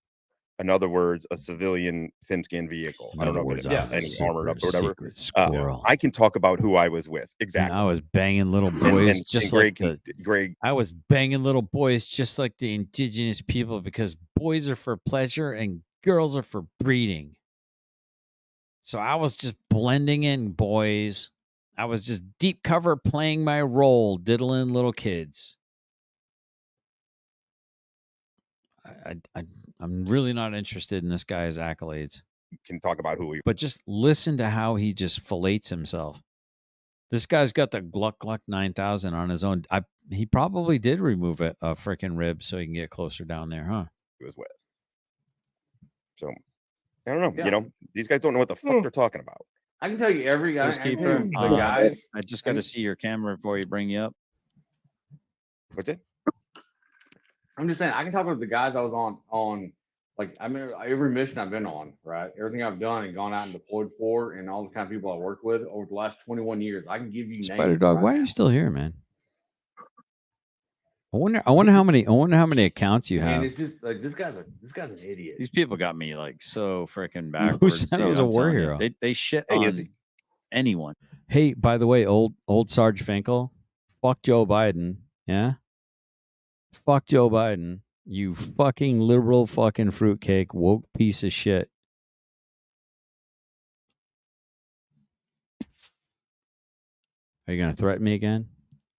In other words, a civilian thin-skinned vehicle. I don't know if it's any armored up or whatever. I can talk about who I was with. Exactly. And I was banging little boys just like Greg. I was banging little boys just like the indigenous people because boys are for pleasure and girls are for breeding. So I was just blending in, boys. I was just deep cover playing my role, diddling little kids. I'm really not interested in this guy's accolades. You can talk about who he, but just listen to how he just fillets himself. This guy's got the Gluck 9000 on his own. He probably did remove a freaking rib so he can get closer down there, huh? He was with. So I don't know. Yeah. You know, these guys don't know what the fuck they're talking about. I can tell you every guy. Guys, I just got to see your camera before you bring you up. What's it? I'm just saying, I can talk about the guys I was on, like, I mean, every mission I've been on, right? Everything I've done and gone out and deployed for, and all the kind of people I worked with over the last 21 years. I can give you Spider names. Dog, why are you still here, man? I wonder how many accounts you have. And it's just like this guy's an idiot. These people got me like so freaking backwards. Who said I was a war hero? They shit on anyone. Hey, by the way, old Sarge Finkel, fuck Joe Biden, yeah. Fuck Joe Biden, you fucking liberal fucking fruitcake, woke piece of shit. Are you going to threaten me again?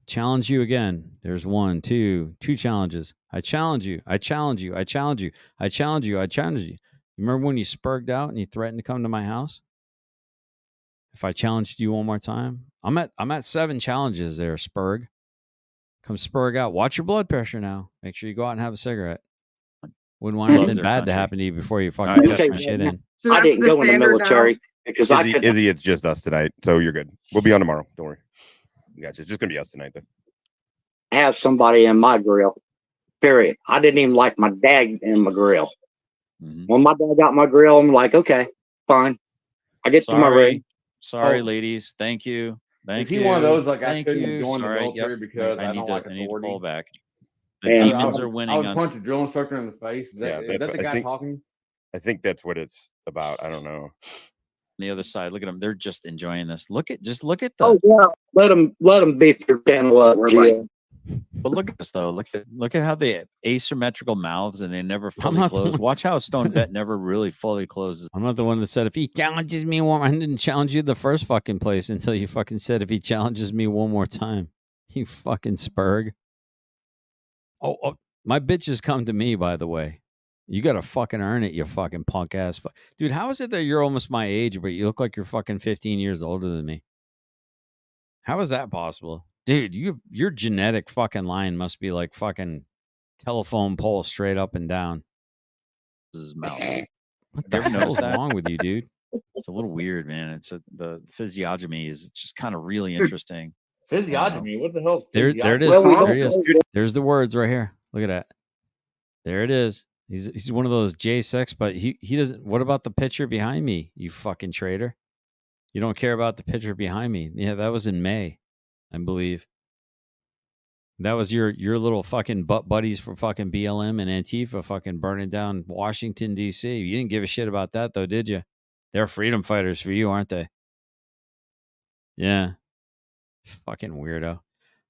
Challenge you again. There's 1, 2 challenges. I challenge you. I challenge you. I challenge you. I challenge you. I challenge you. You remember when you spurged out and you threatened to come to my house? If I challenged you one more time, I'm at 7 challenges there, Spurg. Come spurg out. Watch your blood pressure now. Make sure you go out and have a cigarette. Wouldn't want anything bad to happen to you before you fucking piss my shit in. So I didn't go in the military because Izzy, it's just us tonight, so you're good. We'll be on tomorrow. Don't worry. Gotcha. It's just gonna be us tonight, though. Have somebody in my grill. Period. I didn't even like my dad in my grill. Mm-hmm. When my dad got my grill, I'm like, okay, fine. I get to my ring. Sorry, ladies. Thank you. Is he one of those like I couldn't join the military because I don't like authority? I need to pull back. The And demons are winning. I would punch a drill instructor in the face. Is that the guy talking? I think that's what it's about. I don't know. The other side, look at them. They're just enjoying this. Look at the. Oh yeah, let them beef your panel up. Yeah. But look at this though. Look at how they asymmetrical mouths and they never fully not the close. one- Watch how Stone Vet never really fully closes. I'm not the one that said if he challenges me one. I didn't challenge you the first fucking place until you fucking said if he challenges me one more time. You fucking spurg. Oh, my bitch has come to me, by the way. You got to fucking earn it, you fucking punk ass. Dude, how is it that you're almost my age, but you look like you're fucking 15 years older than me? How is that possible? Dude, your genetic fucking line must be like fucking telephone pole straight up and down. His mouth. What the hell's wrong with you, dude? It's a little weird, man. It's the physiognomy is just kind of really interesting. Physiognomy. What the hell is There physiognomy? it is. There he is. There's the words right here. Look at that. There it is. He's one of those J6, but he doesn't. What about the picture behind me, you fucking traitor? You don't care about the picture behind me. Yeah, that was in May, I believe. That was your little fucking butt buddies for fucking BLM and Antifa fucking burning down Washington, D.C. You didn't give a shit about that, though, did you? They're freedom fighters for you, aren't they? Yeah. Fucking weirdo.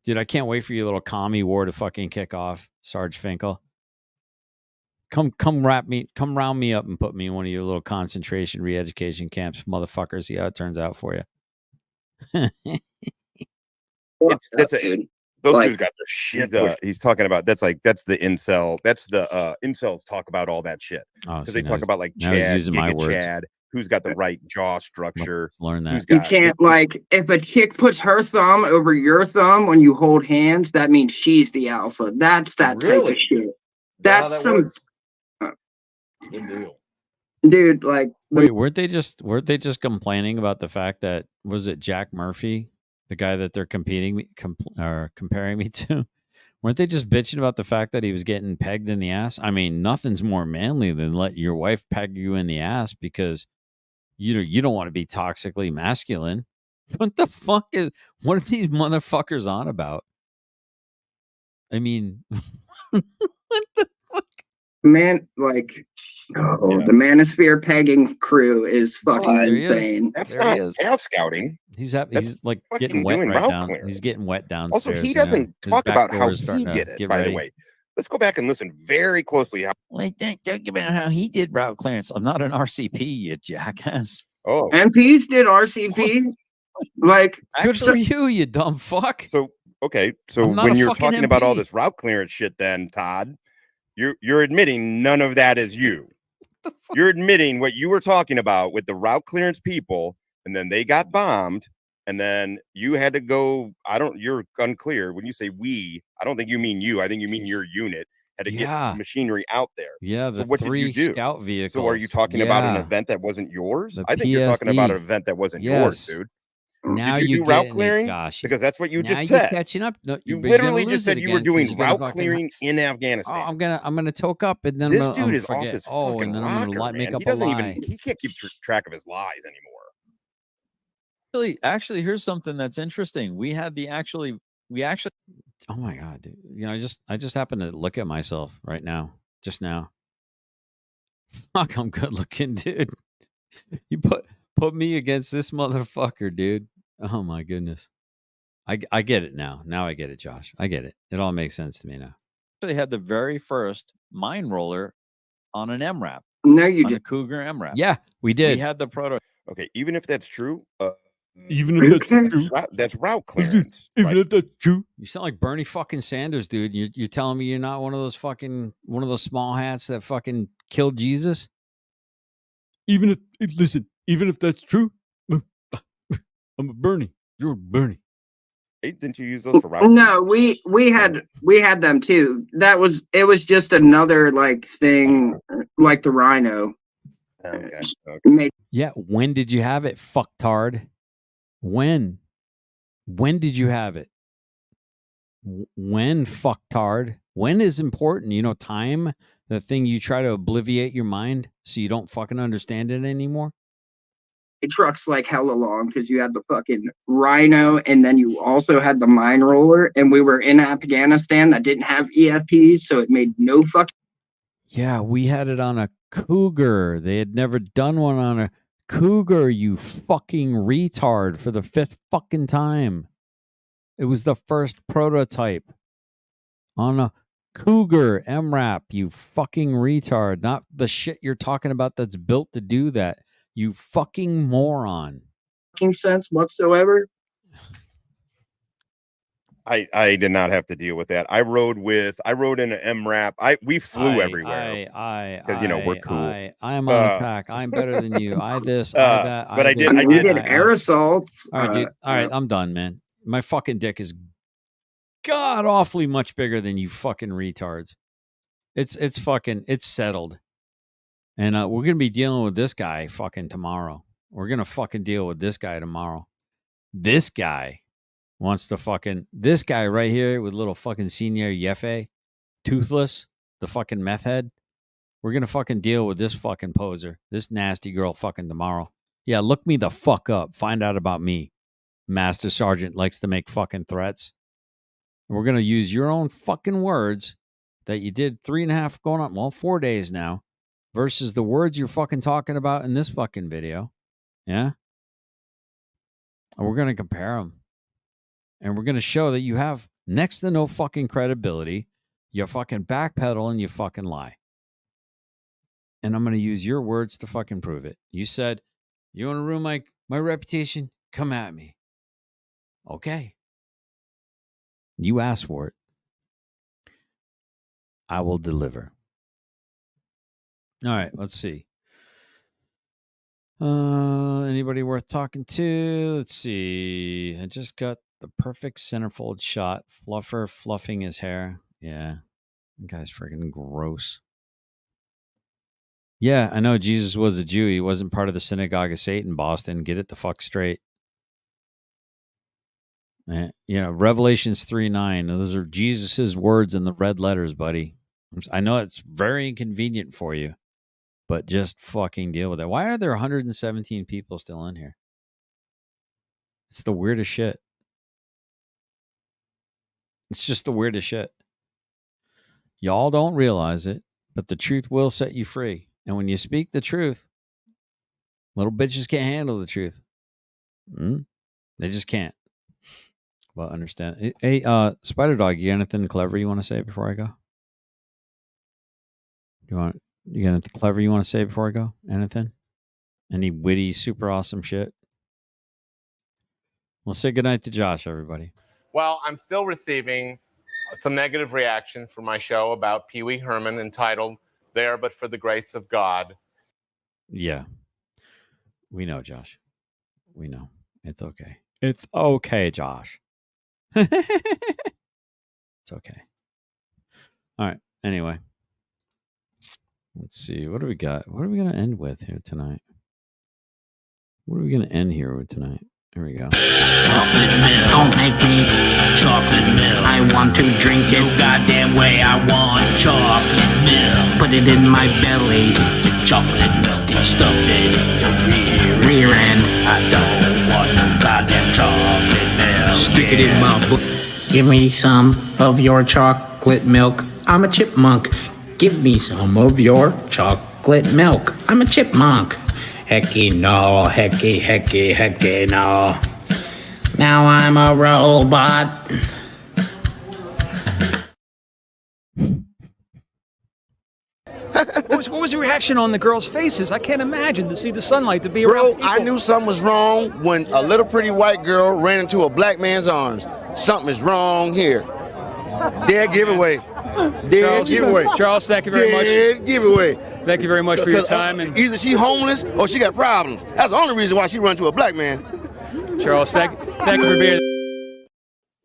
Dude, I can't wait for your little commie war to fucking kick off, Sarge Finkel. Come round me up and put me in one of your little concentration re-education camps, motherfucker. See how it turns out for you. Those dudes got their shit. He's talking about that's the incel. That's the incels talk about all that shit because they talk about like Chad, Chad, who's got the right jaw structure. Learn that you can't like if a chick puts her thumb over your thumb when you hold hands, that means she's the alpha. That's that type of shit. That's some good deal, dude. Like, wait, weren't they just complaining about the fact that was it Jack Murphy, the guy that they're comparing me to? Weren't they just bitching about the fact that he was getting pegged in the ass? I mean, nothing's more manly than let your wife peg you in the ass because you don't want to be toxically masculine. What the fuck what are these motherfuckers on about? I mean, what the fuck? Man, like, the Manosphere pegging crew is fucking insane. That's not Scout scouting. He's like getting fucking wet doing right route now. clearance. He's getting wet downstairs. Also, he doesn't His talk back about door how is he starting to did it. get By ready. the way, let's go back and listen very closely. Wait, don't talk about how he did route clearance. I'm not an RCP, you jackass. Oh, MPs did RCP. Like, good for you, you dumb fuck. So okay, so when you're talking about all this route clearance shit, then Todd, you're admitting none of that is you. You're admitting what you were talking about with the route clearance people, and then they got bombed, and then you had to go. You're unclear when you say we. I don't think you mean you. I think you mean your unit had to get machinery out there. Yeah, so the what did you 3 do? scout vehicles. So are you talking about an event that wasn't yours? I think you're talking about an event that wasn't yours, dude. Now did you do route clearing? Because that's what you just said. Catching up. No, you literally just said you were doing route clearing in Afghanistan. Oh, I'm gonna toke up and then this dude is forget. off his and fucking then rocker, I'm gonna make man. up He doesn't a lie. even. He can't keep track of his lies anymore. Actually, here's something that's interesting. We actually. Oh my god, dude! You know, I just happened to look at myself right now, just now. Fuck, I'm good looking, dude. You put me against this motherfucker, dude. Oh my goodness. I get it now. Now I get it, Josh. I get it. It all makes sense to me now. They had the very first mine roller on an MRAP. No, you on did. a Cougar MRAP. Yeah, we did. We had the proto. Okay, even if that's true, even if that's true, that's route clearance. Even if that's true, you sound like Bernie fucking Sanders, dude. You're telling me you're not one of those small hats that fucking killed Jesus. Even if that's true, I'm a Bernie. You're a Bernie. Hey, didn't you use those for route? No, we had them too. It was just another like thing, like the Rhino. Okay. Yeah, when did you have it, fucktard? When did you have it? When, fucktard? When is important? You know, time, the thing you try to obliviate your mind so you don't fucking understand it anymore. Trucks like hella long because you had the fucking Rhino and then you also had the mine roller, and we were in Afghanistan that didn't have EFPs, so it made no fucking. Yeah, we had it on a Cougar. They had never done one on a Cougar, you fucking retard, for the 5th fucking time. It was the first prototype. On a Cougar MRAP, you fucking retard. Not the shit you're talking about that's built to do that. You fucking moron. Sense whatsoever. I did not have to deal with that. I rode in an MRAP. We flew everywhere. Because we're cool. I'm on attack. I'm better than you. I this, I that. But I did air assaults. All right, dude. All right, I'm done, man. My fucking dick is god awfully much bigger than you fucking retards. It's settled. And we're gonna be dealing with this guy fucking tomorrow. We're gonna fucking deal with this guy tomorrow. This guy wants to fucking this guy right here with little fucking senior Yefe, toothless, the fucking meth head. We're gonna fucking deal with this fucking poser, this nasty girl fucking tomorrow. Yeah, look me the fuck up. Find out about me. Master Sergeant likes to make fucking threats. And we're gonna use your own fucking words that you did 3.5 going on 4 days now, versus the words you're fucking talking about in this fucking video. Yeah. And we're gonna compare them. And we're going to show that you have next to no fucking credibility. You fucking backpedal and you fucking lie. And I'm going to use your words to fucking prove it. You said, you want to ruin my reputation? Come at me. Okay. You asked for it. I will deliver. All right, let's see. Anybody worth talking to? Let's see. I just got the perfect centerfold shot. Fluffer fluffing his hair. Yeah. That guy's freaking gross. Yeah, I know Jesus was a Jew. He wasn't part of the synagogue of Satan, Boston. Get it the fuck straight. Revelations 3:9. Those are Jesus's words in the red letters, buddy. I know it's very inconvenient for you, but just fucking deal with it. Why are there 117 people still in here? It's the weirdest shit. It's just the weirdest shit. Y'all don't realize it, but the truth will set you free. And when you speak the truth, little bitches can't handle the truth. They just can't. Well, understand. Hey, Spider Dog, you got anything clever you want to say before I go? You got anything clever you want to say before I go? Anything? Any witty, super awesome shit? We'll say goodnight to Josh, everybody. Well, I'm still receiving some negative reaction for my show about Pee Wee Herman entitled There But for the Grace of God. Yeah. We know, Josh. We know. It's okay. It's okay, Josh. It's okay. All right. Anyway. Let's see. What do we got? What are we going to end with here tonight? What are we going to end here with tonight? There we go. Chocolate milk. Don't make me chocolate milk. I want to drink it goddamn way. I want chocolate milk. Put it in my belly. Chocolate milk and stuff it in your rear end. I don't want no goddamn chocolate milk. Stick it in my book. Give me some of your chocolate milk. I'm a chipmunk. Give me some of your chocolate milk. I'm a chipmunk. Hecky no, hecky no. Now I'm a robot. What was the reaction on the girls' faces? I can't imagine to see the sunlight, to be around people. I knew something was wrong when a little pretty white girl ran into a black man's arms. Something is wrong here. Dead giveaway. Dead giveaway. Charles, thank you very much. Dead giveaway. Thank you very much for your time. And either she homeless or she got problems. That's the only reason why she run to a black man. Charles, thank you for being.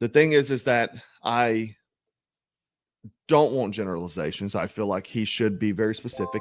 The thing is that I don't want generalizations. I feel like he should be very specific.